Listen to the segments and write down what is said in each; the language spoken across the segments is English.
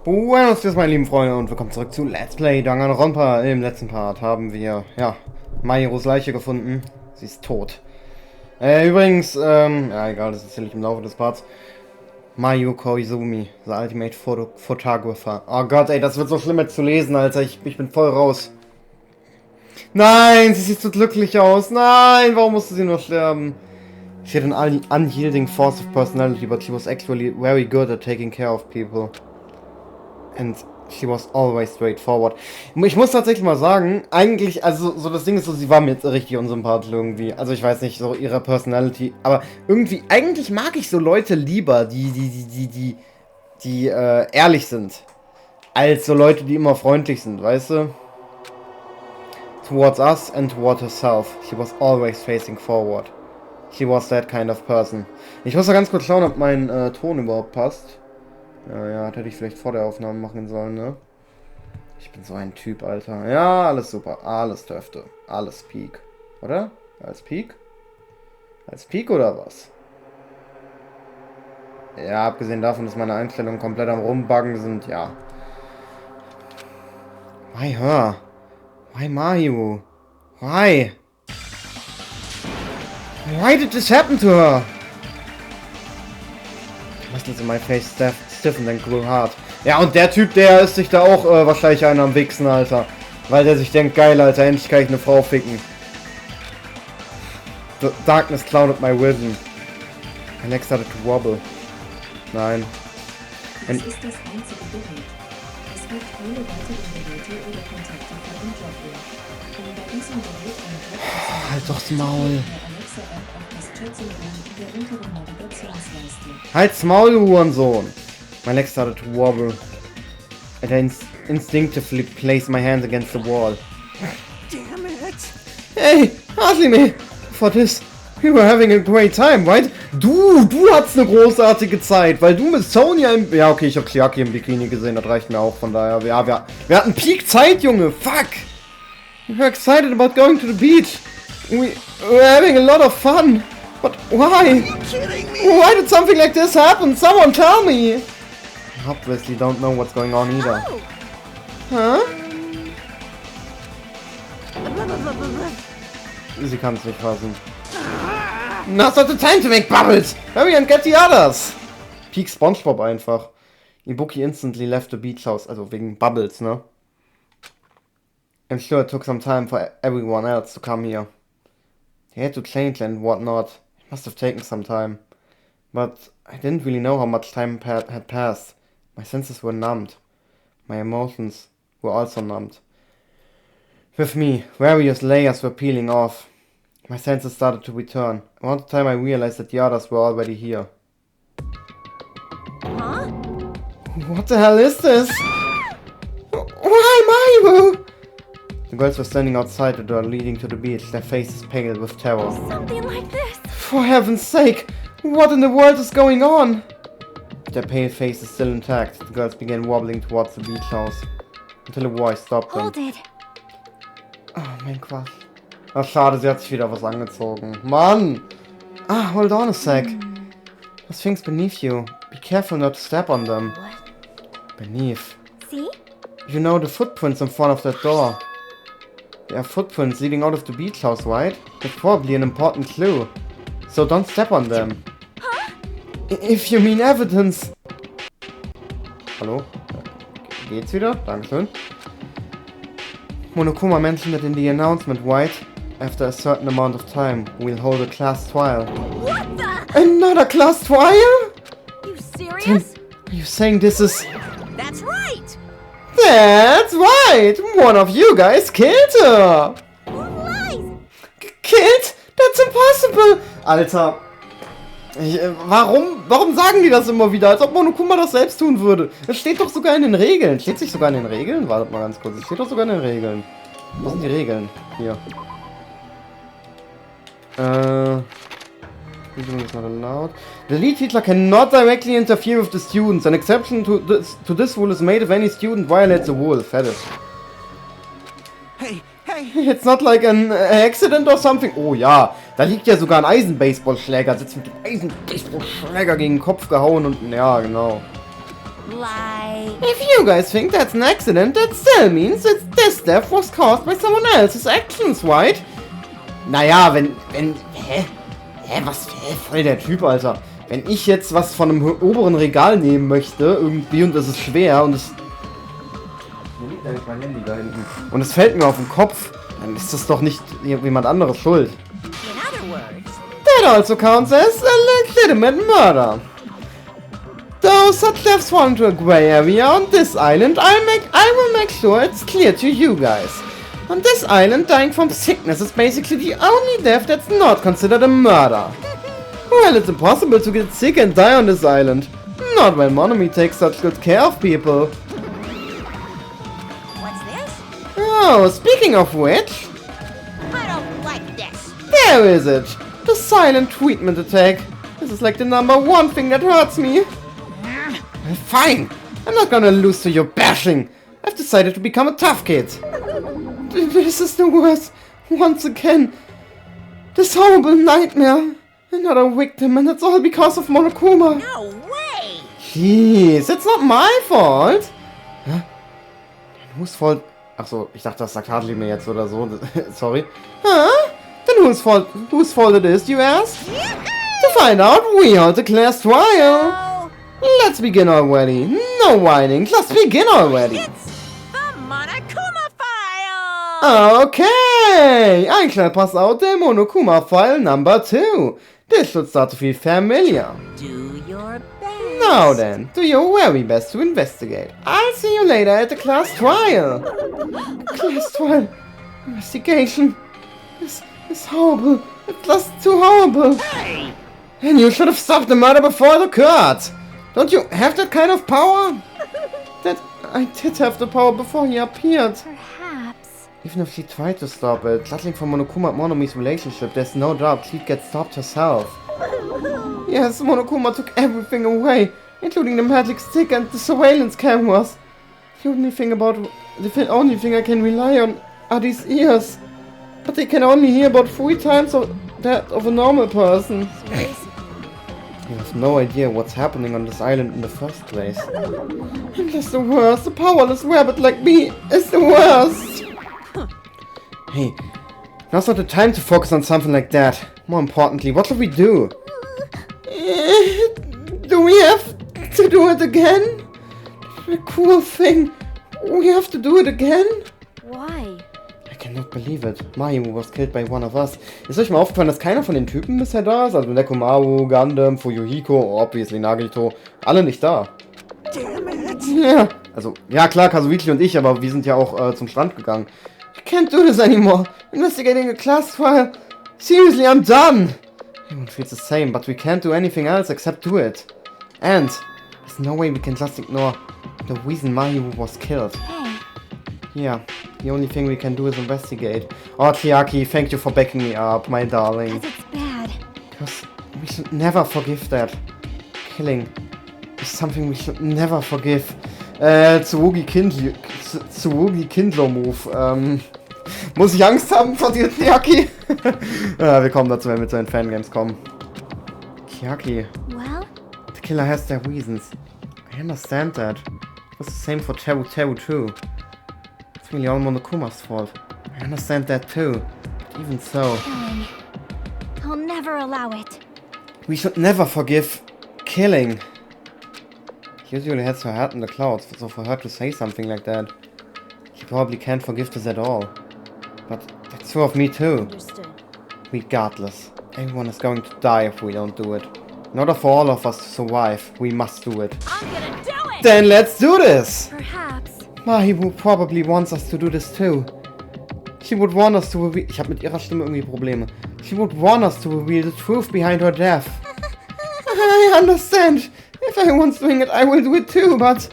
Buenos, días, meine lieben Freunde, und willkommen zurück zu Let's Play Danganronpa. Im letzten Part haben wir, Mahiros Leiche gefunden. Sie ist tot. Übrigens, ja egal, das erzähle ich im Laufe des Parts. Mayu Koizumi, the ultimate photographer. Oh Gott, ey, das wird so schlimm jetzt zu lesen, Alter. Ich bin voll raus. Nein, sie sieht so glücklich aus. Nein, warum musste sie nur sterben? She had an unyielding force of personality, but she was actually very good at taking care of people. And she was always straightforward. Ich muss tatsächlich mal sagen, eigentlich, also so das Ding ist so, sie war mir jetzt richtig unsympathisch irgendwie. Also ich weiß nicht, so ihre Personality, aber irgendwie, eigentlich mag ich so Leute lieber, die ehrlich sind, als so Leute, die immer freundlich sind, weißt du? Towards us and toward herself, she was always facing forward. She was that kind of person. Ich muss mal ganz kurz schauen, ob mein Ton überhaupt passt. Ja, das hätte ich vielleicht vor der Aufnahme machen sollen, ne? Ich bin so ein Typ, Alter. Ja, alles super. Alles dürfte. Alles Peak. Oder? Als Peak? Als Peak oder was? Ja, abgesehen davon, dass meine Einstellungen komplett am Rumbuggen sind, ja. Why her? Why Mayu? Why? Why did this happen to her? Muscles in my face stiffened and grew hard. Ja, und der Typ, der ist sich da auch wahrscheinlich einer am Wichsen, Alter. Weil der sich denkt, geil, Alter, endlich kann ich eine Frau ficken. The darkness clouded my vision. My legs started to wobble. Nein. Das ist das einzige Gerät. Es gibt keine weiteren Geräte oder Kontakte für den Jobwert. Um bei diesem Gerät einen Job zu Halt doch das Maul. Alexa-App auf das Chat-Symbol in der unteren Navigationsleiste. Halt's Maul, du Hurensohn! My legs started to wobble. And I instinctively placed my hands against the wall. Damn it! Hey, hardly me! For this, we were having a great time, right? Du hattest eine großartige Zeit, weil du mit Sonja im... Ja, okay, ich habe Chiaki im Bikini gesehen, das reicht mir auch, von daher. Ja, wir hatten Peak-Zeit, Junge, fuck! We were excited about going to the beach. We were having a lot of fun. But why? Are you kidding me? Why did something like this happen? Someone tell me! I obviously don't know what's going on either. Oh. Huh? Sie kann es nicht fassen. Now's not the time to make bubbles! Hurry and get the others! Peak SpongeBob einfach. Ibuki instantly left the beach house, also wegen Bubbles, ne? I'm sure it took some time for everyone else to come here. They had to change and whatnot. It must have taken some time. But I didn't really know how much time had passed. My senses were numbed. My emotions were also numbed. With me, various layers were peeling off. My senses started to return. Around the time I realized that the others were already here. Huh? What the hell is this? Why, Mayu? The girls were standing outside the door leading to the beach, their faces pale with terror. Something like this. For heaven's sake! What in the world is going on? Their pale faces still intact, the girls began wobbling towards the beach house. Until a voice stopped them. Hold it. Oh, mein Quatsch. Ach, schade, sie hat sich wieder was angezogen. Mann! Ah, hold on a sec. Those things beneath you. Be careful not to step on them. What? Beneath. See? You know the footprints in front of that door. There are footprints leading out of the beach house, right? That's probably an important clue. So don't step on them. Huh? If you mean evidence. Hallo? Geht's wieder? Dankeschön. Monokuma mentioned it in the announcement, right? After a certain amount of time, we'll hold a class trial. What the? Another class trial? You serious? Are you saying this is... That's right. That's right! One of you guys killed her! Who lies? Killed? That's impossible! Alter. Warum sagen die das immer wieder? Als ob Monokuma das selbst tun würde. Es steht doch sogar in den Regeln. Steht sich sogar in den Regeln? Wartet mal ganz kurz. Es steht doch sogar in den Regeln. Wo sind die Regeln? Hier. Reading is not allowed. The lead teacher cannot directly interfere with the students. An exception to this rule is made if any student violates the rule. Fertig. Hey, hey. It's not like an accident or something. Oh ja, da liegt ja sogar ein Eisenbaseballschläger. Sitzt mit dem Eisenbaseballschläger gegen den Kopf gehauen und... Ja, genau. Like... If you guys think that's an accident, that still means that this death was caused by someone else's actions, right? Naja, hä? Was? Voll der Typ, Alter. Wenn ich jetzt was von einem oberen Regal nehmen möchte, irgendwie, und das ist schwer, und es... Wo liegt eigentlich mein Handy da hinten? Und es fällt mir auf den Kopf, dann ist das doch nicht jemand anderes schuld. In other words... That also counts as a legitimate murder. Though such deaths fall into a grey area on this island, I will make sure it's clear to you guys. On this island, dying from sickness is basically the only death that's not considered a murder. Well, it's impossible to get sick and die on this island. Not when Monomi takes such good care of people. What's this? Oh, speaking of which, I don't like this. there is it. The silent treatment attack. This is like the #1 thing that hurts me. Fine, I'm not gonna lose to your bashing. I've decided to become a tough kid. This is the worst. Once again. This horrible nightmare. Another victim, and it's all because of Monokuma. No way! Jeez, it's not my fault. Hä? Whose fault? Achso, ich dachte, das sagt Hartley mir jetzt oder so. Sorry. Huh? Then whose fault it is, you ask? To find out, we hold a class trial. Oh, Let's begin already. No whining, let's begin already. it's the Monokuma file! Okay, I shall pass out the Monokuma file number 2. This should start to feel familiar. Do your best. Now then, do your very best to investigate. I'll see you later at the class trial. Class trial. Investigation. This is horrible. It's just too horrible. Hey! And you should have stopped the murder before it occurred. Don't you have that kind of power? That I did have the power before he appeared. Perhaps. Even if she tried to stop it, judging from Monokuma and Monomi's relationship, there's no doubt she'd get stopped herself. Yes, Monokuma took everything away, including the magic stick and the surveillance cameras. The only thing I can rely on are these ears. But they can only hear about 3 times that of a normal person. You have no idea what's happening on this island in the first place. And that's the worst. A powerless rabbit like me is the worst. Hey, now's not the time to focus on something like that. More importantly, what should we do? Do we have to do it again? The cruel thing. We have to do it again? Why? I cannot believe it. Mayu was killed by one of us. Ist euch mal aufgefallen, dass keiner von den Typen bisher da ist? Also Nekomaru, Gundam, Fuyohiko, obviously Nagito. Alle nicht da. Damn it! Ja, also, ja klar, Kazuichi und ich, aber wir sind ja auch zum Strand gegangen. I can't do this anymore. Investigating a class trial. Seriously, I'm done. Everyone feels the same, but we can't do anything else except do it. And there's no way we can just ignore the reason Mayu was killed. Hey. Yeah, the only thing we can do is investigate. Oh, Chiaki, thank you for backing me up, my darling. Because it's bad. Because we should never forgive that. Killing is something we should never forgive. Tsurugi Kindler Move. Muss ich Angst haben vor dir, Chiaki? Ja, wir kommen dazu, wenn wir zu den Fangames kommen. Chiaki, Well? the killer has their reasons. I understand that. It was the same for Teru too. It's really all Monokuma's fault. I understand that too. But even so, Killing. I'll never allow it. we should never forgive killing. She usually has her heart in the clouds, so for her to say something like that, she probably can't forgive this at all. But that's true of me too. Understood. Regardless, everyone is going to die if we don't do it. In order for all of us to survive, we must do it. I'm gonna do it! Then let's do this! Perhaps. Mahibu probably wants us to do this too. She would want us to reveal... Ich habe mit ihrer Stimme irgendwie Probleme. She would want us to reveal the truth behind her death. I understand. If everyone's doing it, I will do it too, but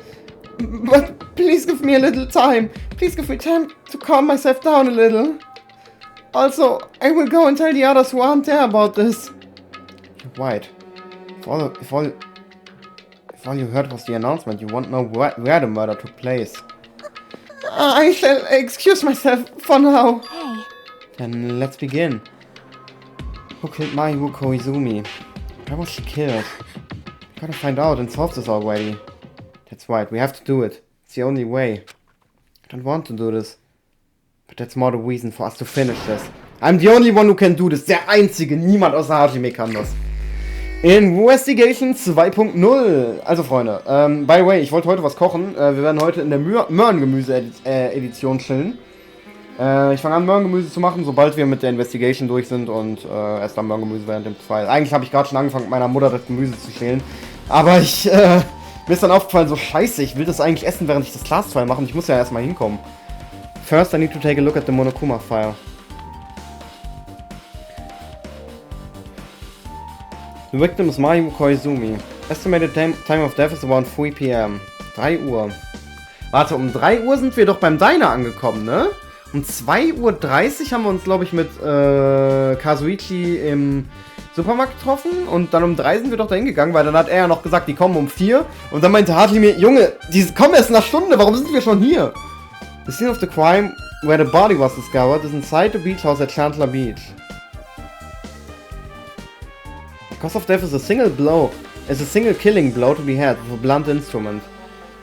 please give me a little time. Please give me time to calm myself down a little. Also, I will go and tell the others who aren't there about this. You're right. If all you heard was the announcement, you won't know where the murder took place. I shall excuse myself for now. Hey. Then let's begin. Who killed Mahiru Koizumi? Why was she killed? Gotta find out and solve this already. That's right, we have to do it. It's the only way. I don't want to do this. But that's more the reason for us to finish this. I'm the only one who can do this. Der Einzige. Niemand außer Hajime kann das. Investigation 2.0. Also Freunde, by the way, ich wollte heute was kochen. Wir werden heute in der Möhrengemüse-Edition chillen. Ich fange an, Möhrengemüse zu machen, sobald wir mit der Investigation durch sind und erst dann Möhrengemüse während dem Teil. Eigentlich habe ich gerade schon angefangen, mit meiner Mutter das Gemüse zu schälen. Aber mir ist dann aufgefallen, so scheiße, ich will das eigentlich essen, während ich das Class 2 mache. Ich muss ja erstmal hinkommen. First, I need to take a look at the Monokuma file. The victim is Mayu Koizumi. Estimated time of death is around 3 p.m. 3 Uhr. Warte, um 3 Uhr sind wir doch beim Diner angekommen, ne? Um 2:30 Uhr haben wir uns, glaube ich, mit Kazuichi im Supermarkt getroffen. Und dann um 3 sind wir doch dahin gegangen, weil dann hat er ja noch gesagt, die kommen um 4. Und dann meinte Hartley mir, Junge, die kommen erst nach einer Stunde, warum sind wir schon hier? The scene of the crime where the body was discovered is inside the beach house at Chandler Beach. The cause of death is a single killing blow to the head with a blunt instrument.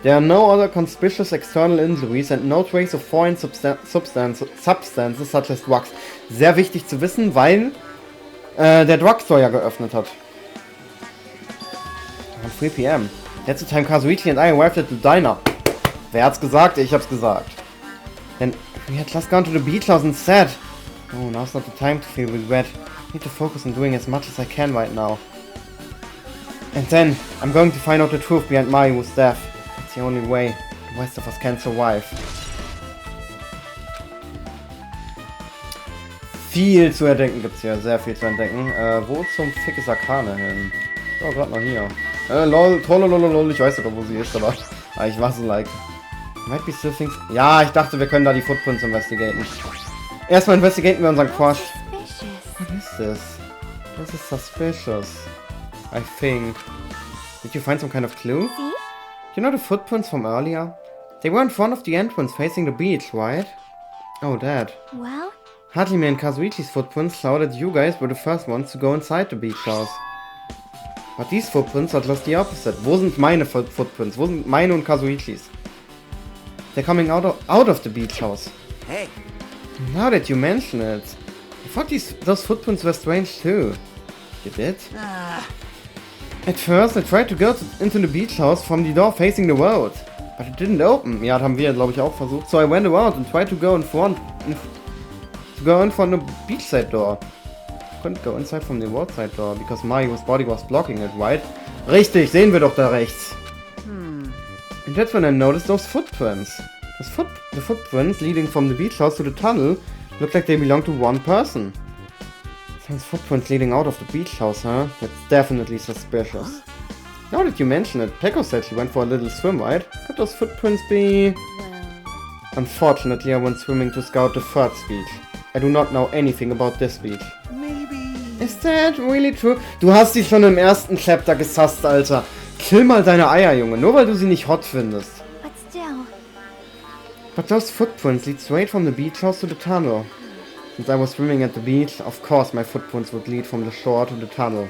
There are no other conspicuous external injuries and no trace of foreign substances such as drugs. Sehr wichtig zu wissen, weil der Drugstore ja geöffnet hat. Around 3 p.m. That's the time Kazuichi and I arrived at the diner. Wer hat's gesagt? Ich hab's gesagt. Then we had just gone to the beach house instead. Oh, now's not the time to feel regret. I need to focus on doing as much as I can right now. And then, I'm going to find out the truth behind Mayu's death. It's the only way the rest of us can survive. Viel zu erdenken gibt's hier, sehr viel zu entdecken. Wo zum Fick ist Akane hin? Oh, gerade noch hier. Lol, tollololol, ich weiß sogar, wo sie ist, aber ich war so like. Might be still things. Ja, ich dachte, wir können da die Footprints investigaten. Erstmal investigaten wir unseren Quash. What is this? This is suspicious. I think. Did you find some kind of clue? See? You know the footprints from earlier? They were in front of the entrance facing the beach, right? Oh, Dad. Well? Hajime and Kazuichi's footprints show that you guys were the first ones to go inside the beach house. But these footprints are just the opposite. Wo sind meine Footprints? Wo sind meine und Kazuichis? They're coming out of the beach house. Hey. Now that you mention it, I thought those footprints were strange too. You did? At first, I tried to go into the beach house from the door facing the road, but it didn't open. Ja, das haben wir, glaube ich, auch versucht. So I went around and tried to go in front the beachside door. Couldn't go inside from the roadside door because Mayu's body was blocking it, right? Richtig, sehen wir doch da rechts. And that's when I noticed those footprints. The footprints leading from the beach house to the tunnel look like they belong to one person. Those footprints leading out of the beach house, huh? That's definitely suspicious. Now that you mention it, Peko said she went for a little swim, right? Could those footprints be... Well... Unfortunately, I went swimming to scout the third beach. I do not know anything about this beach. Maybe. Is that really true? Du hast sie schon im ersten Chapter gesasst, Alter. Kill mal deine Eier, Junge, nur weil du sie nicht hot findest. But still... But those footprints lead straight from the beach house to the tunnel. Since I was swimming at the beach, of course my footprints would lead from the shore to the tunnel.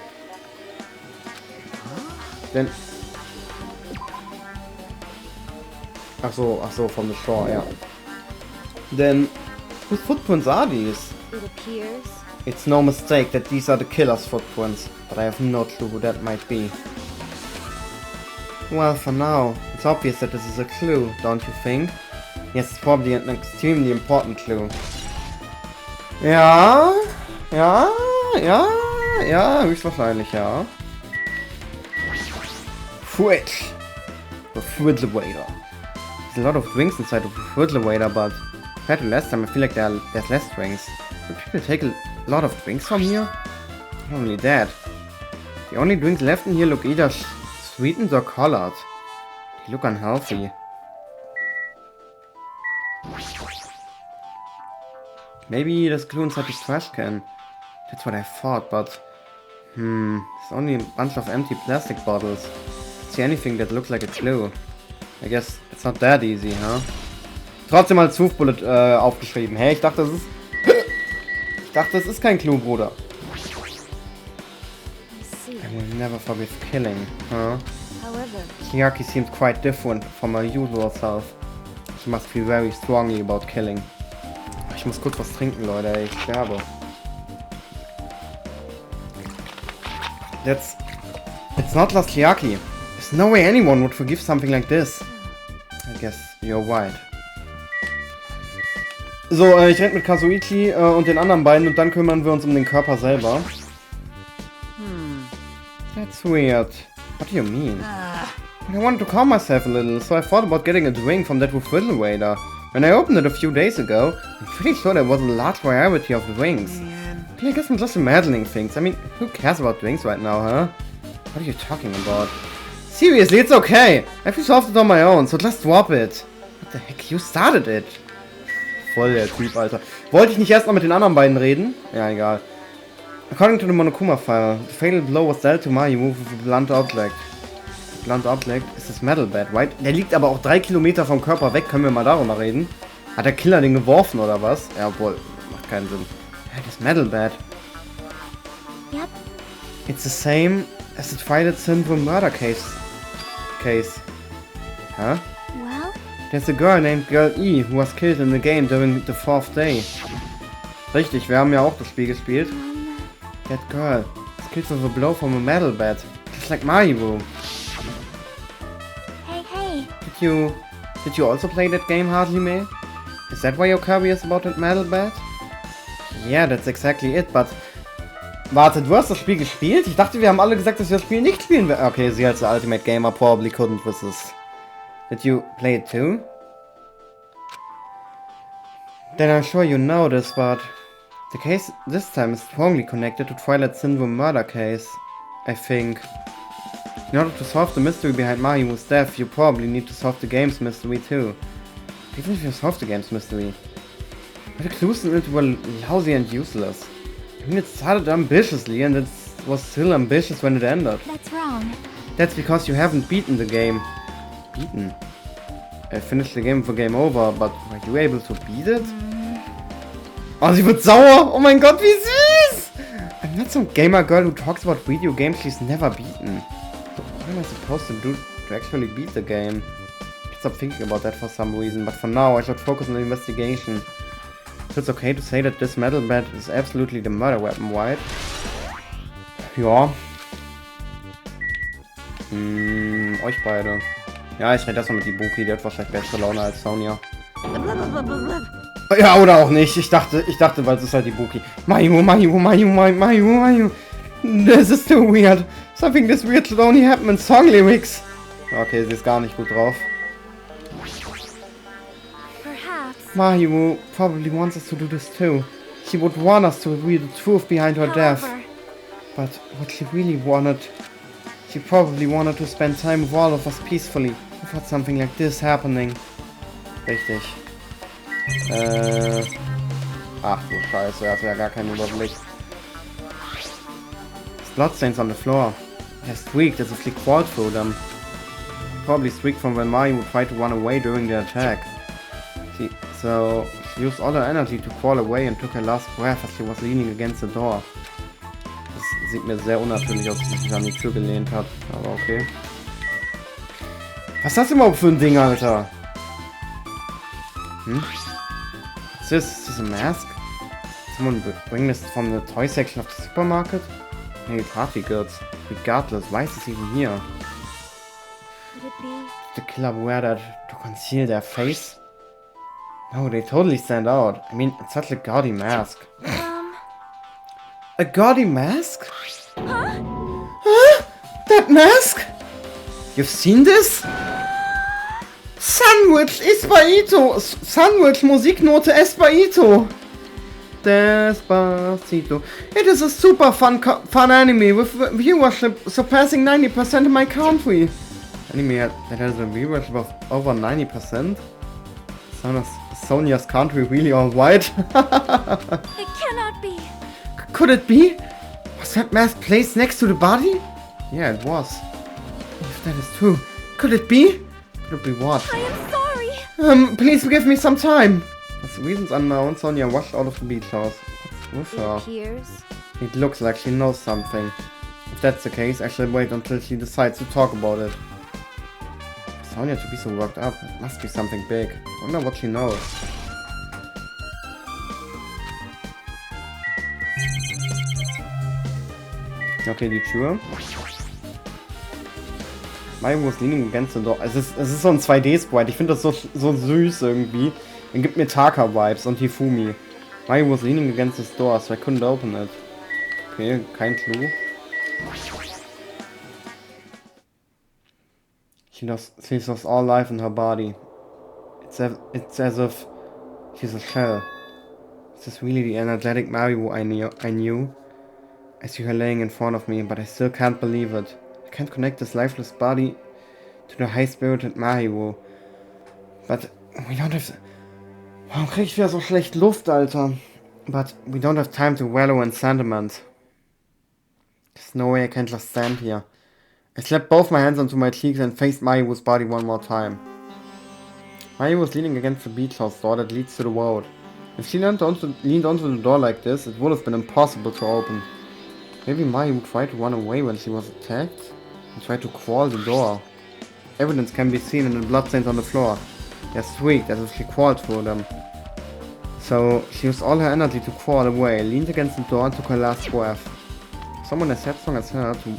Then... Ach so, from the shore, yeah. Then, whose footprints are these? It appears... It's no mistake that these are the killer's footprints, but I have no clue who that might be. Well, for now, it's obvious that this is a clue, don't you think? Yes, it's probably an extremely important clue. Ja, höchstwahrscheinlich, ja. Fridge. Refrigerator. There's a lot of drinks inside the refrigerator, but compared to last time, I feel like there's less drinks. Do people take a lot of drinks from here? Not only that. The only drinks left in here look either sweetened or colored. They look unhealthy. Maybe there's a clue inside this trash can. That's what I thought, but... there's only a bunch of empty plastic bottles. Can't see anything that looks like a clue. I guess it's not that easy, huh? Trotzdem als Truth-Bullet aufgeschrieben. Hey, ich dachte, das ist kein Clue, Bruder. I will never forgive killing, huh? However, Chiaki seems quite different from her usual self. She must feel very strongly about killing. Ich muss kurz was trinken, Leute, ey, ich sterbe. It's not Last Chiaki. There's no way anyone would forgive something like this. I guess you're right. So, ich rede mit Kazuichi und den anderen beiden und dann kümmern wir uns um den Körper selber. That's weird. What do you mean? I wanted to calm myself a little, so I thought about getting a drink from that refrigerator. When I opened it a few days ago, I'm pretty sure there was a large variety of drinks. I guess I'm just imagining things. I mean, who cares about drinks right now, huh? What are you talking about? Seriously, it's okay. I've resolved it on my own, so just drop it. What the heck, you started it. Voll der Typ, Alter. Wollte ich nicht erst mal mit den anderen beiden reden? Ja, egal. According to the Monokuma file, the fatal blow was dealt to Mayu with a blunt object. Blunt object ist das Metal Bed, right? Der liegt aber auch 3 Kilometer vom Körper weg. Können wir mal darüber reden? Hat der Killer den geworfen oder was? Ja, obwohl, macht keinen Sinn. Ja, das Metal Bed. Yep. It's the same as the Twilight Syndrome murder case. Huh? Well? There's a girl named Girl E who was killed in the game during the 4th day. Richtig, wir haben ja auch das Spiel gespielt. That girl was killed with a blow from a metal bed. Just like Mayu. Hey. Did you also play that game, Hajime? Is that why you're curious about that metal bed? Yeah, that's exactly it, but... Warte, du hast das Spiel gespielt? Ich dachte, wir haben alle gesagt, dass wir das Spiel nicht spielen werden. Okay, sie als Ultimate Gamer probably couldn't resist. Did you play it too? Then I'm sure you know this, but... The case this time is strongly connected to Twilight Syndrome murder case, I think. In order to solve the mystery behind Mayu's death, you probably need to solve the game's mystery too. Even if you solve the game's mystery. But the clues in it were lousy and useless. I mean, it started ambitiously and it was still ambitious when it ended. That's wrong. That's because you haven't beaten the game. Beaten? I finished the game for game over, but were you able to beat it? Oh, sie wird sauer! Oh mein Gott, wie süß! I'm not some gamer girl who talks about video games she's never beaten. So what am I supposed to do to actually beat the game? I stop thinking about that for some reason, but for now I should focus on the investigation. So it's okay to say that this metal bed is absolutely the murder weapon, right? Ja. Euch beide. Ja, ich rede erstmal mit Ibuki, die hat wahrscheinlich bessere Laune als Sonja. Ja, oder auch nicht. Ich dachte, weil es ist halt Ibuki. Mayu. This is too weird. Something this weird should only happen in song lyrics. Okay, sie ist gar nicht gut drauf. Perhaps. Mayu probably wants us to do this too. She would want us to reveal the truth behind her death. However, But what she really wanted... She probably wanted to spend time with all of us peacefully. Without something like this happening. Richtig. Ach du Scheiße, er hat ja gar keinen Überblick. There's bloodstains on the floor. They're streaked as if she crawled through them. Probably streaked from when Mayu tried to run away during the attack. She used all her energy to crawl away and took her last breath as she was leaning against the door. Das sieht mir sehr unnatürlich aus, dass sie sich an die Tür gelehnt hat. Aber okay. Was ist das überhaupt für ein Ding, Alter? Is this a mask? Someone bring this from the toy section of the supermarket? Maybe party goods. Regardless, why is this even here? could it be? Did the killer wear that to conceal their face? No, they totally stand out. I mean, it's such a gaudy mask. A gaudy mask? Huh? Huh? That mask? You've seen this? Sandwich Espaito! Sandwich Musiknote Espaito! Despacito. It is a super fun anime with viewership surpassing 90% in my country. Anime that has a viewership of over 90%? Sonya's country really alright? It cannot be. Could it be? Was that mask placed next to the body? Yeah, it was. If that is true, could it be? Could it be what? I am sorry. Please give me some time. For reasons unknown, Sonya rushed out of the beach house. What's with her? Appears. It looks like she knows something. If that's the case, I shall wait until she decides to talk about it. Sonia to be so worked up? It must be something big. Wonder what she knows. Okay, die Tür. Mai was leaning against the door. Es ist so ein 2D-Sprite. Ich finde das so süß irgendwie. Und gibt mir Taka-Vibes und Hifumi. Mai was leaning against the door, so I couldn't open it. Okay, kein Clou. She's lost all life in her body. It's as if she's a shell. Is this really the energetic Mariwu I knew? I see her laying in front of me, but I still can't believe it. I can't connect this lifeless body to the high-spirited Mariwu. But we don't have... Warum krieg ich wieder so schlecht Luft, Alter? But we don't have time to wallow in sentiment. There's no way I can just stand here. I slapped both my hands onto my cheeks and faced Mayu's body one more time. Mayu was leaning against the beach house door that leads to the road. If she leaned onto the door like this, it would have been impossible to open. Maybe Mayu tried to run away when she was attacked and tried to crawl the door. Evidence can be seen in the bloodstains on the floor. They're streaked as if she crawled through them. So she used all her energy to crawl away, leaned against the door and took her last breath. Someone as headstrong as her to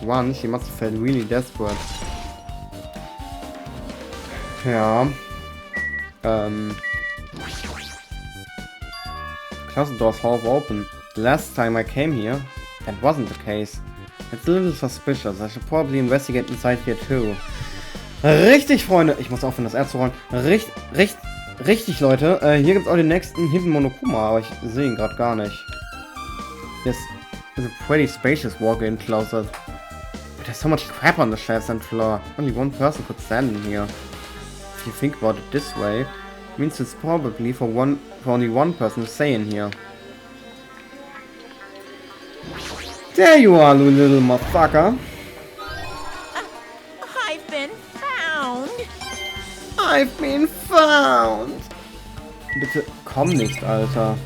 run, she must have felt really desperate. Ja. Closet doors half open. The last time I came here, that wasn't the case. It's a little suspicious. I should probably investigate inside here too. Richtig, Freunde. Ich muss aufhören, das R zu rollen. Richtig, Leute. Hier gibt's auch den nächsten Hidden Monokuma, aber ich sehe ihn gerade gar nicht. This is a pretty spacious walk-in closet. But there's so much crap on the shelves and floor. Only one person could stand in here. If you think about it this way, it means it's probably for only one person to stay in here. There you are, you little motherfucker. I've been found. I've been found. Bitte komm nicht, Alter.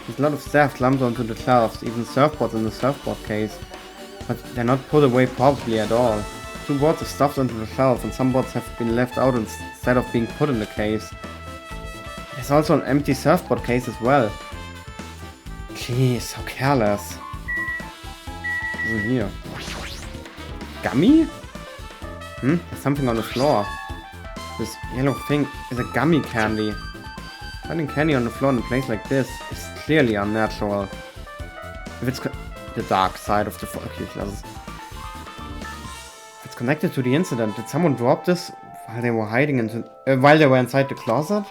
There's a lot of stuff lumped onto the shelves, even surfboards in the surfboard case. But they're not put away properly at all. 2 boards are stuffed onto the shelf and some boards have been left out instead of being put in the case. There's also an empty surfboard case as well. Jeez, how careless. Was ist denn hier? Gummy? There's something on the floor. This yellow thing is a gummy candy. Finding candy on the floor in a place like this is clearly unnatural. If it's the dark side of the okay, ich lass es. If it's connected to the incident, did someone drop this while they were while they were inside the closet?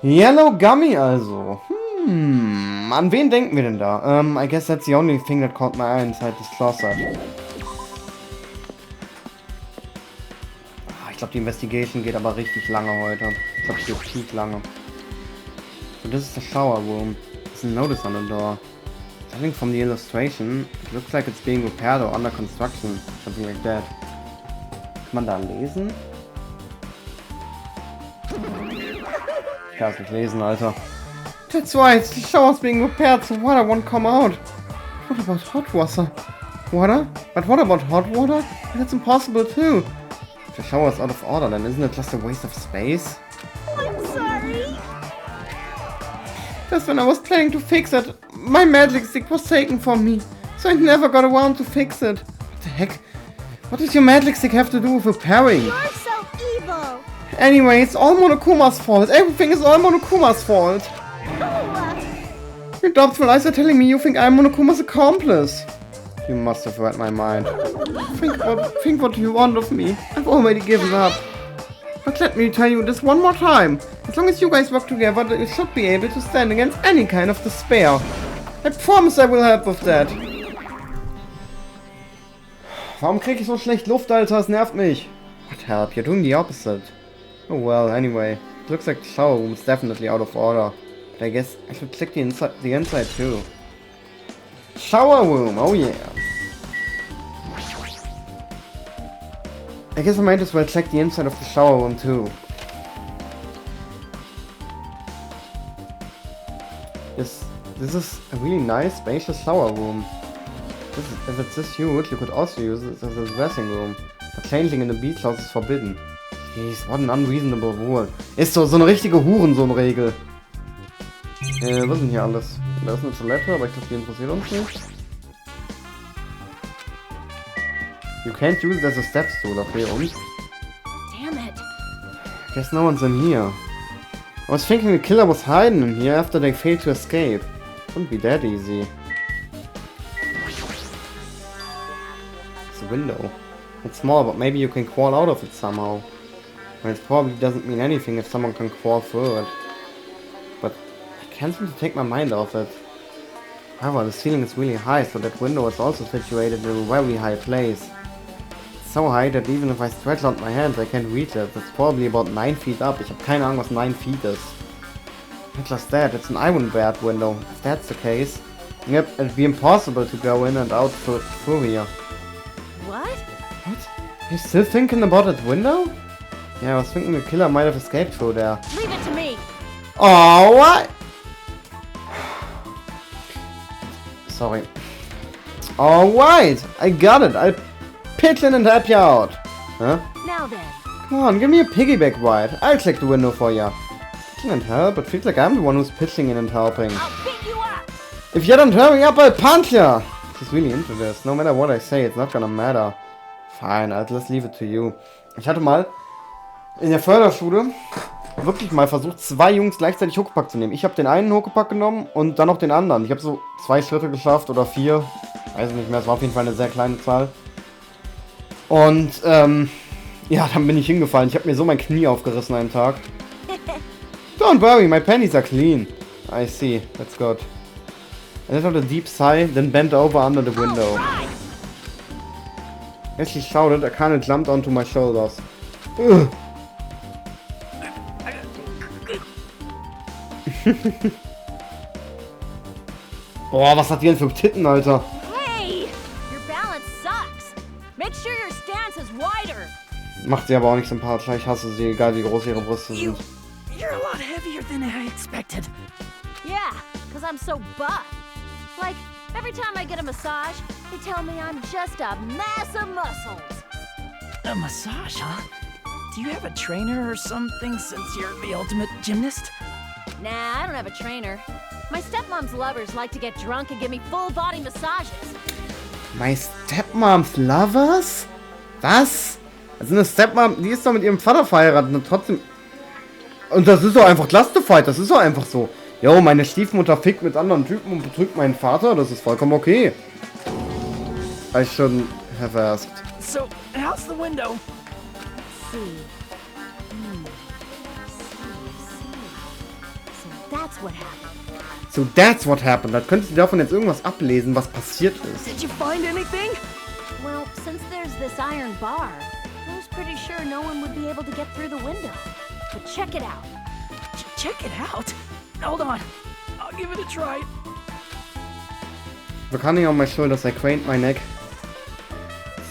Yellow gummy also. An wen denken wir denn da? I guess that's the only thing that caught my eye inside this closet. Ich glaube, die Investigation geht aber richtig lange heute. Ich glaube, die geht peak lange. So this is the shower room. There's a notice on the door. Judging from the illustration, it looks like it's being repaired or under construction. Something like that. Kann man da lesen? Ich kann es nicht lesen, Alter. That's right, the shower's being repaired, so water won't come out. What about hot water? But what about hot water? That's impossible too. If the shower's out of order, then isn't it just a waste of space? I'm sorry. Just when I was planning to fix it, my magic stick was taken from me, so I never got around to fix it. What the heck? What does your magic stick have to do with repairing? You're so evil. Anyway, it's all Monokuma's fault. Everything is all Monokuma's fault. Your doubtful eyes are telling me you think I'm Monokuma's accomplice. You must have read my mind. Think what you want of me. I've already given up. But let me tell you this one more time. As long as you guys work together, you should be able to stand against any kind of despair. I promise I will help with that. Warum krieg ich so schlecht Luft, Alter? Es nervt mich. What help? You're doing the opposite. Oh well, anyway. It looks like the shower room is definitely out of order. But I guess I should check the inside too. Shower room, oh yeah. I guess I might as well check the inside of the shower room too. This is a really nice, spacious shower room. If it's this huge, you could also use it as a dressing room. But changing in the beach house is forbidden. Jeez, what an unreasonable rule. Ist so eine richtige Hurensohn-Regel. Was ist denn hier alles? Da ist eine Toilette, aber ich glaube, die interessiert uns nicht. You can't use it as a step stool, okay, und? Damn it. Guess no one's in here. I was thinking the killer was hiding in here after they failed to escape. Wouldn't be that easy. It's a window. It's small, but maybe you can crawl out of it somehow. And it probably doesn't mean anything if someone can crawl through it. But I can't seem to take my mind off it. However, the ceiling is really high, so that window is also situated in a very high place. It's so high that even if I stretch out my hands, I can't reach it. It's probably about 9 feet up. Ich habe keine Ahnung, was 9 feet ist. Not just that, it's an iron-barred window. If that's the case, yep, it'd be impossible to go in and out through here. What? What? You still thinking about that window? Yeah, I was thinking the killer might have escaped through there. Leave it to me. Oh, what? Sorry. Alright, I got it. I'll pitch in and help you out. Huh? Now then. Come on, give me a piggyback ride. I'll check the window for you. Pitch in and help? It feels like I'm the one who's pitching in and helping. I'll beat you up. If you don't hurry up, I'll punch you! She's really into this. No matter what I say, it's not gonna matter. Fine, I'll just leave it to you. Ich hatte mal in der Förderschule wirklich mal versucht, 2 Jungs gleichzeitig Huckepack zu nehmen. Ich habe den einen Huckepack genommen und dann noch den anderen. Ich habe so 2 Schritte geschafft oder 4. Weiß nicht mehr, es war auf jeden Fall eine sehr kleine Zahl. Und, ja, dann bin ich hingefallen. Ich habe mir so mein Knie aufgerissen einen Tag. Don't worry, my panties are clean. I see, that's good. I let out a deep sigh, then bent over under the window. As she shouted, a kind of jumped onto my shoulders. Ugh. Boah, was hat die denn für Titten, Alter? Hey, your balance sucks. Make sure your stance is wider. Macht sie aber auch nicht sympathisch. Ich hasse sie, egal wie groß ihre Brüste sind. You're a lot heavier than I expected. Yeah, because I'm so buff. Like, every time I get a massage, they tell me I'm just a mass of muscles. A massage, huh? Do you have a trainer or something since you're the ultimate gymnast? Nah, I don't have a trainer. My stepmom's lovers like to get drunk and give me full-body massages. My stepmom's lovers? Was? Also eine Stepmom, die ist doch mit ihrem Vater verheiratet und trotzdem... Und das ist doch einfach Clusterfight, das ist doch einfach so. Jo, meine Stiefmutter fickt mit anderen Typen und betrügt meinen Vater, das ist vollkommen okay. I shouldn't have asked. So, how's the window? See. So that's what happened. So that's what happened. Da könntest du davon jetzt irgendwas ablesen, was passiert ist. Did you find anything? Well, since there's this iron bar, I was pretty sure no one would be able to get through the window. But check it out. Check it out. Hold on. I'll give it a try. The cunning on my shoulders, I craned my neck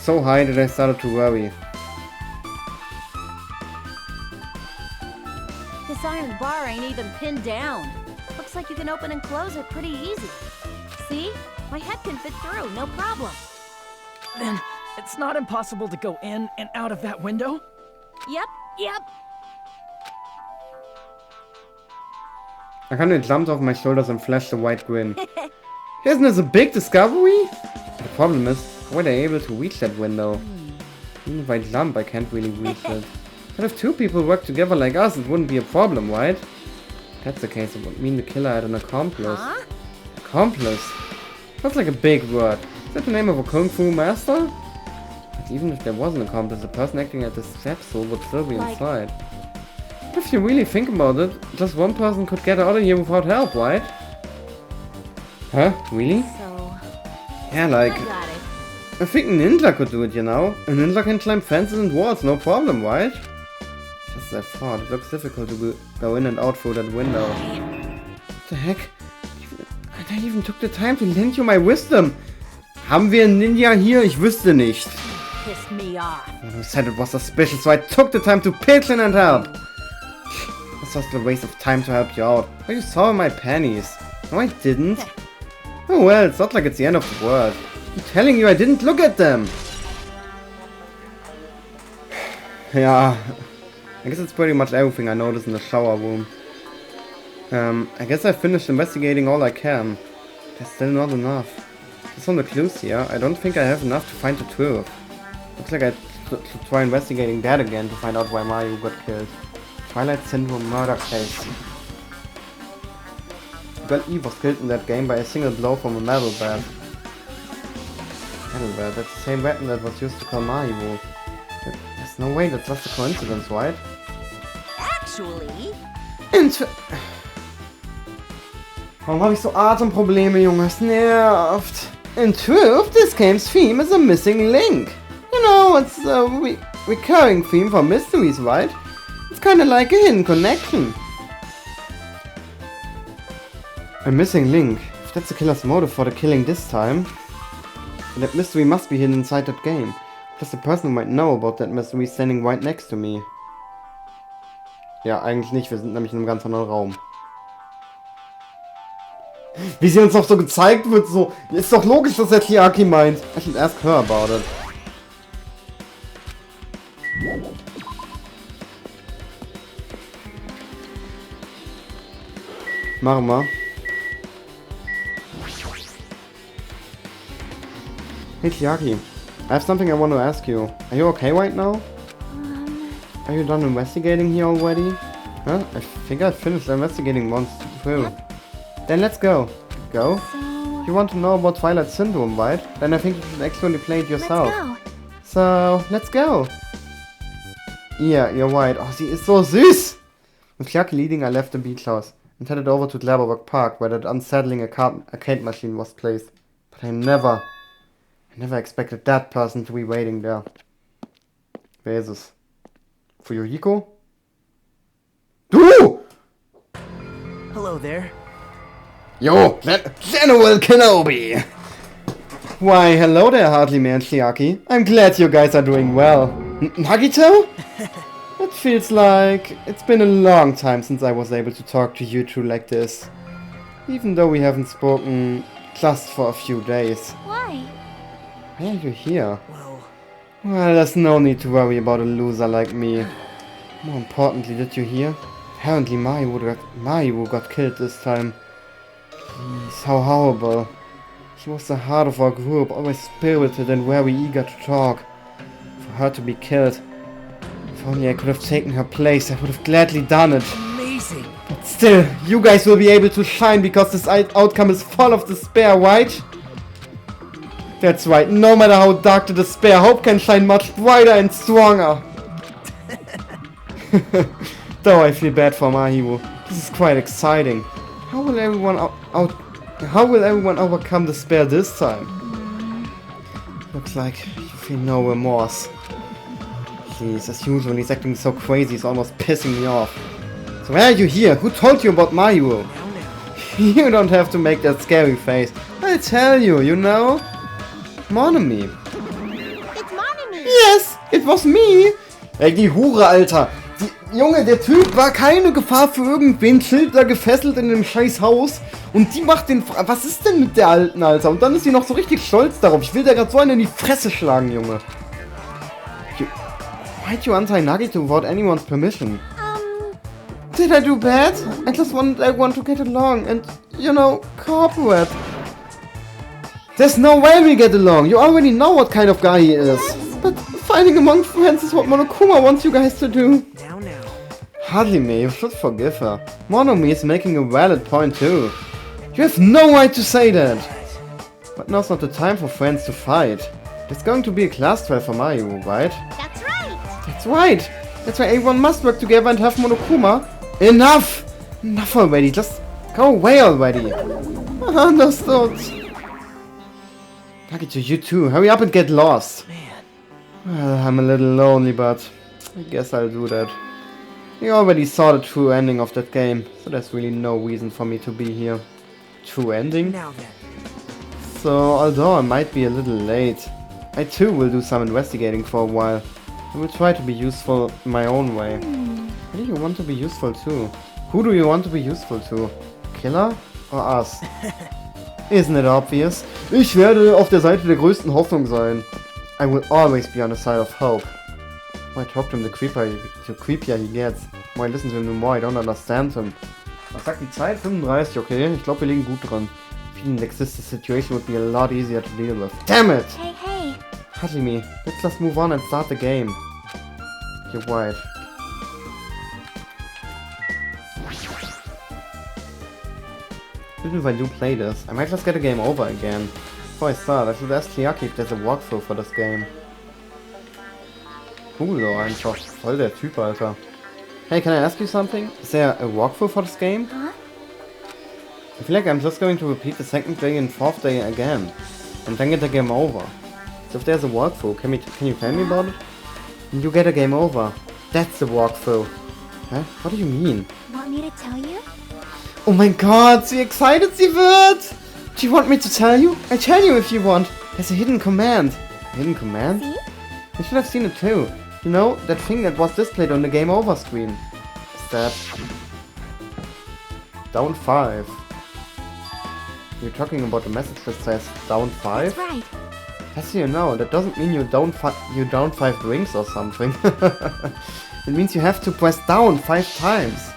so high that I started to worry. This iron bar ain't even pinned down. Looks like you can open and close it pretty easy. See? My head can fit through, no problem. Then it's not impossible to go in and out of that window? Yep. I kind of jumped off my shoulders and flashed a white grin. Isn't this a big discovery? The problem is, how were they able to reach that window? Even if I jump, I can't really reach it. But if 2 people work together like us, it wouldn't be a problem, right? If that's the case, it would mean the killer had an accomplice. Huh? Accomplice? That's like a big word. Is that the name of a kung fu master? But even if there was an accomplice, the person acting at the stepstool would still be inside. If you really think about it, just one person could get out of here without help, right? Huh? Really? So, Yeah, like... I got it. I think a ninja could do it, you know? A ninja can climb fences and walls, no problem, right? Just as I thought, it looks difficult to go in and out through that window. What the heck? I even took the time to lend you my wisdom. Haben wir einen Ninja hier? Ich wüsste nicht. Pissed me off. I said it was suspicious, so I took the time to pitch in and help. It's just a waste of time to help you out. Oh, you saw my panties. No, I didn't. Oh well, it's not like it's the end of the world. I'm telling you, I didn't look at them. Yeah, I guess it's pretty much everything I noticed in the shower room. I guess I finished investigating all I can. There's still not enough. There's some of the clues here. I don't think I have enough to find the truth. Looks like I should try investigating that again to find out why Mayu got killed. Twilight Syndrome murder case. Girl Eve was killed in that game by a single blow from a metal bat. Metal bat, that's the same weapon that was used to kill Mayu. There's no way that's just a coincidence, right? Actually... Warum habe ich so Atemprobleme, Junge? Es nervt. In truth, this game's theme is a missing link. You know, it's a recurring theme for mysteries, right? It's kinda like a hidden connection. A missing link. If that's the killer's motive for the killing this time, that mystery must be hidden inside that game. Plus the person who might know about that mystery is standing right next to me. Ja, eigentlich nicht. Wir sind nämlich in einem ganz anderen Raum. Wie sie uns auch so gezeigt wird, so, ist doch logisch, was der Chiaki meint. I should ask her about it. Machen wir. Hey Chiaki, I have something I want to ask you. Are you okay right now? Are you done investigating here already? Huh? I think I finished investigating once too. Then let's go. Go? So... You want to know about Twilight Syndrome, right? Then I think you should actually play it yourself. Let's go. So, let's go. Yeah, you're right. Oh, sie ist so süß! With Chiaki leading, I left the beach house and headed over to Gladbach Park, where that unsettling arcade machine was placed. But I never expected that person to be waiting there. Wer ist es? Fuyohiko? Du! Hello there. Yo, General Kenobi! Why, hello there, Hardly Man Chiaki. I'm glad you guys are doing well. Nagito? It feels like it's been a long time since I was able to talk to you two like this. Even though we haven't spoken just for a few days. Why? Why are you here? Well, there's no need to worry about a loser like me. More importantly, did you hear? Apparently Mayu got killed this time. Jeez, how horrible. She was the heart of our group, always spirited and very eager to talk. For her to be killed. If only I could have taken her place, I would have gladly done it. amazing. But still, you guys will be able to shine because this outcome is full of despair, right? That's right, no matter how dark the despair, hope can shine much brighter and stronger. Though I feel bad for Mahiru. This is quite exciting. How will everyone overcome despair this time? Looks like you feel no remorse. Jeez, as usual, he's acting so crazy, he's almost pissing me off. So why are you here? Who told you about Mahiru? You don't have to make that scary face. I'll tell you, you know? Monami. It's Monami. Yes, it was me. Ey, die Hure, Alter. Junge, der Typ war keine Gefahr für irgendwen, chillt da gefesselt in dem scheiß Haus und die macht den... Was ist denn mit der Alten, Alter? Und dann ist sie noch so richtig stolz darauf. Ich will der gerade so einen in die Fresse schlagen, Junge. Why'd you untie Nagito without anyone's permission? Did I do bad? I just wanted everyone to get along and, you know, cooperate. There's no way we get along. You already know what kind of guy he is. But fighting among friends is what Monokuma wants you guys to do. Now. Hardly me, you should forgive her. Monomi is making a valid point too. You have no right to say that. But now's not the time for friends to fight. There's going to be a class trial for Mayu, right? That's right. That's right. That's why everyone must work together and have Monokuma. Enough! Enough already. Just go away already. Understood. Nagito, you too. Hurry up and get lost. Man. Well, I'm a little lonely, but I guess I'll do that. We already saw the true ending of that game, so there's really no reason for me to be here. True ending? Now then. So, although I might be a little late, I too will do some investigating for a while. I will try to be useful in my own way. Why do you want to be useful too? Who do you want to be useful to? Killer or us? Isn't it obvious? Ich werde auf der Seite der größten Hoffnung sein. I will always be on the side of hope. Why talk to him, the creepier he gets. Why listen to him the more I don't understand him. Was sagt die Zeit? 35, okay. Ich glaube, wir liegen gut dran. Feeling like this situation would be a lot easier to deal with. Damn it! Hey, hey. Hajime, let's move on and start the game. You're right. Even if I do play this, I might just get a game over again. Before I start, I should ask Chiaki if there's a walkthrough for this game. Cool though, einfach. Voll der Typ, Alter. Hey, can I ask you something? Is there a walkthrough for this game? Huh? I feel like I'm just going to repeat the second day and fourth day again. And then get the game over. So if there's a walkthrough, can you tell me about it? You get a game over. That's the walkthrough. Huh? What do you mean? Want me to tell you? Oh mein Gott, wie excited sie wird! Do you want me to tell you? I tell you if you want. There's a hidden command. A hidden command? See? You should have seen it too. You know, that thing that was displayed on the game over screen. Is that... down 5. You're talking about the message that says down 5? That's right. As you know, that doesn't mean you down 5 drinks or something. It means you have to press down 5 times.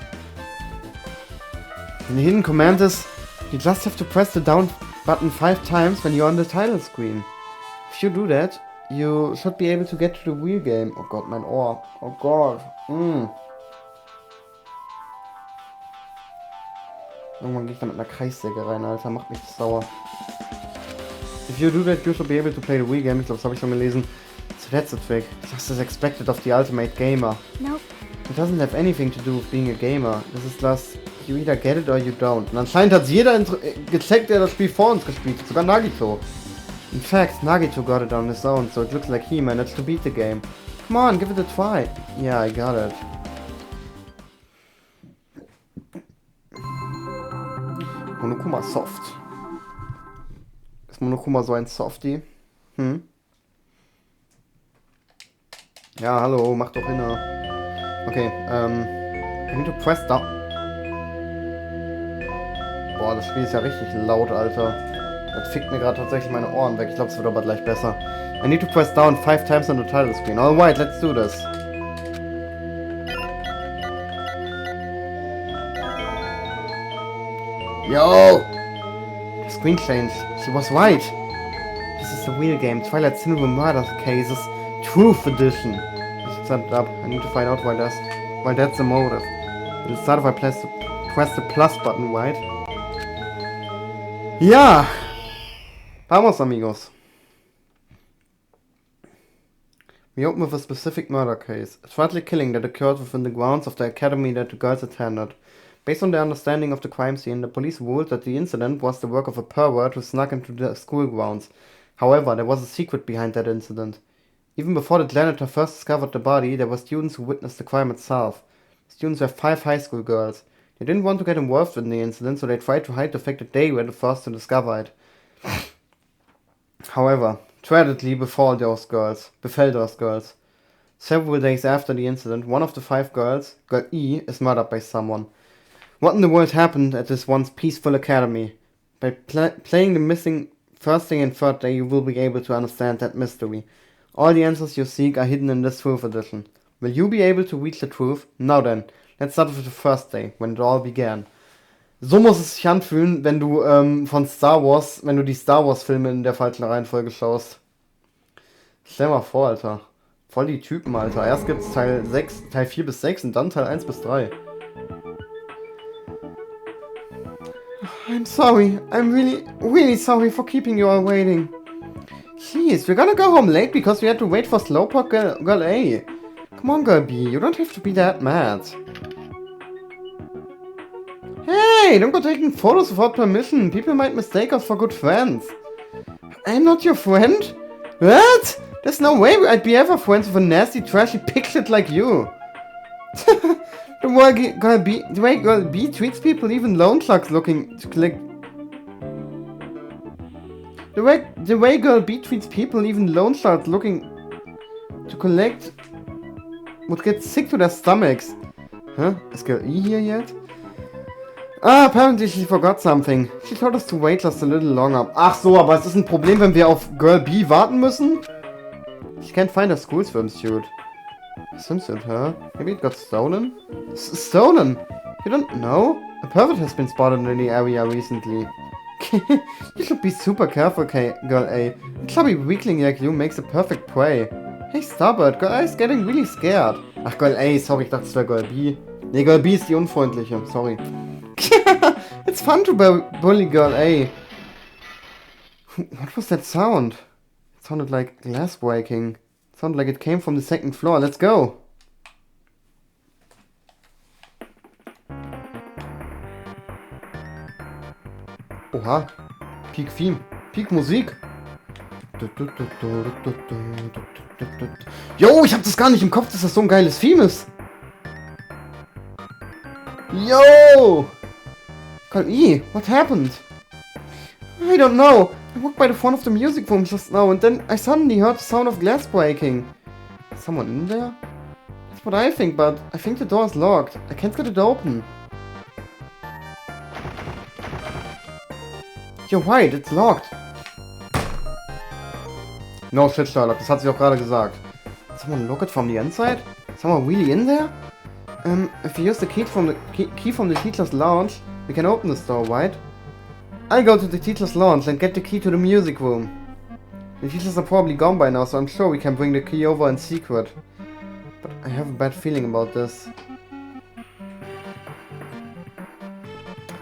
And the hidden command is, you just have to press the down button 5 times when you're on the title screen. If you do that, you should be able to get to the real game. Oh Gott, mein Ohr. Oh Gott. Irgendwann gehe ich da mit einer Kreissäge rein, Alter. Macht mich sauer. If you do that, you should be able to play the Wii game. Ich glaube, das habe ich schon gelesen. So that's the trick. Just as expected of the ultimate gamer. Nope. It doesn't have anything to do with being a gamer. This is just, you either get it or you don't. Und anscheinend hat jeder gecheckt, der das Spiel vor uns gespielt hat. Sogar Nagito. In fact, Nagito got it on his own, so it looks like he managed to beat the game. Come on, give it a try. Yeah, I got it. Monokuma Soft. Ist Monokuma so ein Softie? Ja, hallo, mach doch hin. Okay, I need to press down. Boah, das Spiel ist ja richtig laut, Alter. Das fickt mir gerade tatsächlich meine Ohren weg. Ich glaube, es wird aber gleich besser. I need to press down 5 times on the title screen. Alright, let's do this. Yo! The screen changed. She was right. This is the real game. Twilight Cinema Murder Cases Truth Edition. I set it up. I need to find out why that's the motive. It'll start if I press the plus button, right? Ja! Vamos, amigos. We open with a specific murder case. A frightful killing that occurred within the grounds of the academy that the girls attended. Based on their understanding of the crime scene, the police ruled that the incident was the work of a pervert who snuck into the school grounds. However, there was a secret behind that incident. Even before the janitor first discovered the body, there were students who witnessed the crime itself. The students were 5 high school girls. They didn't want to get involved in the incident, so they tried to hide the fact that they were the first to discover it. However, tragically befell those girls. Several days after the incident, one of the 5 girls, girl E, is murdered by someone. What in the world happened at this once peaceful academy? By playing the missing first day and third day, you will be able to understand that mystery. All the answers you seek are hidden in this Truth Edition. Will you be able to reach the truth? Now then, let's start with the first day, when it all began. So muss es sich anfühlen, wenn du wenn du die Star Wars Filme in der falschen Reihenfolge schaust. Stell mal vor, Alter. Voll die Typen, Alter. Erst gibt's Teil 4 bis 6 und dann Teil 1 bis 3. I'm sorry. I'm really sorry for keeping you all waiting. Jeez, we're gonna go home late because we had to wait for Slowpoke Girl A. Come on, Girl B, you don't have to be that mad. Hey, don't go taking photos without permission. People might mistake us for good friends. I'm not your friend? What? There's no way I'd be ever friends with a nasty, trashy piglet like you. The way Girl B treats people, even lone slugs looking to collect. The way Girl B treats people, even lone slugs looking to collect, would get sick to their stomachs. Huh? Is Girl E here yet? Ah, apparently she forgot something. She told us to wait just a little longer. Ach so, aber es ist ein Problem, wenn wir auf Girl B warten müssen? She can't find her school swimsuit. Swimsuit, huh? Maybe it got stolen? Stolen? You don't know? A pervert has been spotted in the area recently. You should be super careful, Girl A. A chubby weakling like you makes a perfect prey. Hey, stop it. Girl A is getting really scared. Ach, Girl A, sorry, ich dachte, es wäre Girl B. Nee, Girl B ist die unfreundliche. Sorry. It's fun to bully Girl A. What was that sound? It sounded like glass breaking. It sounded like it came from the second floor. Let's go. Oha. Peak Theme. Peak Musik. Yo, ich hab das gar nicht im Kopf, dass das so ein geiles Theme ist. Yo! Call E, what happened? I don't know. I walked by the front of the music room just now and then I suddenly heard the sound of glass breaking. Is someone in there? That's what I think, but I think the door is locked. I can't get it open. You're right, it's locked. No shit, Sherlock, das hat sie auch gerade gesagt. Someone lock it from the inside? Someone really in there? If you use the key from the teacher's lounge, we can open this door, right? I'll go to the teacher's lounge and get the key to the music room. The teachers are probably gone by now, so I'm sure we can bring the key over in secret. But I have a bad feeling about this.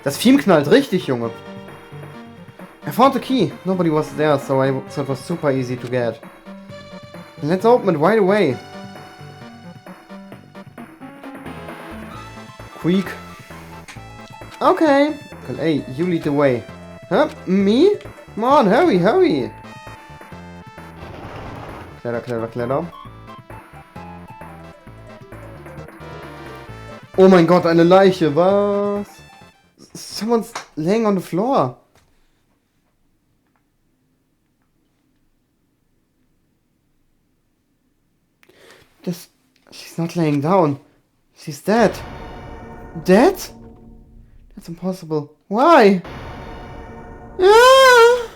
Das Theme knallt richtig, Junge. I found the key. Nobody was there, so it was super easy to get. And let's open it right away. Quick. Okay. Hey, you lead the way. Huh? Me? Come on, hurry, hurry. Kletter, kletter, kletter. Oh mein Gott, eine Leiche, was? Someone's laying on the floor. She's not laying down. She's dead. Dead? That's impossible. Why? Ah!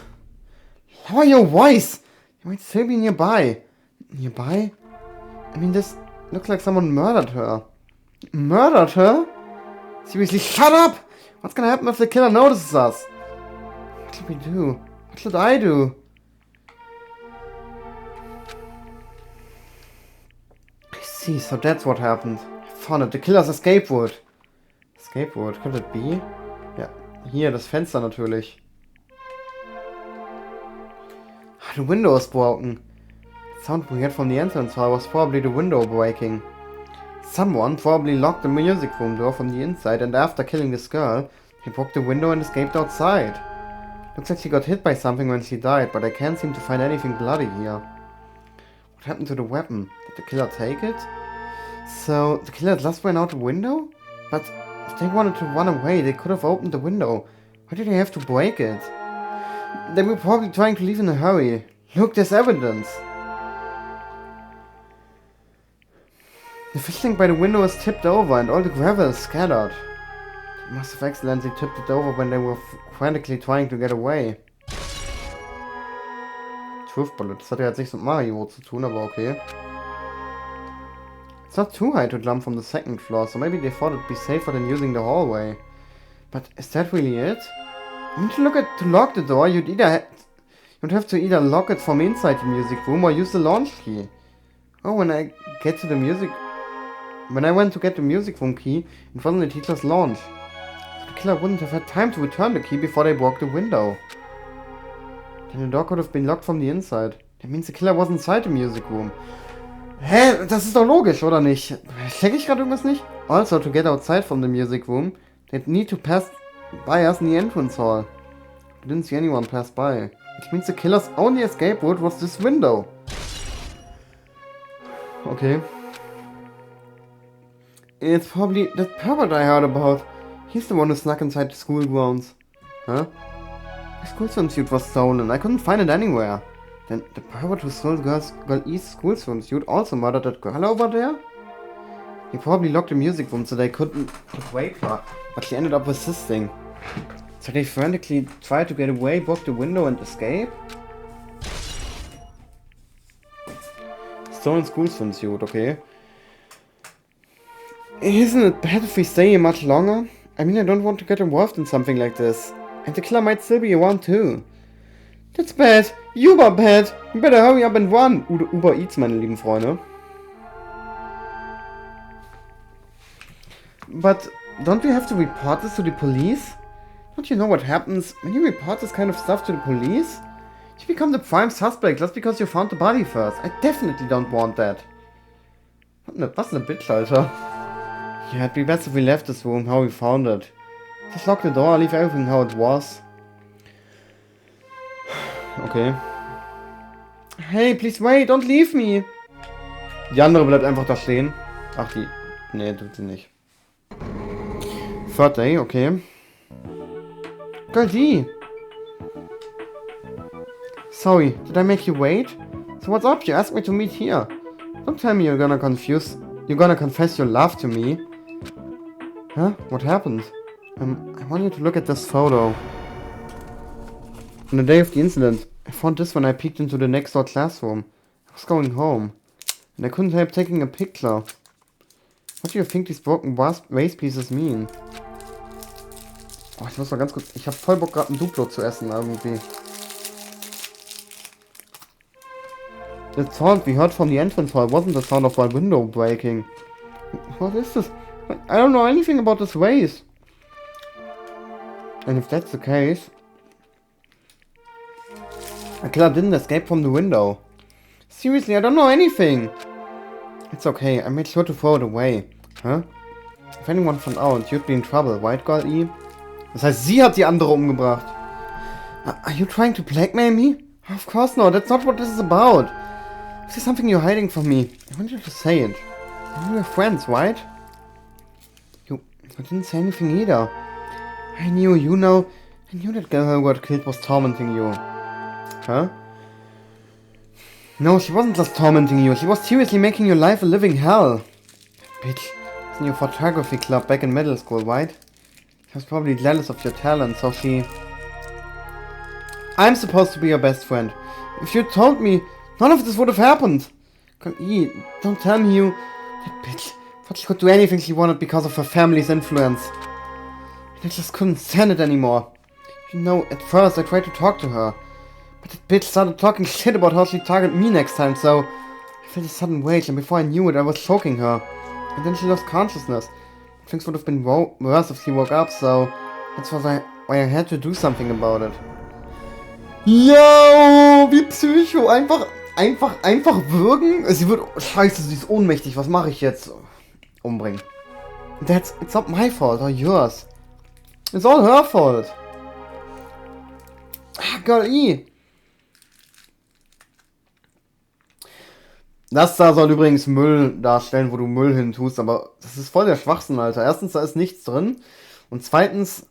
Lower your voice. You might still be nearby. Nearby? I mean, this looks like someone murdered her. Murdered her? Seriously, shut up! What's gonna happen if the killer notices us? What should we do? What should I do? I see, so that's what happened. I found it. The killer's escape route. Escape route, could it be? Ja, hier, das Fenster natürlich. The window is broken. The sound we had from the entrance hall was probably the window breaking. Someone probably locked the music room door from the inside and after killing this girl, he broke the window and escaped outside. Looks like she got hit by something when she died, but I can't seem to find anything bloody here. What happened to the weapon? Did the killer take it? So, the killer just ran out the window? But if they wanted to run away, they could have opened the window. Why did they have to break it? They were probably trying to leave in a hurry. Look, there's evidence. The fish tank by the window is tipped over and all the gravel is scattered. They must have accidentally tipped it over when they were frantically trying to get away. Truth bullet. Das hat ja jetzt nichts mit Mario zu tun, aber okay. It's not too high to jump from the second floor, so maybe they thought it'd be safer than using the hallway. But is that really it? I mean, to lock the door, you'd have to either lock it from inside the music room or use the launch key. Oh, when I went to get the music room key, it wasn't the teacher's launch. So the killer wouldn't have had time to return the key before they broke the window. Then the door could have been locked from the inside. That means the killer was inside the music room. Hä? Das ist doch logisch, oder nicht? Check ich gerade irgendwas nicht? Also, to get outside from the music room, they'd need to pass by us in the entrance hall. We didn't see anyone pass by. Which means the killer's only escape route was this window. Okay. It's probably that pervert I heard about. He's the one who snuck inside the school grounds. Huh? My school swimsuit was stolen. I couldn't find it anywhere. Then the pervert who stole girl E's school swimsuit also murdered that girl over there? He probably locked the music room so they couldn't wake her, but she ended up resisting. So they frantically tried to get away, broke the window and escape? Stolen school swimsuit, okay. Isn't it bad if we stay here much longer? I mean, I don't want to get involved in something like this. And the killer might still be around too. That's bad. Uber bad. You better hurry up and run. Uber Eats, meine lieben Freunde. But don't we have to report this to the police? Don't you know what happens when you report this kind of stuff to the police? You become the prime suspect just because you found the body first. I definitely don't want that. Was eine Bitch, Alter. Yeah, it'd be best if we left this room how we found it. Just lock the door, leave everything how it was. Okay. Hey, please wait, don't leave me! Die andere bleibt einfach da stehen. Ach, die... Nee, tut sie nicht. Third day, okay. Goldie! Sorry, did I make you wait? So what's up? You asked me to meet here. Don't tell me you're gonna confess your love to me. Huh? What happened? I want you to look at this photo. On the day of the incident, I found this when I peeked into the next door classroom. I was going home, and I couldn't help taking a picture. What do you think these broken vase pieces mean? Oh, ich muss mal ganz kurz... Ich hab voll Bock gerade ein Duplo zu essen irgendwie. The sound we heard from the entrance hall wasn't the sound of my window breaking. What is this? I don't know anything about this vase. And if that's the case... The killer didn't escape from the window. Seriously, I don't know anything. It's okay, I made sure to throw it away. Huh? If anyone found out, you'd be in trouble, right, girl E? Das heißt, sie hat die andere umgebracht. Are you trying to blackmail me? Of course not, that's not what this is about. This is something you're hiding from me. I want you to say it. We're friends, right? You didn't say anything either. I knew, you know, I knew that girl who got killed was tormenting you. Huh? No, she wasn't just tormenting you. She was seriously making your life a living hell. Bitch. In your photography club back in middle school, right? She was probably jealous of your talent, so she... I'm supposed to be your best friend. If you told me, none of this would have happened. Don't tell me you... That bitch thought she could do anything she wanted because of her family's influence. And I just couldn't stand it anymore. You know, at first I tried to talk to her. But that bitch started talking shit about how she'd target me next time, so... I felt a sudden rage, and before I knew it, I was choking her. And then she lost consciousness. Things would have been worse if she woke up, so... That's why I had to do something about it. Yo, wie Psycho. Einfach würgen. Sie wird... Scheiße, sie ist ohnmächtig. Was mache ich jetzt? Umbringen. It's not my fault or yours. It's all her fault. Ah, Girl E. Das da soll übrigens Müll darstellen, wo du Müll hin tust, aber das ist voll der Schwachsinn, Alter. Erstens, da ist nichts drin. Und zweitens,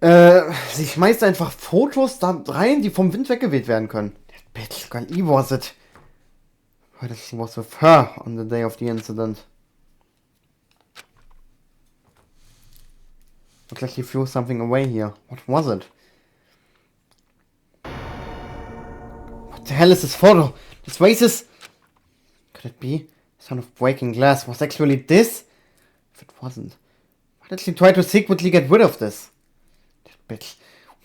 sie schmeißt einfach Fotos da rein, die vom Wind weggeweht werden können. That bitch, girl E was it. Why did she was with her on the day of the incident? Looks like she threw something away here. What was it? What the hell is this photo? This vase is... Could it be? The sound of breaking glass was actually this? If it wasn't, why did she try to secretly get rid of this? That bitch.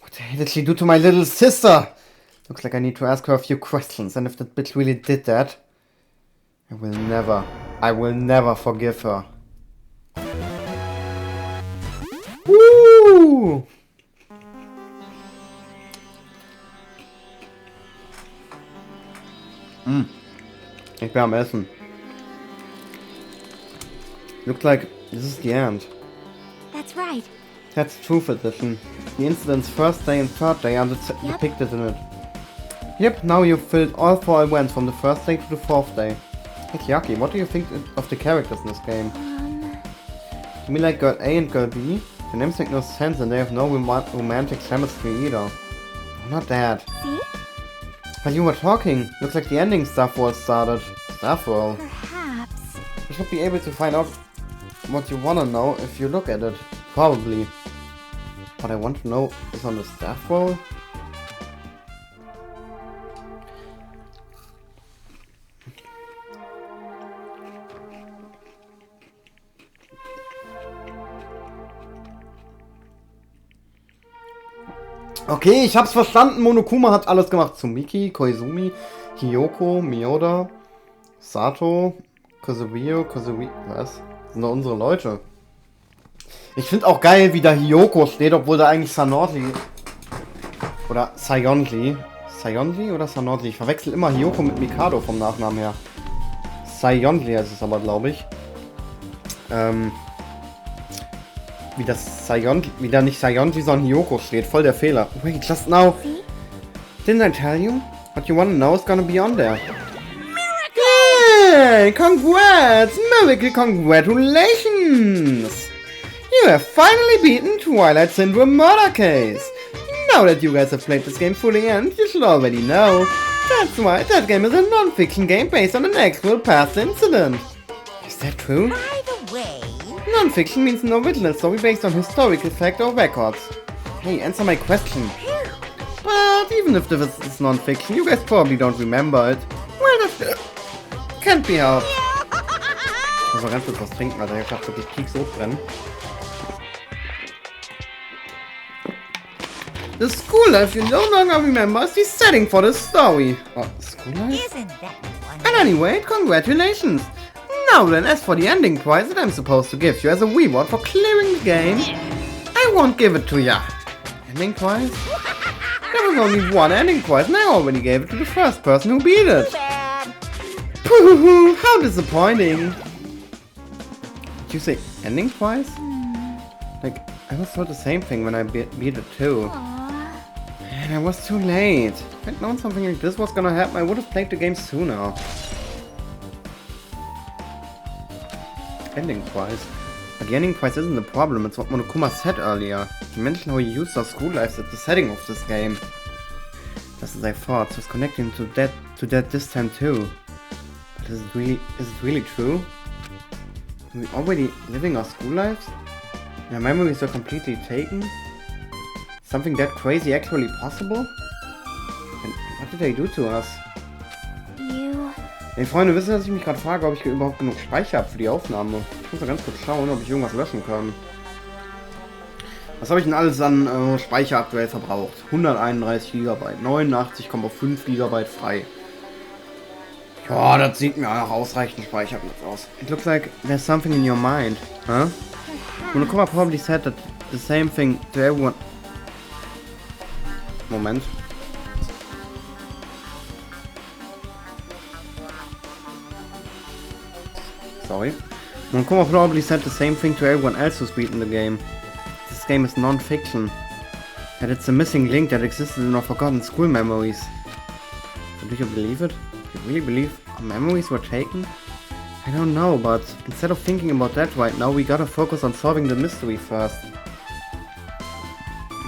What the hell did she do to my little sister? Looks like I need to ask her a few questions, and if that bitch really did that, I will never forgive her. Woo! Ich bin am Essen. Looks like this is the end. That's right. That's Truth Edition. The incident's first day and third day are depicted in it. Yep, now you've filled all 4 events from the first day to the 4th day. Hey Yaki, what do you think of the characters in this game? You mean like Girl A and Girl B? The names make no sense and they have no romantic chemistry either. Not that. See? While you were talking, looks like the ending stuff was started. Stuff roll. Perhaps. You should be able to find out what you wanna know if you look at it. Probably. What I want to know is on the staff roll. Okay, ich hab's verstanden. Monokuma hat alles gemacht. Tsumiki, Koizumi, Hiyoko, Miyoda, Sato, Kozurio, was? Das sind doch unsere Leute. Ich finde auch geil, wie da Hiyoko steht, obwohl da eigentlich Sanori oder Sayonji oder Sanori? Ich verwechsel immer Hiyoko mit Mikado vom Nachnamen her. Sayonji ist es aber, glaube ich. Wie das Sayonji, wie da nicht Sayonji, sondern Hiyoko steht. Voll der Fehler. Wait, just now. Didn't I tell you? What you wanna know is gonna be on there. Hey, congrats! Miracle, congratulations! You have finally beaten Twilight Syndrome Murder Case. Now that you guys have played this game fully and you should already know. That's why that game is a non-fiction game based on an actual past incident. Is that true? By the way... Non-fiction means no original story based on historical fact or records. Hey, answer my question. But even if this is non-fiction, you guys probably don't remember it. Well, that can't be helped. Ich muss mal ganz kurz was trinken, Alter. Ich hab wirklich Peak so brennen. The school life you no longer remember is the setting for the story. Oh, school life? Isn't that wonderful? And anyway, congratulations! Now then, as for the ending prize that I'm supposed to give you as a reward for clearing the game, I won't give it to ya. Ending prize? There was only one ending prize and I already gave it to the first person who beat it. Bad. Pooh, how disappointing. Did you say ending prize? Like, I was told the same thing when I beat it too. And I was too late. If I'd known something like this was gonna happen, I would have played the game sooner. Ending prize. But the ending prize isn't the problem, it's what Monokuma said earlier. He mentioned how he used our school lives at the setting of this game. Just as I thought, so it's connecting to that this time too. But is it really true? Are we already living our school lives? Our memories were completely taken? Something that crazy actually possible? And what did they do to us? Hey Freunde, wisst ihr, dass ich mich gerade frage, ob ich überhaupt genug Speicher habe für die Aufnahme? Ich muss mal ganz kurz schauen, ob ich irgendwas löschen kann. Was habe ich denn alles an Speicher aktuell verbraucht? 131 GB, 89,5 GB frei. Ja, das sieht mir nach ausreichend Speicherplatz aus. It looks like there's something in your mind, huh? Monokuma probably said that the same thing to everyone. Moment. Sorry. Monokuma probably said the same thing to everyone else who's beaten the game. This game is non-fiction. That it's a missing link that existed in our forgotten school memories. So do you believe it? Do you really believe our memories were taken? I don't know, but instead of thinking about that right now, we gotta focus on solving the mystery first.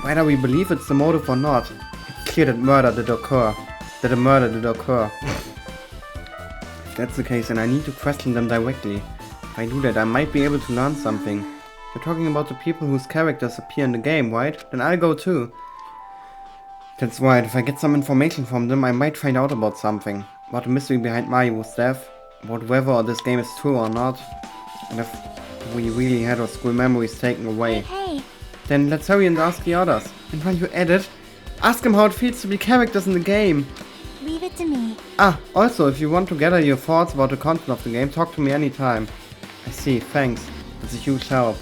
Whether we believe it's the motive or not, it's clear that a murder did occur. If that's the case, then I need to question them directly. If I do that, I might be able to learn something. You're talking about the people whose characters appear in the game, right? Then I'll go too. That's right, if I get some information from them, I might find out about something. About the mystery behind Mayu's death, about whether this game is true or not, and if we really had our school memories taken away. Hey. Then let's hurry and ask the others. And while you're at it, ask them how it feels to be characters in the game. Leave it to me. Ah, also, if you want to gather your thoughts about the content of the game, talk to me anytime. I see, thanks. That's a huge help.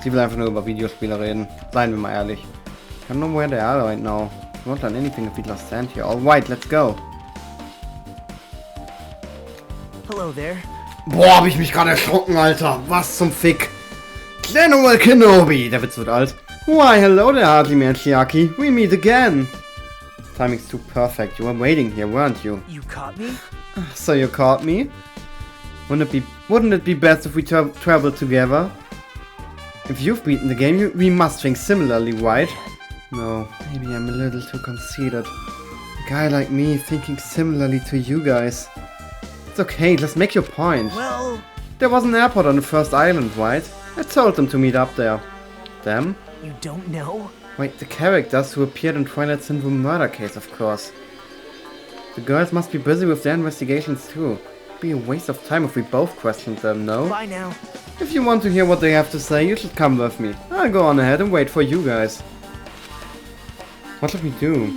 Sie will einfach nur über Videospiele reden. Seien wir mal ehrlich. I don't know where they are right now. I won't learn anything if we just stand here. Alright, let's go. Hello there. Boah, hab ich mich gerade erschrocken, Alter. Was zum Fick. General Kenobi. Der Witz wird alt. Why, hello there, Hardly Man Chiaki. We meet again. Timing's too perfect. You were waiting here, weren't you? You caught me? So you caught me? Wouldn't it be best if we travel together? If you've beaten the game, we must think similarly, right? No, maybe I'm a little too conceited. A guy like me thinking similarly to you guys. It's okay, just make your point. Well, There was an airport on the first island, right? I told them to meet up there. Them? You don't know? Wait, the characters who appeared in Twilight Syndrome murder case, of course. The girls must be busy with their investigations too. It'd be a waste of time if we both questioned them, no? Bye now. If you want to hear what they have to say, you should come with me. I'll go on ahead and wait for you guys. What should we do?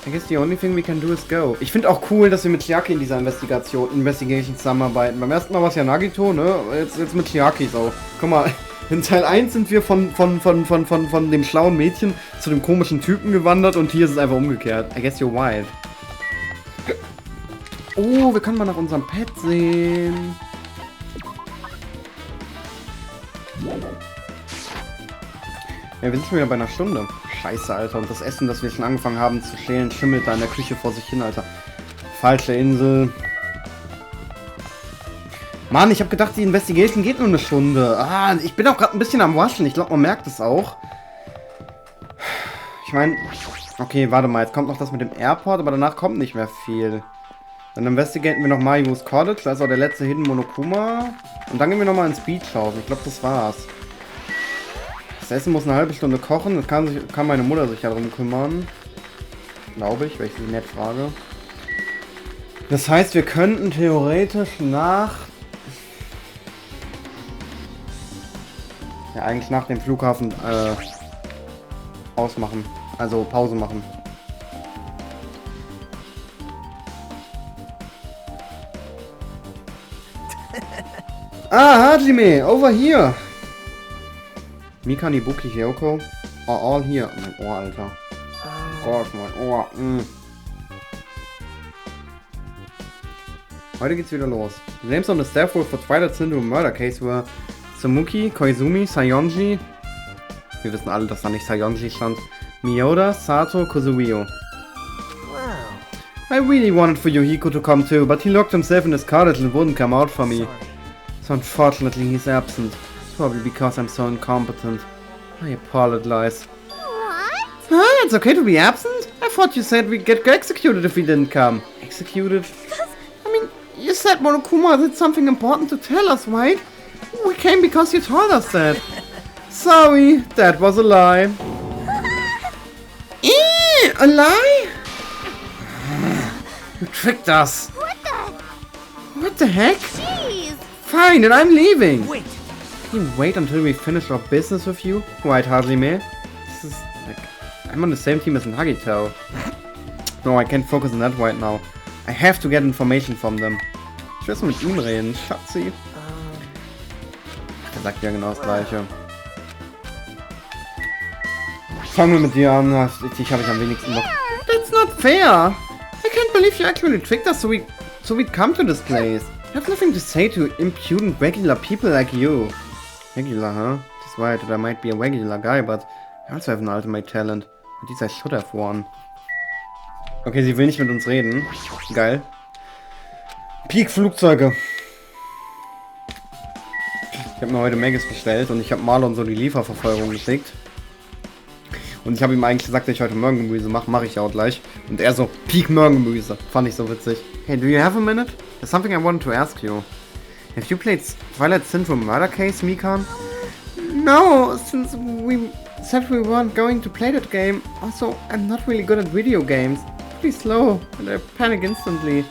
I guess the only thing we can do is go. Ich finde auch cool, dass wir mit Chiaki in dieser Investigation zusammenarbeiten. Beim ersten Mal war es ja Nagito, ne? Jetzt mit Chiaki so. Guck mal, in Teil 1 sind wir von dem schlauen Mädchen zu dem komischen Typen gewandert und hier ist es einfach umgekehrt. I guess you're wild. Oh, wir können mal nach unserem Pet sehen. Ja, wir sind schon wieder bei einer Stunde. Scheiße, Alter. Und das Essen, das wir schon angefangen haben zu schälen, schimmelt da in der Küche vor sich hin, Alter. Falsche Insel. Mann, ich habe gedacht, die Investigation geht nur eine Stunde. Ah, ich bin auch gerade ein bisschen am Waschen. Ich glaube, man merkt es auch. Ich meine... Okay, warte mal. Jetzt kommt noch das mit dem Airport, aber danach kommt nicht mehr viel. Dann investigaten wir noch Mayu's Cottage. Da ist auch der letzte Hidden Monokuma. Und dann gehen wir nochmal ins Beach House. Ich glaube, das war's. Das Essen muss eine halbe Stunde kochen. Das kann meine Mutter sich ja darum kümmern. Glaube ich, wenn ich sie nett frage. Das heißt, wir könnten theoretisch nach... Ja, eigentlich nach dem Flughafen ausmachen. Also Pause machen. Ah, Hajime, over here. Mika, Ibuki, Hyoko are all here. Mein Ohr, Alter. Gott, mein Ohr. Heute geht's wieder los. The names on the staff were for Twilight Syndrome murder case were Tsumuki, Koizumi, Sayonji. Wir wissen alle, dass da nicht Sayonji stand. Miyoda, Sato, Kozuio. Wow. I really wanted Fuyohiko to come too, but he locked himself in his cottage and wouldn't come out for me. Sorry. So unfortunately he's absent. Probably because I'm so incompetent. I apologize. What? Huh? It's okay to be absent? I thought you said we'd get executed if we didn't come. Executed? I mean, you said Monokuma did something important to tell us, right? We came because you told us that. Sorry, that was a lie. A lie? You tricked us. What the heck? Jeez! Fine, and I'm leaving. Wait. Can you wait until we finish our business with you? Right, Hajime? This is like... I'm on the same team as Nagito. No, I can't focus on that right now. I have to get information from them. Ich will erst mit ihm reden, Schatzi. Er sagt ja genau das Gleiche. Fangen wir mit dir an, dich habe ich am wenigsten Bock. That's not fair! I can't believe you actually tricked us so we'd come to this place. I have nothing to say to impudent regular people like you. Regular, huh? That's right, that I might be a regular guy, but I also have an ultimate talent. And this I should have won. Okay, sie will nicht mit uns reden. Geil. Peak Flugzeuge. Ich habe mir heute Maggis bestellt und ich habe Marlon so die Lieferverfolgung geschickt. Und ich habe ihm eigentlich gesagt, dass ich heute Möhrengemüse mache. Mache ich ja auch gleich. Und er so, Peak Möhrengemüse. Fand ich so witzig. Hey, do you have a minute? There's something I wanted to ask you. Have you played Twilight Syndrome Murder Case, Mikan? No, since we said we weren't going to play that game. Also, I'm not really good at video games. Pretty slow, and I panic instantly.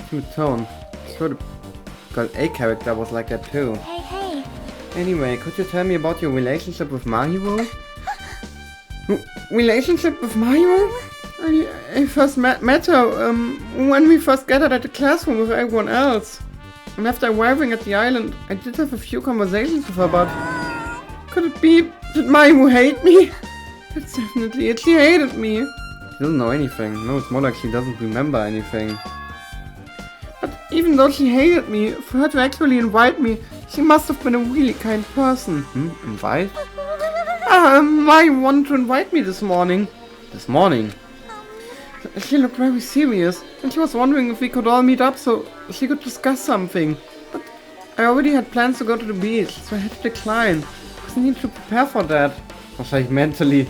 Cute tone. Sure the girl A character was like that too. Hey. Anyway, could you tell me about your relationship with Mahiro? Relationship with Mahiro? I first met her when we first gathered at the classroom with everyone else. And after arriving at the island, I did have a few conversations with her, but... Could it be that Mahiro hate me? That's definitely it, she hated me. She doesn't know anything. No, it's more like she doesn't remember anything. But even though she hated me, for her to actually invite me, she must have been a really kind person. Invite? Mahiro wanted to invite me this morning. This morning? She looked very serious, and she was wondering if we could all meet up so she could discuss something. But I already had plans to go to the beach, so I had to decline, because I needed to prepare for that. Wahrscheinlich mentally.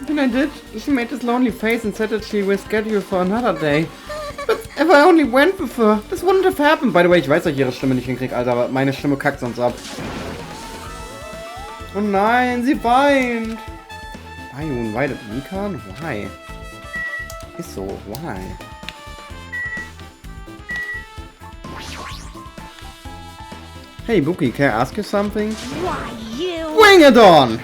When I did, she made this lonely face and said that she will schedule for another day. But If I only went before, this wouldn't have happened. By the way, ich weiß, dass ich ihre Stimme nicht hinkriege, Alter, aber meine Stimme kackt sonst ab. Oh nein, sie weint. Ayun, why did we can? Why? Ist so, why? Hey, Buki, can I ask you something? Why, you? Bring it on!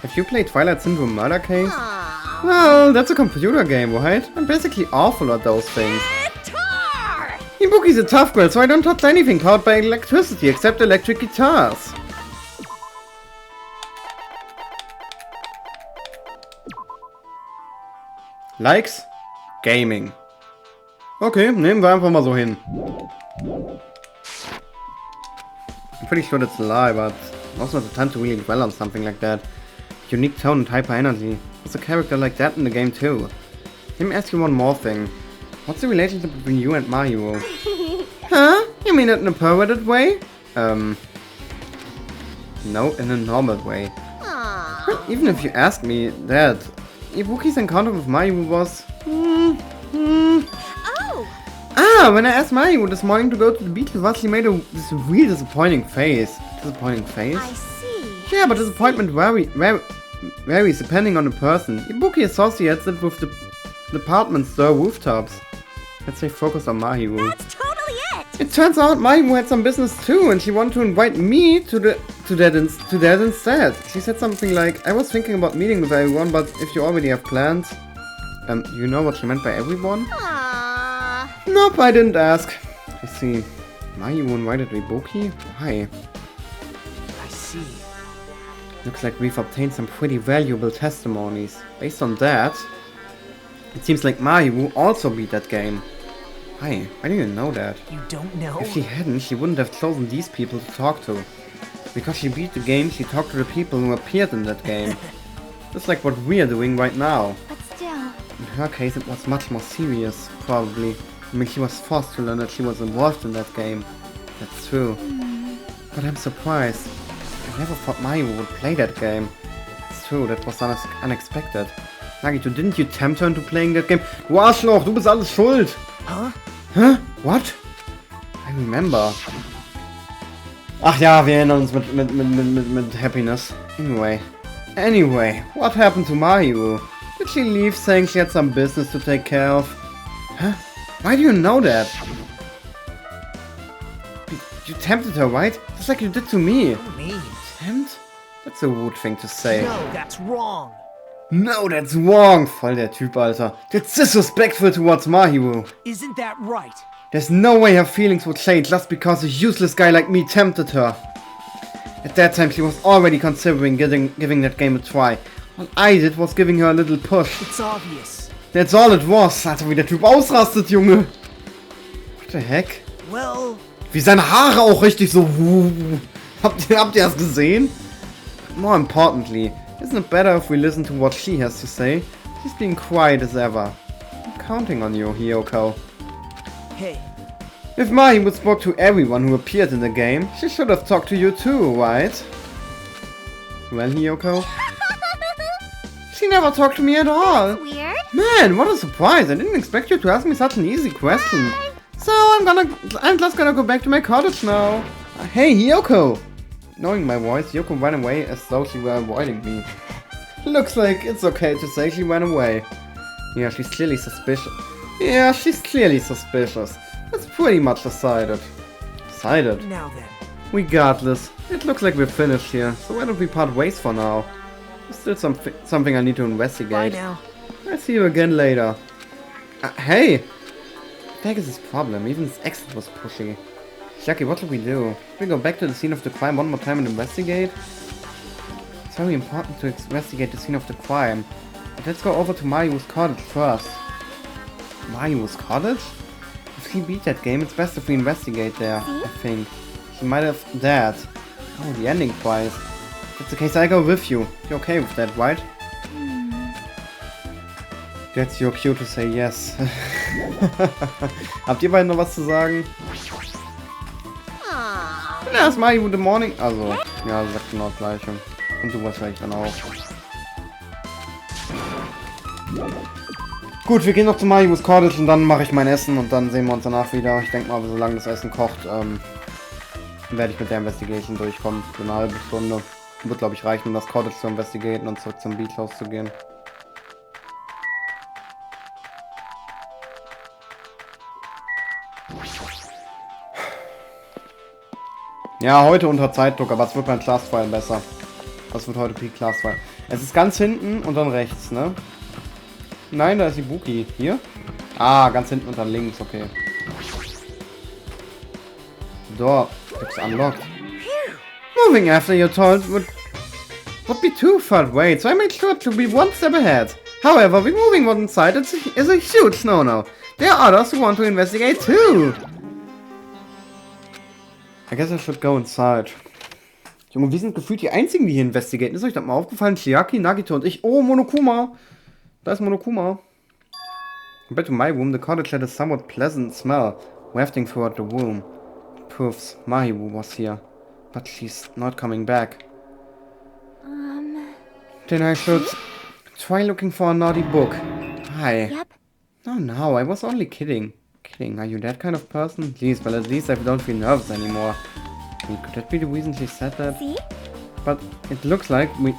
Have you played Twilight Syndrome Murder Case? Aw. Well, that's a computer game, right? I'm basically awful at those things. Guitar! Ibuki's a tough girl, so I don't touch anything powered by electricity except electric guitars. Likes? Gaming. Okay, nehmen wir einfach mal so hin. I'm pretty sure that's a lie, but also not the time to really dwell on something like that. Unique tone and hyper energy. There's a character like that in the game too. Let me ask you one more thing. What's the relationship between you and Mahiro? Huh? You mean it in a perverted way? No, in a normal way. Aw. Well, even if you ask me that, Ibuki's encounter with Mahiro was... Oh! Ah, when I asked Mahiro this morning to go to the beach with us, he made this real disappointing face. Disappointing face? I see. Yeah, but disappointment varies depending on the person. Ibuki associates it with the department store rooftops. Let's say focus on Mahiro. That's totally it! It turns out Mahiro had some business too, and she wanted to invite me to that instead. She said something like, I was thinking about meeting with everyone, but if you already have plans... you know what she meant by everyone? Aww. Nope, I didn't ask. I see. Mahiro invited Ibuki? Why? I see. Looks like we've obtained some pretty valuable testimonies. Based on that, it seems like Mahiro also beat that game. Why? Why do you know that? You don't know? If she hadn't, she wouldn't have chosen these people to talk to. Because she beat the game, she talked to the people who appeared in that game. Just like what we're doing right now. But still... In her case, it was much more serious, probably. I mean, she was forced to learn that she was involved in that game. That's true. But I'm surprised. I never thought Mahiro would play that game. It's true, that was unexpected. Nagito, didn't you tempt her into playing that game? Du Arschloch, du bist alles schuld! Huh? Huh? What? I remember. Ach ja, wir erinnern uns mit Happiness. Anyway, what happened to Mahiro? Did she leave saying she had some business to take care of? Huh? Why do you know that? You tempted her, right? Just like you did to me. Me? Tempt? That's a rude thing to say. No, that's wrong. No, that's wrong! Voll der Typ, Alter. That's disrespectful towards Mahiro. Isn't that right? There's no way her feelings would change just because a useless guy like me tempted her. At that time, she was already considering giving that game a try. All I did was giving her a little push. It's obvious. That's all it was. Alter, wie der Typ ausrastet, Junge. What the heck? Well... Wie seine Haare auch richtig so... Habt ihr das gesehen? More importantly, isn't it better if we listen to what she has to say? She's being quiet as ever. I'm counting on you, Hiyoko. Hey, If Mahiro spoke to everyone who appeared in the game, she should have talked to you too, right? Well, Hiyoko? She never talked to me at all! Weird. Man, what a surprise! I didn't expect you to ask me such an easy question. So I'm just gonna go back to my cottage now. Hey, Hiyoko! Knowing my voice, Hiyoko ran away as though she were avoiding me. Looks like it's okay to say she ran away. Yeah, she's clearly suspicious. That's pretty much decided. now then. Regardless, it looks like we're finished here, so why don't we part ways for now? There's still something I need to Bye investigate. now. I'll see you again later. Hey! Pegasus' problem, even his exit was pushy. Jackie, what should we do? Should we go back to the scene of the crime one more time and investigate? It's very important to investigate the scene of the crime. But let's go over to Mariu's cottage first. Mariu's cottage? If he beat that game, it's best if we investigate there, I think. He might have that. Oh, the ending prize. If it's the case, I go with you. You're okay with that, right? That's your cue to say yes. Habt ihr beiden noch was zu sagen? Aww. Erstmal gute Morning. Also, ja, sagt genau das gleiche. Und du wahrscheinlich dann auch. Gut, wir gehen noch zu Marius Cottage und dann mache ich mein Essen und dann sehen wir uns danach wieder. Ich denke mal, solange das Essen kocht, werde ich mit der Investigation durchkommen. So eine halbe Stunde. Wird, glaube ich, reichen, um das Cottage zu investigaten und zurück zum Beachhaus zu gehen. Ja, heute unter Zeitdruck, aber es wird beim Class-File besser. Das wird heute Peak Class-File. Es ist ganz hinten und dann rechts, ne? Nein, da ist die Buki. Hier? Ah, ganz hinten und dann links, okay. Door. It's unlocked. Moving after you're told would be too far away, so I made sure to be one step ahead. However, removing what's inside is a huge no-no. There are others who want to investigate too. I guess I should go inside. Junge, wir sind gefühlt die einzigen, die hier investigaten. Ist euch das mal aufgefallen? Chiaki, Nagito und ich. Oh, Monokuma. Da ist Monokuma. Compared to my room, the cottage had a somewhat pleasant smell wafting throughout the room. It proves Mahiwu was here. But she's not coming back. Then I should try looking for a naughty book. Hi. Yep. Oh no, I was only kidding. Kidding, are you that kind of person? Please, well at least I don't feel nervous anymore. I mean, could that be the reason she said that? See? But it looks like we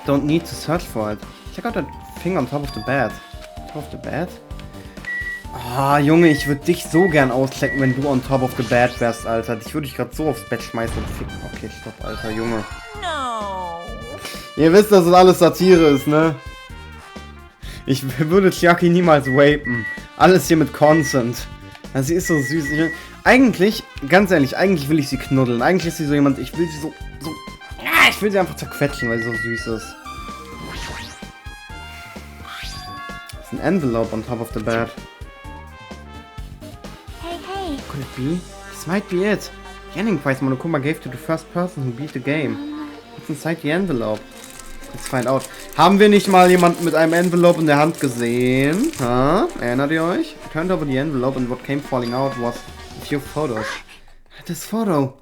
don't need to search for it. Check out that thing on top of the bed. Top of the bed? Ah, Junge, ich würde dich so gern auschecken, wenn du on top of the bed wärst, Alter. Ich würde dich gerade so aufs Bett schmeißen und ficken. Okay, stopp, Alter, Junge. No. Ihr wisst, dass das alles Satire ist, ne? Ich würde Chiaki niemals rapen. Alles hier mit Consent. Ja, sie ist so süß. Eigentlich, ganz ehrlich, eigentlich will ich sie knuddeln. Eigentlich ist sie so jemand, ich will sie so... Ja, ich will sie einfach zerquetschen, weil sie so süß ist. Das ist ein Envelope on top of the bed. Hey. Could it be? This might be it. The ending prize Monokuma gave to the first person who beat the game. What's inside the envelope? Let's find out. Haben wir nicht mal jemanden mit einem Envelope in der Hand gesehen? Ha? Erinnert ihr euch? I turned over the envelope and what came falling out was a few photos. This photo.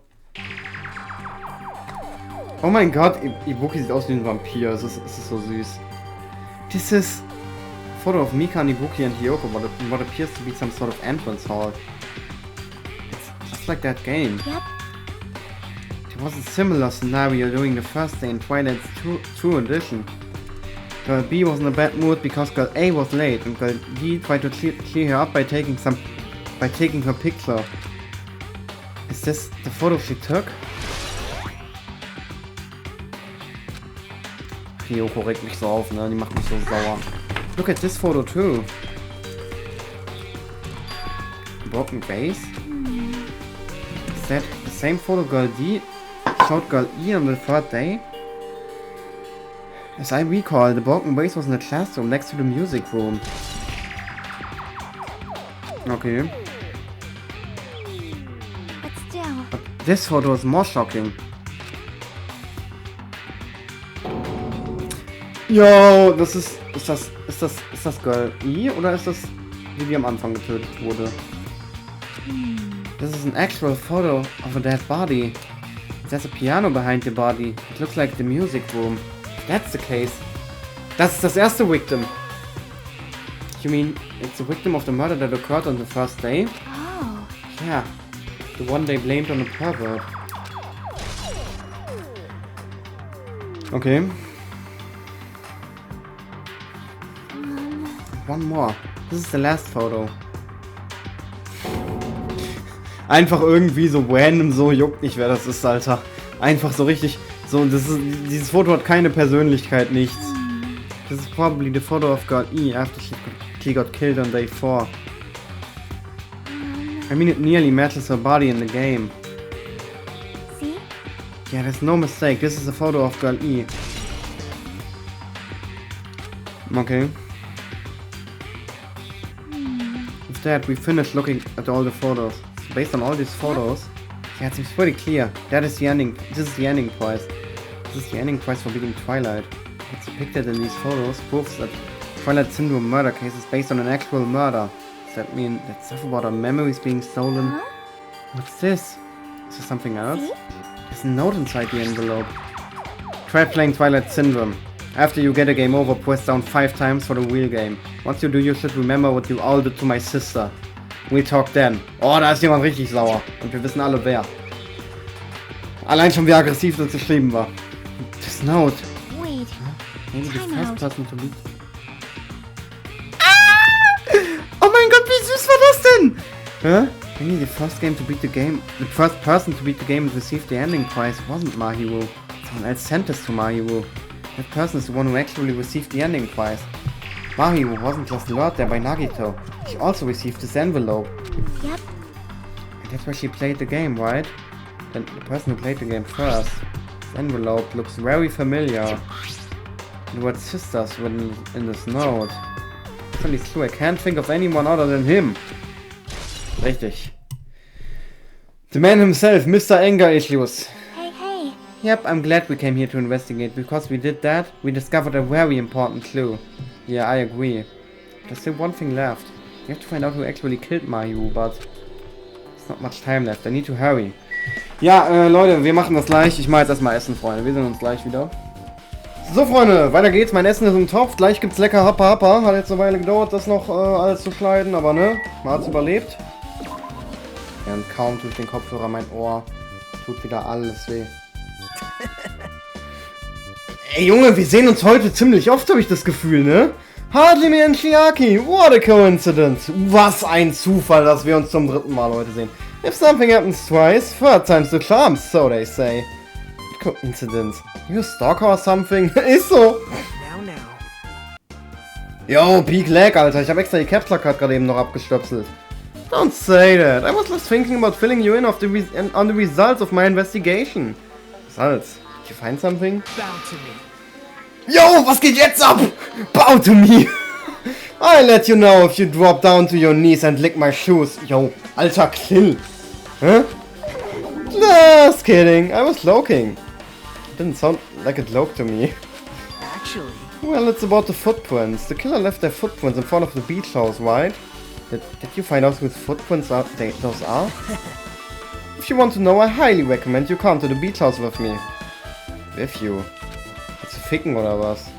Oh mein Gott, Ibuki sieht aus wie ein Vampir. Es ist so süß. This is a photo of Mika and Ibuki and Hyoko, what appears to be some sort of entrance hall. It's just like that game. Yep. There was a similar scenario during the first day in Twilight's true edition. Girl B was in a bad mood because Girl A was late, and Girl D tried to cheer her up by taking her picture. Is this the photo she took? Hyoko regt mich so auf, ne? Die macht mich so sauer. Look at this photo too. Broken vase? Is that the same photo Girl D showed Girl E on the third day? As I recall, the broken vase was in the classroom next to the music room. Okay. But still. But this photo is more shocking. Yo, das ist das Girl E oder ist das, wie am Anfang getötet wurde? This is an actual photo of a dead body. There's a piano behind the body. It looks like the music room. If that's the case. Das ist das erste Victim. You mean it's the victim of the murder that occurred on the first day? Oh. Yeah, the one they blamed on a pervert. Okay. One more. This is the last photo. Einfach irgendwie so random, so juckt nicht, wer das ist, Alter. Einfach so richtig, so, dieses Foto hat keine Persönlichkeit, nichts. This is probably the photo of Girl E after she got killed on day 4. I mean, it nearly matches her body in the game. See? Yeah, there's no mistake. This is a photo of Girl E. Okay. With that, we finished looking at all the photos. So based on all these photos, yeah, it seems pretty clear. That is the ending. This is the ending prize. This is the ending prize for beating Twilight. What's depicted in these photos proves that Twilight Syndrome murder case is based on an actual murder. Does that mean that stuff about our memories being stolen? Huh? What's this? Is there something else? See? There's a note inside the envelope. Try playing Twilight Syndrome. After you get a game over, press down 5 times for the real game. Once you do, you should remember what you all did to my sister. We talk then. Oh, da ist jemand richtig sauer. Und wir wissen alle wer. Allein schon wie aggressiv das geschrieben war. Das Note. Wait. Maybe the Time first out. person to beat. Oh mein Gott, wie süß war das denn? Hä? Maybe the first game to beat the game. The first person to beat the game and receive the ending prize wasn't Mahiro. Someone else sent this to Mahiro. That person is the one who actually received the ending prize. Mahiro wasn't just lured there by Nagito. She also received this envelope. Yep. And that's why she played the game, right? Then the person who played the game first. This envelope looks very familiar. The word sisters written in this note. It's true, I can't think of anyone other than him. Richtig. The man himself, Mr. Anger Issues. Hey, hey. Yep, I'm glad we came here to investigate. Because we did that, we discovered a very important clue. Yeah, I agree. There's still one thing left. We have to find out who actually killed Mayu, but there's not much time left. I need to hurry. Ja, Leute, wir machen das gleich. Ich mache jetzt erstmal Essen, Freunde. Wir sehen uns gleich wieder. So, Freunde, weiter geht's. Mein Essen ist im Topf. Gleich gibt's lecker Hopper. Hat jetzt eine Weile gedauert, das noch alles zu schneiden, aber ne, man hat's überlebt. Ja, und kaum tue ich den Kopfhörer, mein Ohr tut wieder alles weh. Ey, Junge, wir sehen uns heute ziemlich oft, habe ich das Gefühl, ne? Hardly me and Chiaki, what a coincidence. Was ein Zufall, dass wir uns zum 3. Mal heute sehen. If something happens twice, third time's the charm, so they say. Coincidence. You a stalker or something? Ist so. Now. Yo, Peak Lag, Alter. Ich habe extra die Caps Lock gerade eben noch abgestöpselt. Don't say that. I was just thinking about filling you in on the results of my investigation. Results? Did you find something? Bow to me. Yo, was geht jetzt ab? Bow to me. I'll let you know if you drop down to your knees and lick my shoes. Yo, alter Kill. Huh? Just kidding. I was loking. Didn't sound like it loked to me. Actually, Well, it's about the footprints. The killer left their footprints in front of the beach house, right? Did you find out whose footprints those are? If you want to know, I highly recommend you come to the beach house with me. With you? Willst du ficken oder was?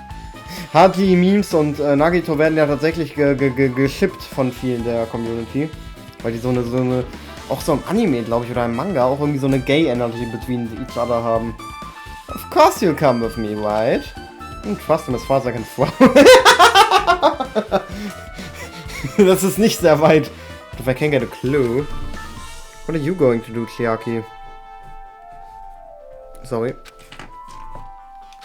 Hardly Memes und Nagito werden ja tatsächlich geschippt von vielen der Community. Weil die so eine, auch so im Anime, glaube ich, oder im Manga, auch irgendwie so eine Gay Energy between each other haben. Of course you'll come with me, right? And trust him as far as I can throw. Das ist nicht sehr weit. If I can't get a clue. What are you going to do, Chiaki? Sorry.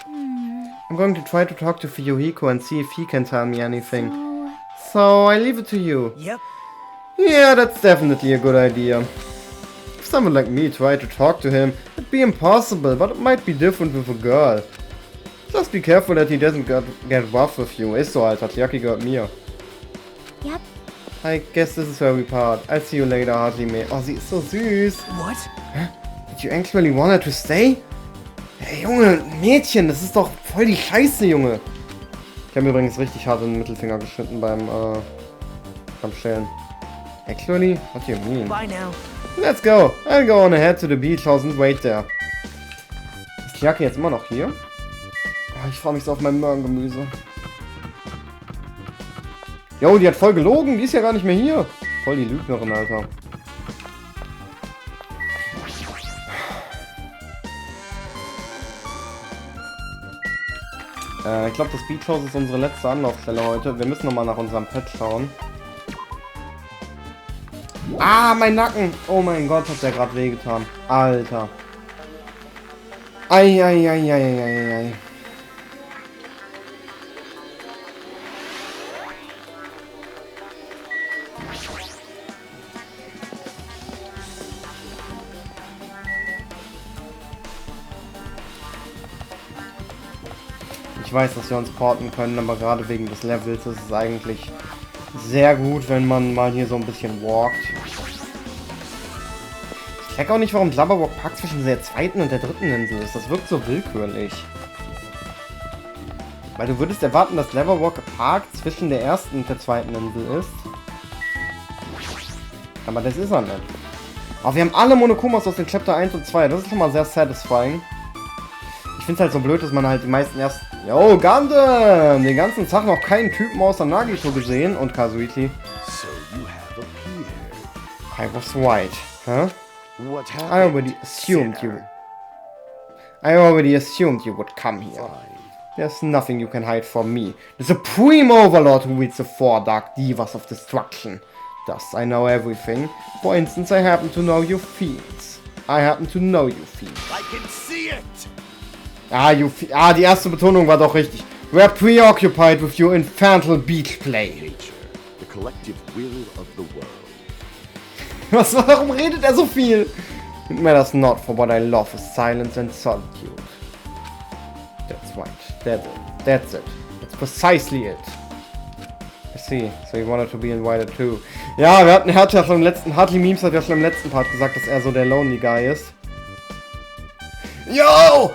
I'm going to try to talk to Fuyohiko and see if he can tell me anything. So I leave it to you. yep. Yeah, that's definitely a good idea. If someone like me tried to talk to him, it'd be impossible, but it might be different with a girl. Just be careful that he doesn't get rough with you. Ist so, Alter. Chiaki gehört mir. Yep. I guess this is where we part. I'll see you later, Hajime. Oh, sie ist so süß. What? Did you actually want her to stay? Hey, Junge, Mädchen, das ist doch voll die Scheiße, Junge. Ich habe mir übrigens richtig hart in den Mittelfinger geschnitten beim Schälen. Actually? What do you mean? Bye now. Let's go. I'll go on ahead to the beach house and wait there. Ist Chiaki jetzt immer noch hier? Oh, ich freue mich so auf mein Möhrengemüse. Jo, die hat voll gelogen. Die ist ja gar nicht mehr hier. Voll die Lügnerin, Alter. Ich glaube, das Beach House ist unsere letzte Anlaufstelle heute. Wir müssen nochmal nach unserem Pet schauen. Ah, mein Nacken! Oh mein Gott, hat der gerade wehgetan. Alter. Ei. Ich weiß, dass wir uns porten können, aber gerade wegen des Levels ist es eigentlich sehr gut, wenn man mal hier so ein bisschen walkt. Ich check auch nicht, warum Blubberwalk Park zwischen der zweiten und der dritten Insel ist. Das wirkt so willkürlich. Weil du würdest erwarten, dass Blubberwalk Park zwischen der ersten und der zweiten Insel ist. Aber das ist er nicht. Aber wir haben alle Monokumas aus den Chapter 1 und 2. Das ist schon mal sehr satisfying. Ich finde es halt so blöd, dass man halt die meisten erst Yo, Gundam! Den ganzen Tag noch keinen Typen außer Nagito gesehen und Kazuichi. So you have appeared. I was right, huh? What happened? I already assumed you would come here. Fine. There's nothing you can hide from me. The Supreme Overlord who leads the four Dark Divas of Destruction. Thus, I know everything. For instance, I happen to know your feelings. I happen to know your feelings. I can see it. Die erste Betonung war doch richtig. We're preoccupied with your infernal beach play. Nature, the collective will of the world. Warum redet er so viel? It matters not, for what I love is silence and solitude. That's right. That's it. That's precisely it. I see. So you wanted to be invited too. Ja, Hartley Memes hat ja schon im letzten Part gesagt, dass er so der Lonely Guy ist. Yo!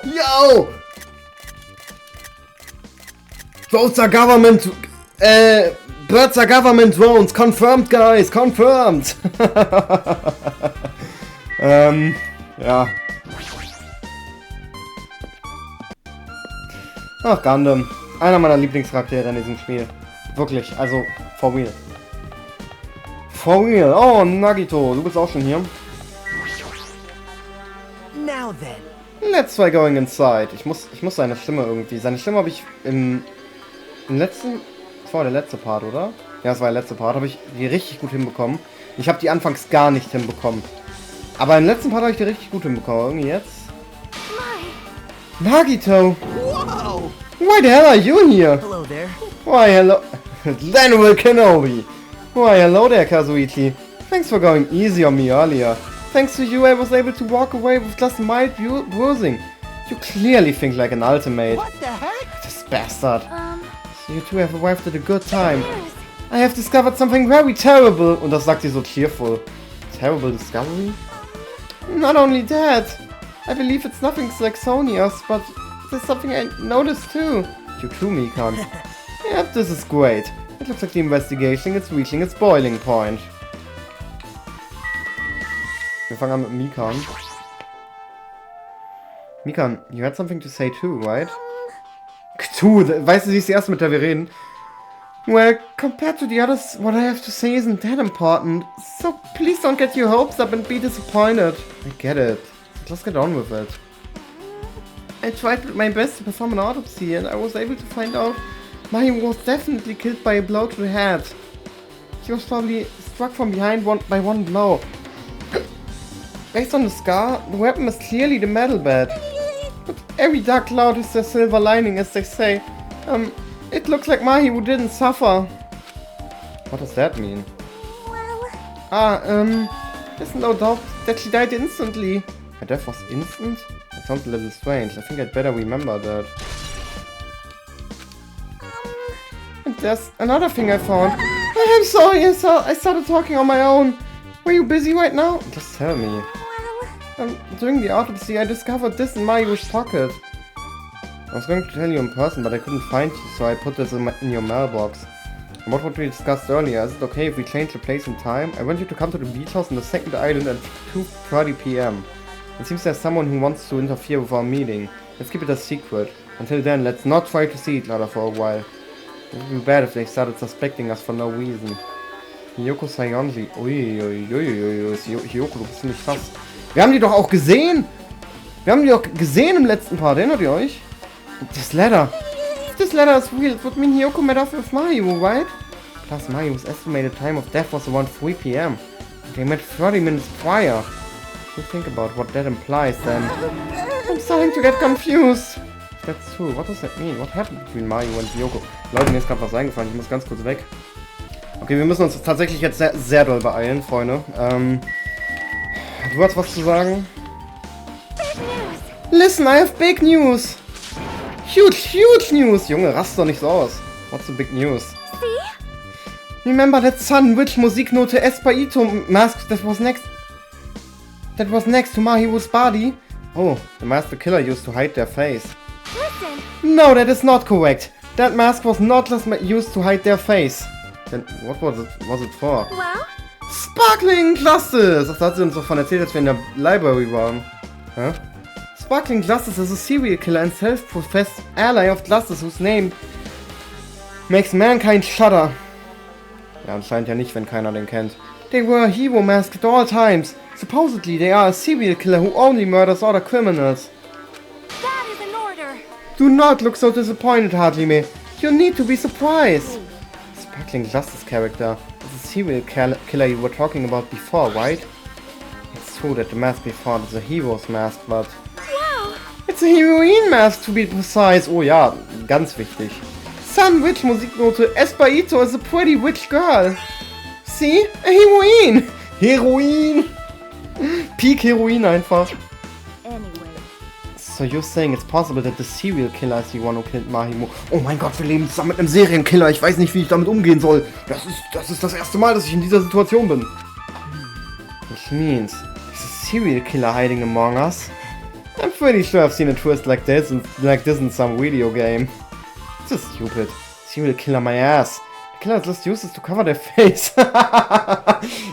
Those are government... birds are government drones. Confirmed, guys. Confirmed. Ja. Ach, Gundam. Einer meiner Lieblingscharaktere in diesem Spiel. Wirklich, also, for real. For real. Oh, Nagito, du bist auch schon hier. Now then. Let's try going inside. Ich muss seine Stimme irgendwie... Seine Stimme habe ich im letzten... Das war der letzte Part, oder? Ja, das war der letzte Part. Habe ich die richtig gut hinbekommen. Ich habe die anfangs gar nicht hinbekommen. Aber im letzten Part habe ich die richtig gut hinbekommen. Irgendwie jetzt... Nagito! Whoa! Why the hell are you here? Hello there. Why hello... Daniel Kenobi! Why hello there, Kazuichi. Thanks for going easy on me earlier. Thanks to you, I was able to walk away with just mild bruising. You clearly think like an ultimate. What the heck? This bastard. So you two have arrived at a good time. I have discovered something very terrible. Und das sagt sie so cheerful. Terrible discovery? Not only that. I believe it's nothing like Sonia's, but there's something I noticed too. You too, Mikan. Yep, this is great. It looks like the investigation is reaching its boiling point. Wir fangen an mit Mikan. Mikan, you had something to say too, right? Weißt du, sie ist die erste, mit der wir reden. Well, compared to the others, what I have to say isn't that important. So please don't get your hopes up and be disappointed. I get it. Let's get on with it. I tried my best to perform an autopsy and I was able to find out Mayu was definitely killed by a blow to the head. She was probably struck from behind by one blow. Based on the scar, the weapon is clearly the metal bed. But every dark cloud has their silver lining, as they say. It looks like Mahiwu didn't suffer. What does that mean? There's no doubt that she died instantly. Her death was instant? That sounds a little strange. I think I'd better remember that. And there's another thing I found. I'm sorry, I started talking on my own. Were you busy right now? Just tell me. During the autopsy, I discovered this in Mayu's pocket. I was going to tell you in person, but I couldn't find you, so I put this in your mailbox. And what we discussed earlier, is it okay if we change the place and time? I want you to come to the beach house on the second island at 2:30 p.m. It seems there's someone who wants to interfere with our meeting. Let's keep it a secret. Until then, let's not try to see each other for a while. It would be bad if they started suspecting us for no reason. Hiyoko Sayonji. Uiuiuiui. Hiyoko, du bist ziemlich krass. Wir haben die doch auch gesehen! Wir haben die doch gesehen im letzten Part, erinnert ihr euch? This letter. If this letter is real, it would mean Hiyoko met up with Mayu, right? Plus, Mayu's estimated time of death was around 3 p.m. They met 30 minutes prior. You think about what that implies, then. I'm starting to get confused. If that's true, what does that mean? What happened between Mayu and Hiyoko? Leute, mir ist gerade was eingefallen, ich muss ganz kurz weg. Okay, wir müssen uns tatsächlich jetzt sehr, sehr doll beeilen, Freunde. Du hast was zu sagen? Listen, I have big news! Huge news! Junge, rast doch nicht so aus. What's the big news? Remember that Sun Witch Musiknote Espaito mask that was next to Mahiwu's body? Oh, the mask the killer used to hide their face. Listen. No, that is not correct. That mask was not just used to hide their face. Then what was it for? Well? Sparkling Justice! Ach, da hat sie uns doch von erzählt, als wir in der Library waren. Hä? Sparkling Justice is a serial killer and self-professed ally of justice whose name makes mankind shudder. Ja, anscheinend ja nicht, wenn keiner den kennt. They were a hero mask at all times. Supposedly they are a serial killer who only murders other criminals. That is an order. Do not look so disappointed, Hajime. You need to be surprised. Sparkling Justice character is a serial killer you were talking about before, right? It's true that the mask before is a hero's mask, but... Wow. It's a heroine mask to be precise. Oh ja, ganz wichtig. Sun Witch Musiknote. Espaito is a pretty witch girl. See? A heroine. Heroin. Peak Heroin einfach. Anyway. So you're saying it's possible that the serial killer is the one who killed Mahimo. Oh mein Gott, wir leben zusammen mit einem Serienkiller. Ich weiß nicht, wie ich damit umgehen soll. Das ist das erste Mal, dass ich in dieser Situation bin. Which means, there's a serial killer hiding among us. I'm pretty sure I've seen a twist like this in some video game. This is stupid. Serial killer my ass. The killer just uses to cover their face.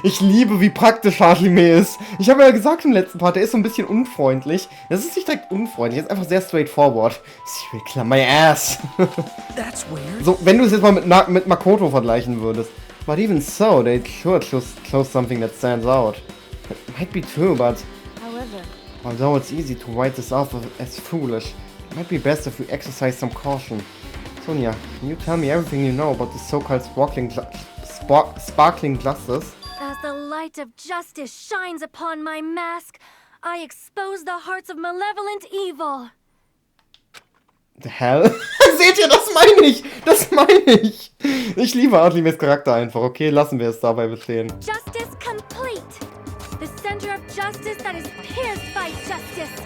Ich liebe, wie praktisch Hajime ist. Ich habe ja gesagt im letzten Part, der ist so ein bisschen unfreundlich. Das ist nicht direkt unfreundlich, ist einfach sehr straightforward. Serial killer my ass. That's weird. So, wenn du es jetzt mal mit Makoto vergleichen würdest. But even so, they sure chose something that stands out. It might be true, but... However, although it's easy to write this off as foolish, it might be best if we exercise some caution. Sonia, can you tell me everything you know about the so-called sparkling justice? as the light of justice shines upon my mask, I expose the hearts of malevolent evil. The hell? Seht ihr, das meine ich! Das meine ich! Ich liebe Adlimes Charakter einfach, okay? Lassen wir es dabei bestehen. Justice complete. The center of justice that is pierced by justice.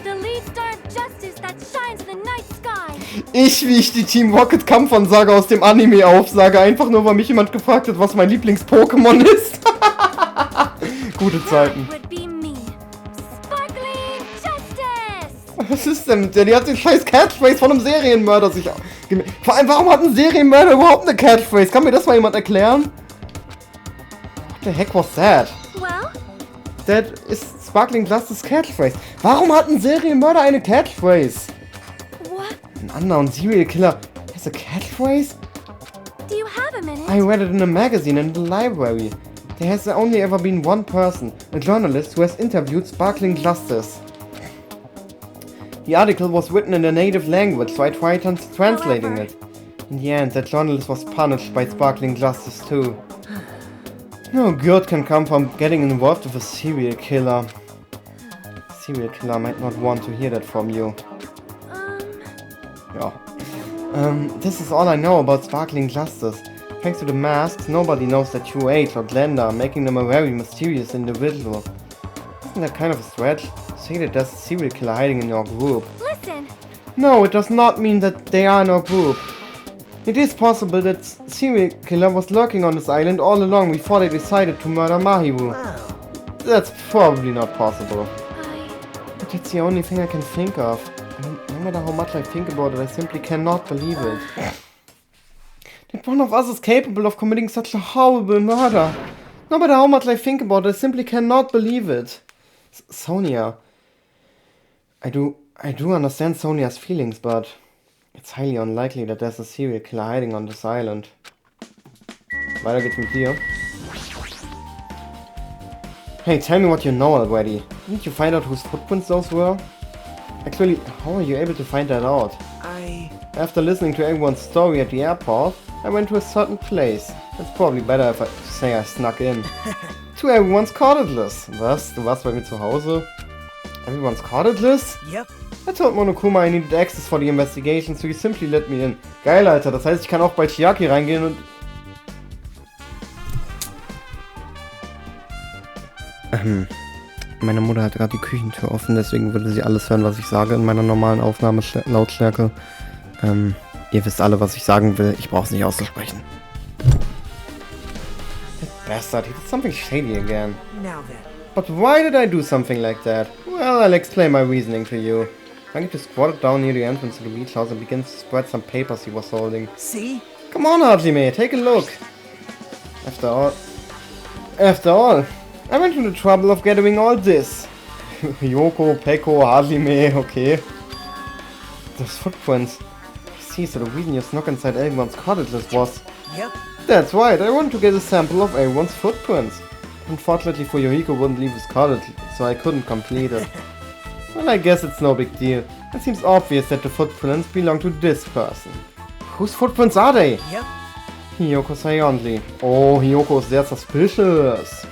The lead star of justice that shines in the night sky. Wie ich die Team Rocket Kampfansage aus dem Anime aufsage, einfach nur, weil mich jemand gefragt hat, was mein Lieblings-Pokémon ist. Gute Zeiten. That would be me. Sparkling justice. Was ist denn mit der? Die hat den scheiß Catchphrase von einem Serienmörder sich... Vor allem, warum hat ein Serienmörder überhaupt eine Catchphrase? Kann mir das mal jemand erklären? What the heck was that? Well, That is Sparkling Justice Catchphrase. Warum hat ein Serienmörder eine Catchphrase? what? Ein unknown serial killer has a catchphrase? Do you have a minute? I read it in a magazine in the library. There has only ever been one person, a journalist, who has interviewed Sparkling Justice. The article was written in a native language, so I tried translating it. In the end, that journalist was punished by Sparkling Justice too. No good can come from getting involved with a serial killer. A serial killer might not want to hear that from you. Yeah. This is all I know about Sparkling Justice. Thanks to the masks, nobody knows their true age or gender, making them a very mysterious individual. Isn't that kind of a stretch? Say that there's a serial killer hiding in your group. Listen. No, it does not mean that they are in our group. It is possible that serial killer was lurking on this island all along before they decided to murder Mahiru. That's probably not possible. But that's the only thing I can think of. No matter how much I think about it, I simply cannot believe it. That one of us is capable of committing such a horrible murder. No matter how much I think about it, I simply cannot believe it. Sonia. I do understand Sonia's feelings, but it's highly unlikely that there's a serial killer hiding on this island. Weiter geht's mit dir. Hey, tell me what you know already. Didn't you find out whose footprints those were? Actually, how are you able to find that out? After listening to everyone's story at the airport, I went to a certain place. It's probably better if I say I snuck in. To everyone's cottages. Was? Du warst bei mir zu Hause? Everyone's cottages? Yep. I told Monokuma I needed access for the investigation, so he simply let me in. Geil, Alter. Das heißt, ich kann auch bei Chiaki reingehen und... Meine Mutter hat gerade die Küchentür offen, deswegen würde sie alles hören, was ich sage in meiner normalen Aufnahmelautstärke. Ihr wisst alle, was ich sagen will. Ich brauche es nicht auszusprechen. That bastard, he did something shady again. Now then. But why did I do something like that? Well, I'll explain my reasoning to you. Frankie squatted down near the entrance to the beach house and began to spread some papers he was holding. See? Come on, Hajime, take a look. After all, I went to the trouble of gathering all this. Ryoko, Peko, Hajime, okay. Those footprints. I see, so the reason you snuck inside everyone's cottages was... Yep. That's right, I want to get a sample of everyone's footprints. Unfortunately, Fuyohiko wouldn't leave his cottage, so I couldn't complete it. Well, I guess it's no big deal. It seems obvious that the footprints belong to this person. Whose footprints are they? Yep. Hiyoko's only. Oh, Hiyoko is sehr suspicious.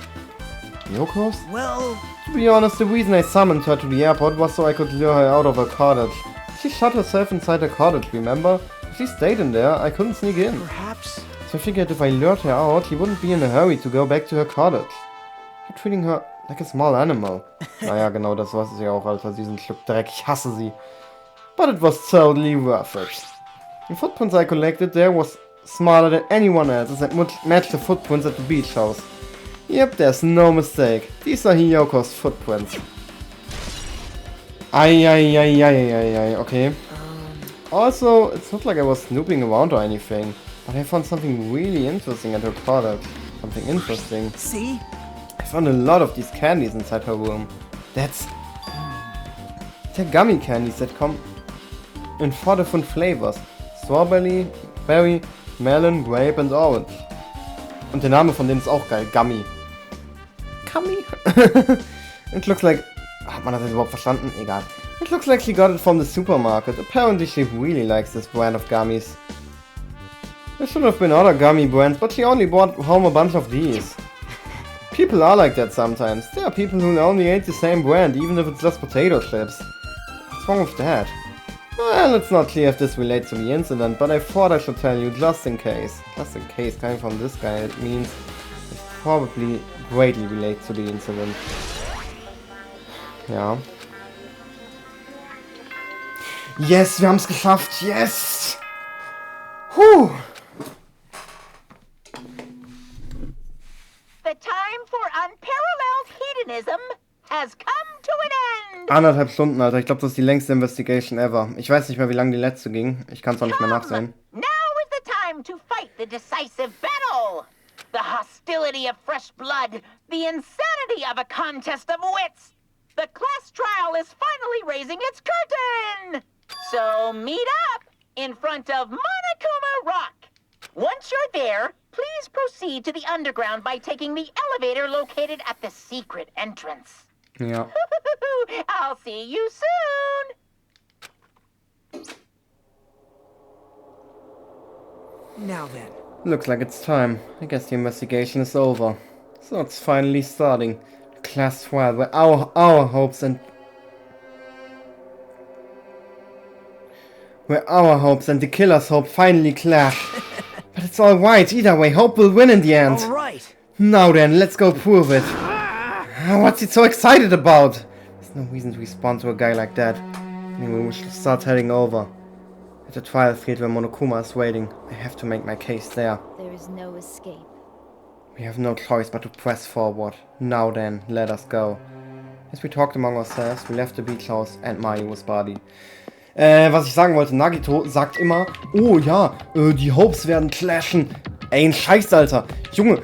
Hiyoko's? Well... To be honest, the reason I summoned her to the airport was so I could lure her out of her cottage. She shut herself inside her cottage, remember? If she stayed in there, I couldn't sneak in. Perhaps... So I figured if I lured her out, he wouldn't be in a hurry to go back to her cottage. You're treating her like a small animal. Naja, genau, das war sie auch, Alter. Sie ist ein Stück Dreck. Ich hasse sie. But it was totally worth it. The footprints I collected there was smaller than anyone else's and matched the footprints at the beach house. Yep, there's no mistake. These are Hiyoko's footprints. Ay, okay. Also, it's not like I was snooping around or anything, but I found something really interesting at her cottage. Something interesting. See? I found a lot of these candies inside her room. They're gummy candies that come in 4 different flavors. Strawberry, berry, melon, grape and orange. Und der Name von denen ist auch geil. Gummy. Gummy? It looks like... Hat man das jetzt überhaupt verstanden? Egal. It looks like she got it from the supermarket. Apparently she really likes this brand of gummies. There should have been other gummy brands, but she only brought home a bunch of these. People are like that sometimes. There are people who only ate the same brand, even if it's just potato chips. What's wrong with that? Well, it's not clear if this relates to the incident, but I thought I should tell you just in case. Just in case, coming from this guy, it means it probably greatly relates to the incident. Ja. Yes, wir haben es geschafft. Yes! Whew! The time for unparalleled hedonism has come to an end. 1,5 Stunden, Alter. Ich glaube, das ist die längste Investigation ever. Ich weiß nicht mehr, wie lange die letzte ging. Ich kann es auch nicht mehr nachsehen. Now is the time to fight the decisive battle. The hostility of fresh blood. The insanity of a contest of wits. The class trial is finally raising its curtain. So meet up in front of Monokuma Rock. Once you're there, please proceed to the underground by taking the elevator located at the secret entrance. Ja. I'll see you soon. Now then. Looks like it's time. I guess the investigation is over. So it's finally starting. The class trial where our hopes and the killer's hope finally clash. But it's alright, either way, hope will win in the end. Alright. Now then, let's go prove it. What's he so excited about? There's no reason to respond to a guy like that. Anyway, we should start heading over. At the trial field where Monokuma is waiting, I have to make my case there. There is no escape. We have no choice but to press forward. Now then, let us go. As we talked among ourselves, we left the beach house and Mario's body. Was ich sagen wollte, Nagito sagt immer, oh ja, die Hopes werden clashen. Ey, ein Scheiß, Alter. Junge,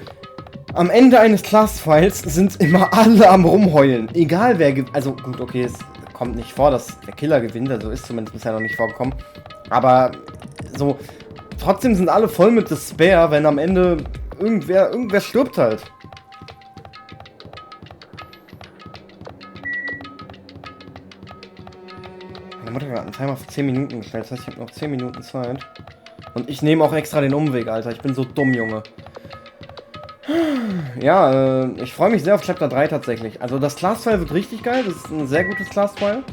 am Ende eines Class-Files sind immer alle am Rumheulen. Egal wer gewinnt. Also gut, okay, es kommt nicht vor, dass der Killer gewinnt. Also ist zumindest bisher noch nicht vorgekommen. Aber so, trotzdem sind alle voll mit Despair, wenn am Ende irgendwer stirbt halt. Meine Mutter hat einen Timer auf 10 Minuten gestellt, das heißt, ich habe noch 10 Minuten Zeit. Und ich nehme auch extra den Umweg, Alter. Ich bin so dumm, Junge. Ja, ich freue mich sehr auf Chapter 3 tatsächlich. Also das Class-File wird richtig geil, das ist ein sehr gutes Class-File.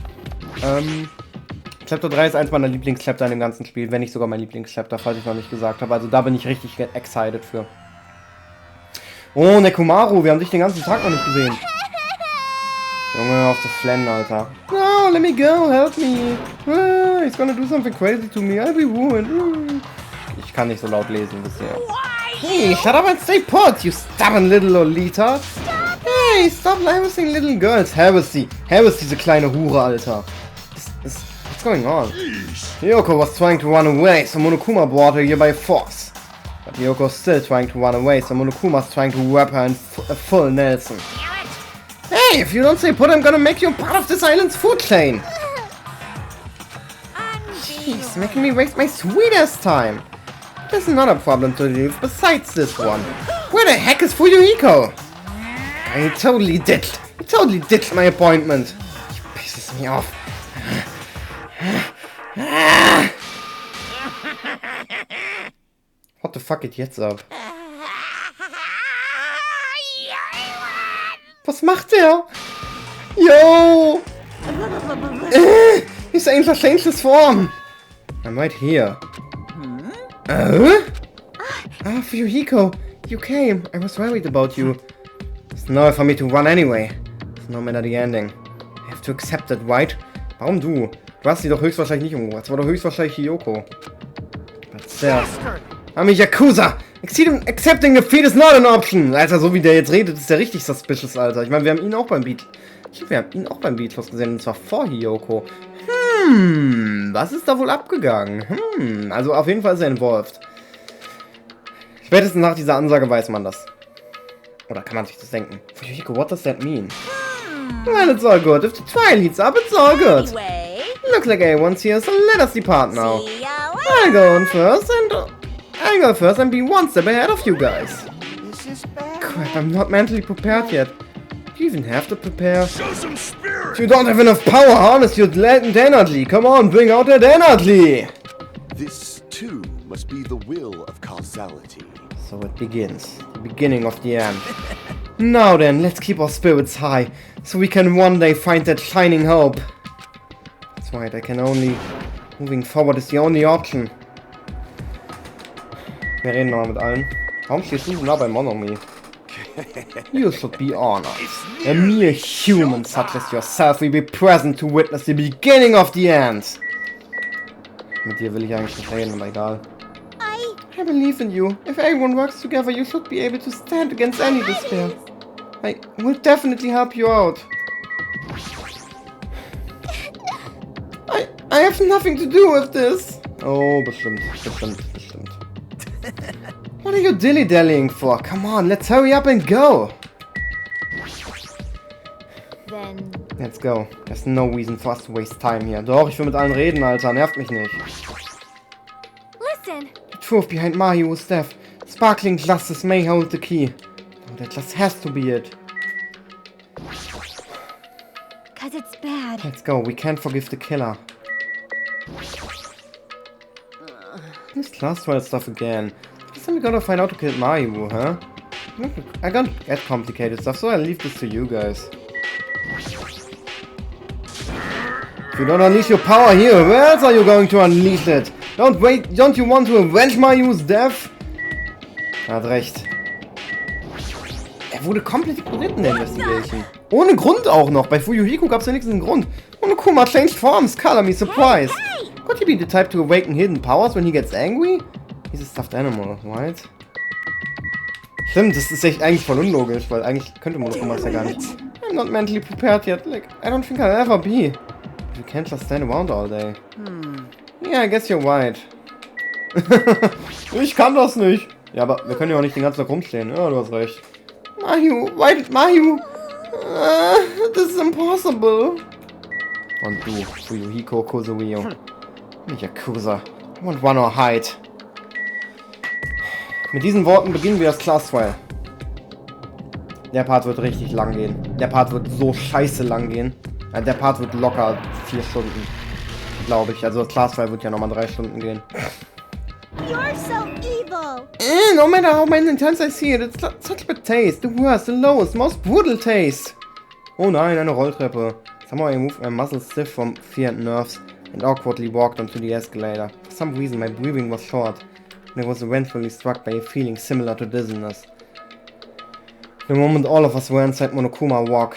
Chapter 3 ist eins meiner Lieblings-Chapter in dem ganzen Spiel, wenn nicht sogar mein Lieblings-Chapter, falls ich noch nicht gesagt habe. Also da bin ich richtig excited für. Oh, Nekomaru, wir haben dich den ganzen Tag noch nicht gesehen. Junge, auf zu flennen, Alter. No, let me go, help me. He's gonna do something crazy to me, I'll be ruined. Ich kann nicht so laut lesen bisher. Hey, shut up and stay put, you stubborn little Lolita. Hey, stop harassing little girls. Heresy, diese kleine Hure, Alter. What's going on? Hiyoko was trying to run away, so Monokuma brought her here by force. But Hiyoko's still trying to run away, so Monokuma's trying to wrap her in a full Nelson. Hey, if you don't stay put, I'm gonna make you part of this island's food chain. He's making me waste my sweetest time. There's another problem to deal with besides this one. Where the heck is Fuyohiko? He totally ditched. He totally ditched my appointment. He pisses me off. What the fuck geht jetzt ab? Was macht der? Yo! He's ain't changed his form. I'm right here. Ah, Fuyohiko, you came. I was worried about you. It's nowhere for me to run anyway. It's no matter the ending. I have to accept it, right? Warum du? Du hast sie doch höchstwahrscheinlich nicht umgebracht. Das war doch höchstwahrscheinlich Hiyoko. But still. I'm a Yakuza! Accepting defeat is not an option! Alter, so wie der jetzt redet, ist der richtig suspicious, Alter. Ich meine, wir haben ihn auch beim Beat. Wir haben ihn auch beim Beatlos gesehen, und zwar vor Hiyoko. Was ist da wohl abgegangen? Also auf jeden Fall ist er involved. Spätestens nach dieser Ansage weiß man das. Oder kann man sich das denken? Fuyohiko, what does that mean? Well, it's all good. If the trial heats up, it's all good. Anyway, Looks like everyone's here, so let us depart now. see ya I'll go first and be one step ahead of you guys. Crap, I'm not mentally prepared yet. Do you even have to prepare? Show some spirit! You don't have enough power, harness your latent energy. Come on, bring out that energy. This, too, must be the will of causality. So it begins. The beginning of the end. Now then, let's keep our spirits high, so we can one day find that shining hope. That's right, I can only... Moving forward is the only option. Wir reden nochmal mit allen. Warum stehst du nah bei Monomi? You should be honored. A mere human such as yourself will be present to witness the beginning of the end. Mit dir will ich eigentlich nicht reden, aber egal. I believe in you. If everyone works together, you should be able to stand against any despair. I will definitely help you out. I have nothing to do with this. Oh, bestimmt. What are you dilly-dallying for? Come on, let's hurry up and go. then. Let's go. There's no reason for us to waste time here. Doch, ich will mit allen reden, Alter. Nervt mich nicht. Listen. The truth behind Mahio's death. Sparkling glasses may hold the key. Oh, that just has to be it. Cause it's bad. Let's go. We can't forgive the killer. This class trial stuff again. Guess we gotta find out who killed Mahio, huh? I can't get complicated stuff, so I'll leave this to you guys. If you don't unleash your power here, where else are you going to unleash it? Don't you want to avenge Mahio's death? Er hat recht. Er wurde komplett ignoriert in der Investigation. Ohne Grund auch noch. Bei Fuyohiko gab es ja nichts einen Grund. Monokuma changed forms, color me surprise. Could he be the type to awaken hidden powers when he gets angry? He's a stuffed animal, right? Stimmt, das ist echt eigentlich voll unlogisch, weil eigentlich könnte Monokuma das ja gar nicht. I'm not mentally prepared yet. Like, I don't think I'll ever be. You can't just stand around all day. Yeah, I guess you're right. Ich kann das nicht. Ja, aber wir können ja auch nicht den ganzen Tag rumstehen. Ja, du hast recht. Mahio, why did Mahio? This is impossible. Und du, Fuyohiko Kozurio. Nicht Yakuza. I want one or hide. Mit diesen Worten beginnen wir das Class Trial. Der Part wird richtig lang gehen. Der Part wird so scheiße lang gehen. Der Part wird locker 4 Stunden. Glaube ich. Also das Class Trial wird ja nochmal 3 Stunden gehen. You're so evil. No matter how many times I see it, it's such bad taste. The worst, the lowest, most brutal taste. Oh nein, eine Rolltreppe. Somehow I moved my muscles stiff from fear and nerves and awkwardly walked onto the escalator. For some reason my breathing was short and I was eventually struck by a feeling similar to dizziness. The moment all of us were inside Monokuma Walk.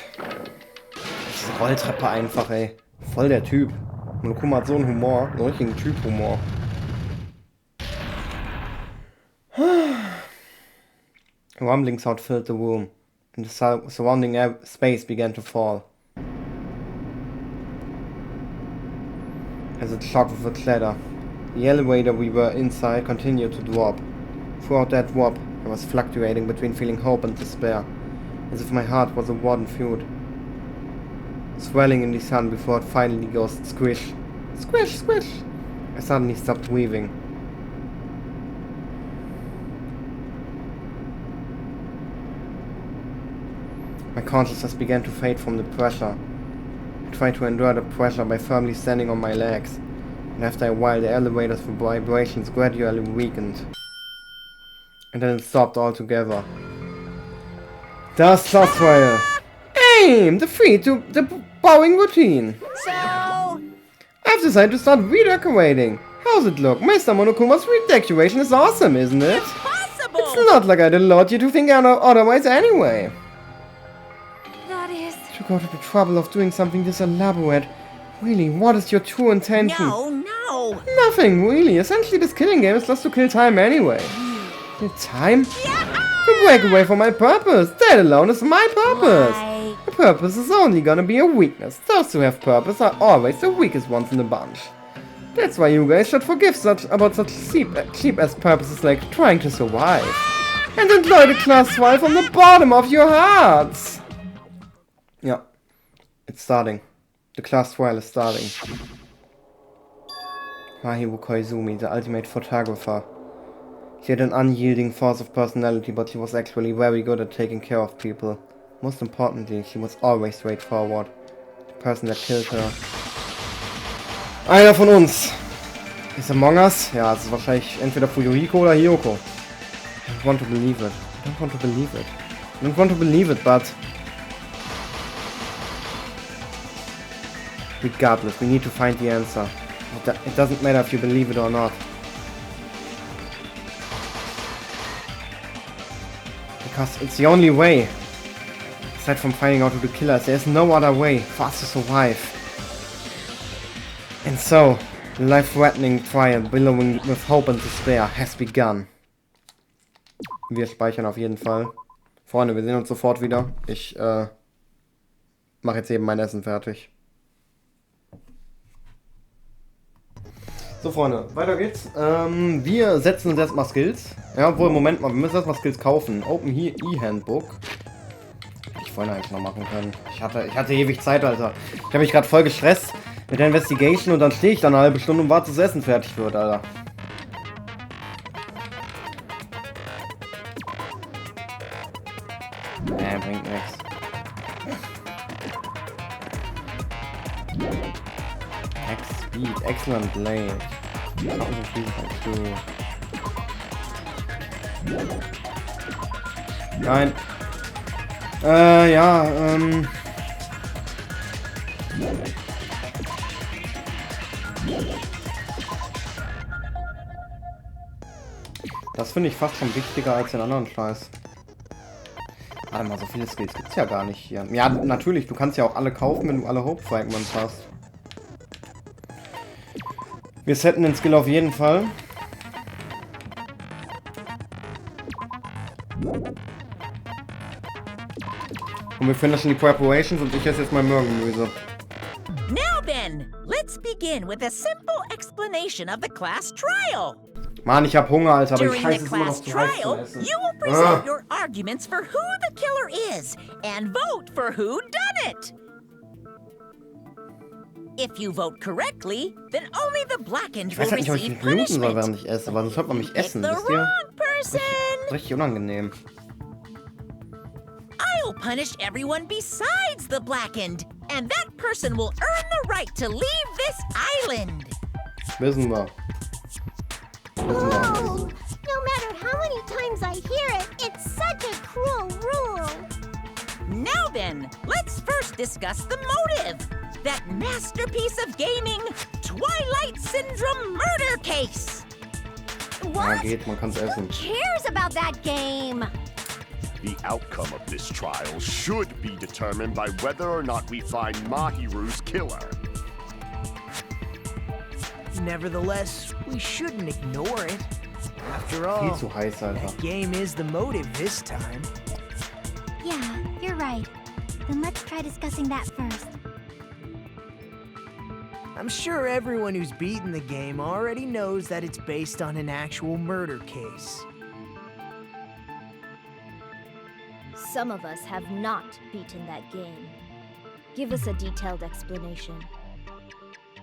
Diese Rolltreppe einfach, ey. Voll der Typ. Monokuma hat so einen Humor, so einen richtigen Typ-Humor. A rumbling sound filled the room, and the surrounding space began to fall. As it shocked with a clatter, the elevator we were inside continued to drop. Throughout that drop, I was fluctuating between feeling hope and despair, as if my heart was a warden feud. swelling in the sun before it finally goes squish. Squish, squish! I suddenly stopped weaving. My consciousness began to fade from the pressure. I tried to endure the pressure by firmly standing on my legs, and after a while the elevator's vibrations gradually weakened. And then it stopped altogether. Das Schlossfeuer! Aim! Defeat to the bowing routine! So, I've decided to start redecorating. How's it look? Mr. Monokuma's redecoration is awesome, isn't it? possible! It's not like I'd allowed you to think otherwise anyway. That is... To go to the trouble of doing something this elaborate. Really, what is your true intention? No! Nothing, really. Essentially, this killing game is just to kill time anyway. Kill time? To break away from my purpose. That alone is my purpose. Right. The purpose is only gonna be a weakness. Those who have purpose are always the weakest ones in the bunch. That's why you guys should forgive such cheap-ass purposes like trying to survive. And enjoy the class trial from the bottom of your hearts. Yeah, it's starting. The class trial is starting. Mahiro Koizumi, the ultimate photographer. She had an unyielding force of personality, but she was actually very good at taking care of people. Most importantly, she was always straightforward. The person that killed her. Einer von uns. Ist Among Us? Ja, es ist wahrscheinlich entweder Fuyohiko oder Hiyoko. I don't want to believe it. I don't want to believe it. I don't want to believe it, but... regardless, we need to find the answer. It doesn't matter if you believe it or not. Because it's the only way. Aside from finding out who the killer is, there's no other way for us to survive. And so, the life-threatening trial billowing with hope and despair has begun. Wir speichern auf jeden Fall. Freunde, wir sehen uns sofort wieder. Ich mache jetzt eben mein Essen fertig. So Freunde, weiter geht's. Wir setzen uns erstmal Skills. Ja, obwohl, Moment mal, wir müssen erstmal Skills kaufen. Open hier E-Handbook. Ich wollte eigentlich noch machen können. Ich hatte ewig Zeit, Alter. Ich habe mich gerade voll gestresst mit der Investigation und dann stehe ich dann eine halbe Stunde und warte, bis das Essen fertig wird, Alter. Nee, bringt nichts. Speed, excellent blade. Nein. Ja, das finde ich fast schon wichtiger als den anderen Scheiß. Warte mal, so viele Skills gibt's ja gar nicht hier. Ja, natürlich, du kannst ja auch alle kaufen, wenn du alle Hope Fragments hast. Wir setten den Skill auf jeden Fall. Und wir finishen die Preparations und ich esse jetzt mein Möhrengemüse. Now then, let's begin with a simple explanation of the class trial. Mann, ich hab Hunger, Alter, aber ich During scheiße the es immer noch class zu heiß zu trial, essen. you will present your arguments for who the killer is and vote for who done it. If you vote correctly, then only the blackened Ich will weiß halt nicht, ob ich receive mich muten soll, punishment. während ich esse, weil sonst hört man mich Pick essen, the wisst ihr? wrong person. Richtig unangenehm. I'll punish everyone besides the blackened, and that person will earn the right to leave this island. Wissen wir. Oh, no matter how many times I hear it, it's such a cruel rule. Now then, let's first discuss the motive. That masterpiece of gaming, Twilight Syndrome murder case. Ja, What? geht, man kann's essen. Who cares about that game? The outcome of this trial should be determined by whether or not we find Mahiru's killer. Nevertheless, we shouldn't ignore it. After Viel all, zu heiß, Alter. that game is the motive this time. Yeah, you're right. Then let's try discussing that first. I'm sure everyone who's beaten the game already knows that it's based on an actual murder case. Some of us have not beaten that game. Give us a detailed explanation.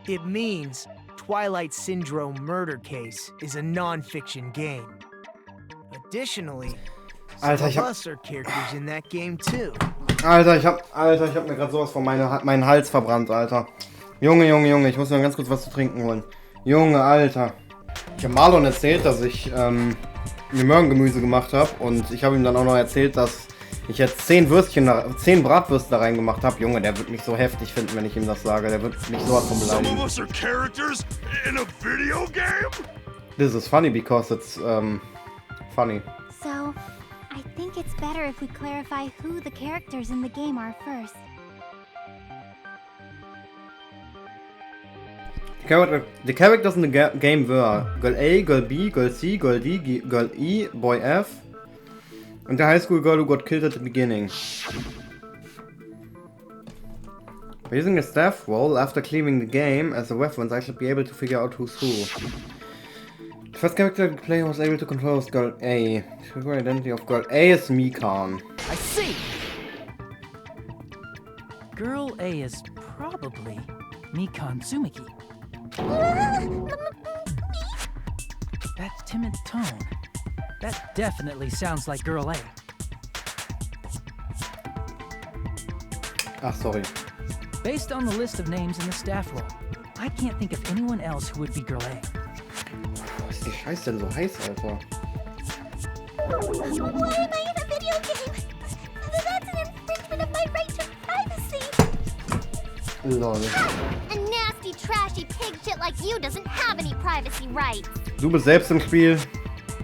It means Twilight Syndrome Murder Case is a non-fiction game. Additionally, some Alter, of us are characters in that game too. Alter, ich hab mir gerade sowas von meinen Hals verbrannt, Alter. Junge, ich muss mir ganz kurz was zu trinken holen. Junge, Alter. Ich habe Marlon erzählt, dass ich mir Möhrengemüse gemacht habe und ich habe ihm dann auch noch erzählt, dass ich jetzt 10 Bratwürste da reingemacht habe. Junge, der wird mich so heftig finden, wenn ich ihm das sage. Der wird mich sowas von beleidigen. Some of us are characters in a video game? This is funny because it's funny. So, I think it's better if we clarify who the characters in the game are first. The characters in the game were Girl A, Girl B, Girl C, Girl D, Girl E, Boy F, and the high school girl who got killed at the beginning. By using a staff roll after clearing the game as a reference, I should be able to figure out who's who. The first character the player was able to control was Girl A. The true identity of Girl A is Mikan. I see! Girl A is probably Mikan Tsumiki. That timid tone. That definitely sounds like Girl A. Ach, sorry. Based on the list of names in the staff roll, I can't think of anyone else who would be Girl A. Was ist die Scheiße denn so heiß, Alter? Why am I in a video game? That's an infringement of my right to privacy. Lol. A nasty, trashy pig shit like you doesn't have any privacy rights. Du bist selbst im Spiel.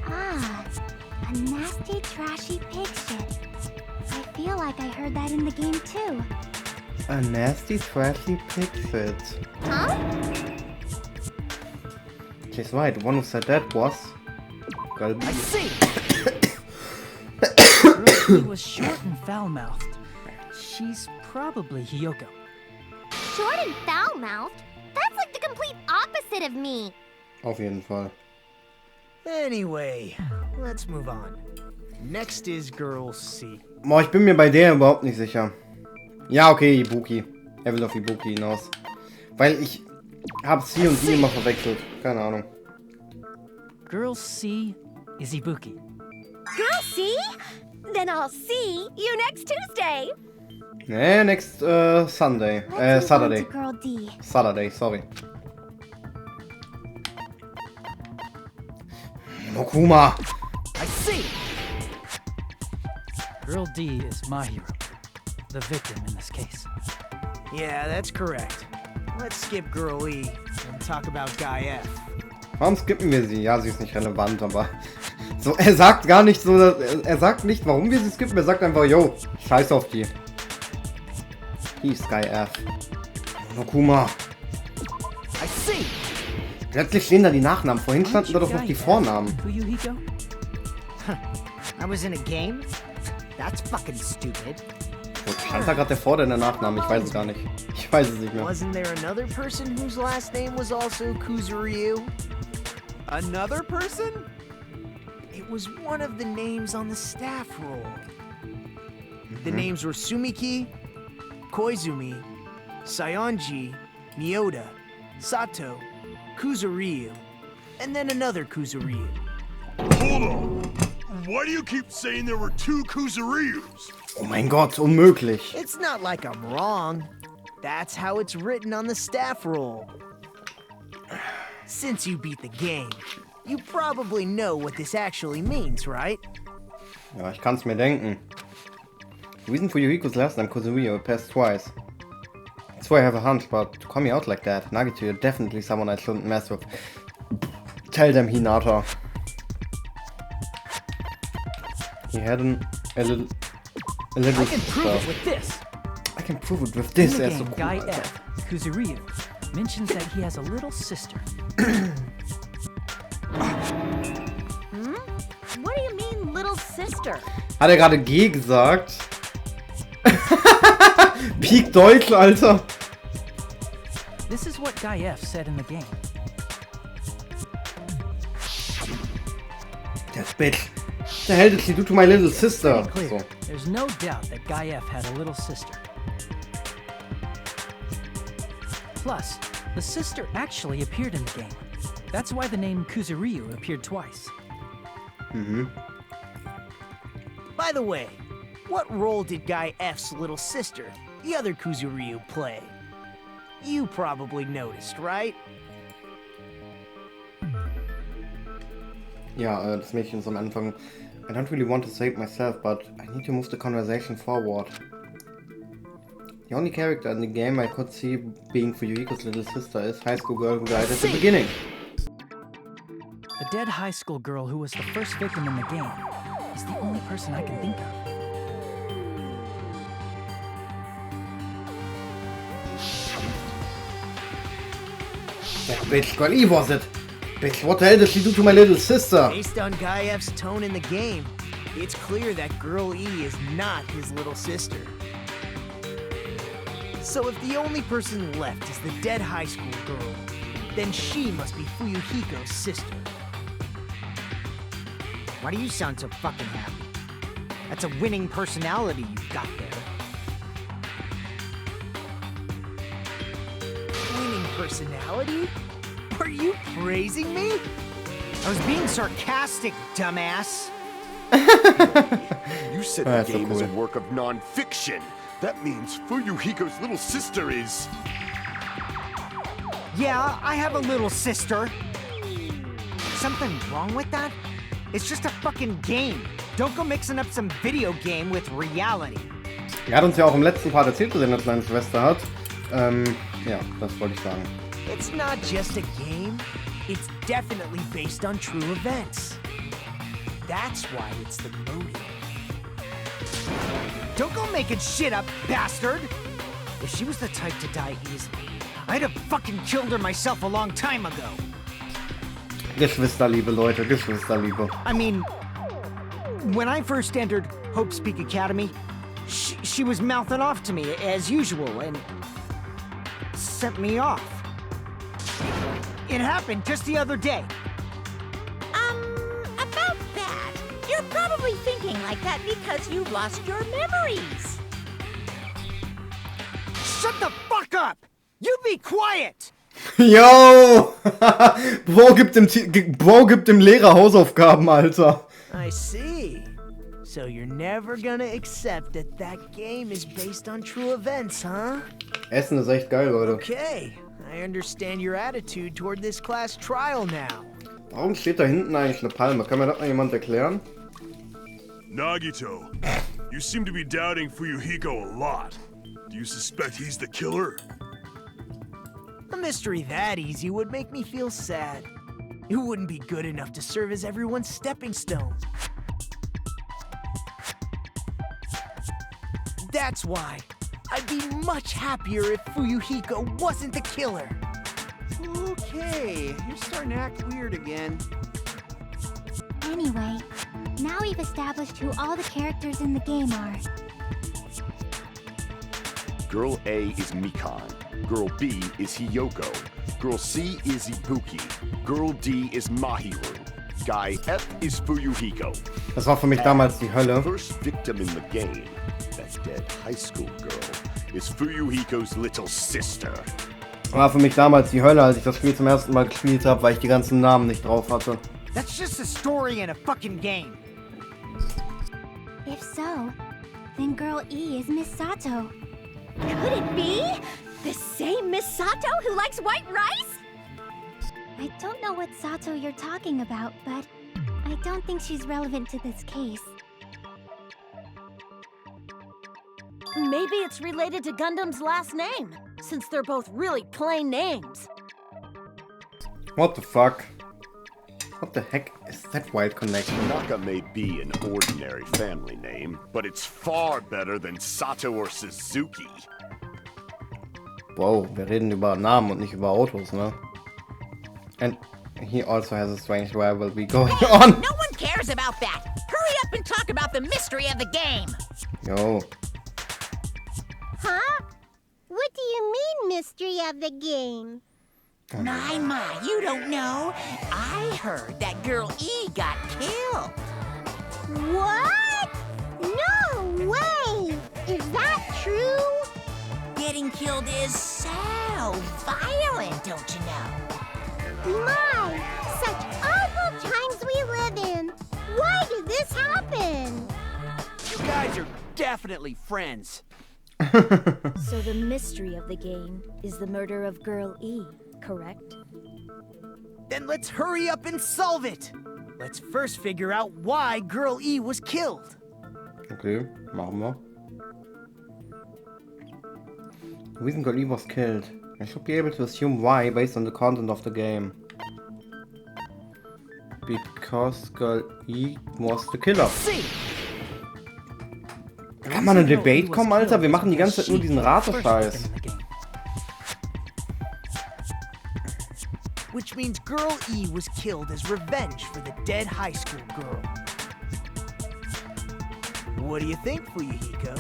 Ah, a nasty, trashy pig shit. I feel like I heard that in the game too. A nasty, trashy pig shit. Huh? She's right, the one who said that was... Girl B. I see! Girl B was short and foul-mouthed. She's probably Hiyoko. Short and foul-mouthed? That's like the complete opposite of me. Auf jeden Fall. Anyway, let's move on. Next is Girl C. Boah, ich bin mir bei der überhaupt nicht sicher. Ja, okay, Ibuki. Er will auf Ibuki hinaus. Weil ich hab C und D immer verwechselt. Keine Ahnung. Girl C is Ibuki. Girl, see? Then I'll see you next Tuesday. Nee, next Sunday. Let's move on Saturday. to Girl D. Saturday, sorry. Nokuma! I see! Girl D is my hero. The victim in this case. Yeah, that's correct. Let's skip Girl E and talk about Guy F. Warum skippen wir sie? Ja, sie ist nicht relevant, aber... So, er sagt gar nicht so... Er sagt nicht, warum wir sie skippen. Er sagt einfach, yo, scheiß auf die. Hieß Guy F. Nokuma. I see! Plötzlich stehen da die Nachnamen. Vorhin standen da doch noch die Vornamen. Fuyohiko? I was in a game? That's fucking stupid. Stand da gerade der Vor- oder der Nachname? Ich weiß es gar nicht. Ich weiß es nicht mehr. Wasn't there another person whose last name was also Kuzuryu? Another person? It was one of the names on the staff roll. The names were Sumiki, Koizumi, Sayonji, Miyoda, Sato, Kuzuryu, and then another Kuzuryu. Hold on. Why do you keep saying there were 2 Kuzuryus? Oh mein Gott, unmöglich. It's not like I'm wrong. That's how it's written on the staff roll. Since you beat the game, you probably know what this actually means, right? Ja, ich kann's mir denken. The reason for Yuriko's last name Kozumiya passed twice. That's why I have a hunch, but to call me out like that, Nagito, you're definitely someone I shouldn't mess with. Tell them, Hinata. He had a little I can prove it with this. I can prove it with In this. the Er ist so game, cool, Guy Alter. F, Kuzuryu, mentions that he has a little sister. What do you mean, little sister? Hat er gerade G gesagt? Peak Deutsch, Alter. This is what Guy F said in the game. Der Bitch. The hell did she do to my little sister? Pretty clear. So. There's no doubt that Guy F had a little sister. Plus, the sister actually appeared in the game. That's why the name Kuzuryu appeared twice. By the way, what role did Guy F's little sister, the other Kuzuryu, play? You probably noticed, right? Ja, das Mädchen ist am Anfang. I don't really want to say it myself, but I need to move the conversation forward. The only character in the game I could see being Fuyohiko's little sister is high school girl who died at the beginning. The dead high school girl who was the first victim in the game is the only person I can think of. Yeah, bitch, girl, E was it? Bitch, what the hell did she do to my little sister? Based on Guy F's tone in the game, it's clear that Girl E is not his little sister. So if the only person left is the dead high school girl, then she must be Fuyohiko's sister. Why do you sound so fucking happy? That's a winning personality you've got there. Winning personality? Are you praising me? I was being sarcastic, dumbass. You said the game is a work of non-fiction. That means Fuyohiko's little sister is... Yeah, I have a little sister. Something wrong with that? It's just a fucking game. Don't go mixing up some video game with reality. Er hat uns ja auch im letzten Part erzählt, dass er eine kleine Schwester hat. Ja, das wollte ich sagen. It's not just a game. It's definitely based on true events. That's why it's the motive. Don't go making shit up, bastard! If she was the type to die easily, I'd have fucking killed her myself a long time ago. Geschwisterliebe, Leute, Geschwisterliebe. I mean, when I first entered Hope's Peak Academy, she was mouthing off to me as usual and sent me off. It happened just the other day. About that, you're probably thinking like that because you've lost your memories. Shut the fuck up! You be quiet! Yo! Bro gibt dem Lehrer Hausaufgaben, Alter. I see. So you're never gonna accept that that game is based on true events, huh? Essen ist echt geil, Leute. Okay, I understand your attitude toward this class trial now. Warum steht da hinten eigentlich eine Palme? Kann mir das mal jemand erklären? Nagito, you seem to be doubting Fuyohiko a lot. Do you suspect he's the killer? A mystery that easy would make me feel sad. It wouldn't be good enough to serve as everyone's stepping stone. That's why I'd be much happier if Fuyohiko wasn't the killer. Okay, you're starting to act weird again. Anyway, now we've established who all the characters in the game are. Girl A is Mikan. Girl B is Hiyoko. Girl C is Ibuki. Girl D is Mahiru. Guy F is Fuyohiko. Das war für mich damals die Hölle. First victim in the game, that dead high school girl, is Fuyohiko's little sister. War für mich damals die Hölle, als ich das Spiel zum ersten Mal gespielt habe, weil ich die ganzen Namen nicht drauf hatte. That's just a story in a fucking game. If so, then Girl E is Miss Sato. Could it be? The same Miss Sato who likes white rice? I don't know what Sato you're talking about, but I don't think she's relevant to this case. Maybe it's related to Gundam's last name, since they're both really plain names. What the fuck? What the heck is that wild connection? Naka may be an ordinary family name, but it's far better than Sato or Suzuki. Wow, wir reden über Namen und nicht über Autos, ne? And he also has a strange rivalry going on. No one cares about that. Hurry up and talk about the mystery of the game. Yo. Huh? What do you mean, mystery of the game? My, you don't know. I heard that Girl E got killed. What? No way! Is that true? Getting killed is so don't you know? My, such awful times we live in. Why did this happen? You guys are definitely friends. So the mystery of the game is the murder of Girl E, correct? Then let's hurry up and solve it. Let's first figure out why Girl E was killed. Okay, machen wir. The reason Girl E was killed. I should be able to assume why based on the content of the game. Because Girl E was the killer. Kann man in eine Debate kommen, Alter? Wir machen die ganze Zeit nur diesen Ratescheiß. Which means Girl E was killed as revenge for the dead high school girl. What do you think, Fuyohiko?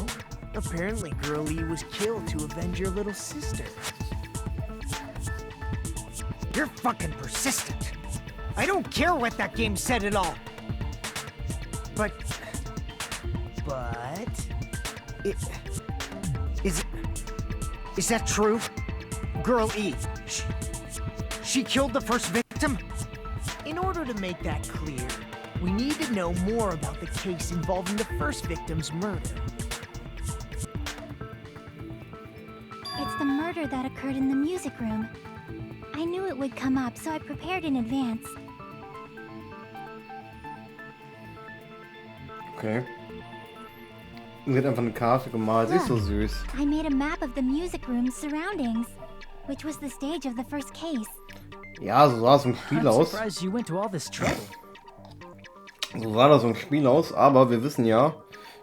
Apparently Girl E was killed to avenge your little sister. You're fucking persistent. I don't care what that game said at all. But... Is that true? Girl E, she killed the first victim? In order to make that clear, we need to know more about the case involving the first victim's murder. It's the murder that occurred in the music room. I knew it would come up, so I prepared in advance. Okay. Sie hat einfach eine Karte gemalt, sie ist so süß. I made a map of the music room's surroundings, which was the stage of the first case. Ja, so sah es im Spiel aus. Surprised you went to all this trouble. So sah das im Spiel aus, aber wir wissen ja,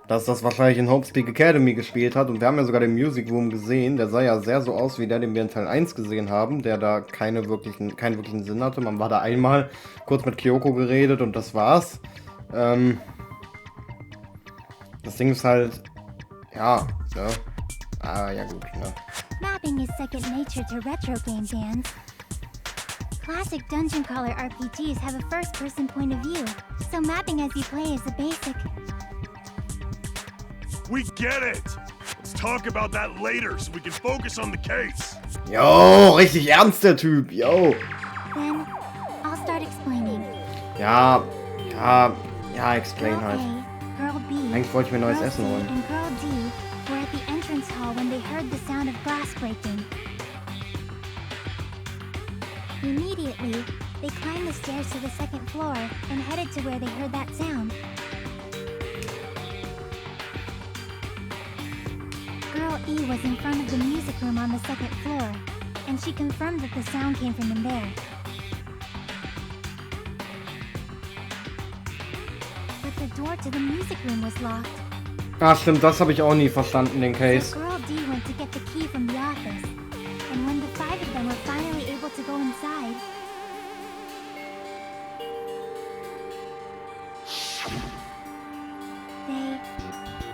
dass das wahrscheinlich in Hope's Peak Academy gespielt hat und wir haben ja sogar den Music Room gesehen, der sah ja sehr so aus wie der, den wir in Teil 1 gesehen haben, der da keinen wirklichen Sinn hatte. Man war da einmal kurz mit Kyoko geredet und das war's. Das Ding ist halt, ja, ne? Ja gut, ne? Mapping is second nature to retro game fans. Classic dungeon crawler RPGs have a first-person point of view, so mapping as you play is a basic. We get it! Let's talk about that later so we can focus on the case. Jo, richtig ernst der Typ, yo. Then, I'll start explaining. Ja, explain Girl halt. A, Girl B, Eigentlich wollte ich mir neues Girl Essen C, holen. and Girl D were at the entrance hall when they heard the sound of glass breaking. Immediately, they climbed the stairs to the second floor and headed to where they heard that sound. Girl E was in front of the music room on the second floor, and she confirmed that the sound came from in there. But the door to the music room was locked. Ah, stimmt, das habe ich auch nie verstanden, den Case. So Girl D went to get the key from the office, and when the five of them were finally able to go inside, they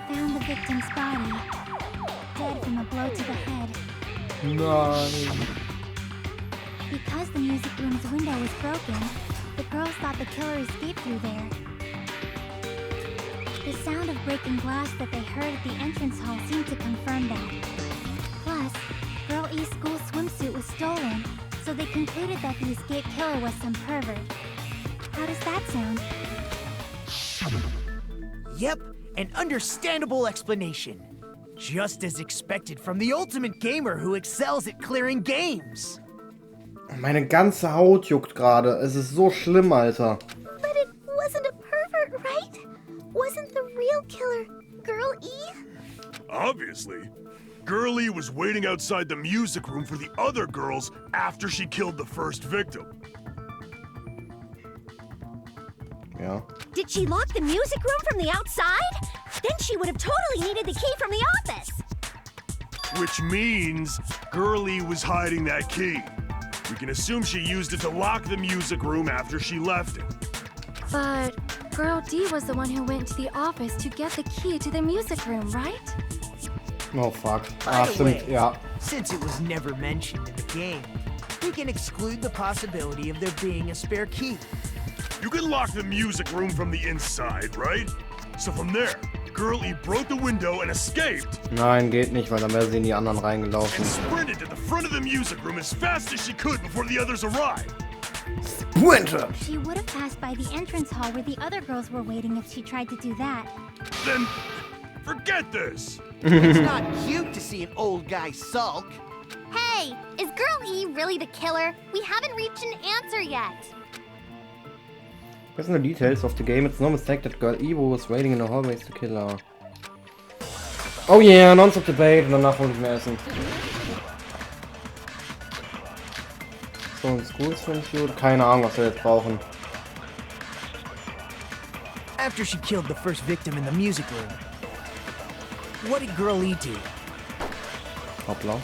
found the victim's body, dead from a blow to the head. Nein. Because the music room's window was broken, the girls thought the killer escaped through there. The sound of breaking glass that they heard at the entrance hall seemed to confirm that. Plus, Girl E's school swimsuit was stolen, so they concluded that the escaped killer was some pervert. How does that sound? Yep, an understandable explanation. Just as expected from the ultimate gamer who excels at clearing games. Meine ganze Haut juckt gerade. Es ist so schlimm, Alter. But it wasn't a pervert, right? Wasn't the real killer Girl E? Obviously. Girl E was waiting outside the music room for the other girls after she killed the first victim. Ja. Did she lock the music room from the outside? Then she would have totally needed the key from the office. Which means Girl E was hiding that key. We can assume she used it to lock the music room after she left it. But Girl D was the one who went to the office to get the key to the music room, right? Oh fuck. By the way, Stimmt, ja. Since it was never mentioned in the game, we can exclude the possibility of there being a spare key. You can lock the music room from the inside, right? So from there, girl E broke the window and escaped. Nein, geht nicht, weil dann wäre sie in die anderen reingelaufen. And sprinted to the front of the music room as fast as she could before the others arrived. Sprinter! She would have passed by the entrance hall where the other girls were waiting if she tried to do that. Then, forget this. It's not cute to see an old guy sulk. Hey, is Girl E really the killer? We haven't reached an answer yet. Based on the details of the game, it's no mistake that Girl E was waiting in the hallways to kill her. Oh yeah, non-stop debate und danach hol ich mir Essen. So, ein School Swimsuit. Keine Ahnung, was wir jetzt brauchen. After she killed the first victim in the music room, what did Girl E do? Hoppla.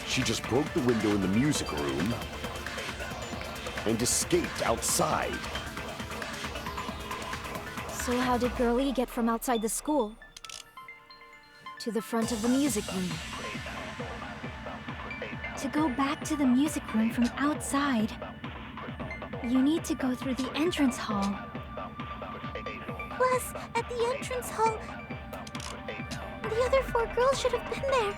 She just broke the window in the music room and escaped outside. So how did Girl E get from outside the school to the front of the music room? To go back to the music room from outside, you need to go through the entrance hall. Plus, at the entrance hall, the other 4 girls should have been there.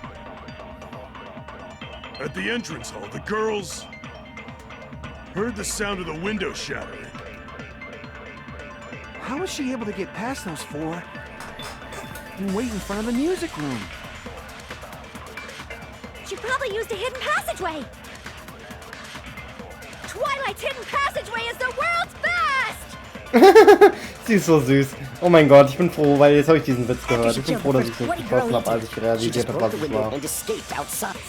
At the entrance hall, the girls heard the sound of the window shattering. How was she able to get past those 4 and wait in front of the music room? She probably used a hidden passageway. Twilight's hidden passageway is the world's best! Sie ist so süß. Oh mein Gott, ich bin froh, weil jetzt habe ich diesen Witz gehört. Ich bin froh, dass ich nicht geschossen habe, als ich realisiert habe, was es war.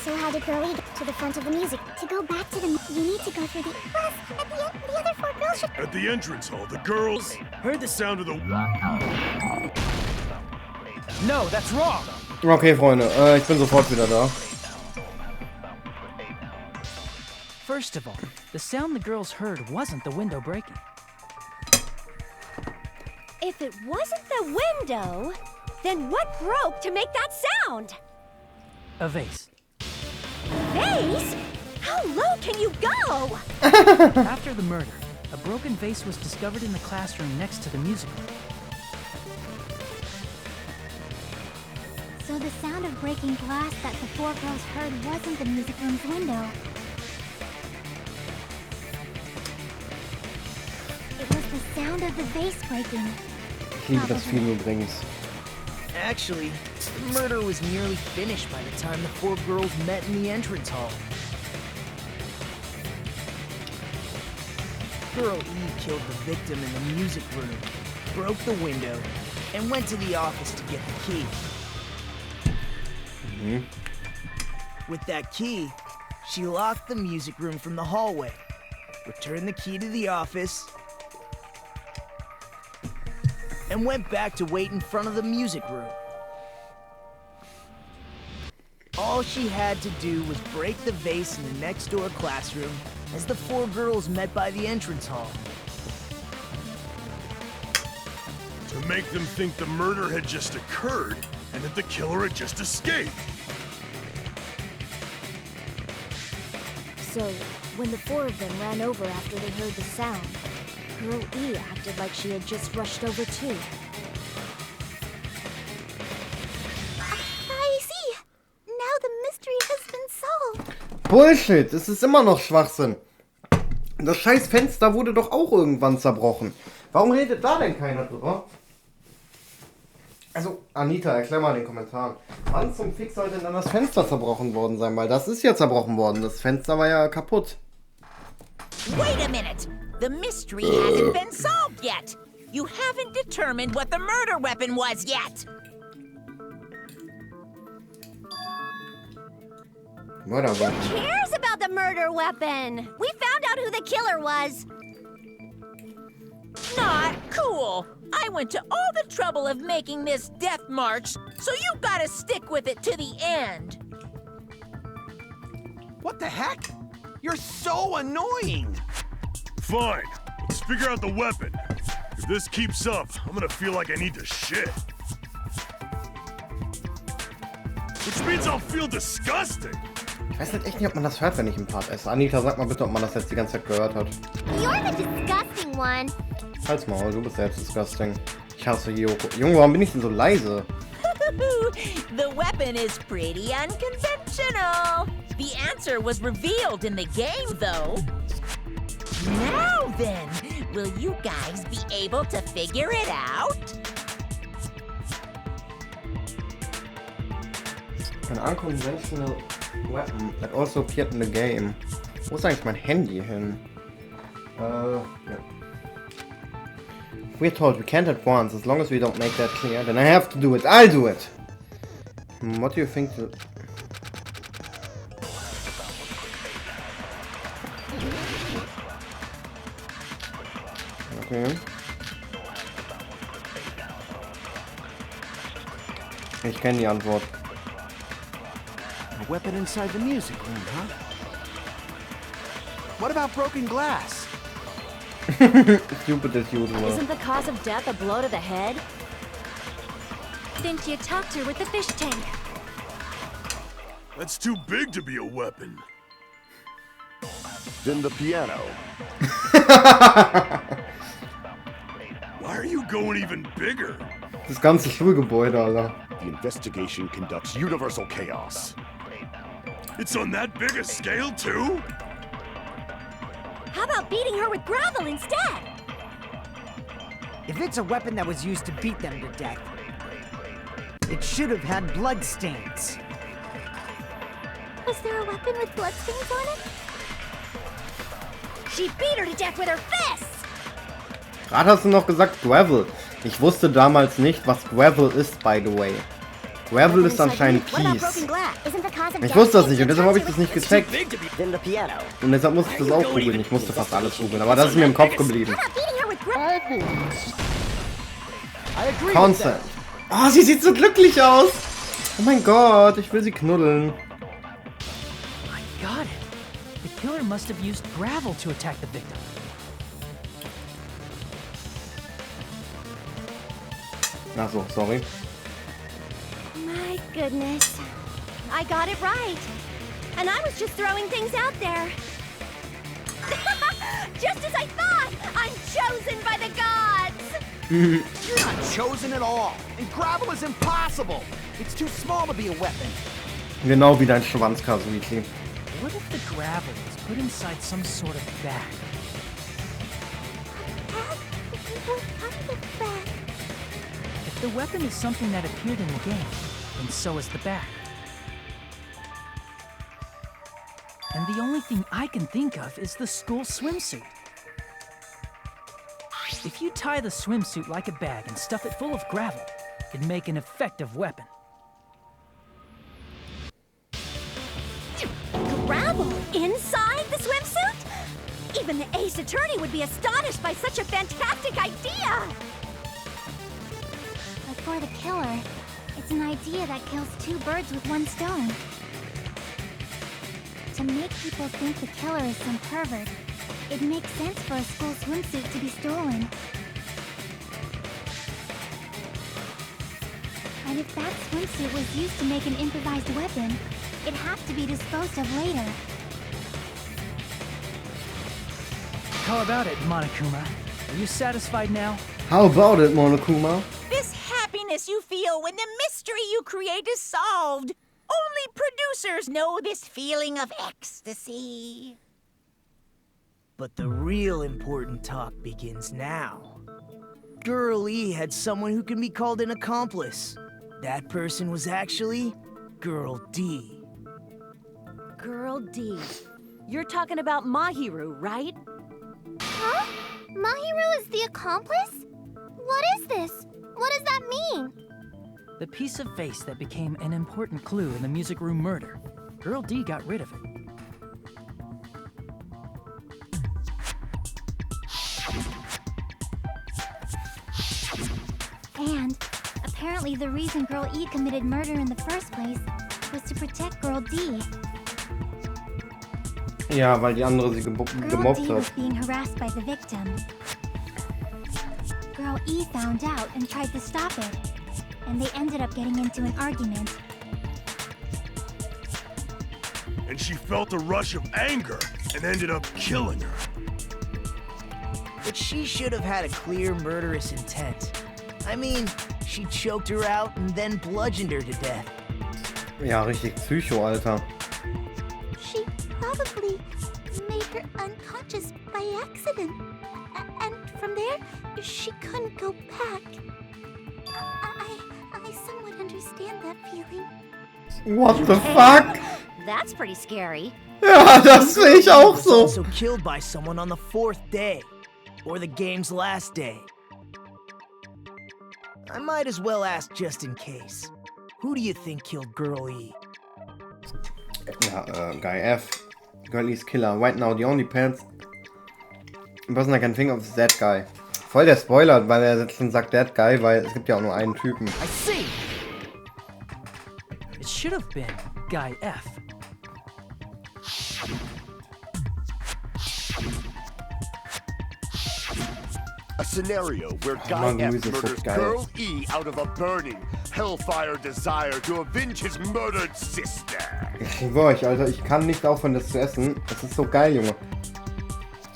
So how did Girl E get to the front of the music? To go back to the... You need to go through the... Plus, at the end, the other 4 girls should... At the entrance hall, the girls heard the sound of the... No, that's wrong. Okay, Freunde, ich bin sofort wieder da. First of all, the sound the girls heard wasn't the window breaking. If it wasn't the window, then what broke to make that sound? A vase. Vase? How low can you go? After the murder, a broken vase was discovered in the classroom next to the music room. So the sound of breaking glass that the 4 girls heard wasn't the music room's window. It was the sound of the vase breaking. Ich liebe das Film übrigens. Actually, the murder was nearly finished by the time the 4 girls met in the entrance hall. Girl E killed the victim in the music room, broke the window, and went to the office to get the key. With that key, she locked the music room from the hallway, returned the key to the office, and went back to wait in front of the music room. All she had to do was break the vase in the next door classroom as the 4 girls met by the entrance hall. To make them think the murder had just occurred and that the killer had just escaped. So, when the 4 of them ran over after they heard the sound, Girl E acted like she had just rushed over too. I see! Now the mystery has been solved. Bullshit, es ist immer noch Schwachsinn. Das scheiß Fenster wurde doch auch irgendwann zerbrochen. Warum redet da denn keiner drüber? Also, Anita, erklär mal in den Kommentaren. Wann zum Fix sollte denn dann das Fenster zerbrochen worden sein? Weil das ist ja zerbrochen worden. Das Fenster war ja kaputt. Wait a minute! The mystery hasn't been solved yet! You haven't determined what the murder weapon was yet! Whatever. Who cares about the murder weapon? We found out who the killer was. Not cool! I went to all the trouble of making this death march, so you gotta stick with it to the end! What the heck? You're so annoying! Fine, let's figure out the weapon. If this keeps up, I'm gonna feel like I need to shit. Which means I'll feel disgusting. Ich weiß halt echt nicht, ob man das hört, wenn ich im Part esse. Anita, sag mal bitte, ob man das jetzt die ganze Zeit gehört hat. You're the disgusting one. Halt's Maul, du bist selbst disgusting. Ich hasse Yoko. Junge, warum bin ich denn so leise? The weapon is pretty unconventional. The answer was revealed in the game, though. Now then, will you guys be able to figure it out? An unconventional weapon that also appeared in the game. Wo ist eigentlich mein Handy hin? Ja. We're told we can't at once. As long as we don't make that clear, then I have to do it. I'll do it. What do you think? Okay. Ich kenne die Antwort. A weapon inside the music room, huh? What about broken glass? Stupid as usual. Isn't the cause of death a blow to the head? Didn't you talk to her with the fish tank? That's too big to be a weapon. Then the piano. Why are you going even bigger? Das ganze Schulgebäude, Alter. The investigation conducts universal chaos. It's on that big a scale, too? How about beating her with gravel instead? If it's a weapon that was used to beat them to death, it should have had blood stains. Was there a weapon with bloodstains on it? She beat her to death with her fists! Gerade hast du noch gesagt Gravel. Ich wusste damals nicht, was Gravel ist, by the way. Gravel ist anscheinend Kies. Ich wusste das nicht und deshalb habe ich das nicht gecheckt. Und deshalb musste ich das auch googeln. Ich musste fast alles googeln, aber das ist mir im Kopf geblieben. Consent. Oh, sie sieht so glücklich aus. Oh mein Gott, ich will sie knuddeln. I got it. The killer must have used gravel to attack the victim. Ach so, sorry. My goodness. I got it right. And I was just throwing things out there. Just as I thought! I'm chosen by the gods! You're not chosen at all. And gravel is impossible. It's too small to be a weapon. Genau wie dein Schwanzkasuiti. What if the gravel is put inside some sort of bag? If the weapon is something that appeared in the game, then so is the bag. And the only thing I can think of is the school swimsuit. If you tie the swimsuit like a bag and stuff it full of gravel, it'd make an effective weapon. Gravel inside the swimsuit? Even the ace attorney would be astonished by such a fantastic idea! But for the killer, it's an idea that kills two birds with one stone. To make people think the killer is some pervert, it makes sense for a school swimsuit to be stolen. And if that swimsuit was used to make an improvised weapon, it'd have to be disposed of later. How about it, Monokuma? Are you satisfied now? How about it, Monokuma? This happiness you feel when the mystery you create is solved. Only producers know this feeling of ecstasy. But the real important talk begins now. Girl E had someone who can be called an accomplice. That person was actually Girl D. Girl D. You're talking about Mahiru, right? Huh? Mahiru is the accomplice? What is this? What does that mean? The piece of face that became an important clue in the music room murder. Girl D got rid of it. And apparently the reason Girl E committed murder in the first place was to protect Girl D. Ja, weil die andere sie Girl gemobbt D was hat. being harassed by the victim. Girl E found out and tried to stop it, and they ended up getting into an argument. And she felt a rush of anger and ended up killing her. But she should have had a clear murderous intent. I mean, she choked her out and then bludgeoned her to death. Ja, richtig Psycho, Alter. She probably made her unconscious by accident. And from there, she couldn't go back. I somewhat understand that feeling. What the fuck? That's pretty scary. Ja, das sehe ich auch so. Also killed by someone on the 4th day, or the game's last day. I might as well ask just in case. Who do you think killed Girl E? Ja, Guy F. Girl E's killer. Right now, the only person I can think of is that guy. Voll der Spoiler, weil er jetzt schon sagt that guy, weil es gibt ja auch nur einen Typen. I see. It should have been Guy F. A scenario where Guy F murders Girl E out of a burning, hellfire desire to avenge his murdered sister. Ich schwöre euch, Alter, ich kann nicht aufhören, das zu essen. Das ist so geil, Junge.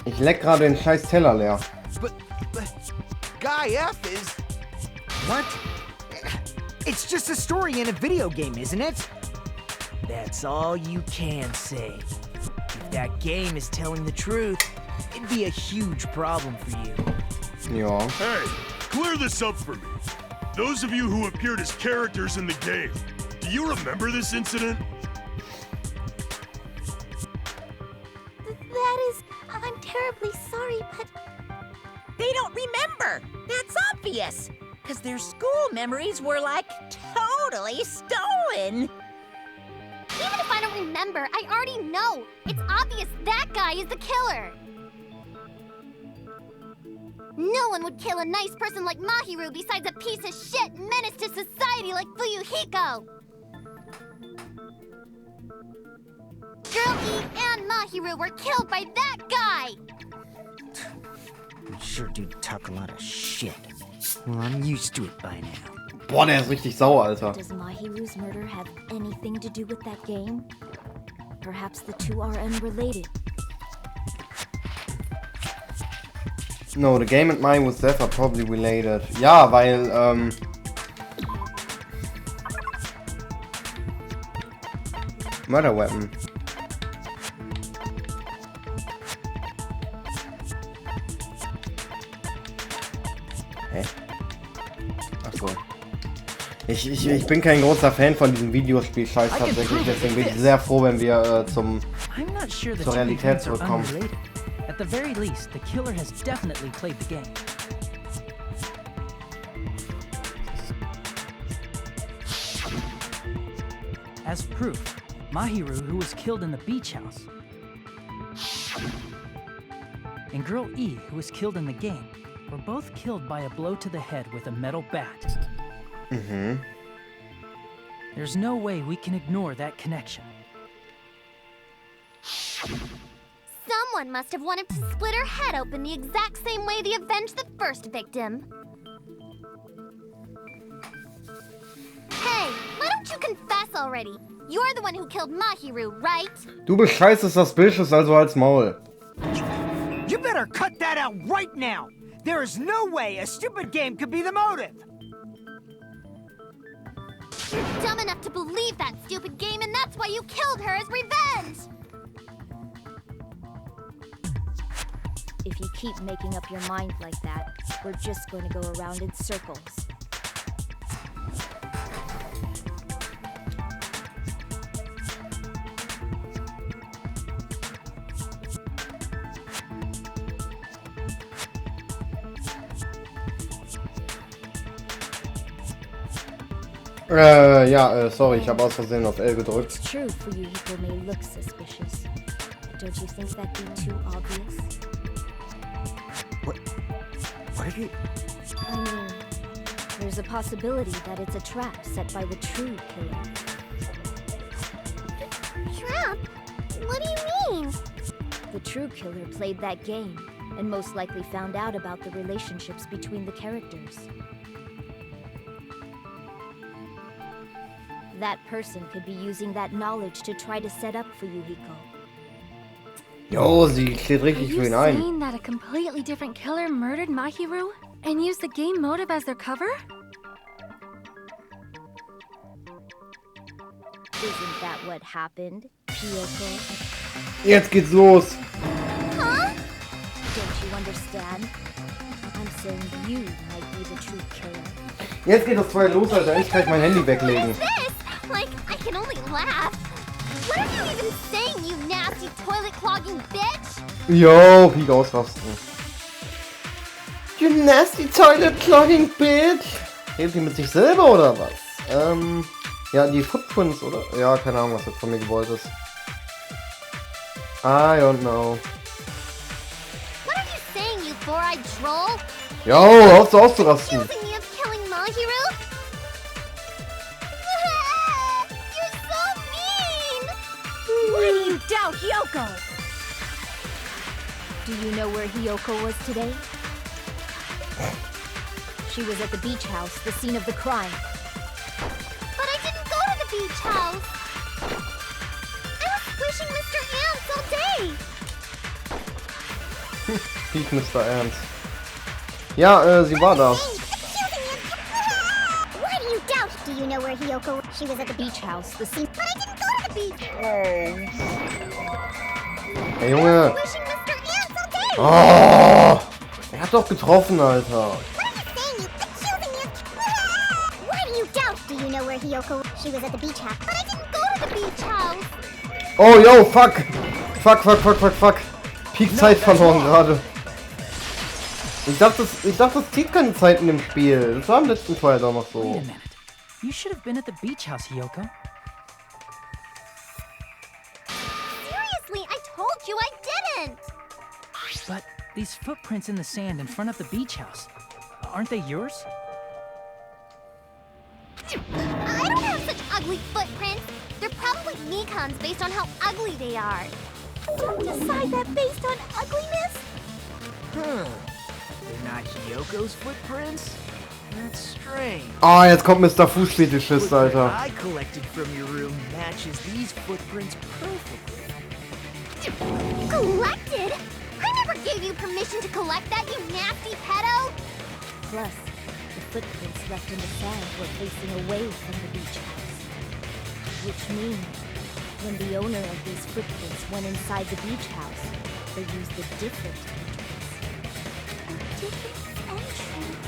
Ich leck gerade den scheiß Teller leer. But Guy F is... What? It's just a story in a video game, isn't it? That's all you can say. If that game is telling the truth, it'd be a huge problem for you. Ja. Hey, clear this up for me. Those of you who appeared as characters in the game, do you remember this incident? That is... I'm terribly sorry, but... They don't remember. That's obvious. Because their school memories were, like, totally stolen. Even if I don't remember, I already know. It's obvious that guy is the killer. No one would kill a nice person like Mahiru besides a piece of shit menace to society like Fuyohiko. Girl E and Mahiru were killed by that guy. You sure do talk a lot of shit. Well, I'm used to it by now. Boah, der ist richtig sauer, Alter. Does Mahiru's murder have anything to do with that game? Perhaps the two are unrelated. No, the game and mine with Zeph are probably related. Ja, weil, Murder Weapon. Hä? Achso. Ich bin kein großer Fan von diesem Videospiel-Scheiß tatsächlich, deswegen bin ich sehr froh, wenn wir zur Realität zurückkommen. At the very least, the killer has definitely played the game. As proof, Mahiru, who was killed in the beach house, and Girl E, who was killed in the game, were both killed by a blow to the head with a metal bat. Mhm. There's no way we can ignore that connection. Someone must have wanted to split her head open the exact same way they avenged the first victim. Hey, why don't you confess already? You're the one who killed Mahiru, right? Du bescheißest das Bildes, also halt's Maul. You better cut that out right now! There is no way a stupid game could be the motive! You're dumb enough to believe that stupid game, and that's why you killed her as revenge! If you keep making up your mind like that, we're just going to go around in circles. Sorry, ich habe aus Versehen auf L gedrückt. It's true, Fuyohiko may look suspicious. But don't you think that'd be too obvious? What did you... I mean, there's a possibility that it's a trap set by the true killer. Trap? What do you mean? The true killer played that game, and most likely found out about the relationships between the characters. That person could be using that knowledge to try to set up Fuyohiko. Jo, sie steht richtig für ihn Are you ein. saying that a completely different killer murdered Mahiru? And use the game motive as their cover? Isn't that what happened, Fuyohiko? Jetzt geht's los. Huh? Don't you understand? I'm saying you might be the true killer. Jetzt geht das Feuer los, Alter. Ich kann mein Handy weglegen. This? Like, I can only laugh. What are you even saying, you nasty toilet-clogging bitch? Yo, Peak ausrasten. You nasty toilet clogging bitch. Redet die mit sich selber oder was? Ja, die Footprints, oder? Ja, keine Ahnung, was jetzt von mir gewollt ist. I don't know. What are you saying, you four-eyed troll? Yo, hör auf so auszurasten. Accusing me of killing Mahiru? You're so mean! Why do you doubt Hiyoko? Do you know where Hiyoko was today? She was at the beach house, the scene of the crime. But I didn't go to the beach house! I was wishing Mr. Ants all day! Peak Mr. Ants. Ja, sie war da. Why do you doubt? Do you know where Hiyoko? She was at the beach house, the scene. But I didn't go to the beach. Hey Junge. Wishing Mr. Ants all day. Oh, er hat doch getroffen, Alter. What are you saying? You accusing me of... Why do you doubt? Do you know where Hiyoko? She was at the beach house. But I didn't go to the beach house. Oh, yo, fuck. Fuck. Peak Zeit verloren gerade. Ich dachte, es zieht keine Zeit in dem Spiel. Das war im letzten Teil doch noch Wait so. a minute. You should have been at the beach house, Hiyoko. Seriously, I told you I didn't. But these footprints in the sand in front of the beach house, aren't they yours? I don't have such ugly footprints. They're probably Mikan's based on how ugly they are. Don't decide that based on ugliness. Huh. They're not Hiyoko's footprints? That's strange. Ah, jetzt kommt Mr. Fußfetischist, What Alter. I collected from your room matches these footprints perfectly. Collected? I never gave you permission to collect that, you nasty pedo! Plus, the footprints left in the sand were facing away from the beach house. Which means, when the owner of these footprints went inside the beach house, they used a different entrance. A different entrance?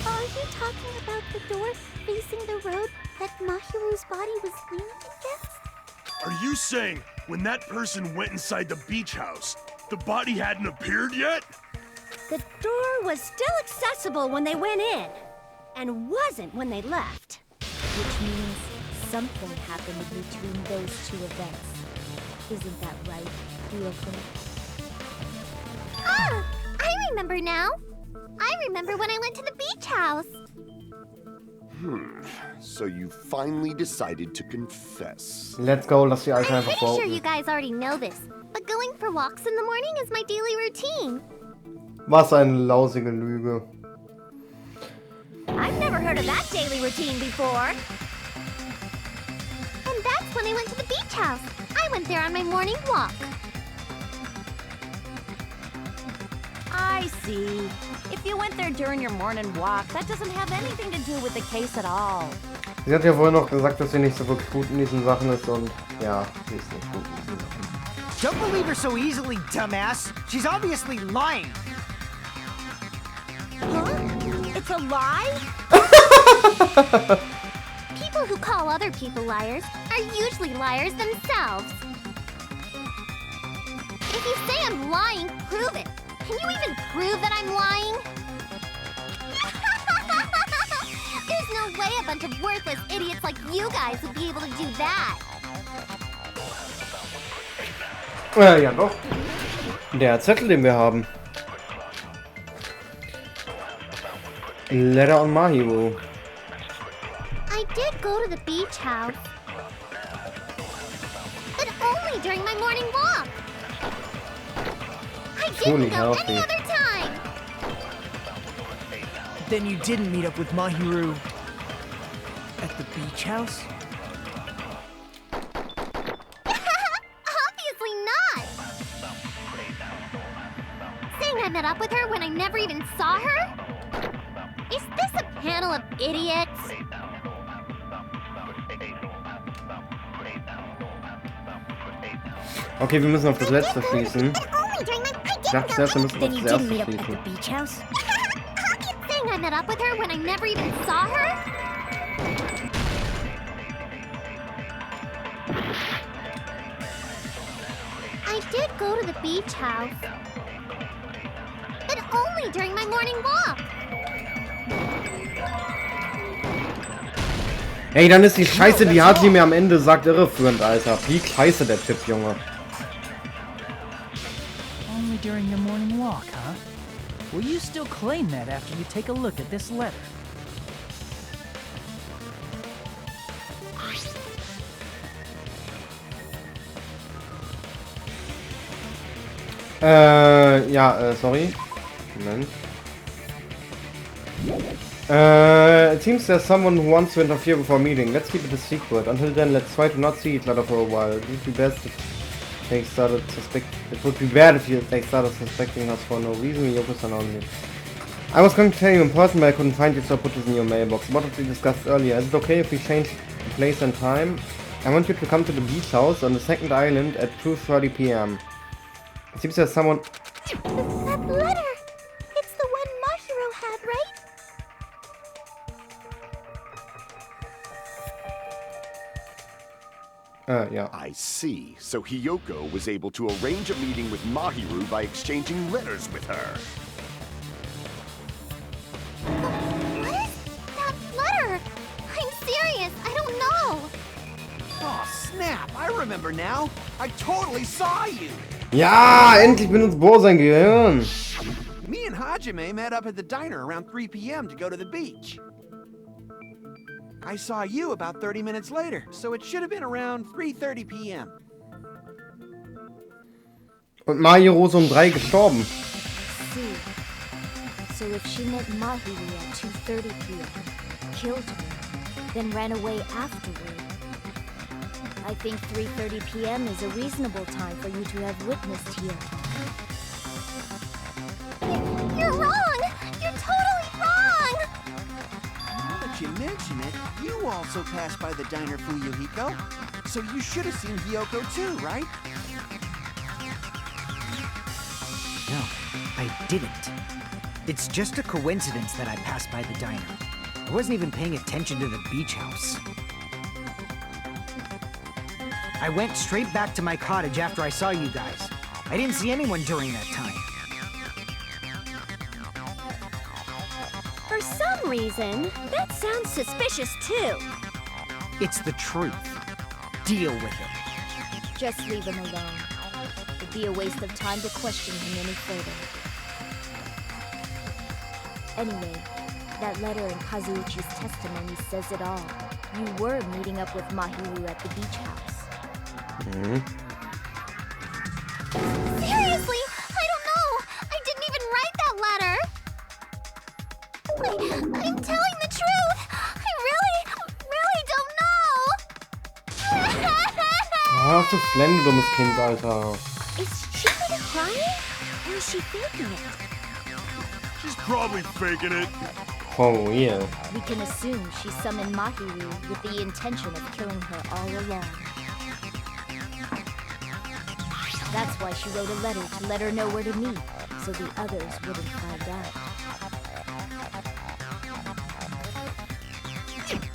Are you talking about the door facing the road that Mahiru's body was leaning against? Are you saying when that person went inside the beach house, the body hadn't appeared yet? The door was still accessible when they went in, and wasn't when they left. Which means something happened between those two events. Isn't that right, Hiyoko? Ah! I remember now! I remember when I went to the beach house! So you finally decided to confess. Let's go, lass die Alte I'm einfach pretty sure behaupten. you guys already know this, but going for walks in the morning is my daily routine. Was eine lausige Lüge. I've never heard of that daily routine before. And that's when I went to the beach house. I went there on my morning walk. I see. If you went there during your morning walk, that doesn't have anything to do with the case at all. Sie hat ja vorhin noch gesagt, dass sie nicht so wirklich gut in diesen Sachen ist und ja, sie ist nicht gut in diesen Sachen. Don't believe her so easily, dumbass. She's obviously lying. Huh? It's a lie? People who call other people liars are usually liars themselves. If you say I'm lying, prove it. Can you even prove that I'm lying? There's no way a bunch of worthless idiots like you guys would be able to do that. Ja, doch. Der Zettel, den wir haben. Letter on Mahiru. I did go to the beach house. But only during my morning walk. I didn't go any other time. Then you didn't meet up with Mahiru at the beach house? Obviously not. Saying I met up with her when I never even saw her? panel of idiots. Okay, wir müssen auf das letzte schließen. Ich dachte zuerst, wir müssen auf das erste schließen. Saying I met up with her when I never even saw her? I did go to the beach house. But only during my morning walk. Ey, dann ist die Scheiße, die Haji mir am Ende sagt, irreführend, Alter. Wie scheiße der Typ, Junge. Only during your morning walk, huh? Will you still claim that after you take a look at this letter? Ja, sorry. Moment. It seems there's someone who wants to interfere before meeting. Let's keep it a secret. Until then, let's try to not see each other for a while. It would be best if they started suspecting us for no reason. Yoko's announced. I was going to tell you in person, but I couldn't find you, so I put this in your mailbox. What did we discuss earlier? Is it okay if we change the place and time? I want you to come to the beach house on the second island at 2:30 p.m. It seems there's someone... That letter! It's the one Mahiro had, right? Yeah. I see. So Hiyoko was able to arrange a meeting with Mahiru by exchanging letters with her. What is that letter? I'm serious, I don't know. Oh, snap! I remember now. I totally saw you. Ja, endlich benutzt Bo sein Gehirn. Me and Hajime met up at the diner around 3 p.m. to go to the beach. I saw you about 30 minutes later, so it should have been around 3:30 p.m. Und Mahiro ist um 3 gestorben. See. So if she met Mahiru at 2:30 p.m., killed her, then ran away afterward, I think 3:30 p.m. is a reasonable time for you to have witnessed here. You're wrong! You're totally wrong! Now that you mention it, you also passed by the diner Fuyohiko, so you should have seen Hiyoko too, right? No, I didn't. It's just a coincidence that I passed by the diner. I wasn't even paying attention to the beach house. I went straight back to my cottage after I saw you guys. I didn't see anyone during that time. For some reason, that sounds suspicious too. It's the truth. Deal with it. Just leave him alone. It'd be a waste of time to question him any further. Anyway, that letter in Kazuichi's testimony says it all. You were meeting up with Mahiru at the beach house. Seriously, I don't know. I didn't even write that letter. I'm telling the truth. I really don't know. Ah, du Flende, dummes Kind, Alter. Is she really crying? Or is she faking it? She's probably faking it. For real. We can assume she summoned Mahiru with the intention of killing her all along. That's why she wrote a letter to let her know where to meet, so the others wouldn't find out.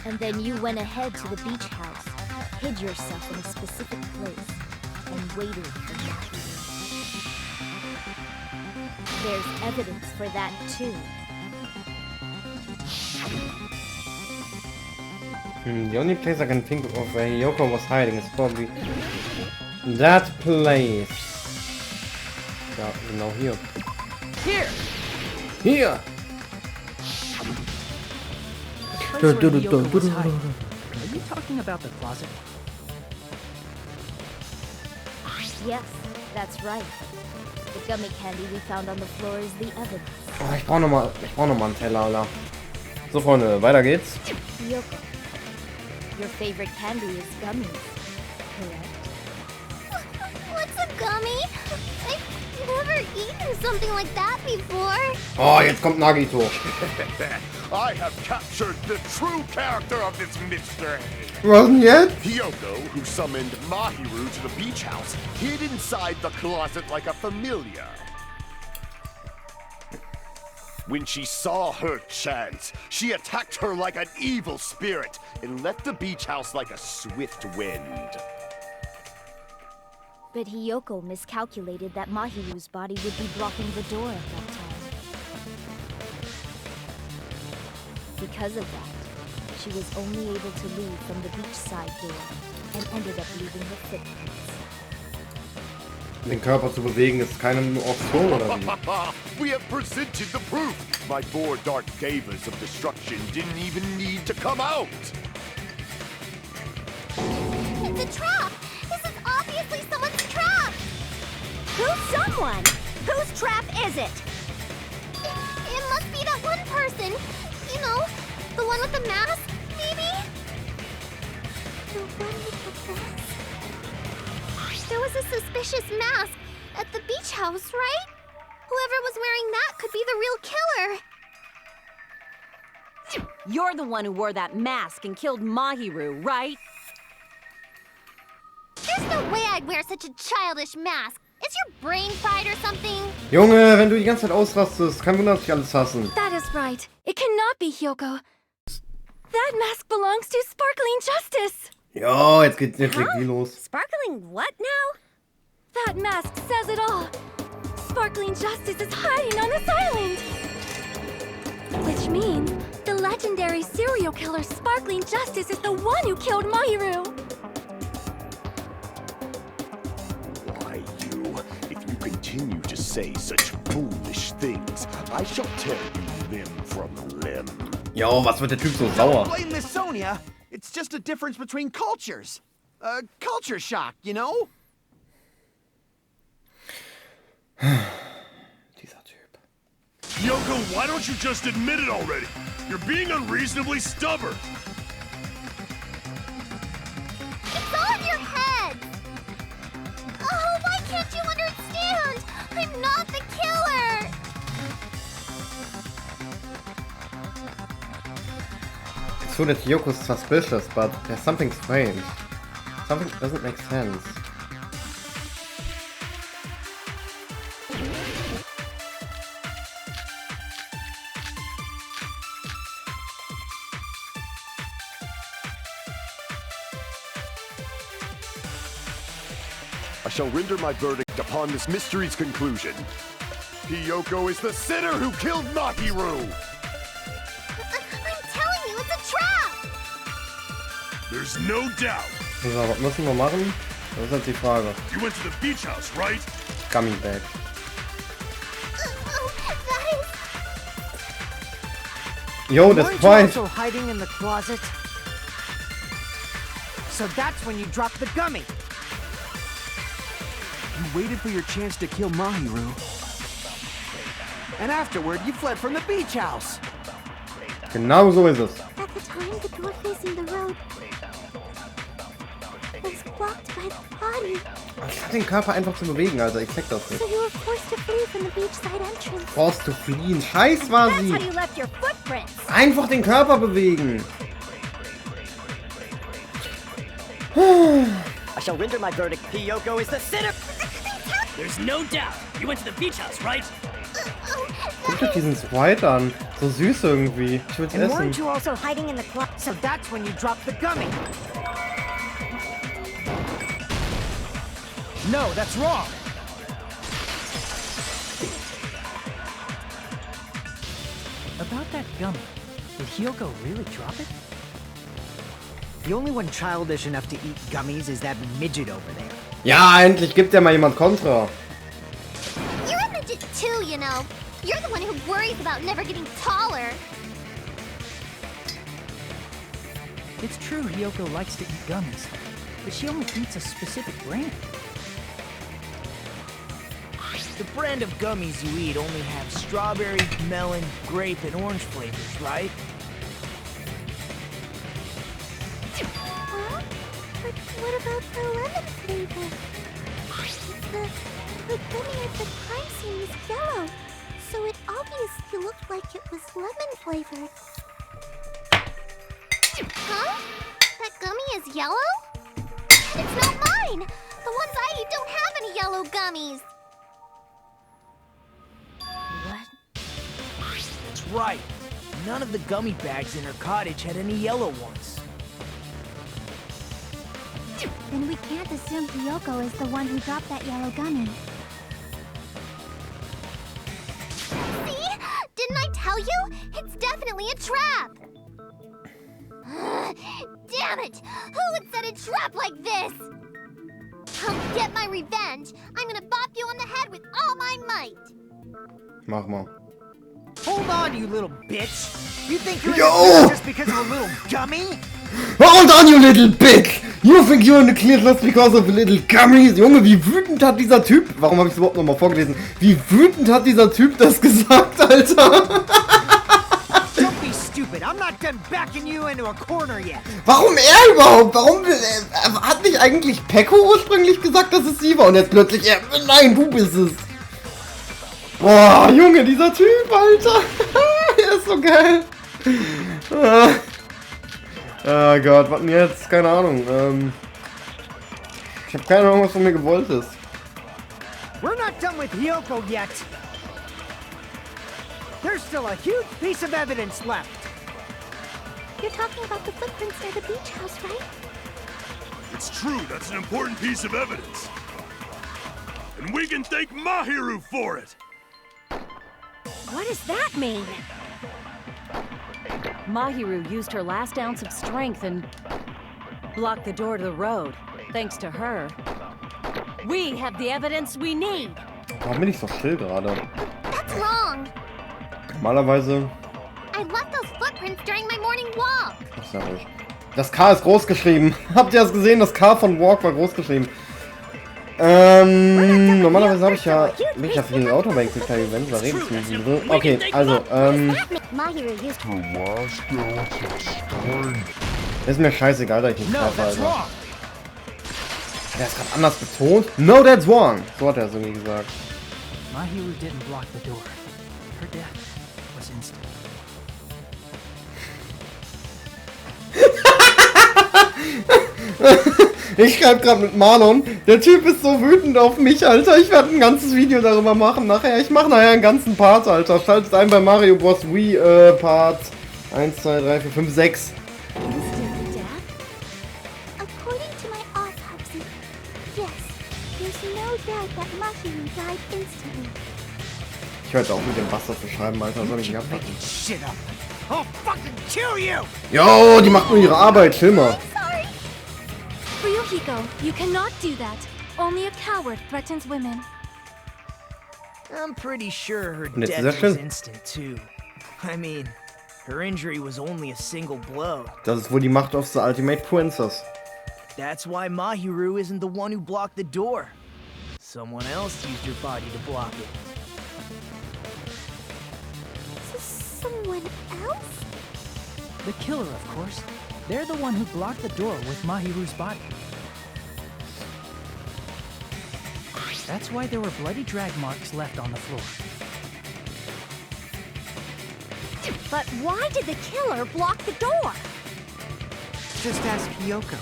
And then you went ahead to the beach house, hid yourself in a specific place, and waited for Mahiru. There's evidence for that too. The only place I can think of where Hiyoko was hiding is probably that place. Ja, genau hier. Here! Hier! Place where Hiyoko was hiding. Are you talking about the closet? Yes, that's right. The gummy candy we found on the floor is the evidence. Oh, ich brauch noch mal einen Teller, Alter. So, Freunde, weiter geht's. Hiyoko, your favorite candy is gummies, correct? What's a gummy? I've never never eaten something like that before. Oh, jetzt kommt Nagito. I have captured the true character of this mystery. Was denn jetzt? Hyoko, who summoned Mahiru to the beach house, hid inside the closet like a familiar. When she saw her chance, she attacked her like an evil spirit and left the beach house like a swift wind. But Hyoko miscalculated that Mahiru's body would be blocking the door at that time. Because of that, she was only able to leave from the beachside door and ended up leaving her footprints. Den Körper zu bewegen ist keine Option, oder wie? We have presented the proof. My four dark devas of destruction didn't even need to come out. It's a trap! This is obviously someone's trap! Who's someone? Whose trap is it? It must be that one person. You know, the one with the mask, maybe? The one with the mask? There was a suspicious mask at the beach house, right? Whoever was wearing that could be the real killer. You're the one who wore that mask and killed Mahiru, right? There's no way I'd wear such a childish mask. Is your brain fried or something? Junge, wenn du die ganze Zeit ausrastest, kein Wunder, dass dich alles hassen. That is right. It cannot be Hyoko. That mask belongs to Sparkling Justice. Ja, jetzt geht die los. Sparkling what now? That mask says it all. Sparkling Justice is hiding on this island. Which means the legendary serial killer Sparkling Justice is the one who killed Mahiru. Why, you? If you continue to say such foolish things, I shall tear you limb from limb. Jo, was wird der Typ so sauer? Blame Miss Sonia. It's just a difference between cultures. Culture shock, you know? Dieser Typ. Yoko, why don't you just admit it already? You're being unreasonably stubborn. It's all in your head. Oh, why can't you understand? I'm not the killer. It's true that Hyoko is suspicious, but there's something strange. Something doesn't make sense. I shall render my verdict upon this mystery's conclusion. Hyoko is the sinner who killed Mahiru! I'm telling you, it's a trap. There's no doubt. So, was müssen wir machen? Das ist jetzt die Frage. You went to the beach house, right? Gummy Bag. Yo, that's Weren't you twice. also hiding in the closet? So that's when you dropped the gummy. You waited for your chance to kill Mahiru. And afterward, you fled from the beach house. Genau so ist es. At the time, the door facing the road was blocked by the body. Anstatt den Körper einfach zu bewegen, Alter. Ich check das nicht. So you were forced to flee from the beachside entrance. Brauchst du fliehen. Scheiß war That's sie. how you left your footprints. Einfach den Körper bewegen. I shall render my verdict. Hyoko is the sinner. There's no doubt. You went to the beach house, right? Guckt euch diesen Sprite an. So süß irgendwie. Ich will's And essen. weren't you also hiding in the closet? So that's when you dropped the gummy. No, that's wrong. About that gummy, did Hyoko really drop it? The only one childish enough to eat gummies is that midget over there. Ja, endlich gibt ja mal jemand Kontra. You're a midget too, you know. You're the one who worries about never getting taller. It's true Hyoko likes to eat gummies, but she only eats a specific brand. The brand of gummies you eat only have strawberry, melon, grape, and orange flavors, right? Huh? But what about the lemon flavor? The gummy at the crime scene was yellow, so it obviously looked like it was lemon flavored. Huh? That gummy is yellow? And it's not mine! The ones I eat don't have any yellow gummies! What? That's right. None of the gummy bags in her cottage had any yellow ones. Then we can't assume Fuyohiko is the one who dropped that yellow gummy. See? Didn't I tell you? It's definitely a trap! Damn it! Who would set a trap like this? I'll get my revenge! I'm gonna bop you on the head with all my might! Mach mal. Hold on, you little bitch! You think you're Yo! in the just because of a little gummy? Hold on, you little bitch! You think you're in the clear just because of little gummies? Junge, wie wütend hat dieser Typ... Warum habe ich es überhaupt nochmal vorgelesen? Wie wütend hat dieser Typ das gesagt, Alter? Don't be stupid. I'm not done backing you into a corner yet. Warum er überhaupt? Warum hat nicht eigentlich Pecco ursprünglich gesagt, dass es sie war? Und jetzt plötzlich er... Nein, du bist es. Boah, Junge, dieser Typ, Alter. Er ist so geil. Ah Gott, was denn jetzt? Keine Ahnung. Ich habe keine Ahnung, was von mir gewollt ist. We're not done with Fuyohiko yet. There's still a huge piece of evidence left. You're talking about the footprints near the beach house, right? It's true, that's an important piece of evidence. And we can thank Mahiru for it! What does that mean? Mahiru used her last ounce of strength and blocked the door to the road. Thanks to her, we have the evidence we need. Warum bin ich so still gerade? That's wrong. Normalerweise... I left those footprints during my morning walk. Ach, sag ich. Das K ist groß geschrieben. Habt ihr das gesehen? Das K von Walk war groß geschrieben. Normalerweise habe ich ja... Bin ich ja für den Autobank-Event, da rede ich nicht drüber. Okay, also, ist mir scheißegal, dass ich nicht treffe, Alter. Der ist gerade anders betont. No, that's wrong. So hat er es irgendwie gesagt. Mahiru didn't block the door. Her death was instant. Ich schreibe gerade mit Marlon. Der Typ ist so wütend auf mich, Alter. Ich werde ein ganzes Video darüber machen nachher. Ich mache nachher einen ganzen Part, Alter. Schaltet ein bei Mario Bros. Wii Part 1, 2, 3, 4, 5, 6. According to my autopsy, yes, there's no doubt that Mahiru died instantly. Ich höre auch mit dem Bastard zu schreiben, Alter. Soll ich nicht abmachen? I'll fucking kill you! Jo, die macht nur ihre Arbeit. Chill mal. Fuyohiko, you cannot do that. Only a coward threatens women. I'm pretty sure her Und jetzt death ist was er instant too. I mean, her injury was only a single blow. Das ist wohl die Macht of the Ultimate Princess. That's why Mahiru isn't the one who blocked the door. Someone else used her body to block it. Someone else? The killer, of course. They're the one who blocked the door with Mahiru's body. That's why there were bloody drag marks left on the floor. But why did the killer block the door? Just ask Fuyohiko.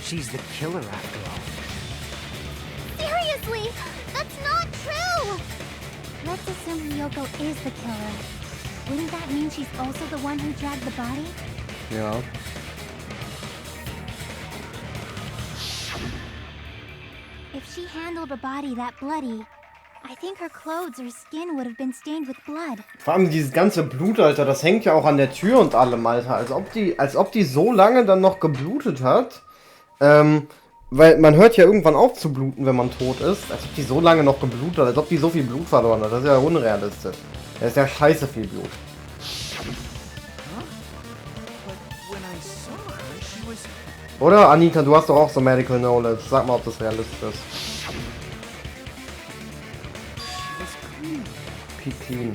She's the killer after all. Seriously, that's not true! Let's assume Fuyohiko is the killer. Wouldn't that mean she's also the one who dragged the body? Ja. If she handled a body that bloody, I think her clothes or skin would have been stained with blood. Vor allem dieses ganze Blut, Alter, das hängt ja auch an der Tür und allem, Alter. Als ob die so lange dann noch geblutet hat. Weil man hört ja irgendwann auf zu bluten, wenn man tot ist. Als ob die so lange noch geblutet hat, als ob die so viel Blut verloren hat. Das ist ja unrealistisch. Das ist ja scheiße viel Blut. Oder, Anita, du hast doch auch so Medical Knowledge. Sag mal, ob das realistisch ist. Peak clean.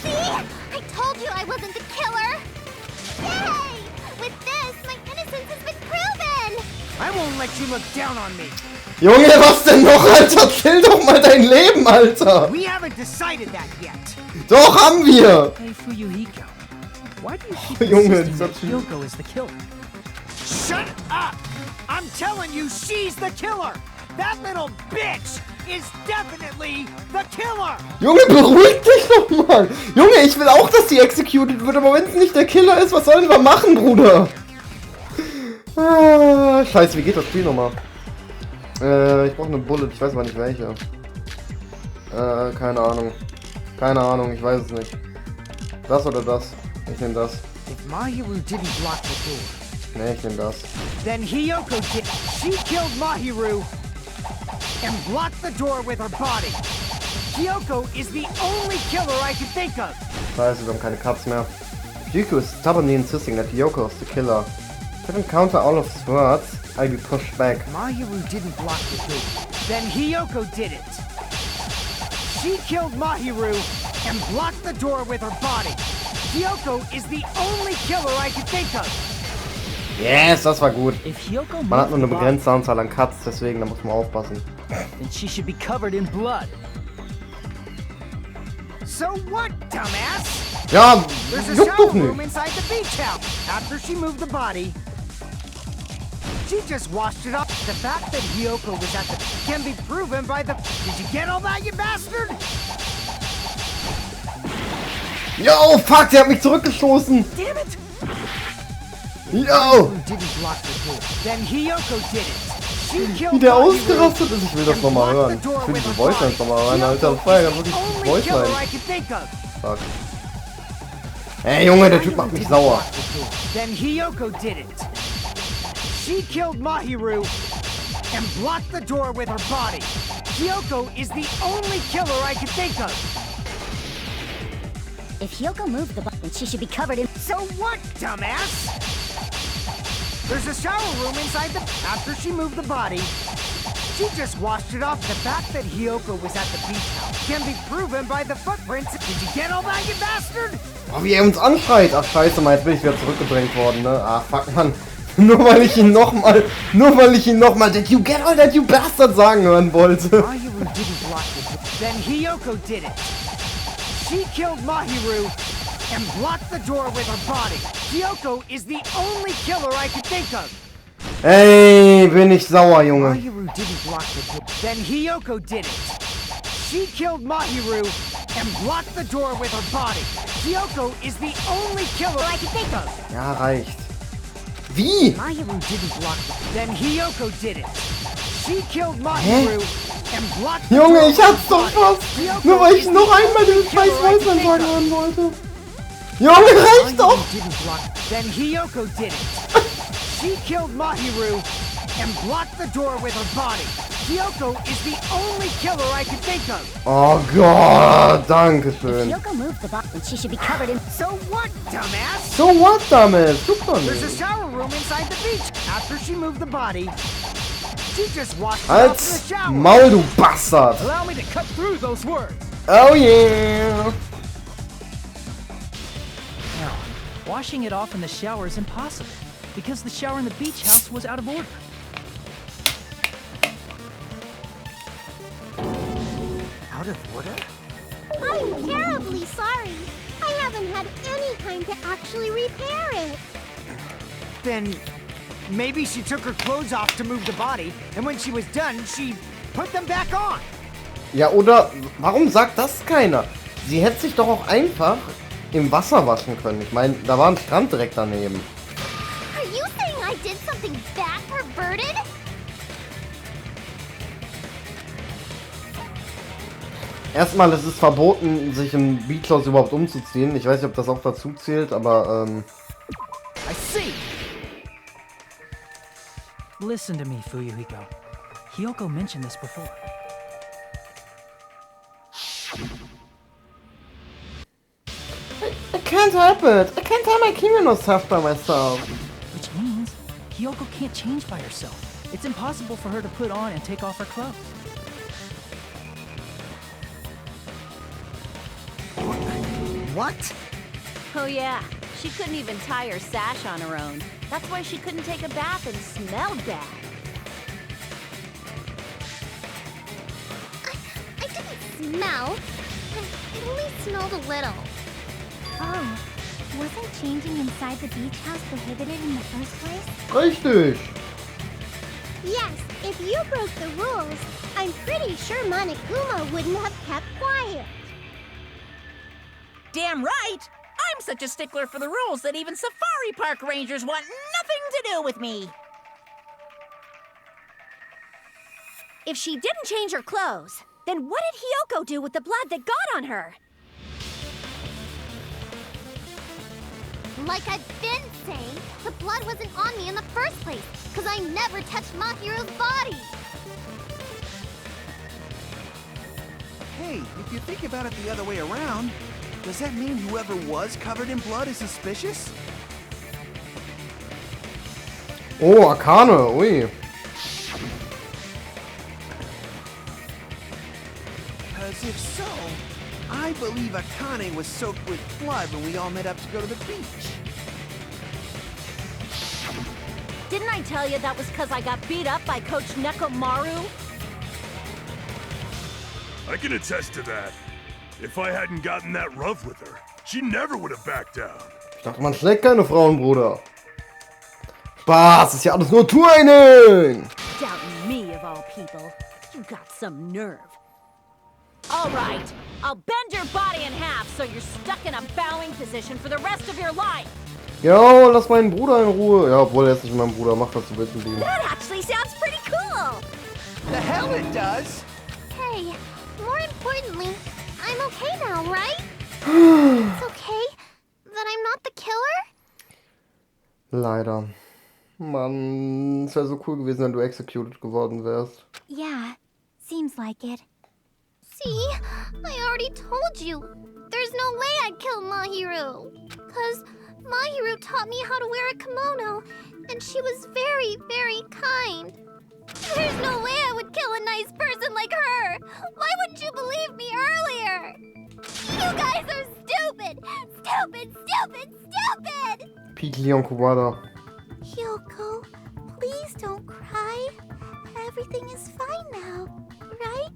See? I told you I wasn't the killer! Yay! With this, my innocence has been proven! I won't let you look down on me! Junge, was denn noch, Alter? Chill doch mal dein Leben, Alter! We haven't decided that yet. Doch, haben wir! Hey, Fuyohiko. Why do you keep Junge, insisting that das- Hyoko is the killer? Shut up! I'm telling you, she's the killer! That little bitch is definitely the killer! Junge, beruhig dich doch mal! Junge, ich will auch, dass die executed wird, aber wenn es nicht der Killer ist, was sollen wir machen, Bruder? Ah, scheiße, wie geht das Spiel nochmal? Ich brauche eine Bullet, ich weiß aber nicht welche. Keine Ahnung. Keine Ahnung, ich weiß es nicht. Das oder das? Ich nehme das. If Mahiru didn't block the door, Ne, ich nehme das. then Hyoko did. She killed Mahiru and blocked the door with her body. Hyoko is the only killer I can think of. Scheiße, wir haben keine Cuts mehr. Yuko is stubbornly insisting that Hyoko is the killer. If I encounter all of his words, I'll be pushed back. Mahiru didn't block the door. Then Hyoko did it. She killed Mahiru and blocked the door with her body. Hyoko is the only killer I can think of. Yes, das war gut. If Hyoko Man hat nur eine moved the body, begrenzte Anzahl an Cuts, deswegen, da muss man aufpassen. then she should be covered in blood. So what, dumbass? Ja, There's a juckt shower doch room nicht. inside the beach house. After she moved the body, she just washed it up. The fact that Hyoko was at the can be proven by the. Did you get all that, you bastard? Yo, fuck, der hat mich zurückgestoßen. Damn it! Yo, Who didn't block the door? Then Hyoko did it. She wie killed der Mahiru ausgerastet ist. Ich will das and nochmal blocked hören. the door Ich will with diese her Voice Lines body. nochmal rein, Alter. Hyoko Feier, is wirklich the die only Voice killer Lines. I can think of. Fuck. Ey, Junge, der Typ macht mich sauer. Then Hyoko did it. She killed Mahiru and blocked the door with her body. Hyoko is the only killer I can think of. If Hyoko moved the button, she should be covered in. So what, dumbass? There's a shower room inside the. After she moved the body, she just washed it off. The fact that Hyoko was at the beach house can be proven by the footprints. Did you get all that, you bastard? Oh, wie er uns anschreit. Ach, scheiße, mal, jetzt bin ich wieder zurückgedrängt worden, ne? Ah, fuck, Mann. Nur weil ich ihn nochmal, did you get all that, you bastard, sagen hören wollte. Mahiru didn't block the door. Then Hyoko did it. She killed Mahiru and blocked the door with her body. Hyoko is the only killer I can think of. Ey, bin ich sauer, Junge. Mahiru didn't block the door. Then Hyoko did it. She killed Mahiru and blocked the door with her body. Hyoko is the only killer I can think of. Ja, reicht. Wie? Mahiru didn't block the door. Then Hyoko did it. She killed Mahiru and blocked the door Junge, ich with hab's her doch body. fast. Hyoko Nur weil ich is noch the einmal only den scheiß killer I Voice can think sagen of. hören wollte. Junge, reicht doch. Mahiru didn't block. Then Hyoko did it. She killed Mahiru and blocked the door with her body. Hyoko is the only killer I can think of. Oh Gott, danke If schön. Hyoko moved the button, she should be covered in. So what, dumbass? So what, damit? Juckt doch There's a nicht. shower room inside the beach. After she moved the body, she just washed it off in Als the shower. Maul, du Bastard. Allow me to cut through those words. Oh yeah. No, washing it off in the shower is impossible because the shower in the beach house was out of order. Out of order? I'm terribly sorry. I haven't had any time to actually repair it. Then maybe she took her clothes off to move the body, and when she was done, she put them back on. Ja, oder warum sagt das keiner? Sie hätte sich doch auch einfach im Wasser waschen können. Ich meine, da war ein Strand direkt daneben. Are you saying I did something that perverted? Erstmal, es ist verboten, sich im Beachhaus überhaupt umzuziehen. Ich weiß nicht, ob das auch dazu zählt, aber I see. Listen to me, Fuyohiko. Hyoko mentioned this before. I can't help it. I can't tie my kimono stuff by myself. Which means Hyoko can't change by herself. It's impossible for her to put on and take off her clothes. What? Oh yeah, she couldn't even tie her sash on her own. That's why she couldn't take a bath and smelled bad. smell. It only smelled a little. Oh, wasn't changing inside the beach house prohibited in the first place? Richtig. Yes, if you broke the rules, I'm pretty sure Monokuma wouldn't have kept quiet. Damn right! I'm such a stickler for the rules that even safari park rangers want nothing to do with me. If she didn't change her clothes, then what did Hiyoko do with the blood that got on her? Like I've been saying, the blood wasn't on me in the first place, because I never touched Mahiru's body. Hey, if you think about it the other way around, does that mean whoever was covered in blood is suspicious? Oh, Akane, ui. Because if so, I believe Akane was soaked with blood when we all met up to go to the beach. Didn't I tell you that was because I got beat up by Coach Nekomaru? I can attest to that. If I hadn't gotten that rough with her, she never would have backed down. Ich dachte, man schlägt keine Frauen, Bruder. Spaß, ist ja alles nur Training. Doubting me of all people. You got some nerve. All right, I'll bend your body in half so you're stuck in a bowing position for the rest of your life. Jo, lass meinen Bruder in Ruhe. Ja, obwohl er ist nicht mein Bruder. Mach was du willst mit ihm. That actually sounds pretty cool. The hell it does! Hey, more importantly, I'm okay now, right? It's okay that I'm not the killer? Leider. Mann, es wäre so cool gewesen, wenn du executed geworden wärst. Yeah, seems like it. See, I already told you. There's no way I'd kill Mahiru. 'Cause Mahiru taught me how to wear a kimono, and she was very, very kind. There's no way I would kill a nice person like her. Why wouldn't you believe me earlier? You guys are stupid! Stupid, stupid, stupid! Piki und Kuwada. Hiyoko, please don't cry. Everything is fine now, right?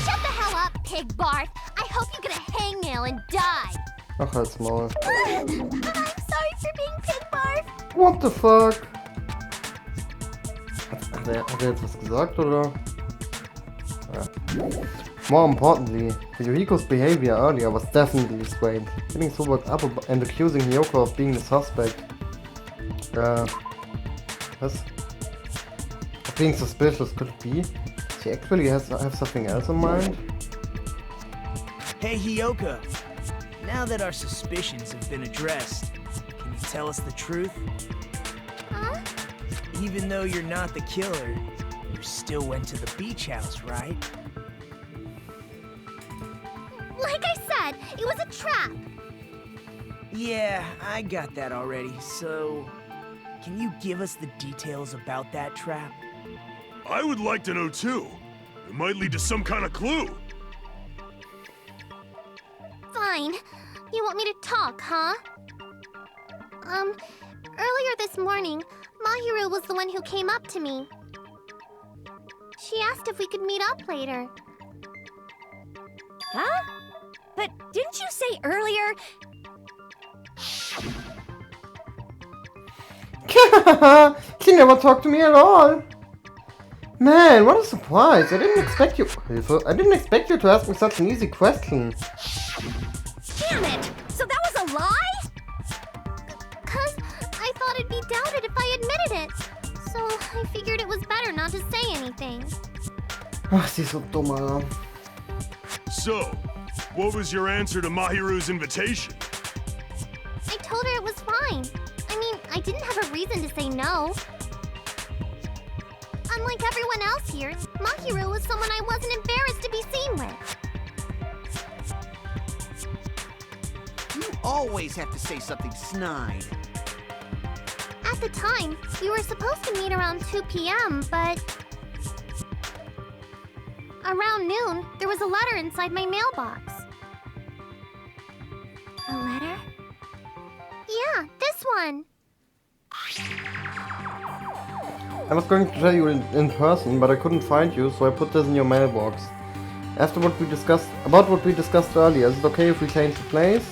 Shut the hell up, pig barf! I hope you get a hangnail and die! Ach, halt's Maul. I'm sorry for being pig barf. What the fuck? Hat er jetzt was gesagt, oder? Ja. More importantly, Fuyohiko's behavior earlier was definitely strange. Getting so worked up and accusing Hiyoko of being the suspect. Was? Of being suspicious, could it be? She actually have something else in mind? Hey, Hiyoko. Now that our suspicions have been addressed, can you tell us the truth? Huh? Even though you're not the killer, you still went to the beach house, right? Like I said, it was a trap. Yeah, I got that already, so... Can you give us the details about that trap? I would like to know too. It might lead to some kind of clue. Fine. You want me to talk, huh? Earlier this morning, Mahiru was the one who came up to me. She asked if we could meet up later. Huh? But didn't you say earlier? She never talked to me at all. Man, what a surprise. I didn't expect you to ask me such an easy question. Damn it! So that was a lie? 'Cause I thought it'd be doubted if I admitted it. So I figured it was better not to say anything. Ach, sie ist so dumm, Alter. So, what was your answer to Mahiru's invitation? I told her it was fine. I mean, I didn't have a reason to say no. Unlike everyone else here, Mahiru was someone I wasn't embarrassed to be seen with. You always have to say something snide. At the time, we were supposed to meet around 2 p.m., but... Around noon, there was a letter inside my mailbox. A letter? Yeah, this one. I was going to tell you in person, but I couldn't find you, so I put this in your mailbox. About what we discussed earlier, is it okay if we change the place?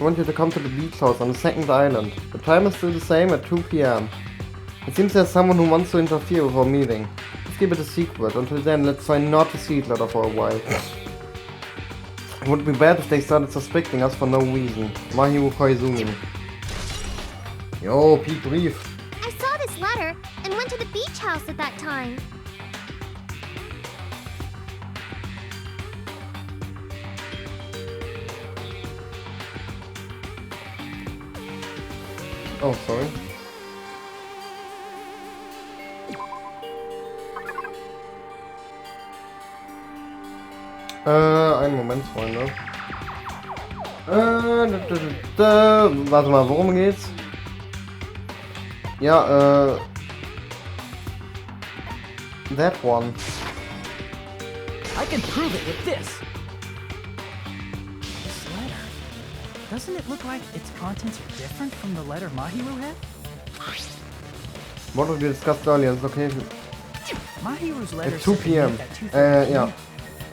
I want you to come to the beach house on the second island. The time is still the same at 2 PM. It seems there's someone who wants to interfere with our meeting. Let's keep it a secret. Until then, let's try not to see each other for a while. It would be bad if they started suspecting us for no reason. Mahiro Koizumi. Yo, Pete Brief. I saw this letter and went to the beach house at that time. Oh, sorry. Einen Moment, Freunde. Warte mal, worum geht's? Ja, that one. I can prove it with this. This letter. Doesn't it look like its contents are different from the letter Mahiro had? What we discussed earlier, it's okay. Mahiru's letter At 2 PM. At 2:30 Ja.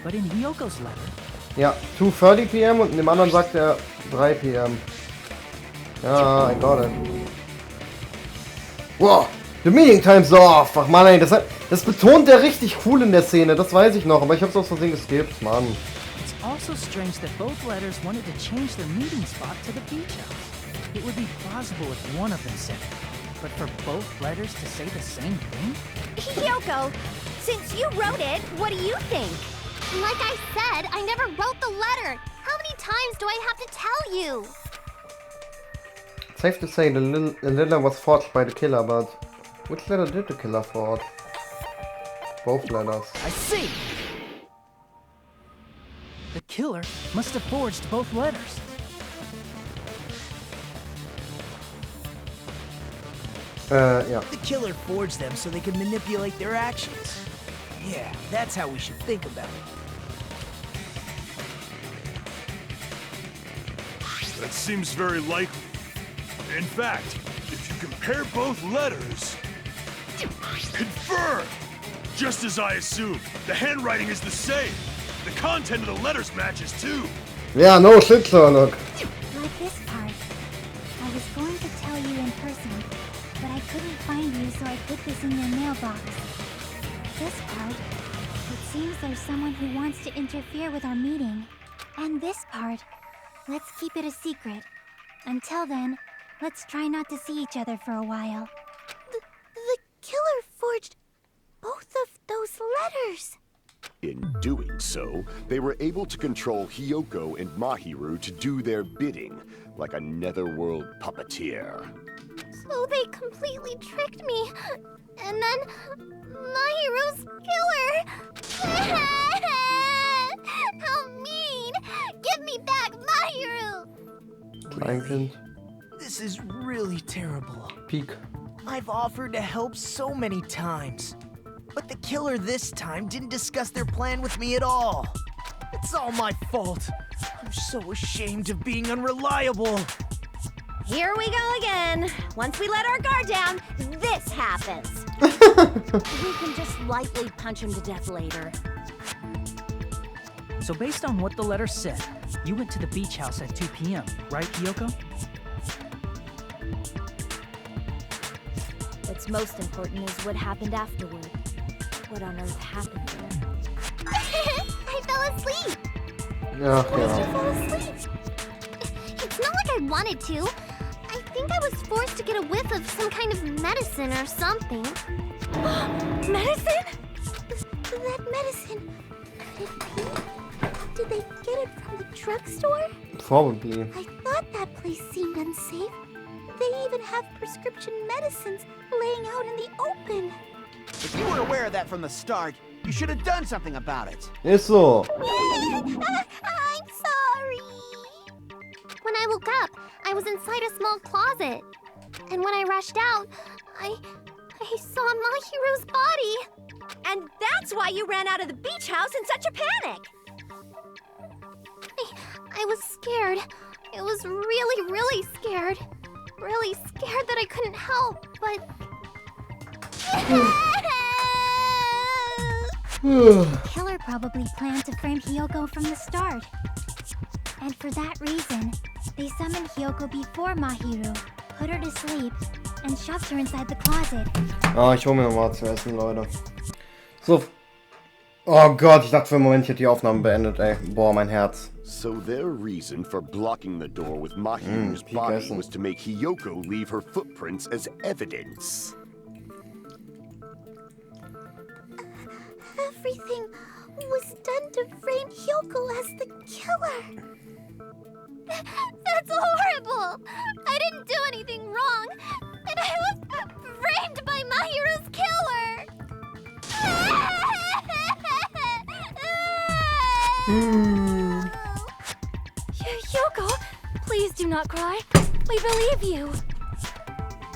But in Hiyoko's letter. Ja, 2:30 PM und in dem anderen sagt er 3 PM. Ja, I got it. Wow, the meeting time's off. Ach man, ey, das betont er richtig cool in der Szene, das weiß ich noch, aber ich hab's aus Versehen geskippt, Mann. It's also strange that both letters wanted to change their meeting spot to the beach house. It would be plausible if one of them said it, but for both letters to say the same thing? Hiyoko, since you wrote it, what do you think? Like I said, I never wrote the letter. How many times do I have to tell you? Safe to say the letter was forged by the killer, but which letter did the killer forge? Both letters. I see! The killer must have forged both letters. Yeah. The killer forged them so they could manipulate their actions. Yeah, that's how we should think about it. That seems very likely. In fact, if you compare both letters... Confirmed! Just as I assumed, the handwriting is the same. The content of the letters matches too. Yeah, no shit, Sherlock. Like this part. I was going to tell you in person, but I couldn't find you, so I put this in your mailbox. This part. It seems there's someone who wants to interfere with our meeting. And this part. Let's keep it a secret. Until then, let's try not to see each other for a while. The killer forged both of those letters. In doing so, they were able to control Hiyoko and Mahiru to do their bidding, like a netherworld puppeteer. So they completely tricked me. And then Mahiru's killer. How mean! Give me back Mahiru! Kleinkind. This is really terrible. Peak. I've offered to help so many times. But the killer this time didn't discuss their plan with me at all. It's all my fault. I'm so ashamed of being unreliable. Here we go again. Once we let our guard down, this happens. We can just lightly punch him to death later. So based on what the letter said, you went to the beach house at 2 PM, right, Hiyoko? What's most important is what happened afterward. What on earth happened there? I fell asleep. Yeah, How did you fall asleep? It's not like I wanted to. I think I was forced to get a whiff of some kind of medicine or something. Medicine? That medicine. Could it be? Did they get it from the drugstore? Probably. I thought that place seemed unsafe. They even have prescription medicines laying out in the open. If you were aware of that from the start, you should have done something about it. Ist so. I'm sorry. When I woke up, I was inside a small closet. And when I rushed out, I saw Mahiru's body. And that's why you ran out of the beach house in such a panic. I was scared. I was really, really scared. Really scared that I couldn't help, but... The killer probably planned to frame Hiyoko from the start. And for that reason, they summoned Hiyoko before Mahiru, put her to sleep, and shoved her inside the closet. Ah, ich hole mir noch mal zu essen, Leute. So. Oh Gott, ich dachte für einen Moment, ich hätte die Aufnahme beendet, ey. Boah, mein Herz. So their reason for blocking the door with Mahiru's body was to make Hiyoko leave her footprints as evidence. Everything was done to frame Hiyoko as the killer. That's horrible! I didn't do anything wrong, and I was framed by Mahiru's killer! Hiyoko, please do not cry. We believe you.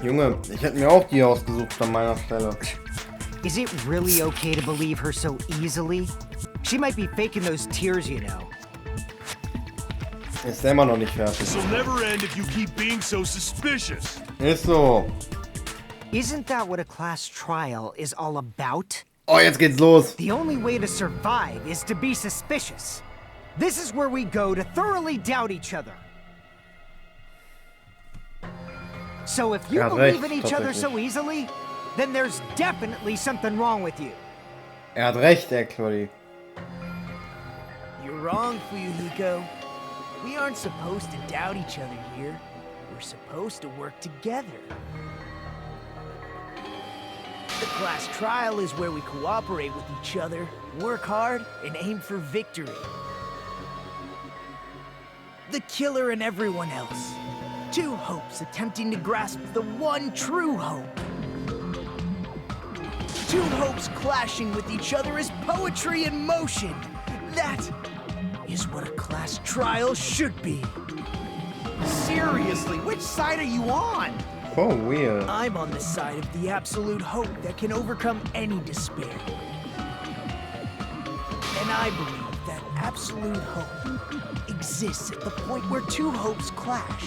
Junge, ich hätte mir auch die ausgesucht an meiner Stelle. Is it really okay to believe her so easily? She might be faking those tears, you know. Ist immer noch nicht fertig. This'll never end if you keep being so suspicious. Ist so. Isn't that what a class trial is all about? Oh, jetzt geht's los. The only way to survive is to be suspicious. This is where we go to thoroughly doubt each other. So if you believe in each other so easily, then there's definitely something wrong with you. Hat recht, Claudi. You're wrong, Fuyohiko. We aren't supposed to doubt each other here. We're supposed to work together. The class trial is where we cooperate with each other, work hard, and aim for victory. The killer and everyone else. Two hopes attempting to grasp the one true hope. Two hopes clashing with each other is poetry in motion. That is what a class trial should be. Seriously, which side are you on? Oh, weird. I'm on the side of the absolute hope that can overcome any despair. And I believe that absolute hope exists at the point where two hopes clash.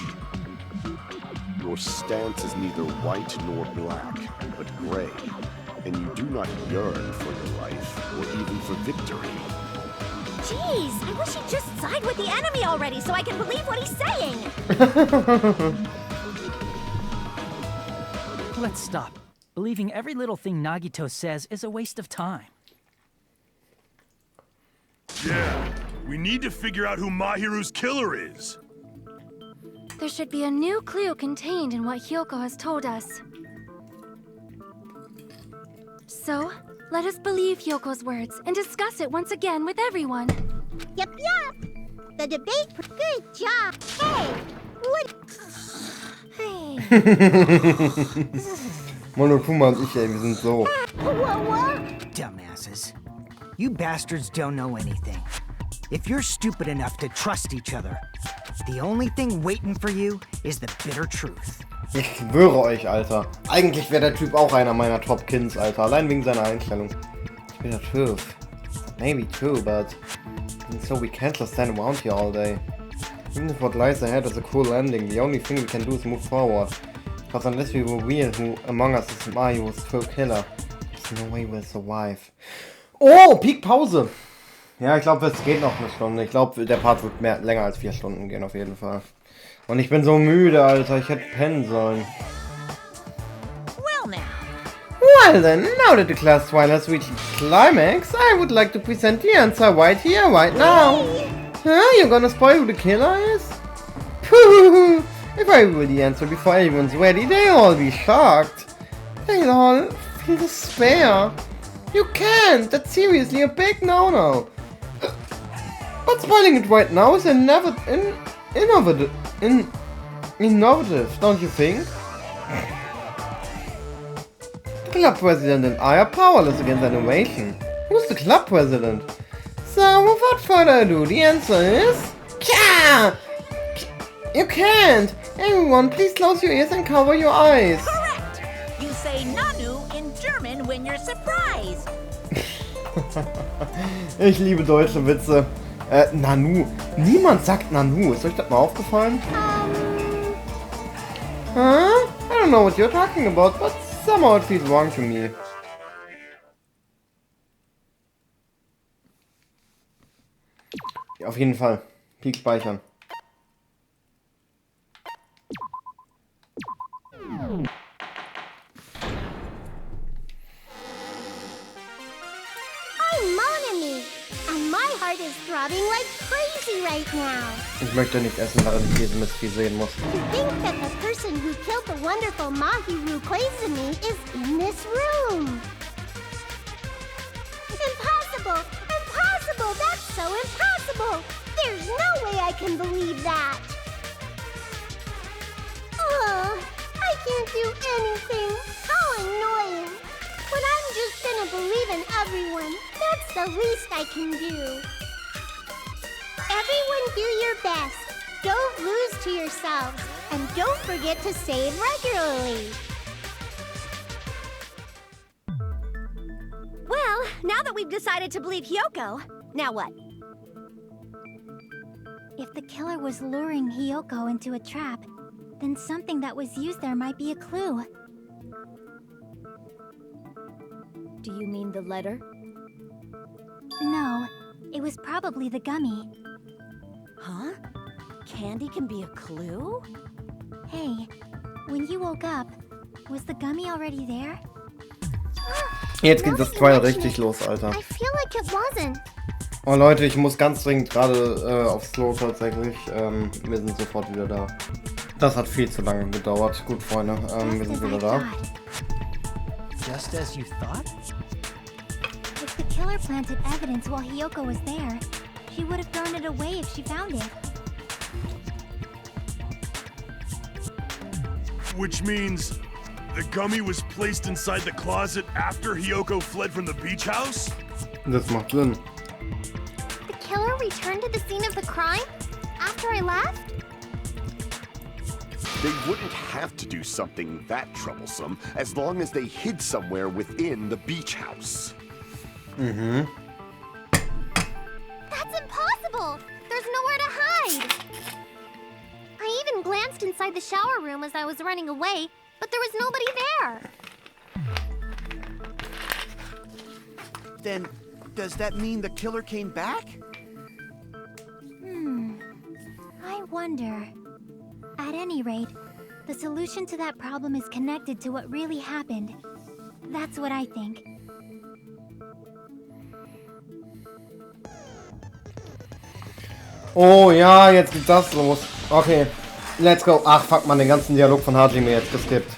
Your stance is neither white nor black, but gray, and you do not yearn for your life, or even for victory. Jeez, I wish he'd just side with the enemy already so I can believe what he's saying! Let's stop. Believing every little thing Nagito says is a waste of time. Yeah, we need to figure out who Mahiru's killer is. There should be a new clue contained in what Hiyoko has told us. So, let us believe Hyoko's words and discuss it once again with everyone. Yep. The debate. Good job. Hey, what? Hey. Monokuma und ich, ey, wir sind so. Dumbasses. You bastards don't know anything. If you're stupid enough to trust each other, the only thing waiting for you is the bitter truth. Ich schwöre euch, Alter. Eigentlich wäre der Typ auch einer meiner Top-Kins, Alter. Allein wegen seiner Einstellung. Bitter truth. Maybe true, but... So we can't just stand around here all day. Even if what lies ahead is a cool ending, the only thing we can do is move forward. Because unless we reveal who among us is Mahiru's true killer, there's no way we'll survive. Oh, Peak-Pause! Ja, ich glaube, es geht noch eine Stunde. Ich glaube, der Part wird länger als 4 Stunden gehen, auf jeden Fall. Und ich bin so müde, Alter. Ich hätte pennen sollen. Well now. Well then, now that the class trial has reached its climax, I would like to present the answer right here, right now. Huh? You're gonna spoil who the killer is? Pooh! If I reveal the answer before everyone's ready, they'll all be shocked. They'll all feel despair. You can't! That's seriously a big no-no. But spoiling it right now is innovative, don't you think? The club president and I are powerless against innovation. Who's the club president? So, without further ado, the answer is... Kya! You can't! Everyone, please close your ears and cover your eyes. Correct! You say Nanu in German when you're surprised. Ich liebe deutsche Witze. Nanu. Niemand sagt Nanu. Ist euch das mal aufgefallen? Huh? I don't know what you're talking about, but somehow it feels wrong to me. Auf jeden Fall. Peak speichern. Is throbbing like crazy right now. Ich möchte nicht essen, während ich diese Mystery sehen muss. To think that the person who killed the wonderful Mahiru Koizumi is in this room. Impossible! Impossible! That's so impossible! There's no way I can believe that. Oh, I can't do anything. How annoying. But I'm just gonna believe in everyone. That's the least I can do. Everyone do your best. Don't lose to yourselves. And don't forget to save regularly. Well, now that we've decided to believe Hiyoko, now what? If the killer was luring Hiyoko into a trap, then something that was used there might be a clue. Do you mean the letter? No, it was probably the gummy. Huh? Candy can be a clue? Hey, when you woke up, was the gummy already there? Jetzt geht das Trial richtig los, Alter. I feel like it wasn't. Oh Leute, ich muss ganz dringend gerade aufs Klo tatsächlich. Wir sind sofort wieder da. Das hat viel zu lange gedauert. Gut, Freunde, wir sind wieder da. Just as you thought? If the killer planted evidence while Hiyoko was there, she would have thrown it away if she found it. Which means the gummy was placed inside the closet after Hiyoko fled from the beach house? Das macht Sinn. The killer returned to the scene of the crime after I left? They wouldn't have to do something that troublesome as long as they hid somewhere within the beach house. Mhm. That's impossible! There's nowhere to hide! I even glanced inside the shower room as I was running away, but there was nobody there. Then, does that mean the killer came back? I wonder. At any rate, the solution to that problem is connected to what really happened. That's what I think. Oh ja, jetzt geht das los. Okay, let's go. Ach fuck man, den ganzen Dialog von Hajime jetzt geskippt.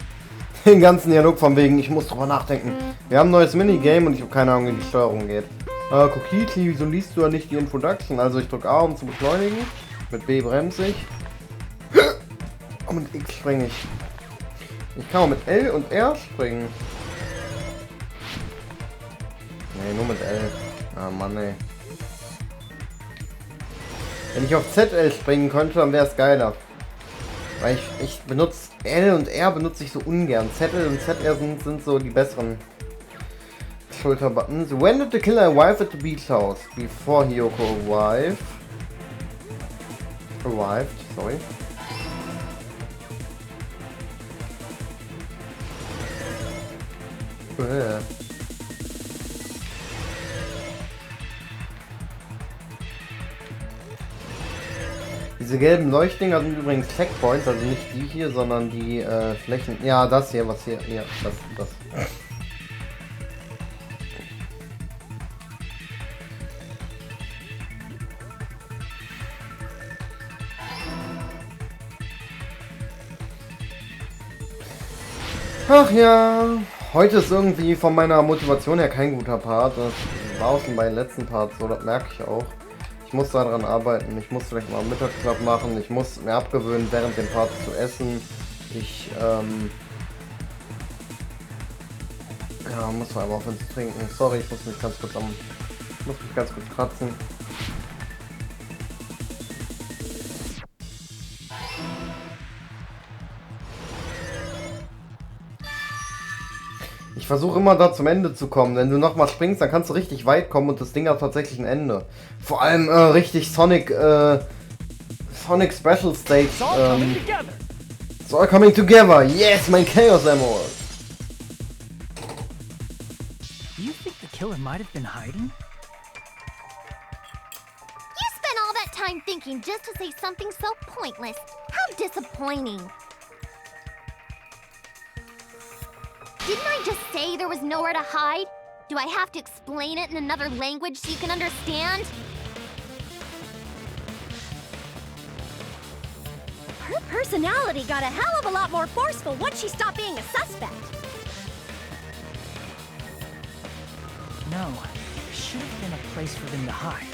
Den ganzen Dialog von wegen, ich muss drüber nachdenken. Wir haben ein neues Minigame und ich habe keine Ahnung, wie die Steuerung geht. Kokichi, wieso liest du ja nicht die Introduction? Also ich drücke A, um zu beschleunigen. Mit B bremse ich. Und mit X springe ich. Ich kann auch mit L und R springen. Nee, nur mit L. Ah Mann ey. Wenn ich auf ZL springen könnte, dann wäre es geiler. Weil ich benutze L und R benutze ich so ungern. ZL und ZR sind so die besseren Schulterbuttons. When did the killer arrive at the beach house? Before Hiyoko arrived, sorry. Diese gelben Leuchtdinger sind übrigens Checkpoints, also nicht die hier, sondern die Flächen. Ja, das hier, was hier. Ja, das. Ach ja, heute ist irgendwie von meiner Motivation her kein guter Part. Das war auch schon bei den letzten Parts so, das merke ich auch. Ich muss daran arbeiten, ich muss vielleicht mal einen Mittagsschlaf machen, ich muss mir abgewöhnen, während dem Part zu essen. Ich muss mal einfach aufhören zu trinken. Sorry, ich muss mich ganz kurz kratzen. Ich versuche immer da zum Ende zu kommen. Wenn du nochmal springst, dann kannst du richtig weit kommen und das Ding hat tatsächlich ein Ende. Vor allem richtig Sonic Special Stage. It's all coming together. Yes, mein Chaos Emerald. Do you think the killer might have been hiding? You spent all time thinking just to say something so pointless. How disappointing. Didn't I just say there was nowhere to hide? Do I have to explain it in another language so you can understand? Her personality got a hell of a lot more forceful once she stopped being a suspect. No, there should have been a place for them to hide.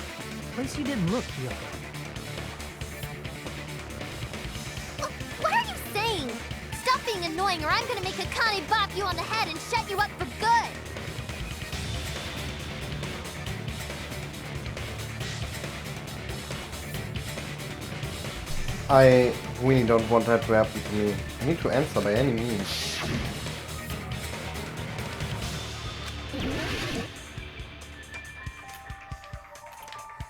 A place you didn't look, Fuyohiko. What are you saying? Stop being annoying or I'm gonna make Akane bop you on the head and shut you up for good! I really don't want that to happen to me. I need to answer by any means.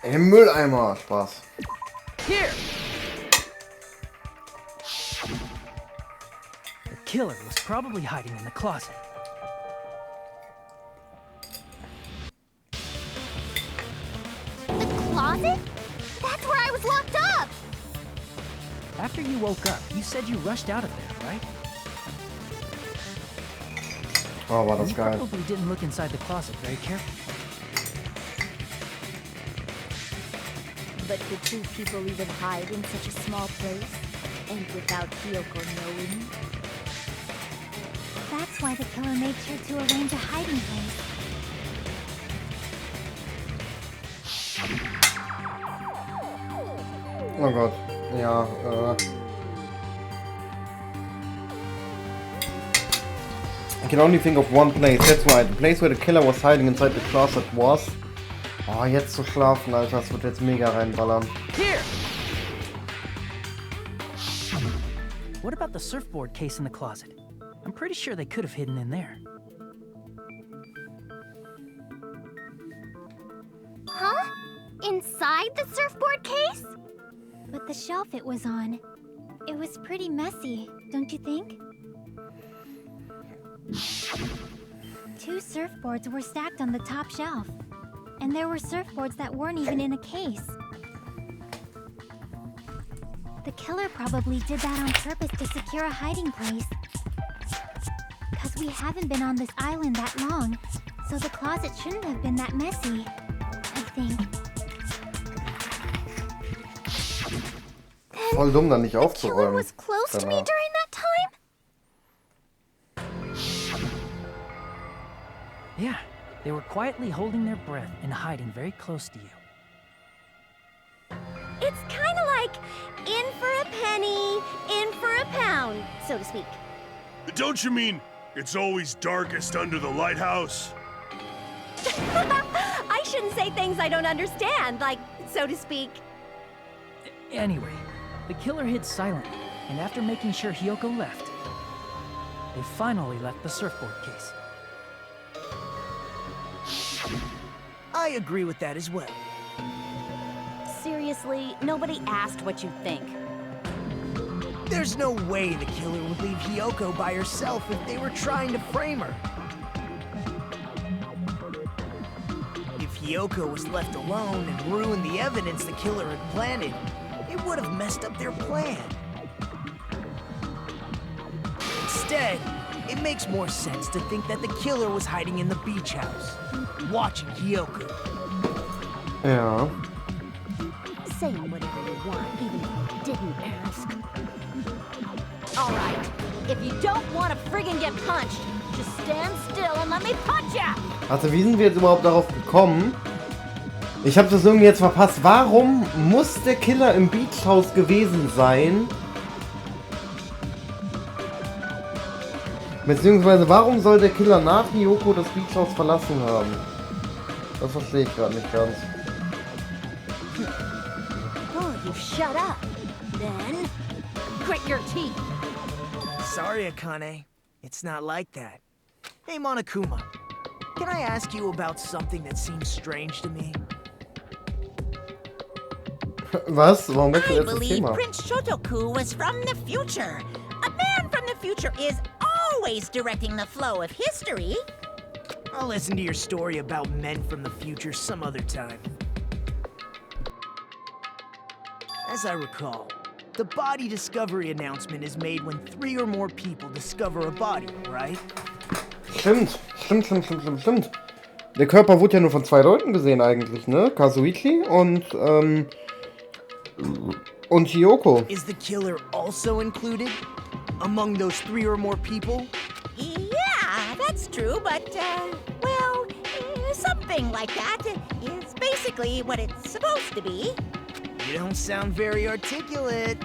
Im Mülleimer, Spaß. Here! The killer was probably hiding in the closet. The closet? That's where I was locked up! After you woke up, you said you rushed out of there, right? Oh, war das You geil. probably didn't look inside the closet very carefully. But could two people even hide in such a small place? And without Hiyoko knowing? That's why the killer made sure to arrange a hiding place. Oh Gott. Ja, I can only think of one place, that's right. The place where the killer was hiding inside the closet was... Oh, jetzt zu schlafen, Alter, das wird jetzt mega reinballern. Here! What about the surfboard case in the closet? I'm pretty sure they could have hidden in there. Huh? Inside the surfboard case? But the shelf it was on, it was pretty messy, don't you think? Two surfboards were stacked on the top shelf. And there were surfboards that weren't even in a case. The killer probably did that on purpose to secure a hiding place. Because we haven't been on this island that long, so the closet shouldn't have been that messy, I think. Voll dumm, dann nicht The killer aufzuräumen. was close to me Danach. during that time? Yeah, they were quietly holding their breath and hiding very close to you. It's kind of like in for a penny, in for a pound, so to speak. Don't you mean it's always darkest under the lighthouse? I shouldn't say things I don't understand, like, so to speak. Anyway, the killer hid silently, and after making sure Hiyoko left, they finally left the surfboard case. I agree with that as well. Seriously, nobody asked what you think. There's no way the killer would leave Hiyoko by herself if they were trying to frame her. If Hiyoko was left alone and ruined the evidence the killer had planted, it would have messed up their plan. Instead, it makes more sense to think that the killer was hiding in the beach house, watching Hiyoko. Ja. Say whatever you want, even if you didn't ask. All right, if you don't want to friggin' get punched, just stand still and let me punch ya! Also wie sind wir jetzt überhaupt darauf gekommen? Ich habe das irgendwie jetzt verpasst. Warum muss der Killer im Beachhaus gewesen sein? Beziehungsweise warum soll der Killer nach Hiyoko das Beachhaus verlassen haben? Das verstehe ich gerade nicht ganz. Oh, you shut up. Then, grit your teeth. Sorry, Akane. It's not like that. Hey, Monokuma. Can I ask you about something that seems strange to me? Was? Warum I wechselst du jetzt das believe Thema? Prince Shotoku was from the future. A man from the future is always directing the flow of history. I'll listen to your story about men from the future some other time. As I recall, the body discovery announcement is made when 3 or more people discover a body, right? Stimmt. Der Körper wurde ja nur von 2 Leuten gesehen eigentlich, ne? Kazuichi und Hiyoko. Is the killer also included among those 3 or more people? Yeah, that's true, but, well, something like that is basically what it's supposed to be. You don't sound very articulate.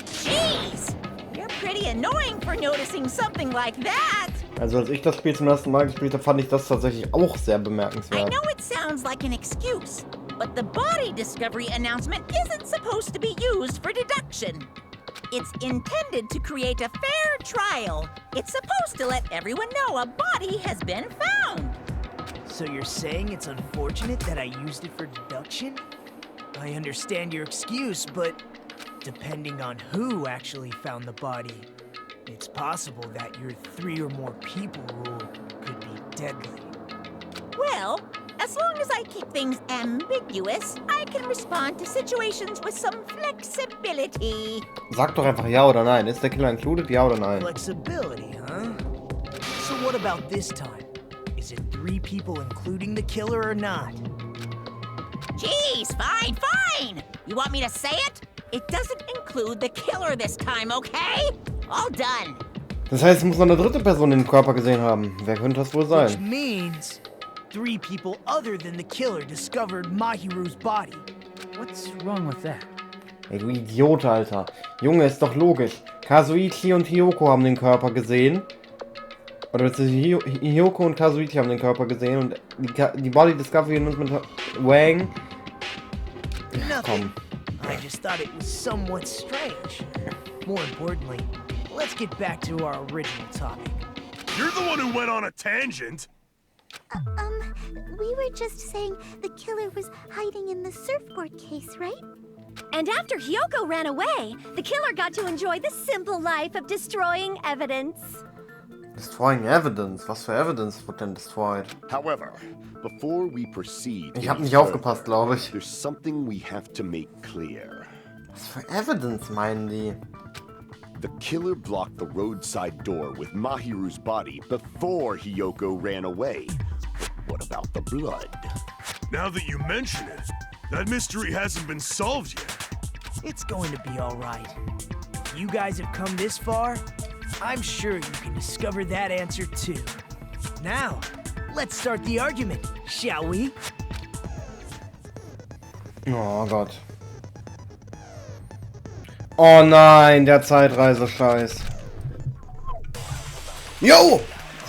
Jeez! You're pretty annoying for noticing something like that. Also als ich das Spiel zum ersten Mal gespielt habe, fand ich das tatsächlich auch sehr I bemerkenswert. know it sounds like an excuse, but the body discovery announcement isn't supposed to be used for deduction. It's intended to create a fair trial. It's supposed to let everyone know a body has been found. So you're saying it's unfortunate that I used it for deduction? I understand your excuse, but depending on who actually found the body, it's possible that your 3 or more people rule could be deadly. Well, as long as I keep things ambiguous, I can respond to situations with some flexibility. Sag doch einfach ja oder nein. Ist der Killer included, ja oder nein? Flexibility, huh? So what about this time? Is it 3 people including the killer or not? Jeez, fine. You want me to say it? It doesn't include the killer this time, okay? All done. Das heißt, es muss noch eine dritte Person den Körper gesehen haben. Wer könnte das wohl Which sein? means 3 people other than the killer discovered Mahiru's body. What's wrong with that? Ey, du Idiot, Alter. Junge, ist doch logisch. Kazuichi und Hiyoko haben den Körper gesehen. Oder Hiyoko und Kazuichi haben den Körper gesehen und die Body Discovery mit Wang. Nothing. I just thought it was somewhat strange. More importantly, let's get back to our original topic. You're the one who went on a tangent. We were just saying the killer was hiding in the surfboard case, right? And after Hiyoko ran away, the killer got to enjoy the simple life of destroying evidence. Destroying evidence? Was für evidence wird denn destroyed? However, before we proceed, Ich hab nicht aufgepasst, glaube ich. There's something we have to make clear. Was für evidence meinen die? The killer blocked the roadside door with Mahiru's body before Hiyoko ran away. But what about the blood? Now that you mention it, that mystery hasn't been solved yet. It's going to be all right. If you guys have come this far, I'm sure you can discover that answer too. Now, let's start the argument, shall we? Oh Gott. Oh nein, der Zeitreise-Scheiß. Yo!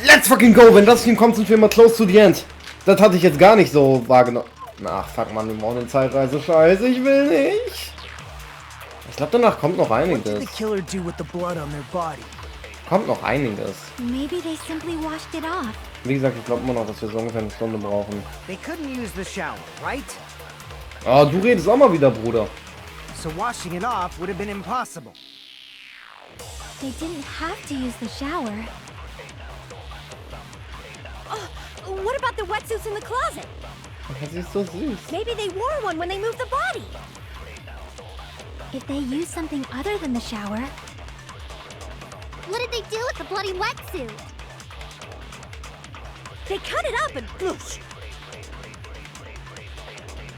Let's fucking go! Wenn das Team kommt, sind wir immer close to the end. Das hatte ich jetzt gar nicht so wahrgenommen. Ach, fuck man, wir brauchen den Zeitreise-Scheiß. Ich will nicht. Ich glaube, danach kommt noch einiges. Kommt noch einiges. Maybe they simply washed it off. Wie gesagt, ich glaube immer noch, dass wir so ungefähr eine Stunde brauchen. They couldn't use the shower, right? Ah, du redest auch mal wieder, Bruder. So washing it off would have been impossible. They didn't have to use the shower. Oh, what about the wetsuits in the closet? Das ist so süß. Maybe they wore one when they moved the body. If they used something other than the shower... What did they do with the bloody wetsuit? They cut it up and boosh.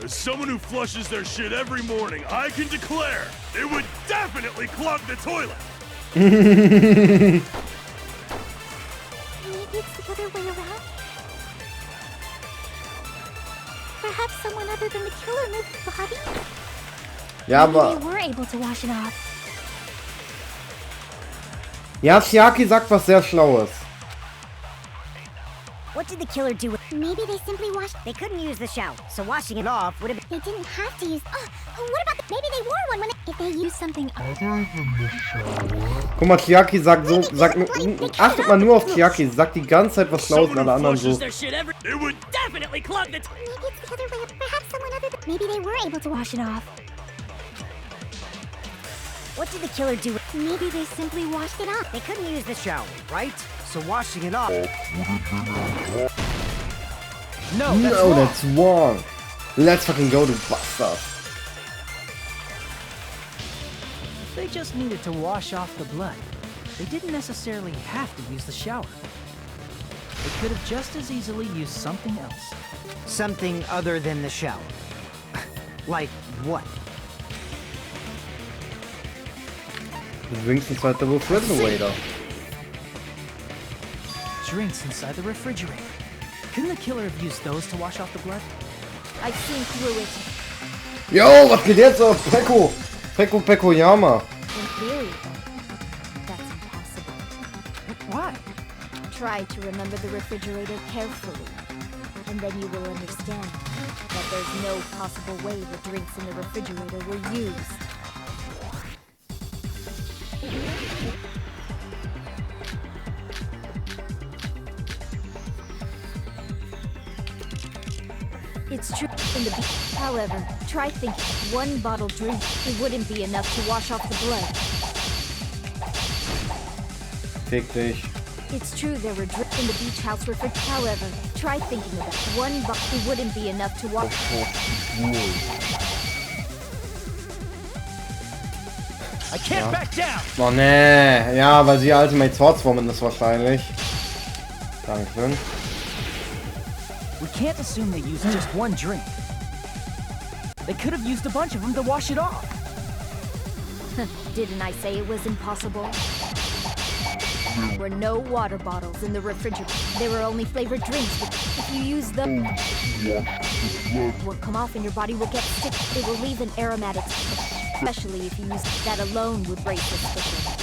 As someone who flushes their shit every morning, I can declare it would definitely clog the toilet. Maybe it's the other way around. Perhaps someone other than the killer moved the body? Ja, Maybe aber... they were able to wash it off. Ja, Chiaki sagt was sehr Schlaues. What did the killer do with... Maybe they simply washed... They couldn't use the shower, so washing it off would have been... They didn't have to use... what about... Maybe they wore one when they... If they used something other than the shower... Guck mal, Chiaki sagt so... achtet mal nur auf Chiaki. Sagt die ganze Zeit was Schlaues und alle anderen so... It would definitely clog the... Maybe it's the other way. Perhaps someone other than... Maybe they were able to wash it off. What did the killer do with... Maybe they simply washed it off. They couldn't use the shower, right? So washing it off... No, that's wrong. Let's fucking go to bastard. They just needed to wash off the blood. They didn't necessarily have to use the shower. They could have just as easily used something else. Something other than the shower. Like what? The drinks inside the refrigerator. Drinks inside the refrigerator. Couldn't the killer have used those to wash off the blood? I've seen through it. Yo, was geht jetzt ab? Peko Yama. In theory, that's impossible. Why? Try to remember the refrigerator carefully, and then you will understand that there's no possible way the drinks in the refrigerator were used. It's true in the however, try thinking one bottle drink, it wouldn't be enough to wash off the blood. Fick dich. It's true there were drinks in the beach house refrigerator. However, try thinking about one bottle, it wouldn't be enough to wash. I can't back down. Oh ne, ja, weil sie Ultimate Swordswoman ist wahrscheinlich. Dankeschön. We can't assume they used just one drink. They could have used a bunch of them to wash it off. Didn't I say it was impossible? There were no water bottles in the refrigerator. They were only flavored drinks. If you use them, it will come off and your body will get sick. It will leave an aromatic, especially if you use that alone would raise suspicion.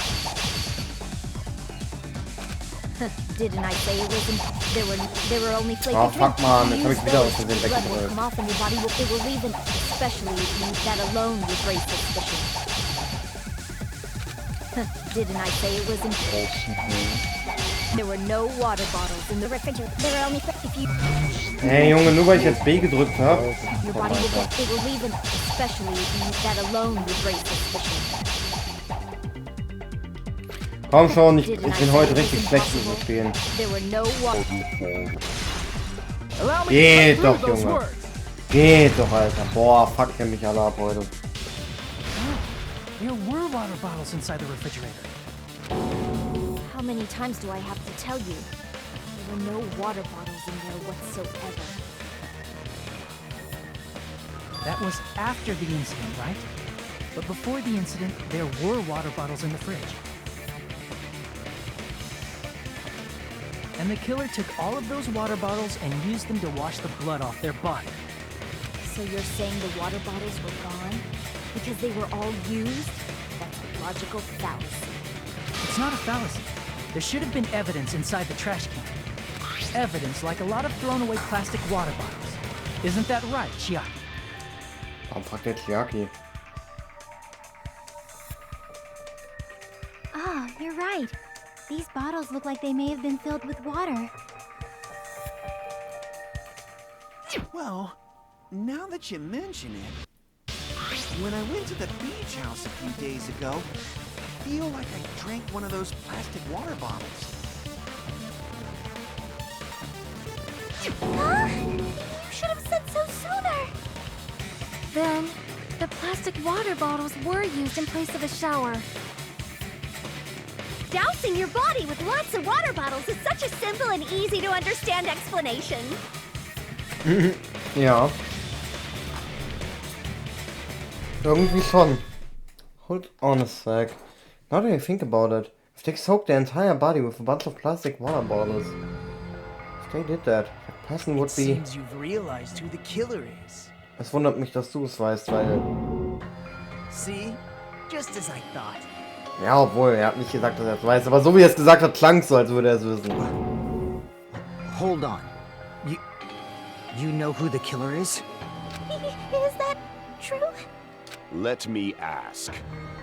Didn't I say it was there were only flavored drinks. Fuck man, If jetzt you hab ich use wieder those, aus Versehen the blood will weggedrückt. come off and your body it will leave an, especially if you use that alone would raise suspicion. Didn't I say it was There were no water bottles in the refrigerator. There were only if you. Hey Junge, nur weil ich jetzt B gedrückt habe. Your body will get, it will leave an, especially if you use that alone would raise suspicion. Komm schon, ich bin heute richtig schlecht in diesem Spielen. There were no water. Geht doch, Junge. Geht doch, Alter. Boah, fuck, ich mich alle ab heute. There were water bottles inside the refrigerator. How many times do I have to tell you? There were no water bottles in there whatsoever. That was after the incident, right? But before the incident, there were water bottles in the fridge. And the killer took all of those water bottles and used them to wash the blood off their body. So you're saying the water bottles were gone? Because they were all used? That's a logical fallacy. It's not a fallacy. There should have been evidence inside the trash can. Evidence like a lot of thrown away plastic water bottles. Isn't that right, Chiaki? Warum fragt der Chiaki? Ah, you're right. These bottles look like they may have been filled with water. Well, now that you mention it, when I went to the beach house a few days ago, I feel like I drank one of those plastic water bottles. Huh? You should have said so sooner. Then, the plastic water bottles were used in place of a shower. Dousing your body with lots of water bottles is such a simple and easy to understand explanation. Ja. Irgendwie schon. Hold on a sec. Now that I think about it, if they soaked their entire body with a bunch of plastic water bottles, if they did that, the person would be... Seems you've realized who the killer is. Es wundert mich, dass du es weißt, weil... See? Just as I thought. Ja, obwohl, er hat nicht gesagt, dass er es weiß, aber so wie er es gesagt hat, klang es so, als würde er es wissen. Hold on. You know who the killer is? Is that true? Let me ask.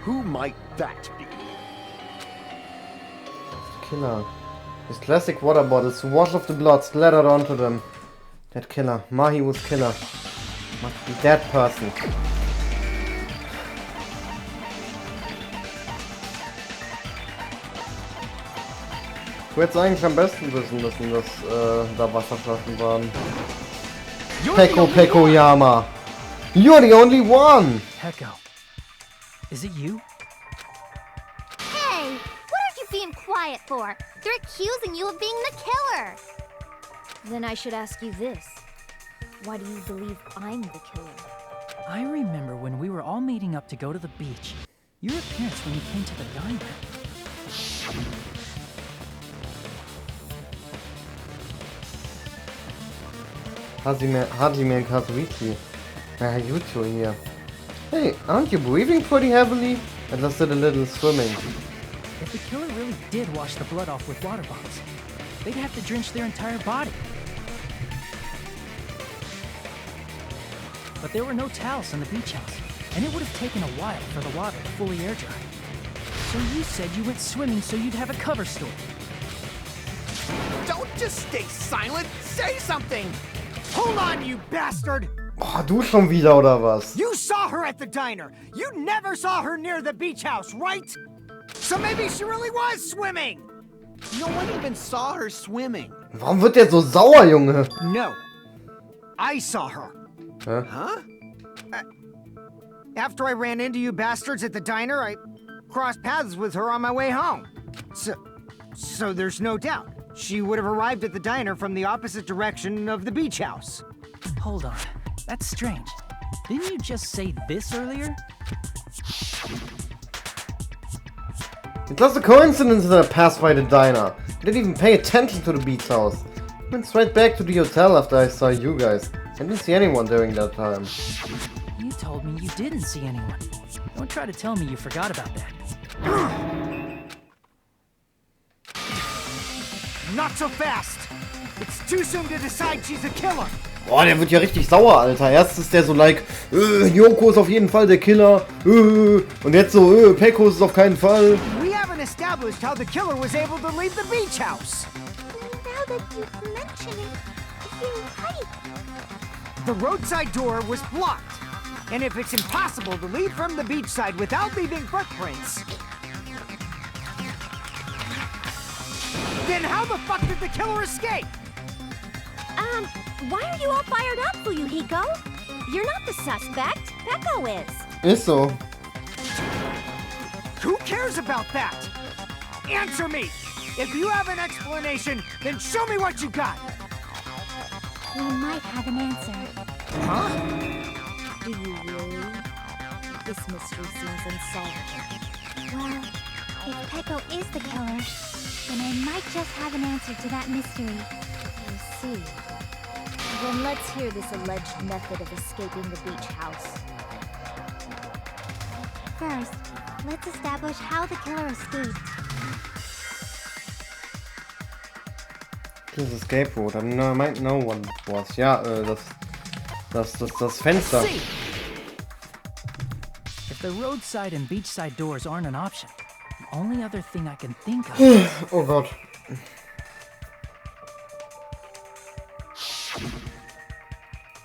Who might that be? Killer. His plastic water bottles to wash off the blood splattered onto them. That killer. Mahi was killer. Must be that person. Ich würde eigentlich am besten wissen müssen, dass da Wasserflaschen waren. Peko Yama. You're the only one! Peko. Is it you? quiet for? They're accusing you of being the killer. Then I should ask you this. Why do you believe I'm the killer? I remember when we were all meeting up to go to the beach. Your appearance when you came to the diner. Hajime and Kazuichi. You two here. Hey, aren't you breathing pretty heavily? I just did a little swimming. If the killer really did wash the blood off with water bombs, they'd have to drench their entire body. But there were no towels in the beach house, and it would have taken a while for the water to fully air dry. So you said you went swimming so you'd have a cover story. Don't just stay silent. Say something. Hold on, you bastard! Boah, du schon wieder, oder was? You saw her at the diner. You never saw her near the beach house, right? So maybe she really was swimming. No one even saw her swimming. Warum wird der so sauer, Junge? No. I saw her. Huh? After I ran into you bastards at the diner, I crossed paths with her on my way home. So there's no doubt. She would have arrived at the diner from the opposite direction of the beach house. Hold on. That's strange. Didn't you just say this earlier? It's just a coincidence that I passed by the diner. I didn't even pay attention to the beach house. I went straight back to the hotel after I saw you guys. I didn't see anyone during that time. You told me you didn't see anyone. Don't try to tell me you forgot about that. Not so fast! It's too soon to decide she's a killer! Boah, der wird ja richtig sauer, Alter. Erst ist der so like, Yoko ist auf jeden Fall der Killer. Und jetzt so, Peko ist auf keinen Fall. We haven't established how the killer was able to leave the beach house. Now that you mention it, you're right. The roadside door was blocked. And if it's impossible to leave from the beachside without leaving footprints, then how the fuck did the killer escape? Why are you all fired up, Fuyohiko? You're not the suspect. Peko is. Ist so. Who cares about that? Answer me! If you have an explanation, then show me what you got! We might have an answer. Huh? Do you really? This mystery seems unsolvable. Well, if Peko is the killer, then I might just have an answer to that mystery. I see. Then let's hear this alleged method of escaping the beach house. First, let's establish how the killer escaped. Das Escape Route. I might know what it was. Ja, das Fenster. If the roadside and beachside doors aren't an option, the only other thing I can think of is... Oh Gott.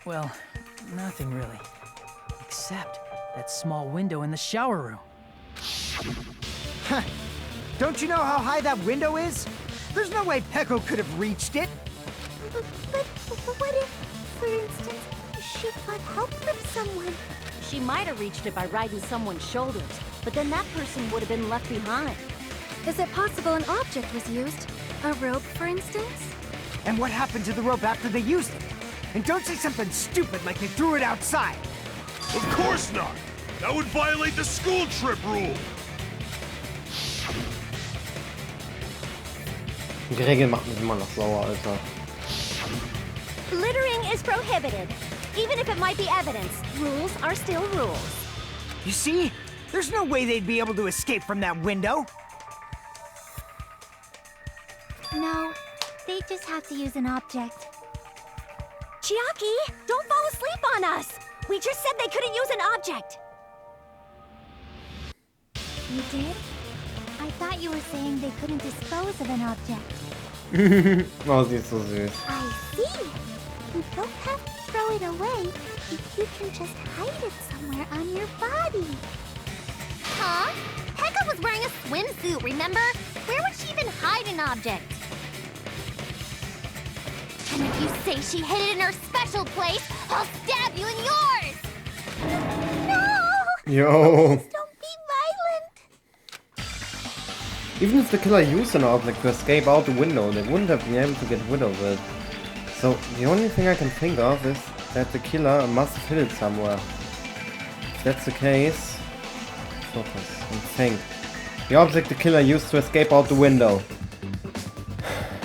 Well, nothing really. Except that small window in the shower room. Huh. Don't you know how high that window is? There's no way Peko could have reached it. But what if, for instance, she got help from someone? She might have reached it by riding someone's shoulders, but then that person would have been left behind. Is it possible an object was used? A rope, for instance? And what happened to the rope after they used it? And don't say something stupid like they threw it outside. Of course not! That would violate the school trip rule! Die Regel macht mich immer noch sauer, Alter. Littering is prohibited. Even if it might be evidence, rules are still rules. You see? There's no way they'd be able to escape from that window. No, they just have to use an object. Chiaki, don't fall asleep on us! We just said they couldn't use an object! You did? I thought you were saying they couldn't dispose of an object. Oh, sie ist so süß. I see! You don't have to throw it away if you can just hide it somewhere on your body. Huh? Pekka was wearing a swimsuit, remember? Where would she even hide an object? And if you say she hid it in her special place, I'll stab you in yours! No! Yo. Don't be violent! Even if the killer used an object to escape out the window, they wouldn't have been able to get rid of it. So, the only thing I can think of is that the killer must have hid it somewhere. If that's the case, focus and think. The object the killer used to escape out the window.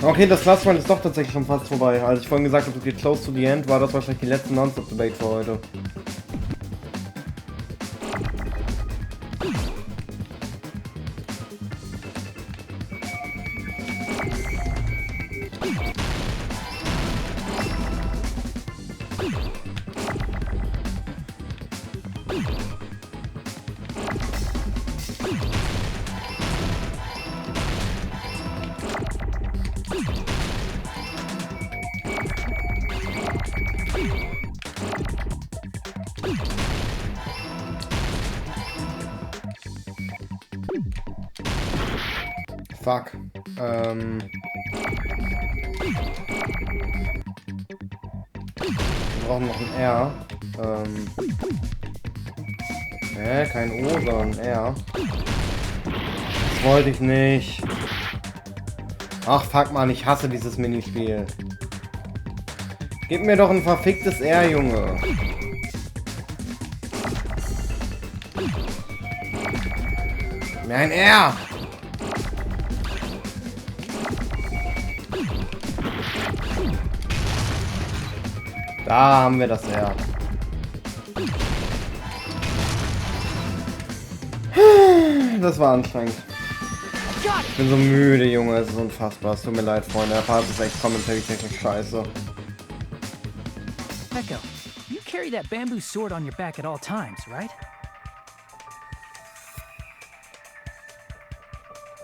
Okay, das Last One ist doch tatsächlich schon fast vorbei. Als ich vorhin gesagt habe, es geht close to the end, war das wahrscheinlich die letzte Non-Stop-Debate für heute. Fuck. Wir brauchen noch ein R. Kein O, sondern ein R. Das wollte ich nicht. Ach, fuck man, ich hasse dieses Minispiel. Gib mir doch ein verficktes R, Junge. Gib mir ein R. Da haben wir das her. Das war anstrengend. Ich bin so müde, Junge. Es ist unfassbar. Es tut mir leid, Freunde. Der Part ist echt commentary-technisch scheiße. Echo, you carry that bamboo sword on your back at all times, right?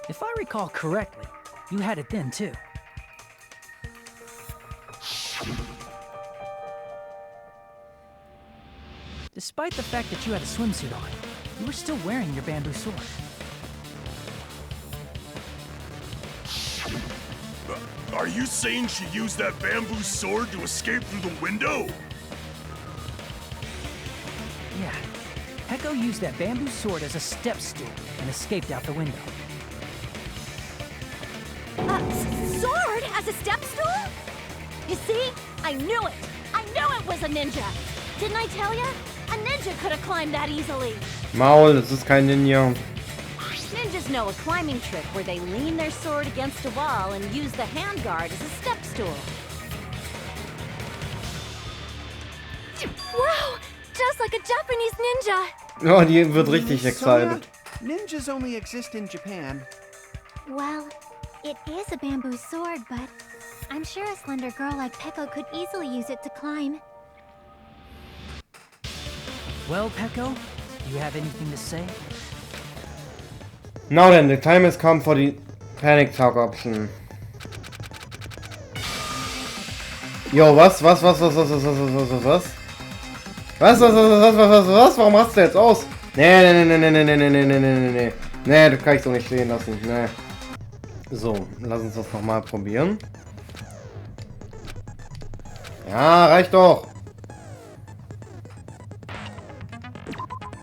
If I recall correctly, you had it then too. Despite the fact that you had a swimsuit on, you were still wearing your bamboo sword. Are you saying she used that bamboo sword to escape through the window? Yeah. Echo used that bamboo sword as a step stool and escaped out the window. Sword as a step stool? You see? I knew it! I knew it was a ninja! Didn't I tell you? A ninja could have climbed that easily. Maul, das ist kein Ninja. Ninjas know a climbing trick where they lean their sword against a wall and use the handguard as a step stool. Wow! Just like a Japanese ninja! Oh, die wird richtig excited. Ninjas only exist in Japan. Well, it is a bamboo sword, but I'm sure a slender girl like Peko could easily use it to climb. Well, Peko, do you have anything to say? Now then, the time has come for the panic talk option. Yo, was? Was? Warum machst du jetzt aus? Nee, das kann ich so nicht stehen lassen. Nee. So, lass uns das nochmal probieren. Ja, reicht doch.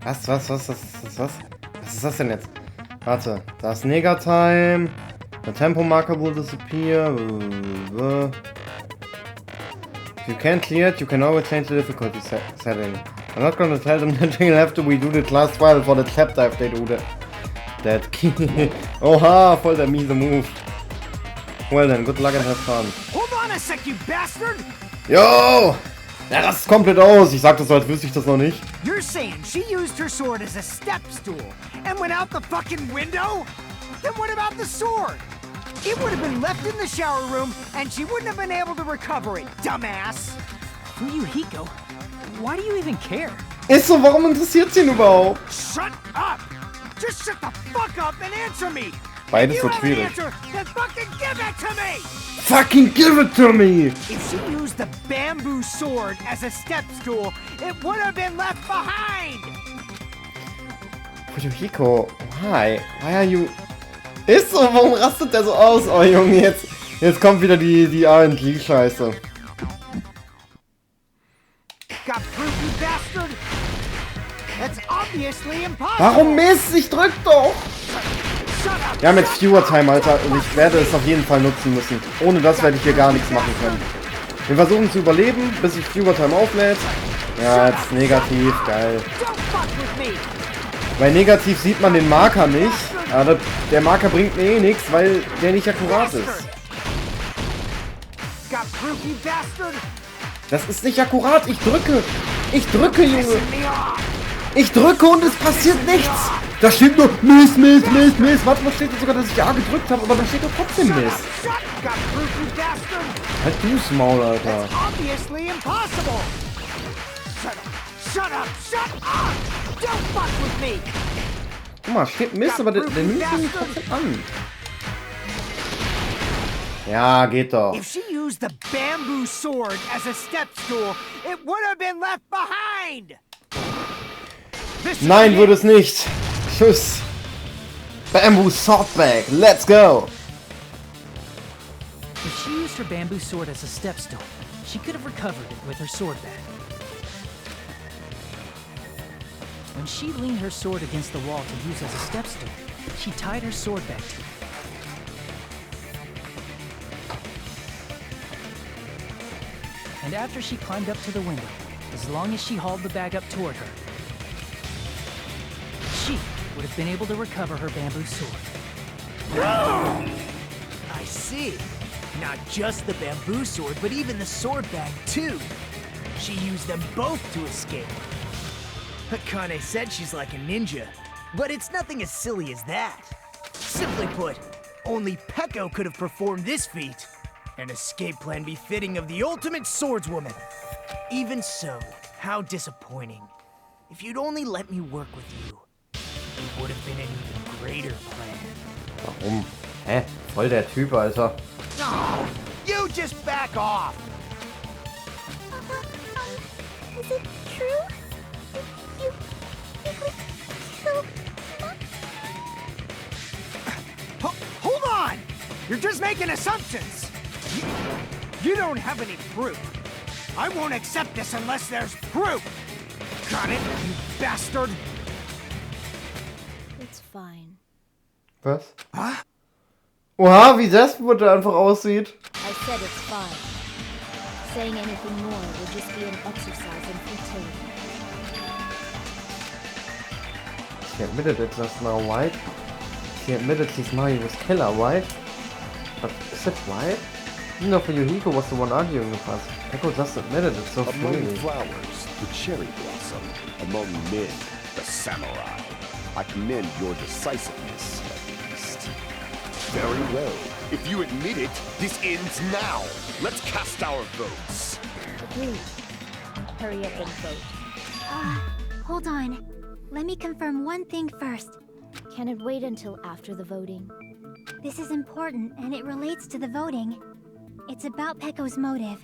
Was? Was ist das denn jetzt? Warte, da ist Negatime. Der Tempomarker will disappear. If you can't clear it, you can always change the difficulty setting. I'm not gonna tell them that they'll have to redo the class trial for the chapter if they do that. Oha, voll der miese Move. Well then, good luck and have fun. Hold on a sec, you bastard! Yo! Ja, das ist komplett aus. Ich sag das so, als wüsste ich das noch nicht. You're saying she used her sword as a step stool and went out the fucking window? Then what about the sword? It would have been left in the shower room and she wouldn't have been able to recover it, dumbass! Fuyohiko, why do you even care? Ist so, warum interessiert sie ihn überhaupt? Shut up! Just shut the fuck up and answer me! Beides wird schwierig. Answer, then fucking give it to me! Fucking give it to me! If she used the bamboo sword as a step stool, it would have been left behind! Fuyohiko, why? Why are you... Ist so, warum rastet der so aus? Oh Junge, jetzt kommt wieder die R&D-Scheiße. Got proof, you bastard? That's obviously impossible! Warum Mist? Ich drück doch! Wir haben jetzt Viewer Time, Alter, und ich werde es auf jeden Fall nutzen müssen. Ohne das werde ich hier gar nichts machen können. Wir versuchen zu überleben, bis sich Viewer Time auflädt. Ja, jetzt negativ, geil. Bei negativ sieht man den Marker nicht. Aber der Marker bringt mir eh nichts, weil der nicht akkurat ist. Das ist nicht akkurat. Ich drücke. Ich drücke, Junge. Ich drücke und es passiert nichts. Da steht nur Mist, Mist, Mist, Mist. Warte mal, steht da sogar, dass ich A gedrückt habe, aber da steht doch trotzdem Mist. Halt du's Maul, Alter. Guck mal, steht Mist, aber der nimmt mich trotzdem an. Ja, geht doch. If she used the bamboo sword as a step stool, it would have been left behind. Nein, würde es nicht. Tschüss. Bamboo swordbag, let's go. If she used her bamboo sword as a step stool, she could have recovered it with her sword bag. When she leaned her sword against the wall to use as a step stool, she tied her sword back to it. And after she climbed up to the window, as long as she hauled the bag up toward her, she would have been able to recover her bamboo sword. I see. Not just the bamboo sword, but even the sword bag too. She used them both to escape. Akane said she's like a ninja, but it's nothing as silly as that. Simply put, only Peko could have performed this feat. An escape plan befitting of the ultimate swordswoman. Even so, how disappointing. If you'd only let me work with you, it would have been an even greater plan. Warum? Hä? Voll der Typ, Alter. No, you just back off. Is it true? You would kill Hold on! You're just making assumptions. You don't have any proof. I won't accept this unless there's proof. Got it, you bastard? It's fine. Was? Oha, wie das Mutter einfach aussieht. I said it's fine. Saying anything more would just be an exercise in futility. She admitted it just now, right? She admitted his money was killer, right? But is it right? You know, Fuyohiko was the one arguing with us. Echo just admitted it so Among freely. flowers, the cherry blossom. Among men, the samurai. I commend your decisiveness, at least. Very well. If you admit it, this ends now. Let's cast our votes. Agreed. Hurry up and vote. Hold on. Let me confirm one thing first. Can it wait until after the voting? This is important, and it relates to the voting. It's about Peko's motive.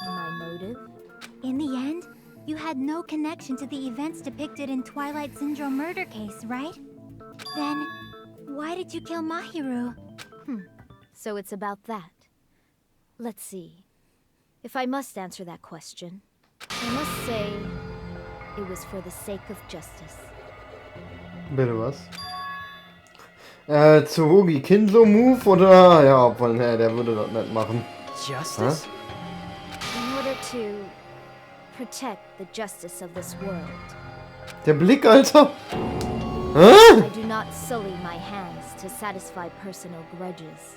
My motive? In the end, you had no connection to the events depicted in Twilight Syndrome murder case, right? Then, why did you kill Mahiru? So it's about that. Let's see. If I must answer that question, I must say it was for the sake of justice. Bitte was? Tsurugi Kindlo-Move oder? Ja, obwohl, ne, der würde das nicht machen. Justice? In order to protect the justice of this world. Der Blick, Alter! I do not sully my hands to satisfy personal grudges.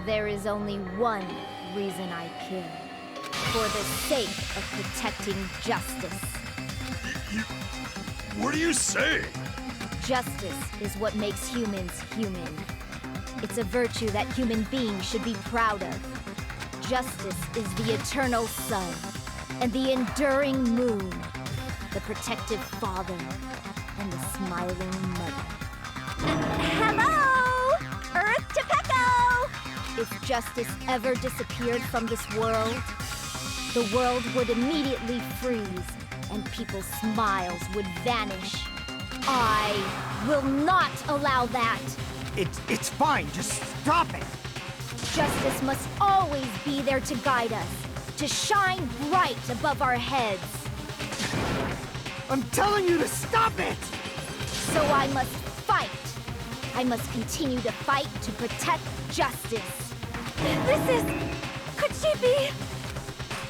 There is only one reason I kill. For the sake of protecting justice. What are you saying? Justice is what makes humans human. It's a virtue that human beings should be proud of. Justice is the eternal sun and the enduring moon, the protective father and the smiling mother. Hello! Earth to Peko! If justice ever disappeared from this world, the world would immediately freeze and people's smiles would vanish. I will not allow that. It's fine, just stop it. Justice must always be there to guide us, to shine bright above our heads. I'm telling you to stop it! So I must fight. I must continue to fight to protect justice. This is... could she be...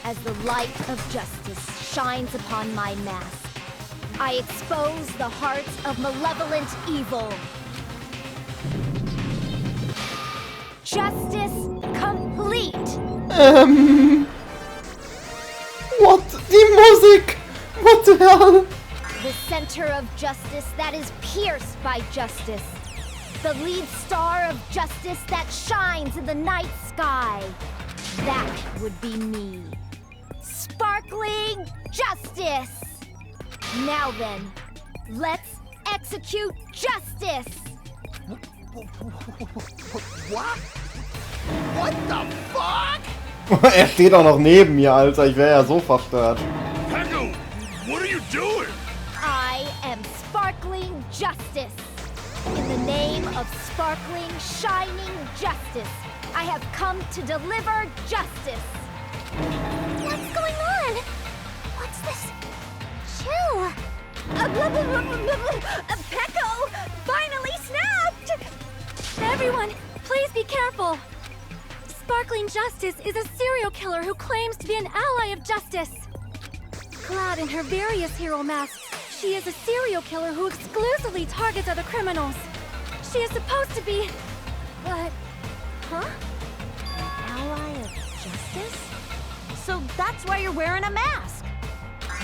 As the light of justice shines upon my mask, I expose the hearts of malevolent evil. Justice complete! What? Die Musik! What the hell? The center of justice that is pierced by justice. The lead star of justice that shines in the night sky. That would be me. Sparkling justice! Now then, let's execute justice! What? What the fuck? Er steht auch noch neben mir, Alter. Ich wäre ja so verstört. Echo, what are you doing? I am sparkling justice. In the name of sparkling, shining justice, I have come to deliver justice. What's going on? What's this? Chill. Pecco finally snapped! Everyone, please be careful. Sparkling Justice is a serial killer who claims to be an ally of justice. Clad in her various hero masks, she is a serial killer who exclusively targets other criminals. She is supposed to be... but... huh? An ally of justice? So that's why you're wearing a mask!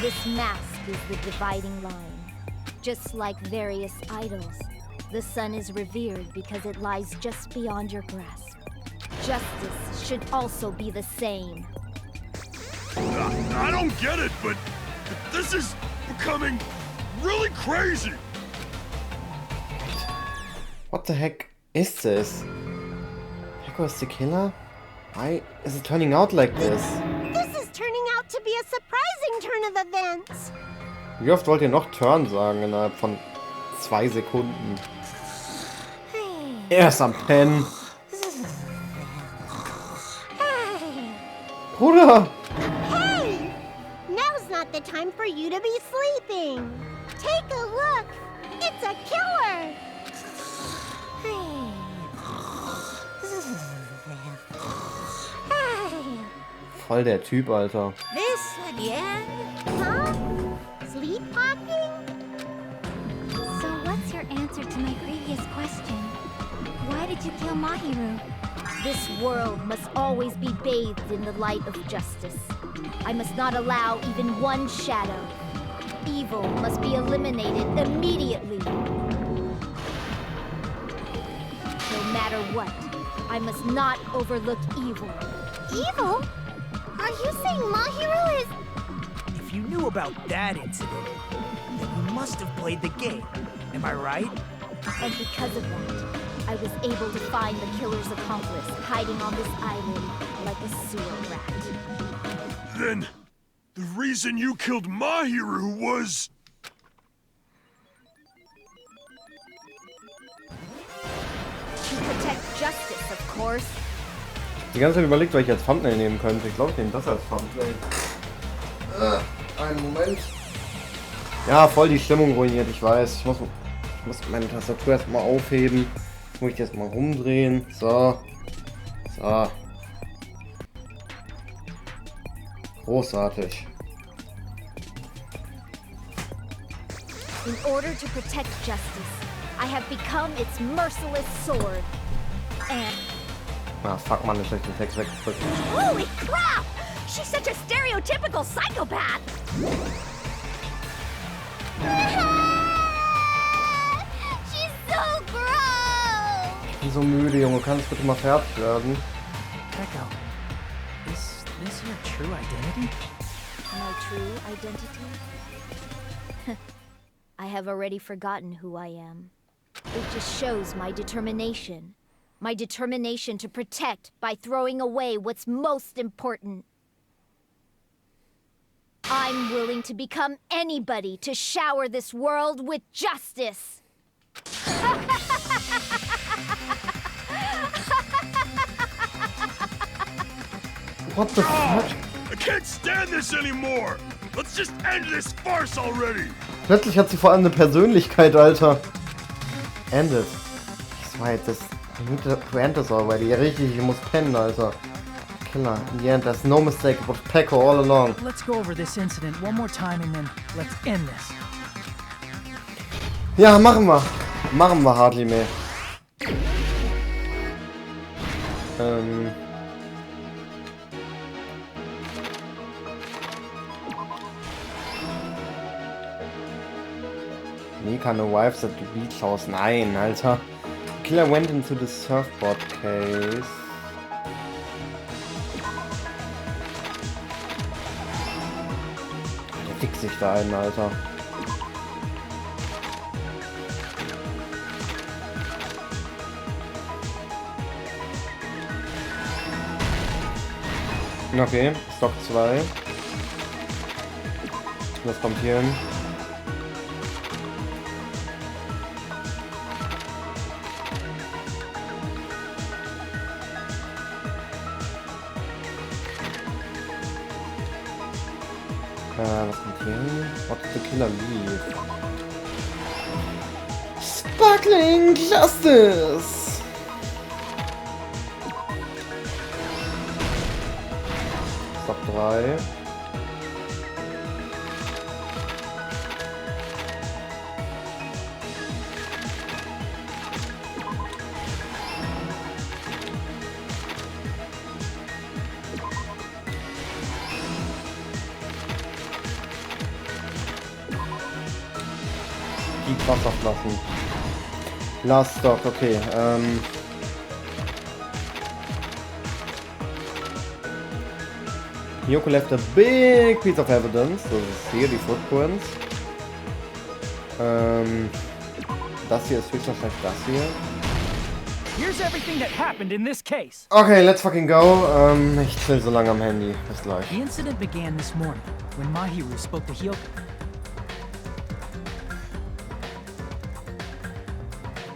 This mask is the dividing line. Just like various idols, the sun is revered because it lies just beyond your grasp. Justice should also be the same. I don't get it, but this is becoming really crazy. What the heck is this? Pecco is the killer? Why is it turning out like this? This is turning out to be a surprising turn of events. Wie oft wollt ihr noch Turn sagen innerhalb von 2 Sekunden? Er ist am Pennen. Bruder! Hey! Now's not the time for you to be sleeping. Take a look. It's a killer. Voll der Typ, Alter. This again? Huh? Sleepwalking? So what's your answer to my previous question? Why did you kill Mahiru? This world must always be bathed in the light of justice. I must not allow even one shadow. Evil must be eliminated immediately. No matter what, I must not overlook evil. Evil? Are you saying Mahiru is... If you knew about that incident, then you must have played the game. Am I right? And because of that, I was able to find the killer's accomplice hiding on this island like a sewer rat. Then, the reason you killed Mahiru was... To protect justice, of course. Die ganze Zeit überlegt, was ich als Thumbnail nehmen könnte. Ich glaube, ich nehme das als Thumbnail. Einen Moment. Ja, voll die Stimmung ruiniert, ich weiß. Ich muss meine Tastatur erstmal aufheben. Jetzt muss ich die erstmal rumdrehen. So. So. Großartig. In order to protect justice, I have become its merciless sword. And... Ah, fuck, man, ist schlecht den Text weggedrückt. Holy crap! She's such a stereotypical psychopath! She's so gross! Ich bin so müde, Junge. Kann es bitte mal fertig werden? Pecco, is this your true identity? My true identity? I have already forgotten who I am. It just shows my determination. My determination to protect by throwing away what's most important. I'm willing to become anybody to shower this world with justice. What the fuck? I can't stand this anymore! Let's just end this farce already! Plötzlich hat sie vor allem eine Persönlichkeit, Alter. End it. Right, this... I need to end this already. Richtig, ich muss pennen, Alter. Killer. In the end, there's no mistake. It was Pecco all along. Let's go over this incident one more time and then let's end this. Ja, machen wir. Machen wir, hardly mehr. Mika arrives at the beach house. Nein, Alter. The killer went into the surfboard case. Der fickt sich da ein, Alter. Okay, Stock 2. Was kommt hier hin? Was kommt hier hin? What did the killer leave? Sparkling Justice! Stock 3. Die Wasser lassen. Last Stock, okay. Yoko left a big piece of evidence. Das ist hier die Footprints. Das hier ist höchstwahrscheinlich das hier. Here's everything that happened in this case. Okay, let's fucking go. Ich chill so lange am Handy. Bis gleich. The incident began this morning when Mahiru spoke to Hyoko.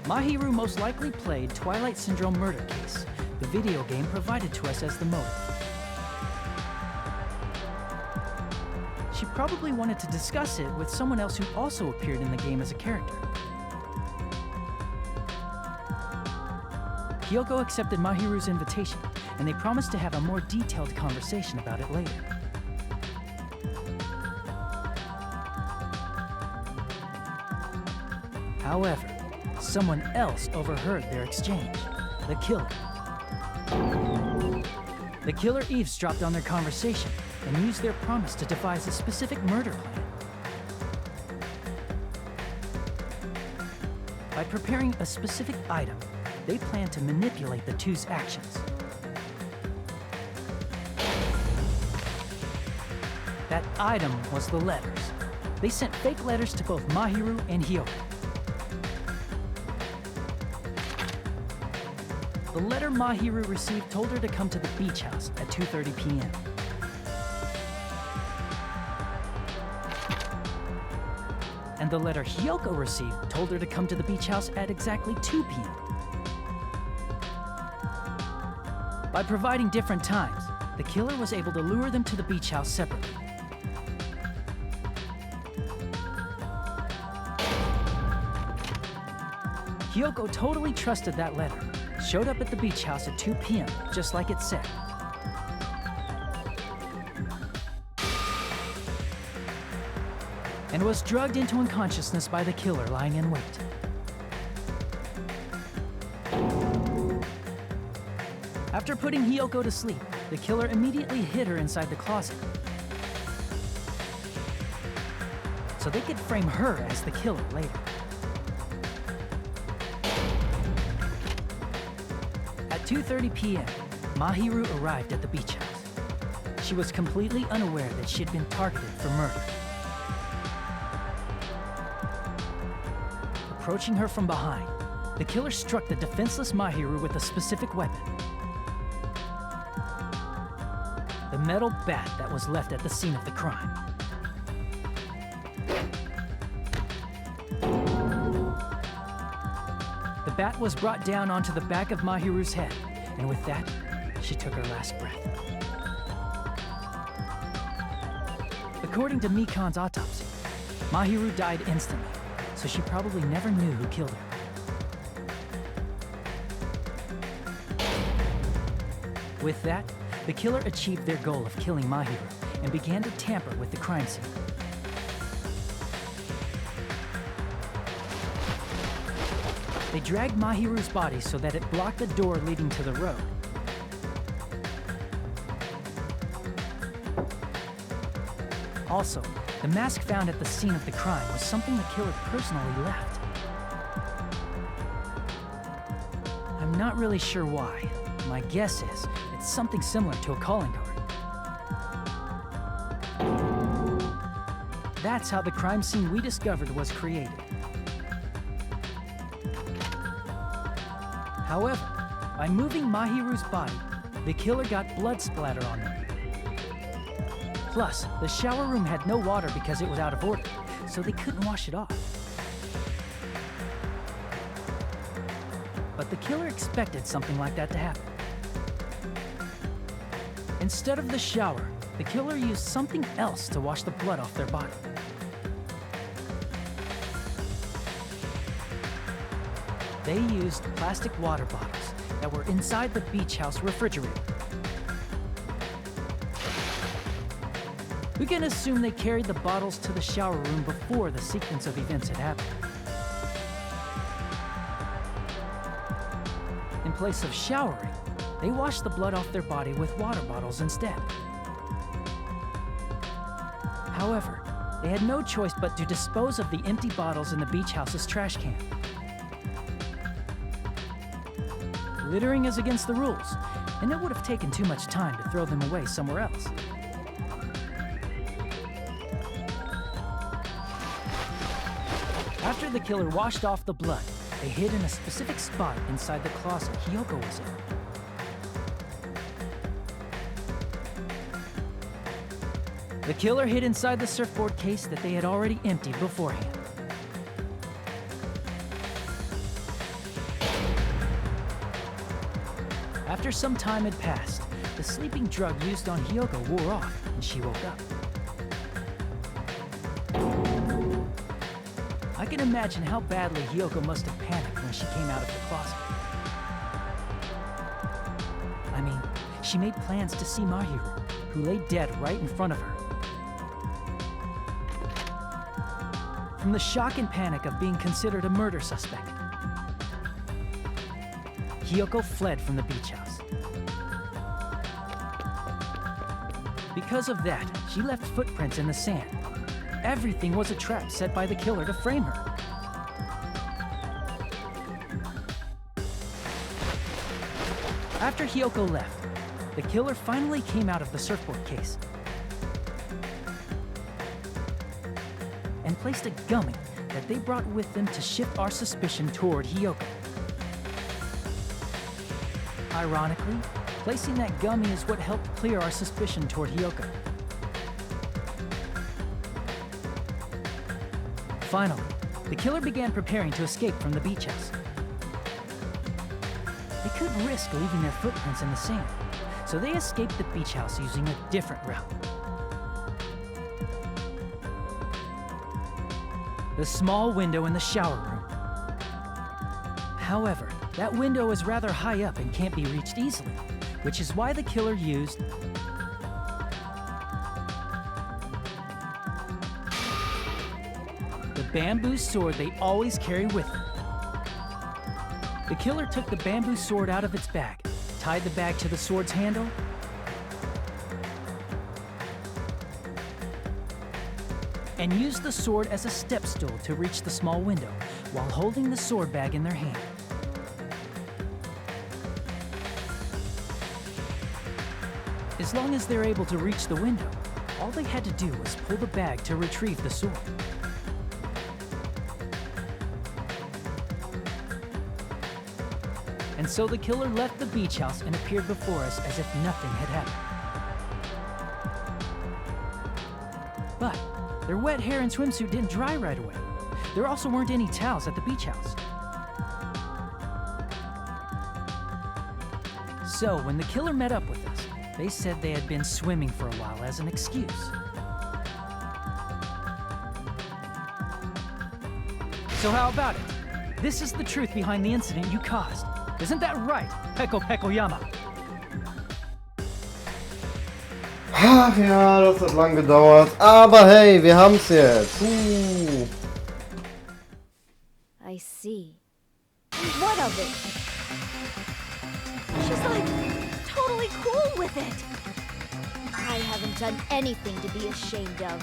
Mahiru most likely played Twilight Syndrome Murder Case, the video game provided to us as the motive. She probably wanted to discuss it with someone else who also appeared in the game as a character. Hyoko accepted Mahiru's invitation, and they promised to have a more detailed conversation about it later. However, someone else overheard their exchange. The killer. The killer eavesdropped on their conversation and used their promise to devise a specific murder plan. By preparing a specific item, they planned to manipulate the two's actions. That item was the letters. They sent fake letters to both Mahiru and Hyoko. The letter Mahiru received told her to come to the beach house at 2:30 p.m. And the letter Hyoko received told her to come to the beach house at exactly 2 p.m. By providing different times, the killer was able to lure them to the beach house separately. Hyoko totally trusted that letter. Showed up at the beach house at 2 p.m., just like it said. And was drugged into unconsciousness by the killer lying in wait. After putting Hyoko to sleep, the killer immediately hid her inside the closet. So they could frame her as the killer later. At 2:30 p.m., Mahiru arrived at the beach house. She was completely unaware that she had been targeted for murder. Approaching her from behind, the killer struck the defenseless Mahiru with a specific weapon. The metal bat that was left at the scene of the crime. The bat was brought down onto the back of Mahiru's head, and with that, she took her last breath. According to Mikan's autopsy, Mahiru died instantly, so she probably never knew who killed her. With that, the killer achieved their goal of killing Mahiru and began to tamper with the crime scene. They dragged Mahiru's body so that it blocked the door leading to the road. Also, the mask found at the scene of the crime was something the killer personally left. I'm not really sure why. My guess is it's something similar to a calling card. That's how the crime scene we discovered was created. However, by moving Mahiru's body, the killer got blood splatter on them. Plus, the shower room had no water because it was out of order, so they couldn't wash it off. But the killer expected something like that to happen. Instead of the shower, the killer used something else to wash the blood off their body. They used plastic water bottles that were inside the beach house refrigerator. We can assume they carried the bottles to the shower room before the sequence of events had happened. In place of showering, they washed the blood off their body with water bottles instead. However, they had no choice but to dispose of the empty bottles in the beach house's trash can. Littering is against the rules, and it would have taken too much time to throw them away somewhere else. After the killer washed off the blood, they hid in a specific spot inside the closet Hiyoko was in. The killer hid inside the surfboard case that they had already emptied beforehand. After some time had passed, the sleeping drug used on Hiyoko wore off, and she woke up. I can imagine how badly Hiyoko must have panicked when she came out of the closet. I mean, she made plans to see Mahiru, who lay dead right in front of her. From the shock and panic of being considered a murder suspect, Hiyoko fled from the beach house. Because of that, she left footprints in the sand. Everything was a trap set by the killer to frame her. After Hiyoko left, the killer finally came out of the surfboard case and placed a gummy that they brought with them to shift our suspicion toward Hiyoko. Ironically, placing that gummy is what helped clear our suspicion toward Hiyoko. Finally, the killer began preparing to escape from the beach house. They couldn't risk leaving their footprints in the sand, so they escaped the beach house using a different route. The small window in the shower room. However, that window is rather high up and can't be reached easily, which is why the killer used the bamboo sword they always carry with them. The killer took the bamboo sword out of its bag, tied the bag to the sword's handle, and used the sword as a step stool to reach the small window while holding the sword bag in their hand. As long as they're able to reach the window, all they had to do was pull the bag to retrieve the sword. And so the killer left the beach house and appeared before us as if nothing had happened. But their wet hair and swimsuit didn't dry right away. There also weren't any towels at the beach house. So when the killer met up with us, they said they had been swimming for a while as an excuse. So how about it? This is the truth behind the incident you caused. Isn't that right, Peko Peko Yama? Ach ja, das hat lang gedauert. Aber hey, wir haben's jetzt. I see. What of it? She's like totally cool with it. I haven't done anything to be ashamed of.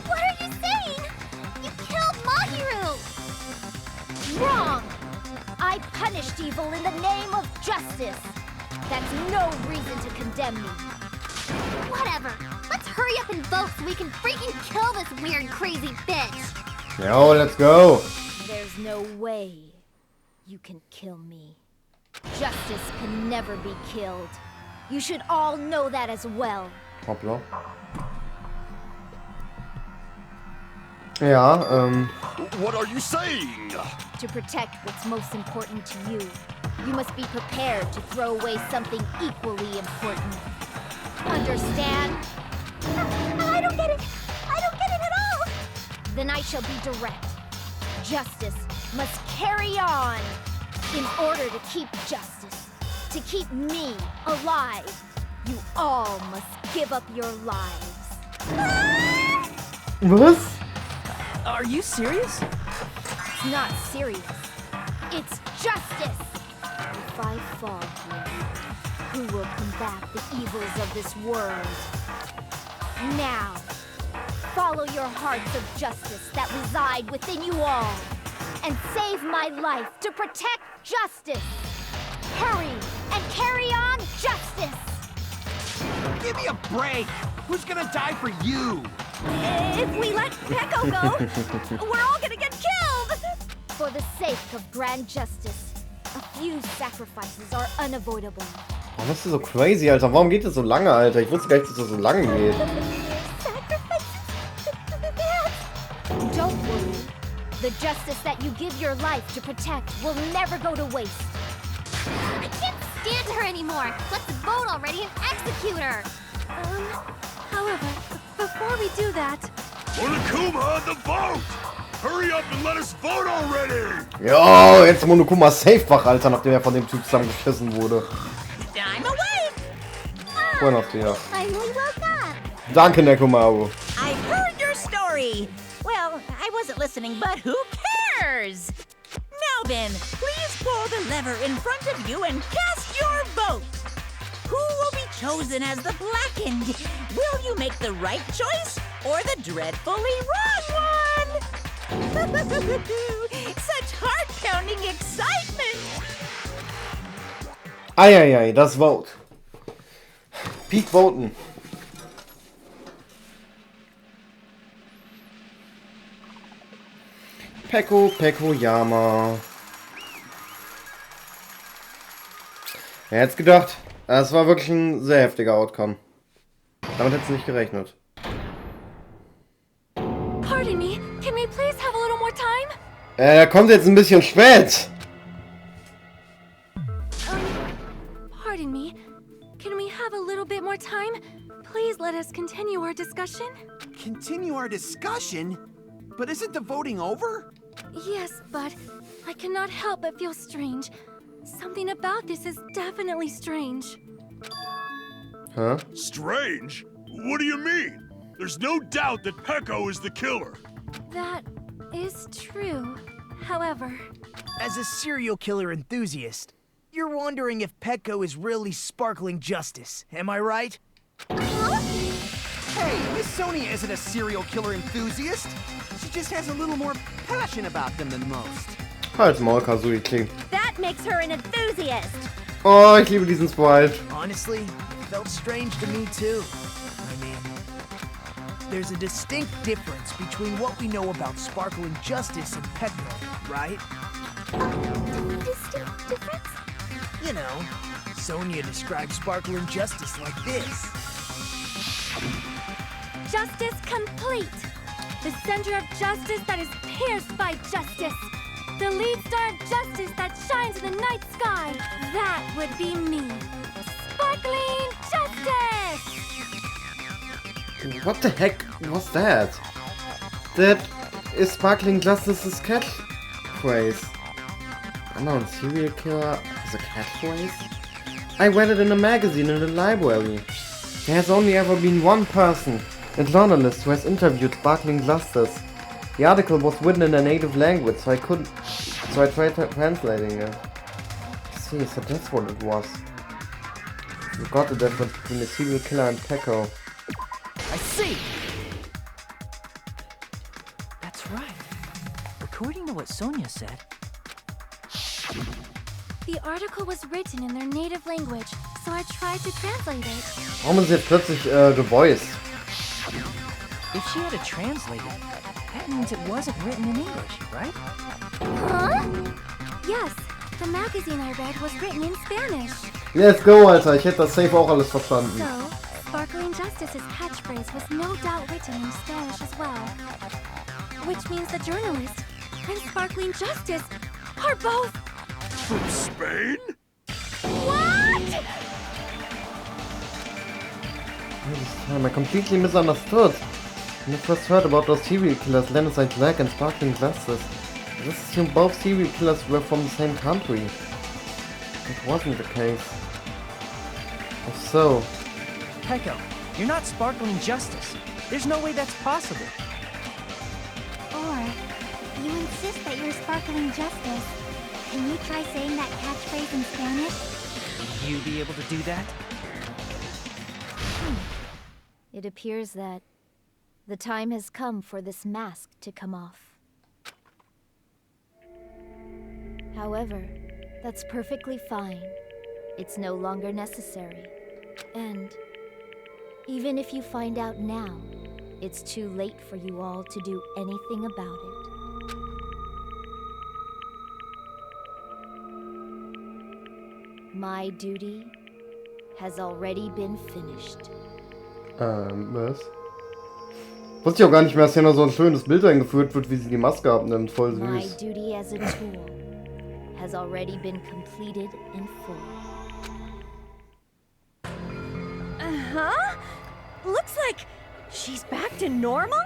What are you saying? You killed Mahiru! Wrong! I punished evil in the name of justice. That's no reason to condemn me. Whatever. Let's hurry up and vote so we can freaking kill this weird, crazy bitch. Yo, let's go. There's no way you can kill me. Justice can never be killed. You should all know that as well. Hoppla. Ja, What are you saying? To protect what's most important to you, you must be prepared to throw away something equally important. Understand? I don't get it. I don't get it at all. Then I shall be direct. Justice must carry on. In order to keep justice, to keep me alive, you all must give up your lives. was? Are you serious? It's not serious. It's justice. If I fall here, who will combat the evils of this world? Now, follow your hearts of justice that reside within you all, and save my life to protect justice. Hurry and carry on justice. Give me a break! Who's gonna die for you? If we let Peko go, we're all gonna get killed! For the sake of grand justice, a few sacrifices are unavoidable. Warum ist das so crazy, Alter? Warum geht das so lange, Alter? Ich wusste gar nicht, dass das so lange geht. Don't worry. The justice that you give your life to protect will never go to waste. I can't stand her anymore. Let's vote already and execute her. However, before we do that... Monokuma, the vote! Hurry up and let us vote already! Jo, jetzt Monokuma safe wach, Alter, nachdem er von dem Typ zusammengeschissen wurde. I'm awake! Buenos días. Finally woke up. Danke, Nekomaru. I heard your story! Well, I wasn't listening, but who cares? Now then, please pull the lever in front of you and cast your vote! Who will be chosen as the blackened? Will you make the right choice or the dreadfully wrong one? Such heart-pounding excitement! Eieiei, das Vote. Peak voten. Peko Yama. Wer hätte es gedacht? Das war wirklich ein sehr heftiger Outcome. Damit hätte es nicht gerechnet. Pardon me, can we please have a little more time? Er kommt jetzt ein bisschen spät. Pardon me, can we have a little bit more time? Please let us continue our discussion. Continue our discussion? But isn't the voting over? Yes, but I cannot help but feel strange. Something about this is definitely strange. Huh? Strange? What do you mean? There's no doubt that Peko is the killer. That is true. However... As a serial killer enthusiast, you're wondering if Peko is really sparkling justice, am I right? Hey, Miss Sonia isn't a serial killer enthusiast. She just has a little more passion about them than most. Halt's Maul, Kazuiki. That makes her an enthusiast. Oh, ich liebe diesen Sprite. Honestly, it felt strange to me too. I mean, there's a distinct difference between what we know about sparkling justice and Peko, right? Distinct difference? You know, Sonia describes sparkling justice like this. Justice complete! The center of justice that is pierced by justice! The lead star of justice that shines in the night sky! That would be me! Sparkling justice! What the heck was that? That is Sparkling Justice's catchphrase. Unknown serial killer is a catchphrase? I read it in a magazine in the library. There has only ever been one person, a journalist, who has interviewed Sparkling Justice. The article was written in their native language, so I tried translating it. See, so that's what it was. You got the difference between the serial killer and Pecco. I see! That's right. According to what Sonia said... The article was written in their native language, so I tried to translate it. Warum ist sie jetzt plötzlich gevoiced? If she had to translate it, that means it wasn't written in English, right? Huh? Yes, the magazine I read was written in Spanish. Let's go, Alter. Ich hätte das safe auch alles verstanden. So, Sparkling Justice's catchphrase was no doubt written in Spanish as well. Which means the journalist and Sparkling Justice are both... From Spain? What? This time I completely misunderstood. When I first heard about those serial killers, Leonard Black and Sparkling Justice, I just assumed both serial killers were from the same country. That wasn't the case. If so... Pecco, you're not Sparkling Justice. There's no way that's possible. Or, you insist that you're Sparkling Justice. Can you try saying that catchphrase in Spanish? Will you be able to do that? It appears that the time has come for this mask to come off. However, that's perfectly fine. It's no longer necessary. And even if you find out now, it's too late for you all to do anything about it. My duty has already been finished. Was? Wusste ich auch gar nicht mehr, dass hier noch so ein schönes Bild eingeführt wird, wie sie die Maske abnimmt. Voll My süß. duty as a tool has already been completed in full. Uh-huh. Looks like she's back to normal?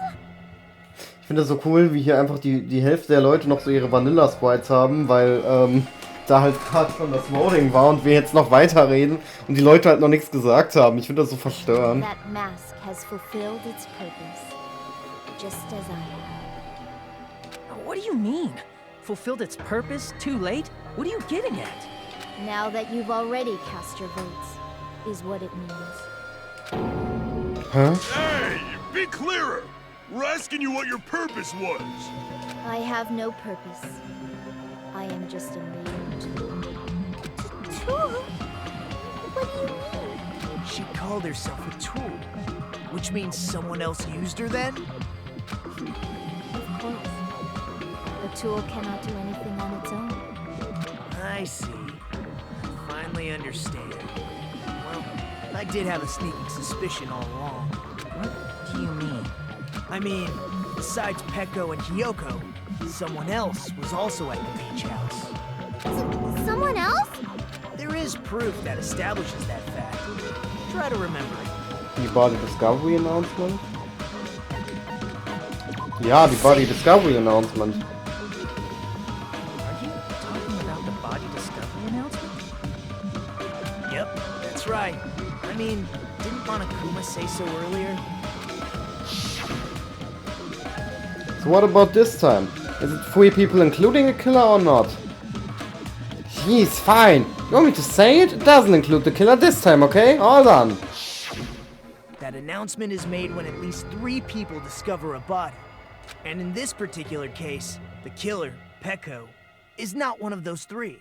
Ich finde das so cool, wie hier einfach die Hälfte der Leute noch so ihre Vanilla-Sprites haben, weil da halt gerade schon das Voting war und wir jetzt noch weiterreden und die Leute halt noch nichts gesagt haben. Ich finde das so verstörend. That mask has fulfilled its purpose, just as I have. What do you mean? Fulfilled its purpose? Too late? What are you getting at? Now that you've already cast your votes, is what it means. Huh? Hey, be clearer! We're asking you what your purpose was. I have no purpose. I am just a mere tool. Tool? What do you mean? She called herself a tool, which means someone else used her then? Of course. A tool cannot do anything on its own. I see. Finally understand. Well, I did have a sneaking suspicion all along. What do you mean? I mean, besides Pecco and Hiyoko, someone else was also at the beach house. Someone else? There is proof that establishes that fact. Try to remember it. Die Body Discovery Announcement? Ja, die Body Discovery Announcement. Are you talking about the body discovery announcement? Yep, that's right. I mean, didn't Monokuma say so earlier? So what about this time? Is it 3 people including a killer or not? Jeez, fine. You want me to say it? It doesn't include the killer this time, okay? All done. That announcement is made when at least 3 people discover a body. And in this particular case, the killer, Pecco, is not one of those 3.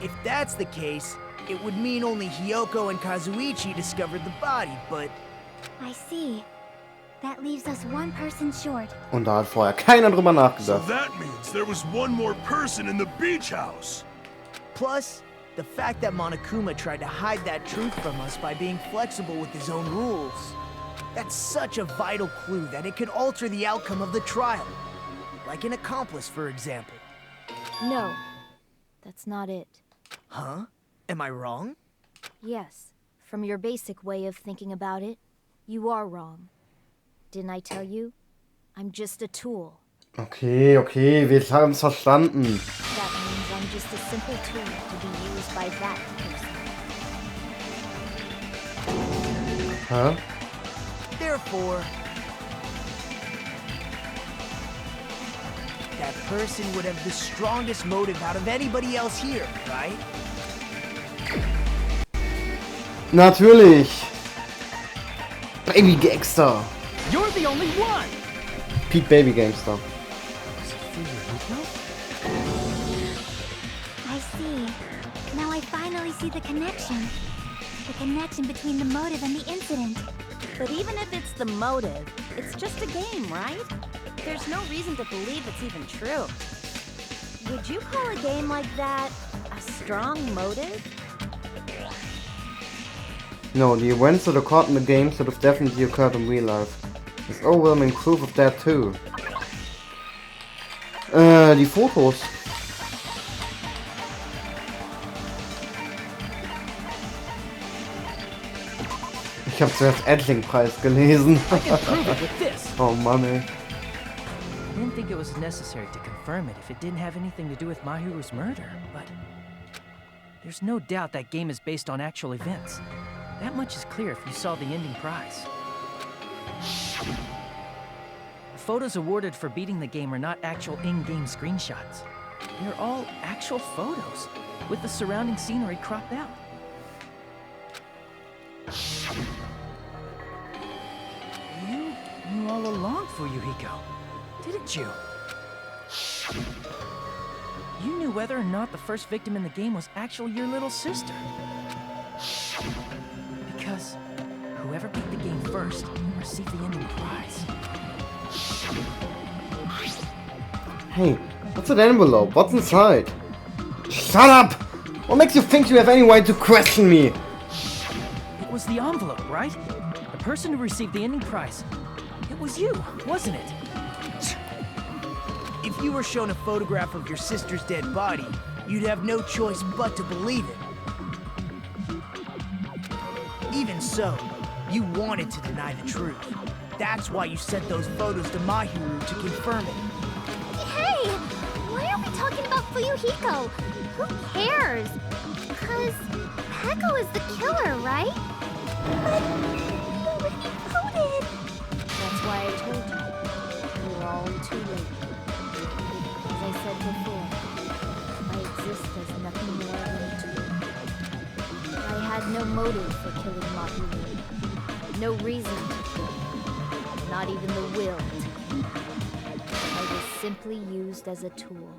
If that's the case, it would mean only Hiyoko and Kazuichi discovered the body, but... I see. That leaves us one person short. Und da hat vorher keiner drüber So nachgedacht. that means there was one more person in the beach house. Plus, the fact that Monokuma tried to hide that truth from us by being flexible with his own rules. That's such a vital clue that it could alter the outcome of the trial. Like an accomplice, for example. No, that's not it. Huh? Am I wrong? Yes, from your basic way of thinking about it, you are wrong. Didn't I tell you? I'm just a tool. Okay, wir haben's verstanden. That means I'm just a simple tool to be used by that person. Hä? Therefore, that person would have the strongest motive out of anybody else here, right? Natürlich. Baby Gangster. You're the only one. Peak Baby Gangster. I see. Now I finally see the connection. The connection between the motive and the incident. But even if it's the motive, it's just a game, right? There's no reason to believe it's even true. Would you call a game like that a strong motive? No, the events that occurred in the game should have definitely occurred in real life. There's overwhelming proof of that too. Die Fotos. Ich habe zuerst Edling-Preis gelesen. Oh Mann, ey. I didn't think it was necessary to confirm it if it didn't have anything to do with Mahiru's murder, but there's no doubt that game is based on actual events. That much is clear if you saw the ending prize. The photos awarded for beating the game are not actual in-game screenshots. They're all actual photos, with the surrounding scenery cropped out. You knew all along, Fuyohiko, didn't you? You knew whether or not the first victim in the game was actually your little sister. Because whoever beat the game first received the ending prize. Hey, what's that envelope? What's inside? Shut up! What makes you think you have any right to question me? It was the envelope, right? The person who received the ending prize. It was you, wasn't it? If you were shown a photograph of your sister's dead body, you'd have no choice but to believe it. Even so, you wanted to deny the truth. That's why you sent those photos to Mahiru to confirm it. Hey! Why are we talking about Fuyohiko? Who cares? Because Peko is the killer, right? But you already voted! That's why I told you. We're all too late. As I said before, I exist as nothing more than a tool. I had no motive for killing Mahiru. No reason to kill. Not even the will to kill. I was simply used as a tool.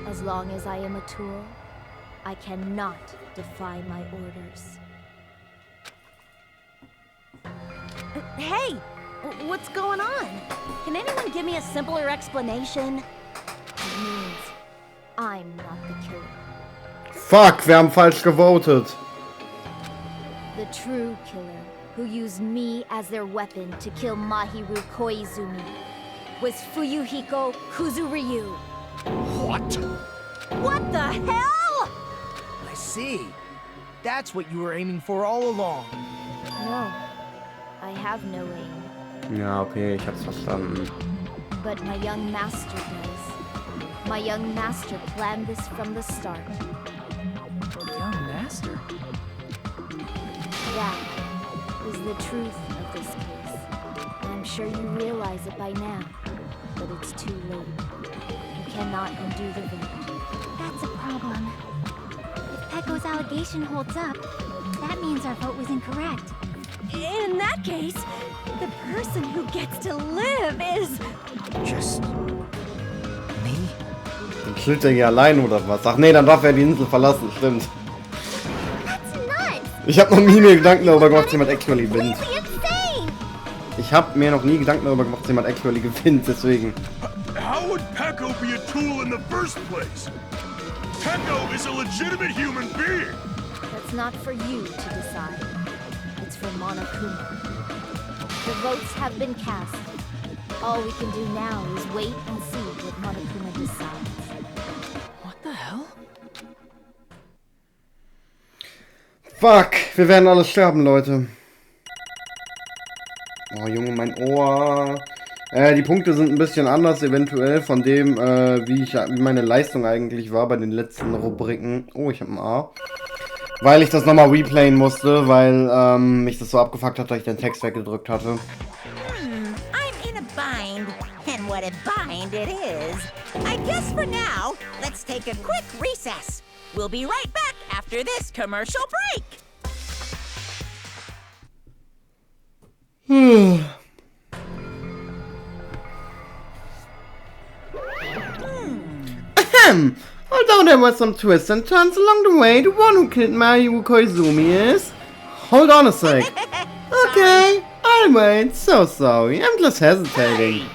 As long as I am a tool, I cannot defy my orders. Hey! What's going on? Can anyone give me a simpler explanation? It means I'm not the killer. Fuck, wir haben falsch gewotet. The true killer, who used me as their weapon to kill Mahiru Koizumi, was Fuyohiko Kuzuryu. What? What the hell? I see. That's what you were aiming for all along. No, I have no aim. Ja, okay, ich hab's verstanden. But my young master does. My young master planned this from the start. Young master? That is the truth of this case. I'm sure you realize it by now, but it's too late. You cannot undo the vote. That's a problem. If Peko's allegation holds up, that means our vote was incorrect. In that case, the person who gets to live is... Just... me? Dann chillt er hier allein oder was? Ach nee, dann darf er die Insel verlassen, stimmt. That's nuts! Ich hab noch nie mir Gedanken darüber gemacht, dass jemand actually gewinnt. Completely insane! Ich hab mir noch nie Gedanken darüber gemacht, dass jemand actually gewinnt, deswegen. How would Peko be a tool in the first place? Peko is a legitimate human being! That's not for you to decide. It's for Monokuma. The votes have been cast. All we can do now is wait and see what Monokuma decides. What the hell? Fuck, wir werden alle sterben, Leute. Oh Junge, mein Ohr. Die Punkte sind ein bisschen anders, eventuell von dem, wie meine Leistung eigentlich war bei den letzten Rubriken. Oh, ich habe ein A. Weil ich das nochmal replayen musste, weil mich das so abgefuckt hat, dass ich den Text weggedrückt hatte. I'm in a bind, and what a bind it is. I guess for now, let's take a quick recess. We'll be right back after this commercial break. Ahem! Although there were some twists and turns along the way, the one who killed Mayu Koizumi is... Hold on a sec. Okay, I'll wait. So sorry. I'm just hesitating.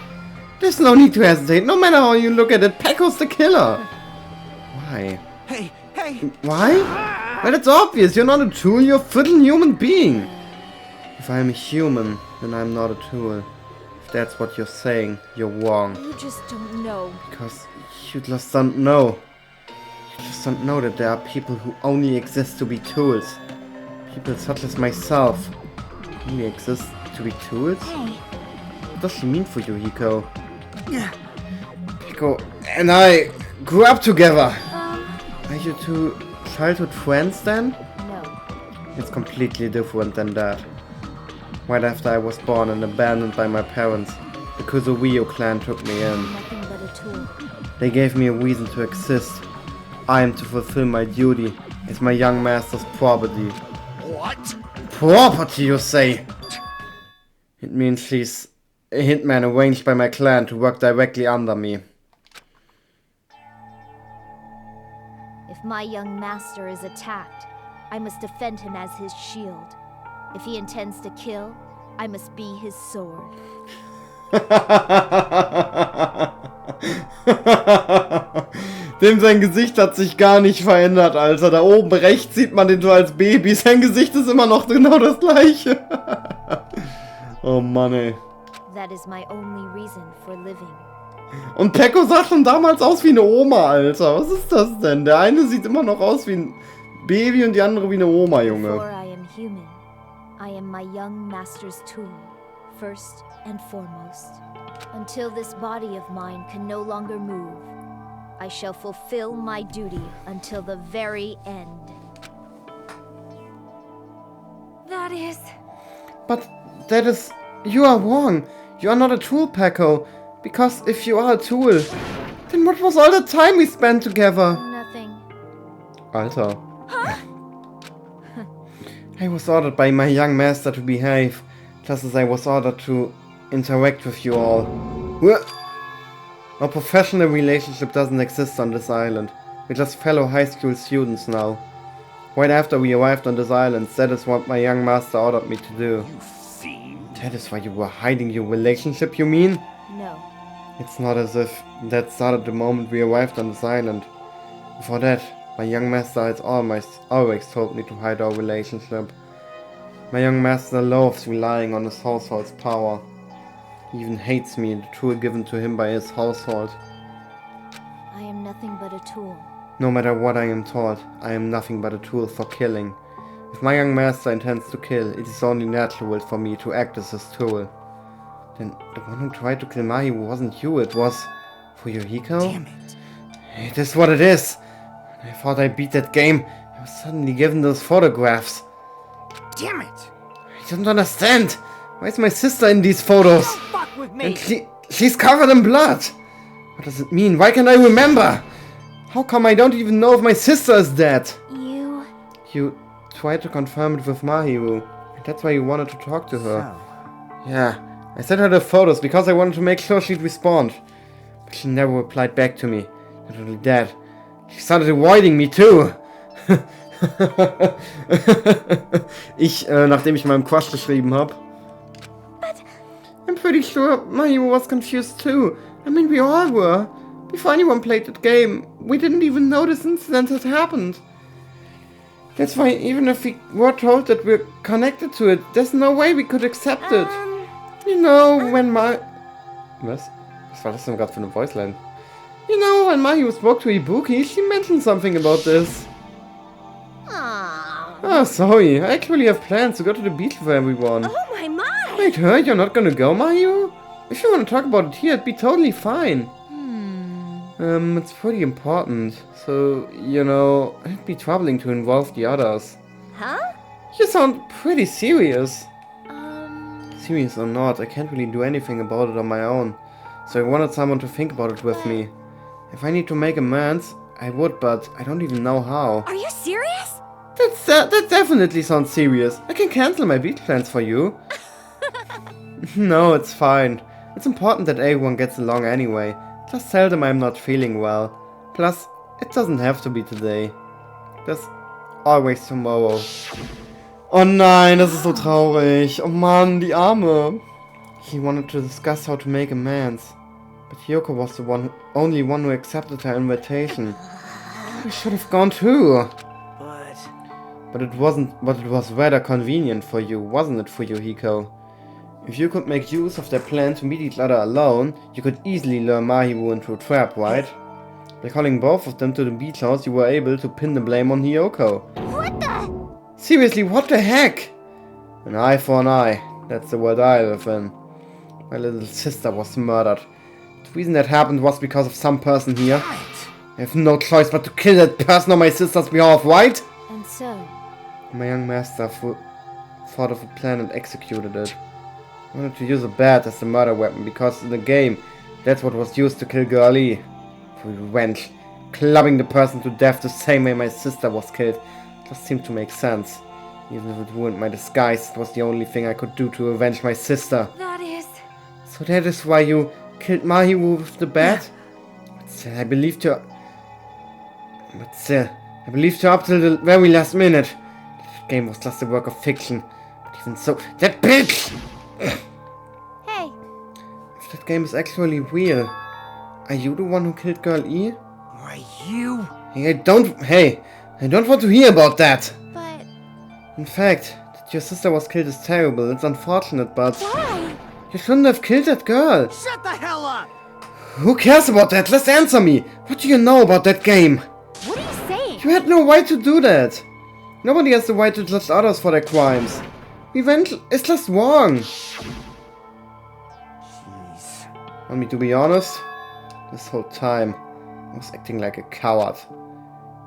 There's no need to hesitate. No matter how you look at it, Pecco's the killer. Why? Hey! Why? Well, it's obvious. You're not a tool. You're a fiddling human being. If I'm a human, then I'm not a tool. If that's what you're saying, you're wrong. You just don't know. Because you just don't know. You just don't know that there are people who only exist to be tools. People such as myself only exist to be tools? Hey. What does she mean for you, Hiko? Hiko and I grew up together. Are you two childhood friends then? No. It's completely different than that. Right after I was born and abandoned by my parents, the Kuzuwiyo clan took me in. Nothing but a tool. They gave me a reason to exist. I am to fulfill my duty as my young master's property. What? Property, you say? It means she's a hitman arranged by my clan to work directly under me. If my young master is attacked, I must defend him as his shield. If he intends to kill, I must be his sword. Dem sein Gesicht hat sich gar nicht verändert, Alter. Da oben rechts sieht man den so als Baby. Sein Gesicht ist immer noch genau das gleiche. Oh Mann, ey. That is my only reason for living. Und Pecco sah schon damals aus wie eine Oma, Alter. Was ist das denn? Der eine sieht immer noch aus wie ein Baby und die andere wie eine Oma, Junge. Before I am human, I am my young master's tool, first and foremost. Until this body of mine can no longer move, I shall fulfill my duty until the very end. That is... But that is... You are wrong. You are not a tool, Pecco. Because if you are a tool, then what was all the time we spent together? Nothing. Alter. I was ordered by my young master to behave, just as I was ordered to interact with you all. Our professional relationship doesn't exist on this island. We're just fellow high school students now. Right after we arrived on this island, that is what my young master ordered me to do. You fiend. That is why you were hiding your relationship, you mean? No. It's not as if that started the moment we arrived on this island. Before that, my young master has always told me to hide our relationship. My young master loathes relying on his household's power. He even hates me, the tool given to him by his household. I am nothing but a tool. No matter what I am taught, I am nothing but a tool for killing. If my young master intends to kill, it is only natural for me to act as his tool. Then the one who tried to kill Mayu wasn't you, it was Fuyohiko? Damn it. It is what it is. When I thought I beat that game, I was suddenly given those photographs. Damn it. I don't understand. Why is my sister in these photos? Don't fuck with me. And she's covered in blood. What does it mean? Why can't I remember? How come I don't even know if my sister is dead? You tried to confirm it with Mahiru. And that's why you wanted to talk to her. So, Yeah. I sent her the photos because I wanted to make sure she'd respond. But she never replied back to me. Not only that, she started avoiding me too. Nachdem ich meinem Crush geschrieben habe. I'm pretty sure Mayu was confused too. I mean, we all were. Before anyone played that game, we didn't even know this incident had happened. That's why even if we were told that we're connected to it, there's no way we could accept it. You know, when Was? Was war das denn gerade für eine Voiceline? You know, when Mayu spoke to Ibuki, she mentioned something about this. Oh, sorry. I actually have plans to go to the beach with everyone. Oh my! Wait, you're not gonna go, Mayu? If you want to talk about it here, it'd be totally fine. It's pretty important. So, you know, it'd be troubling to involve the others. Huh? You sound pretty serious. Serious or not, I can't really do anything about it on my own. So I wanted someone to think about it with me. If I need to make amends, I would, but I don't even know how. Are you serious? That definitely sounds serious. I can cancel my beach plans for you. No, it's fine. It's important that everyone gets along anyway. Just tell them I'm not feeling well. Plus, it doesn't have to be today. There's always tomorrow. Oh nein, das ist so traurig. Oh Mann, die Arme. He wanted to discuss how to make amends. But Yoko was the only one who accepted her invitation. I should have gone too. But it was rather convenient for you, wasn't it, Fuyohiko? If you could make use of their plan to meet each other alone, you could easily lure Mahiru into a trap, right? By calling both of them to the beach house, you were able to pin the blame on Hiyoko. What the? Seriously, what the heck? An eye for an eye. That's the world I live in. My little sister was murdered. The reason that happened was because of some person here. I have no choice but to kill that person on my sister's behalf, right? And so? My young master thought of a plan and executed it. I wanted to use a bat as the murder weapon because in the game, that's what was used to kill Girlie. For revenge, clubbing the person to death the same way my sister was killed just seemed to make sense. Even if it ruined my disguise, it was the only thing I could do to avenge my sister. That is... So that is why you killed Mahiru with the bat? But still, I believed you up till the very last minute. That game was just a work of fiction. But even so, that bitch! Hey. If that game is actually real, are you the one who killed Girl E? Why you? Hey, I don't want to hear about that! But... In fact, that your sister was killed is terrible. It's unfortunate, but... Why? You shouldn't have killed that girl! Shut the hell up! Who cares about that? Just answer me! What do you know about that game? What are you saying? You had no right to do that! Nobody has the right to judge others for their crimes. Revenge is just wrong! Jeez. Want me to be honest? This whole time, I was acting like a coward.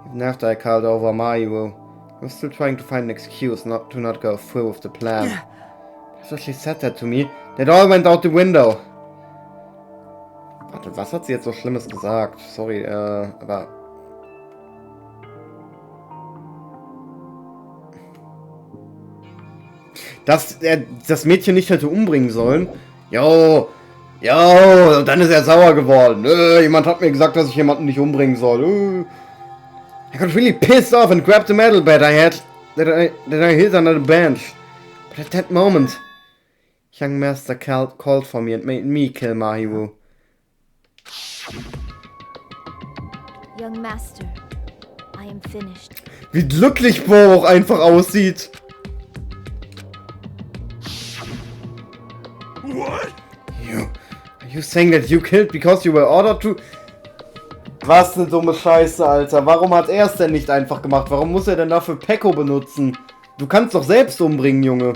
Even after I called over Mahiru, I was still trying to find an excuse not to go through with the plan. After she said that to me, that all went out the window. Warte, was hat sie jetzt so Schlimmes gesagt? Sorry, aber... Dass er das Mädchen nicht hätte umbringen sollen? Jo, und dann ist er sauer geworden. Jemand hat mir gesagt, dass ich jemanden nicht umbringen soll. I got really pissed off and grabbed the metal bat I had that I hid under the bench. But at that moment, young master called for me and made me kill Mahiru. Young master, I am finished. Wie glücklich Bo auch einfach aussieht. What? Are you saying that you killed because you were ordered to... Was eine dumme Scheiße, Alter. Warum hat er es denn nicht einfach gemacht? Warum muss er denn dafür Pecco benutzen? Du kannst doch selbst umbringen, Junge.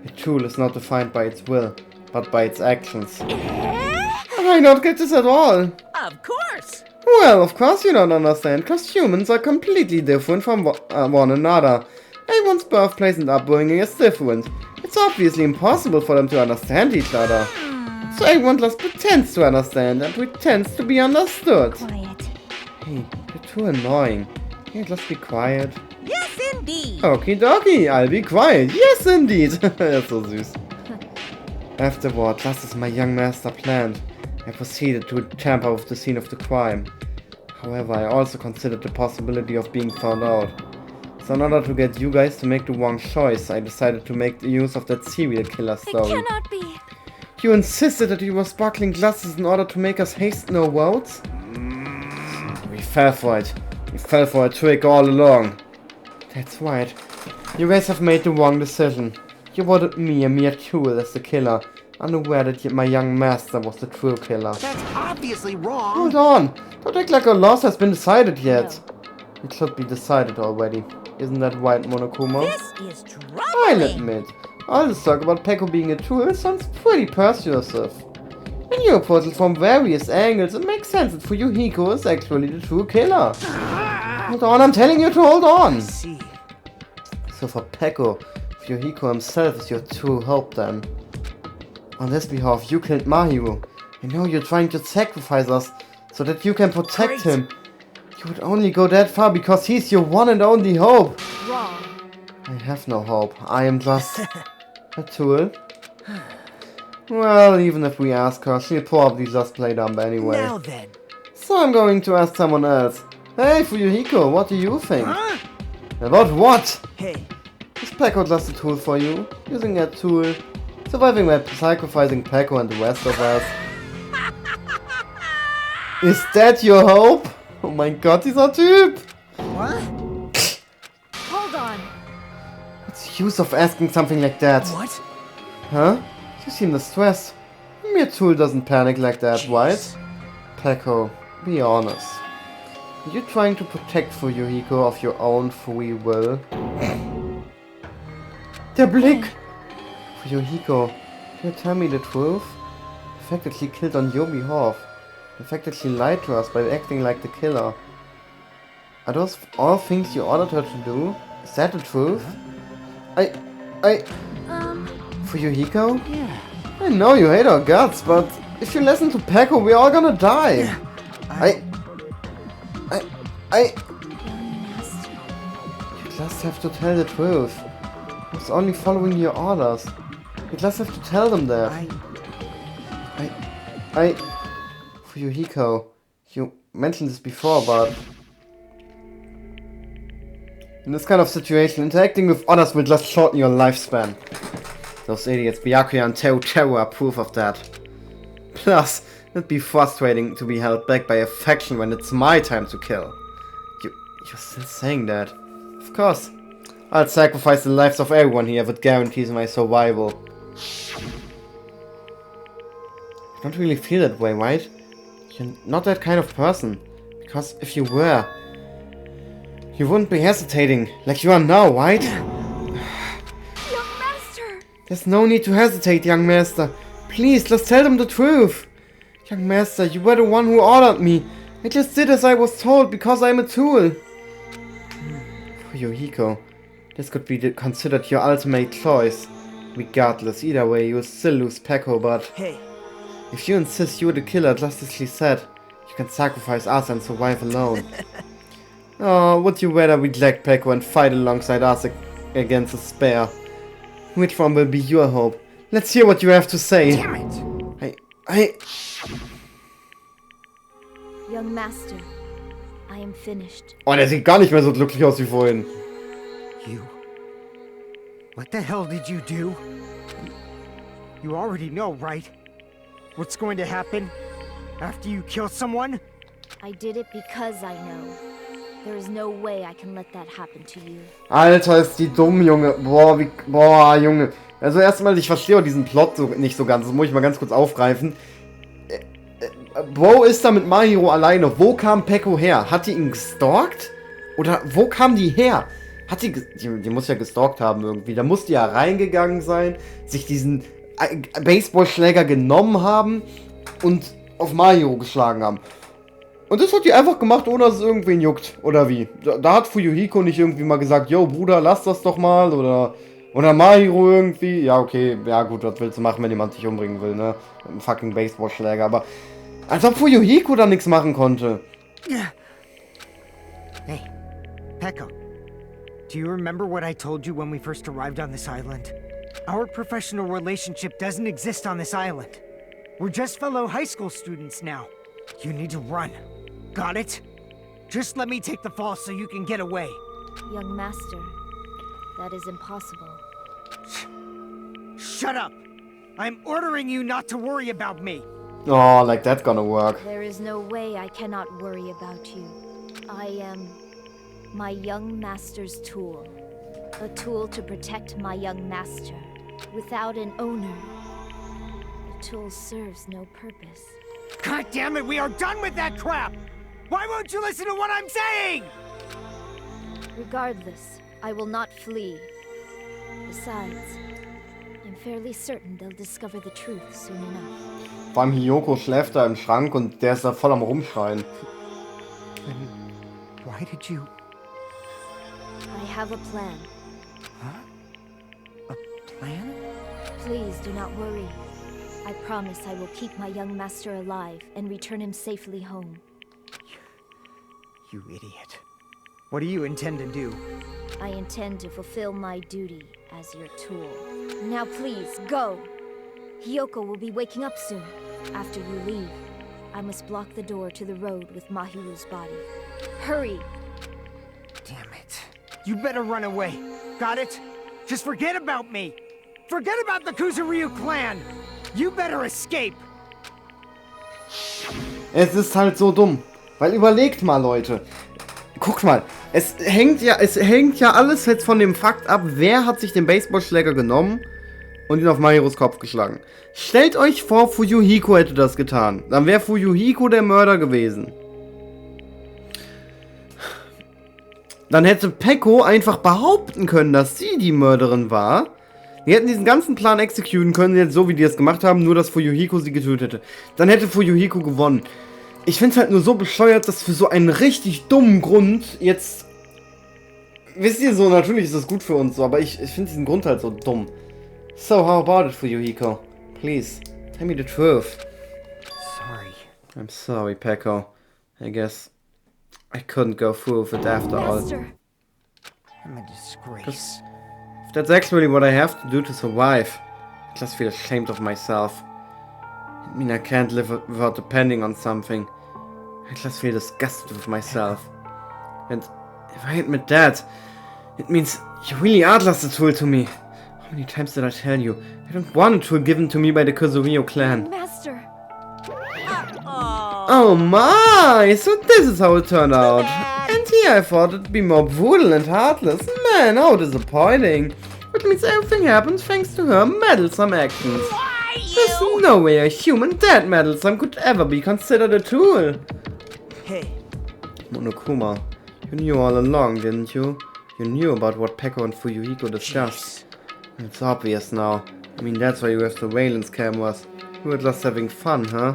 A tool is not defined by its will, but by its actions. I don't get this at all. Of course. Well, of course you don't understand, because humans are completely different from one another. Everyone's birthplace and upbringing is different. It's obviously impossible for them to understand each other. So everyone just pretends to understand and pretends to be understood. Quiet. Hey, you're too annoying. Can you just be quiet? Yes, indeed. Okie dokie, I'll be quiet. Yes, indeed. That's so süß. Afterward, just as my young master planned, I proceeded to tamper with the scene of the crime. However, I also considered the possibility of being found out. So in order to get you guys to make the wrong choice, I decided to make use of that serial killer story. It cannot be. You insisted that you were sparkling glasses in order to make us hasten our votes? We fell for it. We fell for a trick all along. That's right. You guys have made the wrong decision. You wanted me, a mere tool, as the killer, unaware that my young master was the true killer. That's obviously wrong. Hold on. Don't act like a loss has been decided yet. It should be decided already. Isn't that right, Monokuma? This is troubling. I'll admit, all this talk about Pecco being a tool sounds pretty persuasive. When When you approach it from various angles, it makes sense that Fuyohiko is actually the true killer. Hold on, I'm telling you to hold on! See. So for Peko, Fuyohiko himself is your true hope then. On this behalf, you killed Mahiru. I know you're trying to sacrifice us so that you can protect him. You would only go that far because he's your one and only hope. Wrong. I have no hope. I am just a tool. Well, even if we ask her, she'll probably just play dumb anyway. Now then. So I'm going to ask someone else. Hey, Fuyohiko, what do you think? Huh? About what? Hey. Is Peko just a tool for you? Using that tool, surviving by sacrificing Peko and the rest of us. Is that your hope? Oh mein Gott, dieser Typ! What? Hold on. What's the use of asking something like that? What? Huh? You seem distressed. A mere tool doesn't panic like that, right? Peko, be honest. Are you trying to protect Fuyohiko of your own free will? Der Blick! Fuyohiko, can you tell me the truth? The fact that she killed on your behalf. The fact that she lied to us by acting like the killer. Are those all things you ordered her to do? Is that the truth? Fuyohiko? Yeah. I know you hate our guts, but if you listen to Peko, we're all gonna die. You just have to tell the truth. I was only following your orders. You just have to tell them that. Fuyohiko, you mentioned this before, but in this kind of situation, interacting with others will just shorten your lifespan. Those idiots, Byakuya and Teru are proof of that. Plus, it'd be frustrating to be held back by affection when it's my time to kill. You're still saying that? Of course. I'll sacrifice the lives of everyone here if it guarantees my survival. You don't really feel that way, right? You're not that kind of person. Because if you were, you wouldn't be hesitating like you are now, right? Young master! There's no need to hesitate, young master. Please, just tell them the truth. Young master, you were the one who ordered me. I just did as I was told because I'm a tool. Fuyohiko, this could be considered your ultimate choice. Regardless, either way, you'll still lose Peko, but Hey. if you insist you're the killer, just as she said, you can sacrifice us and survive alone. Oh, would you rather reject Peko and fight alongside us against a spare? Which one will be your hope? Let's hear what you have to say. Damn it! Young master, I am finished. Oh, der sieht gar nicht mehr so glücklich aus wie vorhin. You... What the hell did you do? You already know, right? What's going to happen after you kill someone? I did it because I know. There is no way I can let that happen to you. Alter, ist die dumm, Junge. Boah, Junge. Also erstmal, ich verstehe auch diesen Plot nicht so ganz. Das muss ich mal ganz kurz aufgreifen. Bro ist da mit Mahiru alleine. Wo kam Peko her? Hat die ihn gestalkt? Oder wo kam die her? Hat die muss ja gestalkt haben irgendwie. Da muss die ja reingegangen sein, sich diesen Baseballschläger genommen haben und auf Mahiru geschlagen haben. Und das hat die einfach gemacht, ohne dass es irgendwen juckt. Oder wie? Da hat Fuyohiko nicht irgendwie mal gesagt, yo Bruder, lass das doch mal. Oder Mahiru irgendwie. Ja, okay. Ja gut, was willst du machen, wenn jemand dich umbringen will, ne? Mit einem fucking Baseballschläger. Aber als ob Fuyohiko da nichts machen konnte. Hey, Peko. Do you remember what I told you when we first arrived on this island? Our professional relationship doesn't exist on this island. We're just fellow high school students now. You need to run. Got it? Just let me take the fall so you can get away. Young master, that is impossible. Shut up! I'm ordering you not to worry about me. Oh, like that's gonna work. There is no way I cannot worry about you. I am my young master's tool. A tool to protect my young master. Without an owner, the tool serves no purpose. God damn it, we are done with that crap! Why won't you listen to what I'm saying? Regardless, I will not flee. Besides, I'm fairly certain they'll discover the truth soon enough. Vor allem Hiyoko schläft da im Schrank und der ist da voll am Rumschreien. Then why did you... I have a plan. Huh? A plan? Please do not worry. I promise I will keep my young master alive and return him safely home. You idiot. What do you intend to do? I intend to fulfill my duty as your tool. Now please, go! Hiyoko will be waking up soon. After you leave, I must block the door to the road with Mahiru's body. Hurry! Damn it. You better run away. Got it? Just forget about me! Forget about the Kuzuryu clan! You better escape! Es ist halt so dumm. Weil überlegt mal, Leute. Guckt mal. Es hängt ja alles jetzt von dem Fakt ab, wer hat sich den Baseballschläger genommen und ihn auf Mahirus Kopf geschlagen. Stellt euch vor, Fuyohiko hätte das getan. Dann wäre Fuyohiko der Mörder gewesen. Dann hätte Peko einfach behaupten können, dass sie die Mörderin war. Die hätten diesen ganzen Plan exekutieren können, jetzt so wie die es gemacht haben, nur dass Fuyohiko sie getötet hätte. Dann hätte Fuyohiko gewonnen. Ich finde es halt nur so bescheuert, dass für so einen richtig dummen Grund jetzt... Wisst ihr so, natürlich ist das gut für uns so, aber ich finde diesen Grund halt so dumm. So, how about it, Fuyohiko? Please, tell me the truth. Sorry. I'm sorry, Peko. I guess I couldn't go through with it after all. I'm a disgrace. If that's actually what I have to do to survive, I just feel ashamed of myself. I mean, I can't live without depending on something. I just feel disgusted with myself. And if I admit that, it means you really are just a tool to me. How many times did I tell you? I don't want a tool given to me by the Kuzuryu clan. Master. Oh my! So this is how it turned out. And here I thought it'd be more brutal and heartless. Man, how disappointing. Which means everything happens thanks to her meddlesome actions. There's no way a human that meddlesome could ever be considered a tool. Hey. Monokuma, you knew all along, didn't you? You knew about what Peko and Fuyohiko discussed. It's obvious now. I mean, that's why you have surveillance cameras. You were just having fun, huh?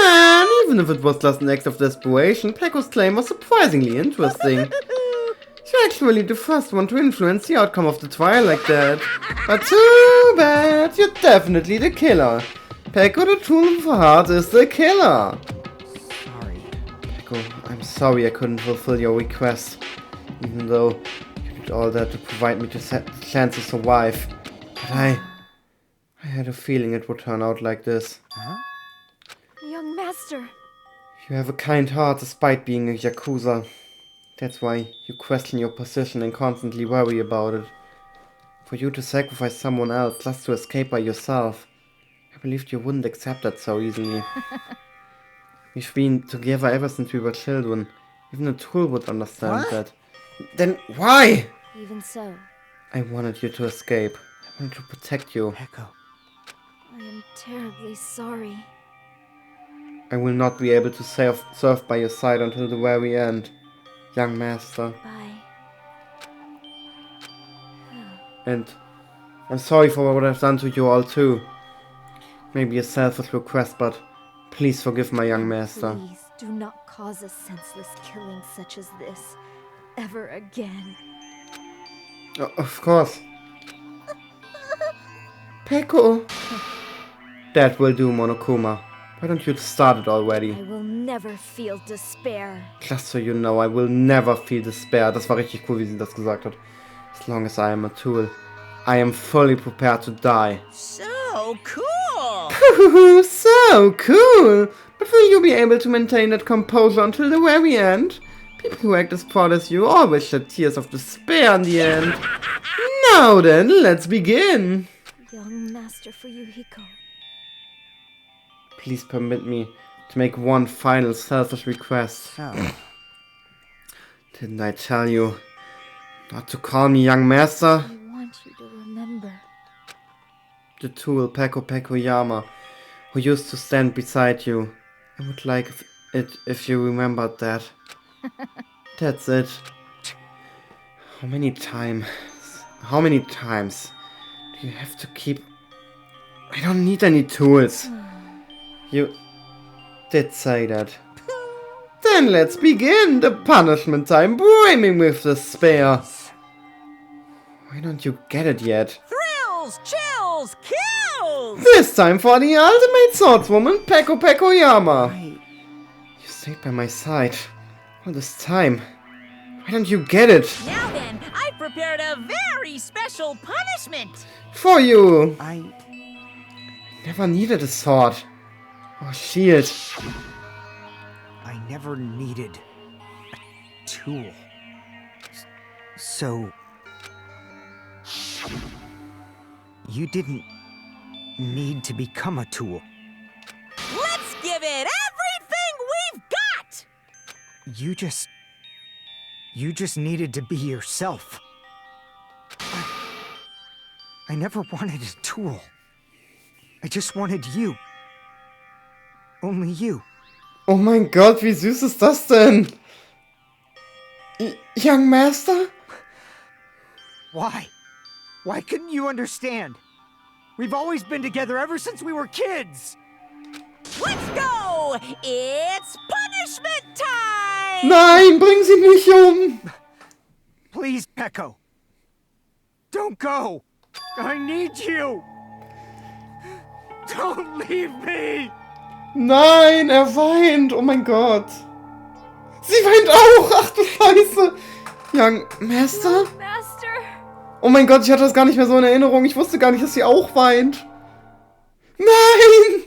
Man, even if it was just an act of desperation, Peko's claim was surprisingly interesting. You're actually the first one to influence the outcome of the trial like that. But too bad, you're definitely the killer. Peko, the tool of heart, is the killer. Sorry. Peko, I'm sorry I couldn't fulfill your request. Even though you did all that to provide me the chance to survive. But I had a feeling it would turn out like this. Huh? Young master. You have a kind heart despite being a Yakuza. That's why you question your position and constantly worry about it. For you to sacrifice someone else just to escape by yourself, I believed you wouldn't accept that so easily. We've been together ever since we were children. Even a tool would understand that. Then why? Even so. I wanted you to escape. I wanted to protect you. Peko. I am terribly sorry. I will not be able to serve by your side until the very end, young master. Bye. And I'm sorry for what I've done to you all too. Maybe a selfish request, but please forgive my young master. Please do not cause a senseless killing such as this ever again. Of course. Peko! That will do, Monokuma. Why don't you start it already? I will never feel despair. Just so you know, I will never feel despair. Das war richtig cool, wie sie das gesagt hat. As long as I am a tool, I am fully prepared to die. So cool! So cool! But will you be able to maintain that composure until the very end? People who act as proud as you always shed tears of despair in the end. Now then, let's begin! Young Master Fuyohiko. Please permit me to make one final selfish request. Oh. Didn't I tell you not to call me young master? I want you to remember. The tool Peko Yama, who used to stand beside you. I would like it if you remembered that. That's it. How many times do You have to keep... I don't need any tools. You did say that. Then let's begin the punishment time brimming with despair. Why don't you get it yet? Thrills, chills, kills! This time for the ultimate swordswoman, Peko Yama. You stayed by my side all this time. Why don't you get it? Now then, I prepared a very special punishment. For you. I never needed a sword or shield. I never needed a tool. So... you didn't need to become a tool. Let's give it everything we've got! You just needed to be yourself. I never wanted a tool. I just wanted you. Only you. Oh mein Gott, wie süß ist das denn? Young Master? Why? Why couldn't you understand? We've always been together ever since we were kids! Let's go! It's punishment time! Nein, bring sie nicht um! Please, Peko. Don't go! I need you! Don't leave me! Nein, er weint! Oh mein Gott! Sie weint auch! Ach du Scheiße! Young Master? Master. Oh mein Gott, ich hatte das gar nicht mehr so in Erinnerung. Ich wusste gar nicht, dass sie auch weint. Nein!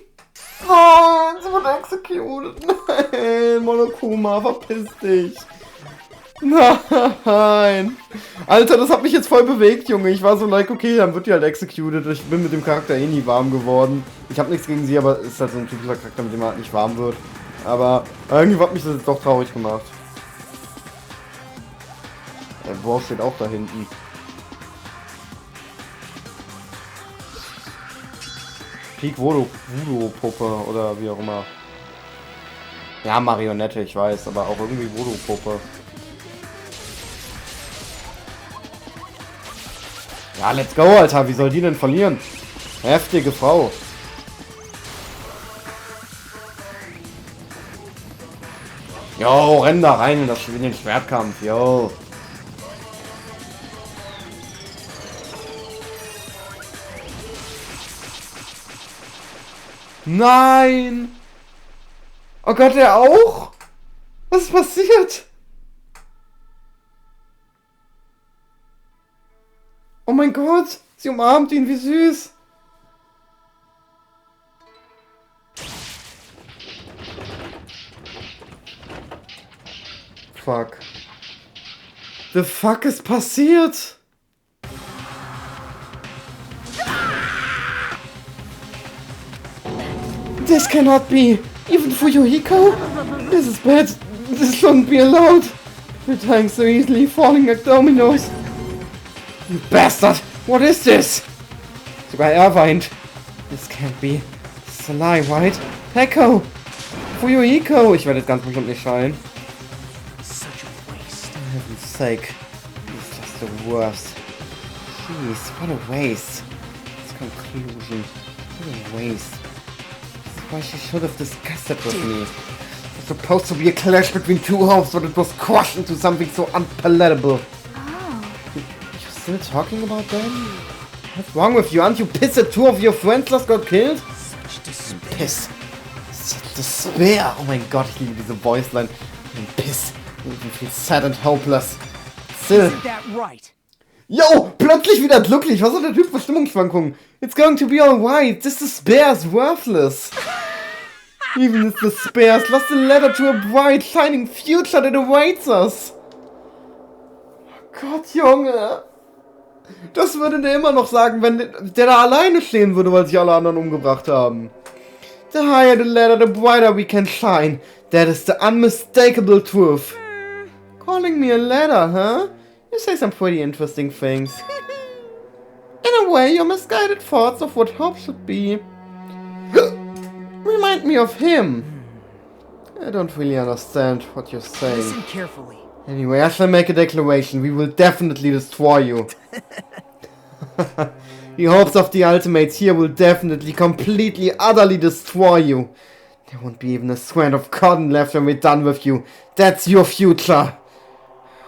Oh, sie wurde executed. Nein, Monokuma, verpiss dich. Nein. Alter, das hat mich jetzt voll bewegt, Junge. Ich war so like, okay, dann wird die halt executed. Ich bin mit dem Charakter eh nie warm geworden. Ich habe nichts gegen sie, aber es ist halt so ein typischer Charakter, mit dem man halt nicht warm wird. Aber irgendwie hat mich das jetzt doch traurig gemacht. Der Bro steht auch da hinten. Peak Voodoo-Puppe oder wie auch immer. Ja, Marionette, ich weiß, aber auch irgendwie Voodoo-Puppe. Ja, let's go, Alter. Wie soll die denn verlieren? Heftige Frau. Jo, renn da rein in den Schwertkampf, jo. Nein! Oh Gott, er auch? Was ist passiert? Oh mein Gott, sie umarmt ihn, wie süß. Fuck. The fuck ist passiert? This cannot be! Even Fuyohiko? This is bad. This shouldn't be allowed. We're dying so easily, falling like dominoes. You bastard! What is this? Sogar er weint. This can't be. This is a lie, right? Peko! Fuyohiko! Ich werde jetzt ganz bestimmt nicht schreien. Such a waste. For heaven's sake. It's just the worst. Jeez, what a waste. This conclusion. What a waste. Why she should have discussed it with me. It was supposed to be a clash between two halves, but it was crushed into something so unpalatable. Oh. You're still talking about that? What's wrong with you? Aren't you pissed that two of your friends just got killed? Such despair. Piss. Such despair. Oh mein Gott, ich liebe diese Voiceline. Piss. You feel sad and hopeless. Still. Isn't that right? Yo, plötzlich wieder glücklich. Was hat der Typ für Stimmungsschwankungen? It's going to be alright. This despair is worthless. Even if despair is lost a letter to a bright, shining future that awaits us. Oh Gott, Junge. Das würde der immer noch sagen, wenn der da alleine stehen würde, weil sich alle anderen umgebracht haben. The higher the ladder, the brighter we can shine. That is the unmistakable truth. Calling me a ladder, huh? You say some pretty interesting things. In a way, your misguided thoughts of what hope should be remind me of him. I don't really understand what you're saying. Listen carefully. Anyway, I shall make a declaration. We will definitely destroy you. The hopes of the ultimates here will definitely, completely, utterly destroy you. There won't be even a strand of cotton left when we're done with you. That's your future.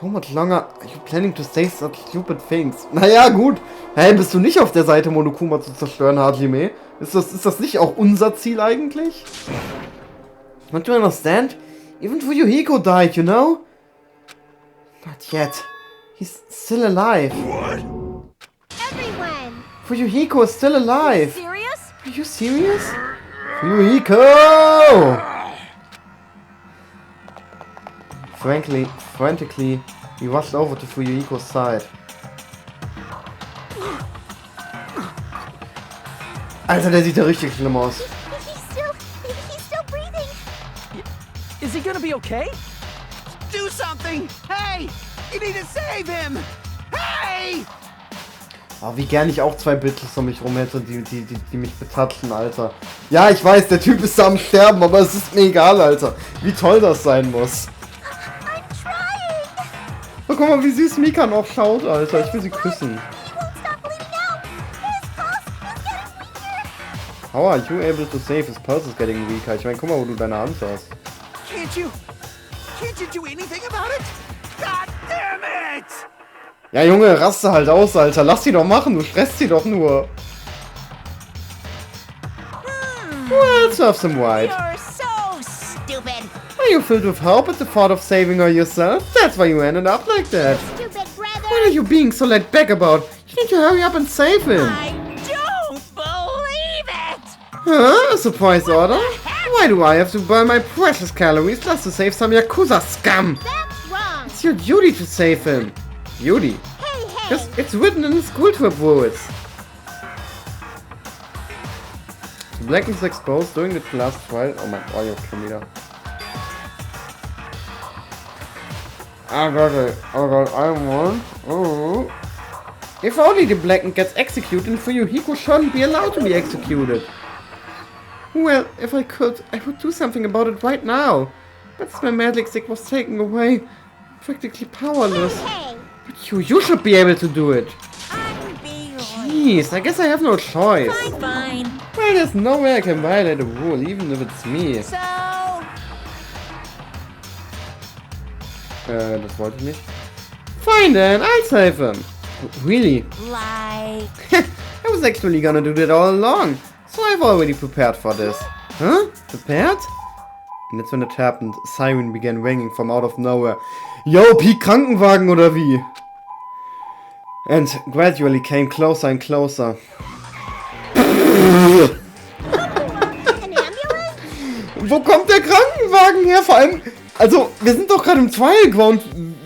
How much longer are you planning to say such stupid things? Naja, gut. Hey, bist du nicht auf der Seite, Monokuma zu zerstören, Hajime? Ist das nicht auch unser Ziel eigentlich? Don't you understand? Even Fuyohiko died, you know? Not yet. He's still alive. What? Everyone! Fuyohiko is still alive. Serious? Are you serious? Fuyohiko! Frantically, he rushed over to Fuyohiko's side. Alter, der sieht ja richtig schlimm aus. He's still breathing. Is he gonna be okay? Do something! Hey! You need to save him! Hey! Oh, wie gern ich auch 2 Bitches um mich rum hätte, die mich betatschen, Alter. Ja, ich weiß, der Typ ist da am Sterben, aber es ist mir egal, Alter. Wie toll das sein muss. Oh, guck mal, wie süß Mika noch schaut, Alter. Ich will sie küssen. How are you able to save? His pulse is getting weaker. Ich meine, guck mal, wo du deine Hand hast. Can't you do anything about it? God damn it! Ja, Junge, raste halt aus, Alter. Lass sie doch machen, du stresst sie doch nur. Well, let's have some white. You're so stupid. Are you filled with hope at the thought of saving her yourself? That's why you ended up like that. Stupid brother! What are you being so laid back about? You need to hurry up and save him. I don't believe it. Huh? A surprise order? Why do I have to burn my precious calories just to save some Yakuza scum? That's wrong! It's your duty to save him. Duty? Hey! It's written in the school trip rules. Black is exposed during the last trial. Oh mein Gott, oh, schon wieder. I got it. Oh god, I won. Oh. If only the Blacken gets executed, Fuyohiko shouldn't be allowed to be executed. Well, if I could, I would do something about it right now. But my magic stick was taken away. I'm practically powerless. Hey! But you should be able to do it. I'm being Jeez, I guess I have no choice. fine. Well, there's no way I can violate a rule, even if it's me. So, Das wollte ich nicht. Fine then, I'll save him. Really? like, I was actually gonna do that all along. So I've already prepared for this. Huh? Prepared? And that's when it happened. A siren began ringing from out of nowhere. Yo, Peak Krankenwagen oder wie? And gradually came closer and closer. An ambulance? Wo kommt der Krankenwagen her? Vor allem, also, wir sind doch gerade im Trial Ground.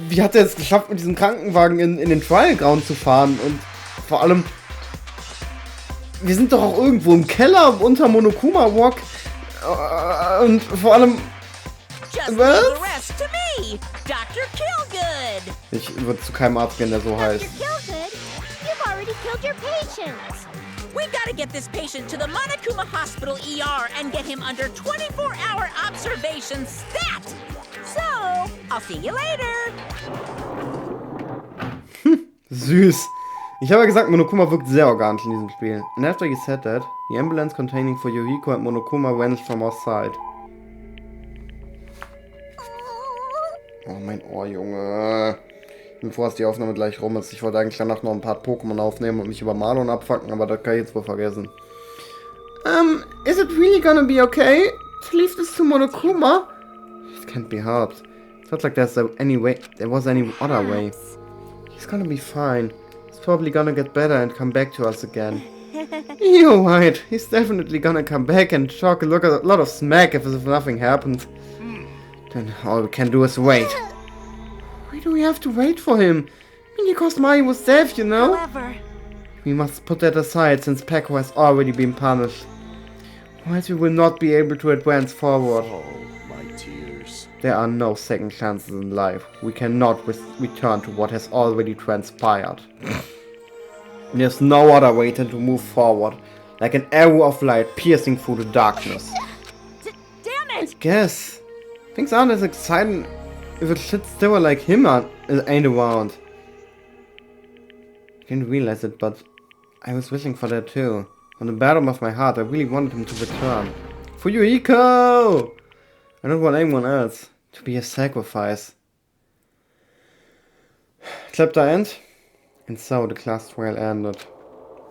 Wie hat er es geschafft, mit diesem Krankenwagen in den Trial Ground zu fahren? Und vor allem, wir sind doch auch irgendwo im Keller unter Monokuma Walk. Und vor allem, just leave was? the rest to me, Dr. Killgood. Ich würde zu keinem Arzt gehen, der so heißt. Dr. Killgood, you've already killed your patients. We gotta get this patient to the Monokuma Hospital ER and get him under 24-hour observation stat. So, I'll see you later. Süß. Ich habe ja gesagt, Monokuma wirkt sehr organisch in diesem Spiel. And after you said that, the ambulance containing Fuyohiko and Monokuma vanished from our side. Oh, mein Ohr, Junge. Bevor es die Aufnahme gleich rum ist. Ich wollte eigentlich danach noch ein paar Pokémon aufnehmen und mich über Marlon abfacken, aber das kann ich jetzt wohl vergessen. Is it really gonna be okay to leave this to Monokuma? It can't be helped. It's not like there was any other way. He's gonna be fine. He's probably gonna get better and come back to us again. You're right. He's definitely gonna come back and talk a lot of smack if nothing happened. Then all we can do is wait. Why do we have to wait for him? I mean, because Mai was deaf, you know? However, We must put that aside since Peko has already been punished. Or else we will not be able to advance forward. Oh, my tears. There are no second chances in life. We cannot return to what has already transpired. There's no other way than to move forward, like an arrow of light piercing through the darkness. damn I it! guess. Things aren't as exciting if a shit stirrer like him ain't around. I didn't realize it, but I was wishing for that too. From the bottom of my heart, I really wanted him to return. Fuyohiko! I don't want anyone else to be a sacrifice. Chapter end. And so the class trial ended.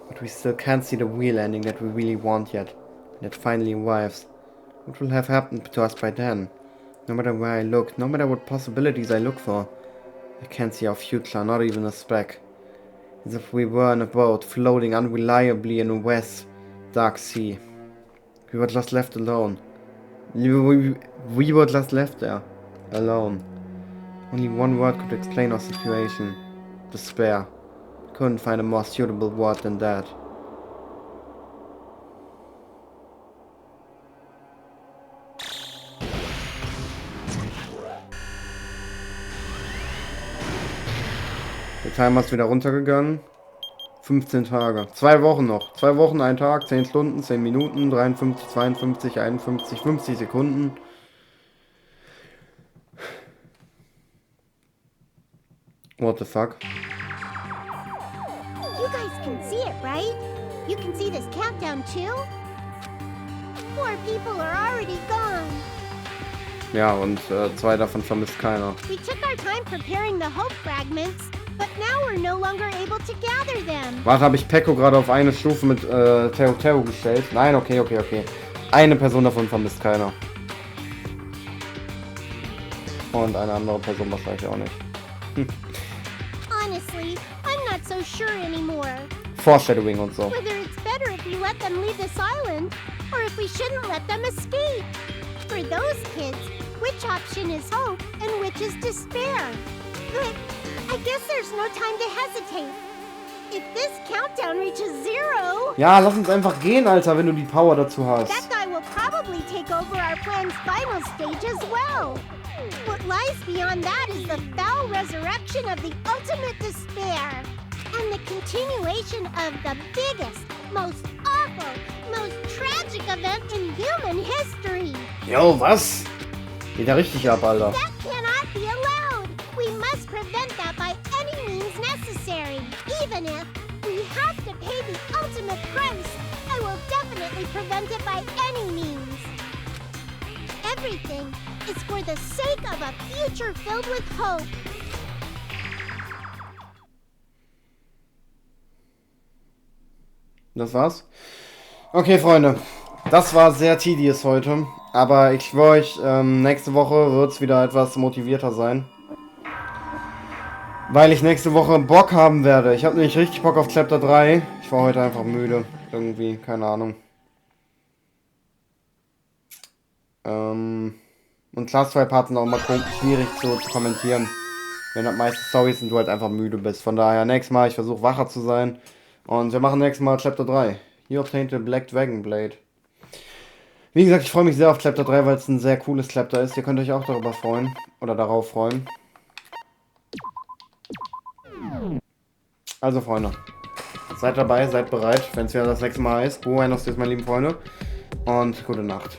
But we still can't see the real ending that we really want yet. And it finally arrives. What will have happened to us by then? No matter where I look, no matter what possibilities I look for, I can't see our future, not even a speck. As if we were in a boat, floating unreliably in a vast, dark sea. We were just left alone. We were just left there. Alone. Only one word could explain our situation. Despair. Couldn't find a more suitable word than that. Der Timer ist wieder runtergegangen. 15 Tage. 2 Wochen noch. 2 Wochen, 1 Tag, 10 Stunden, 10 Minuten, 53, 52, 51, 50 Sekunden. What the fuck? You guys can see it, right? You can see this countdown too? 4 people are already gone. Ja, und 2 davon vermisst keiner. We took our time preparing the hope fragments, but now we're no longer able to gather them. Warte, habe ich Pecco gerade auf eine Stufe mit Teo gestellt? Nein, okay. Eine Person davon vermisst keiner. Und eine andere Person wahrscheinlich auch nicht. Honestly, I'm not so sure anymore. Foreshadowing und so. Whether it's better if we let them leave this island, or if we shouldn't let them escape. For those kids, which option is hope and which is despair? But I guess there's no time to hesitate. If this countdown reaches 0... Ja, lass uns einfach gehen, Alter, wenn du die Power dazu hast. That guy will probably take over our plan's final stage as well. What lies beyond that is the foul resurrection of the ultimate despair. And the continuation of the biggest, most awful, most tragic event in human history. Jo, was? Geht ja richtig ab, Alter. That cannot be allowed. We must prevent that by any means necessary. Even if we have to pay the ultimate price, I will definitely prevent it by any means. Everything is for the sake of a future filled with hope. Das war's? Okay, Freunde. Das war sehr tedious heute. Aber ich schwöre euch, nächste Woche wird es wieder etwas motivierter sein. Weil ich nächste Woche Bock haben werde. Ich habe nämlich richtig Bock auf Chapter 3. Ich war heute einfach müde. Irgendwie, keine Ahnung. Und Class 2 Parts sind auch immer schwierig zu kommentieren. Wenn das meiste Storys sind, du halt einfach müde bist. Von daher, nächstes Mal, ich versuche wacher zu sein. Und wir machen nächstes Mal Chapter 3. You obtained a Black Dragon Blade. Wie gesagt, ich freue mich sehr auf Chapter 3, weil es ein sehr cooles Chapter ist. Ihr könnt euch auch darüber freuen. Oder darauf freuen. Also, Freunde. Seid dabei, seid bereit, wenn es wieder das nächste Mal ist. Buenos, días, meine lieben Freunde. Und gute Nacht.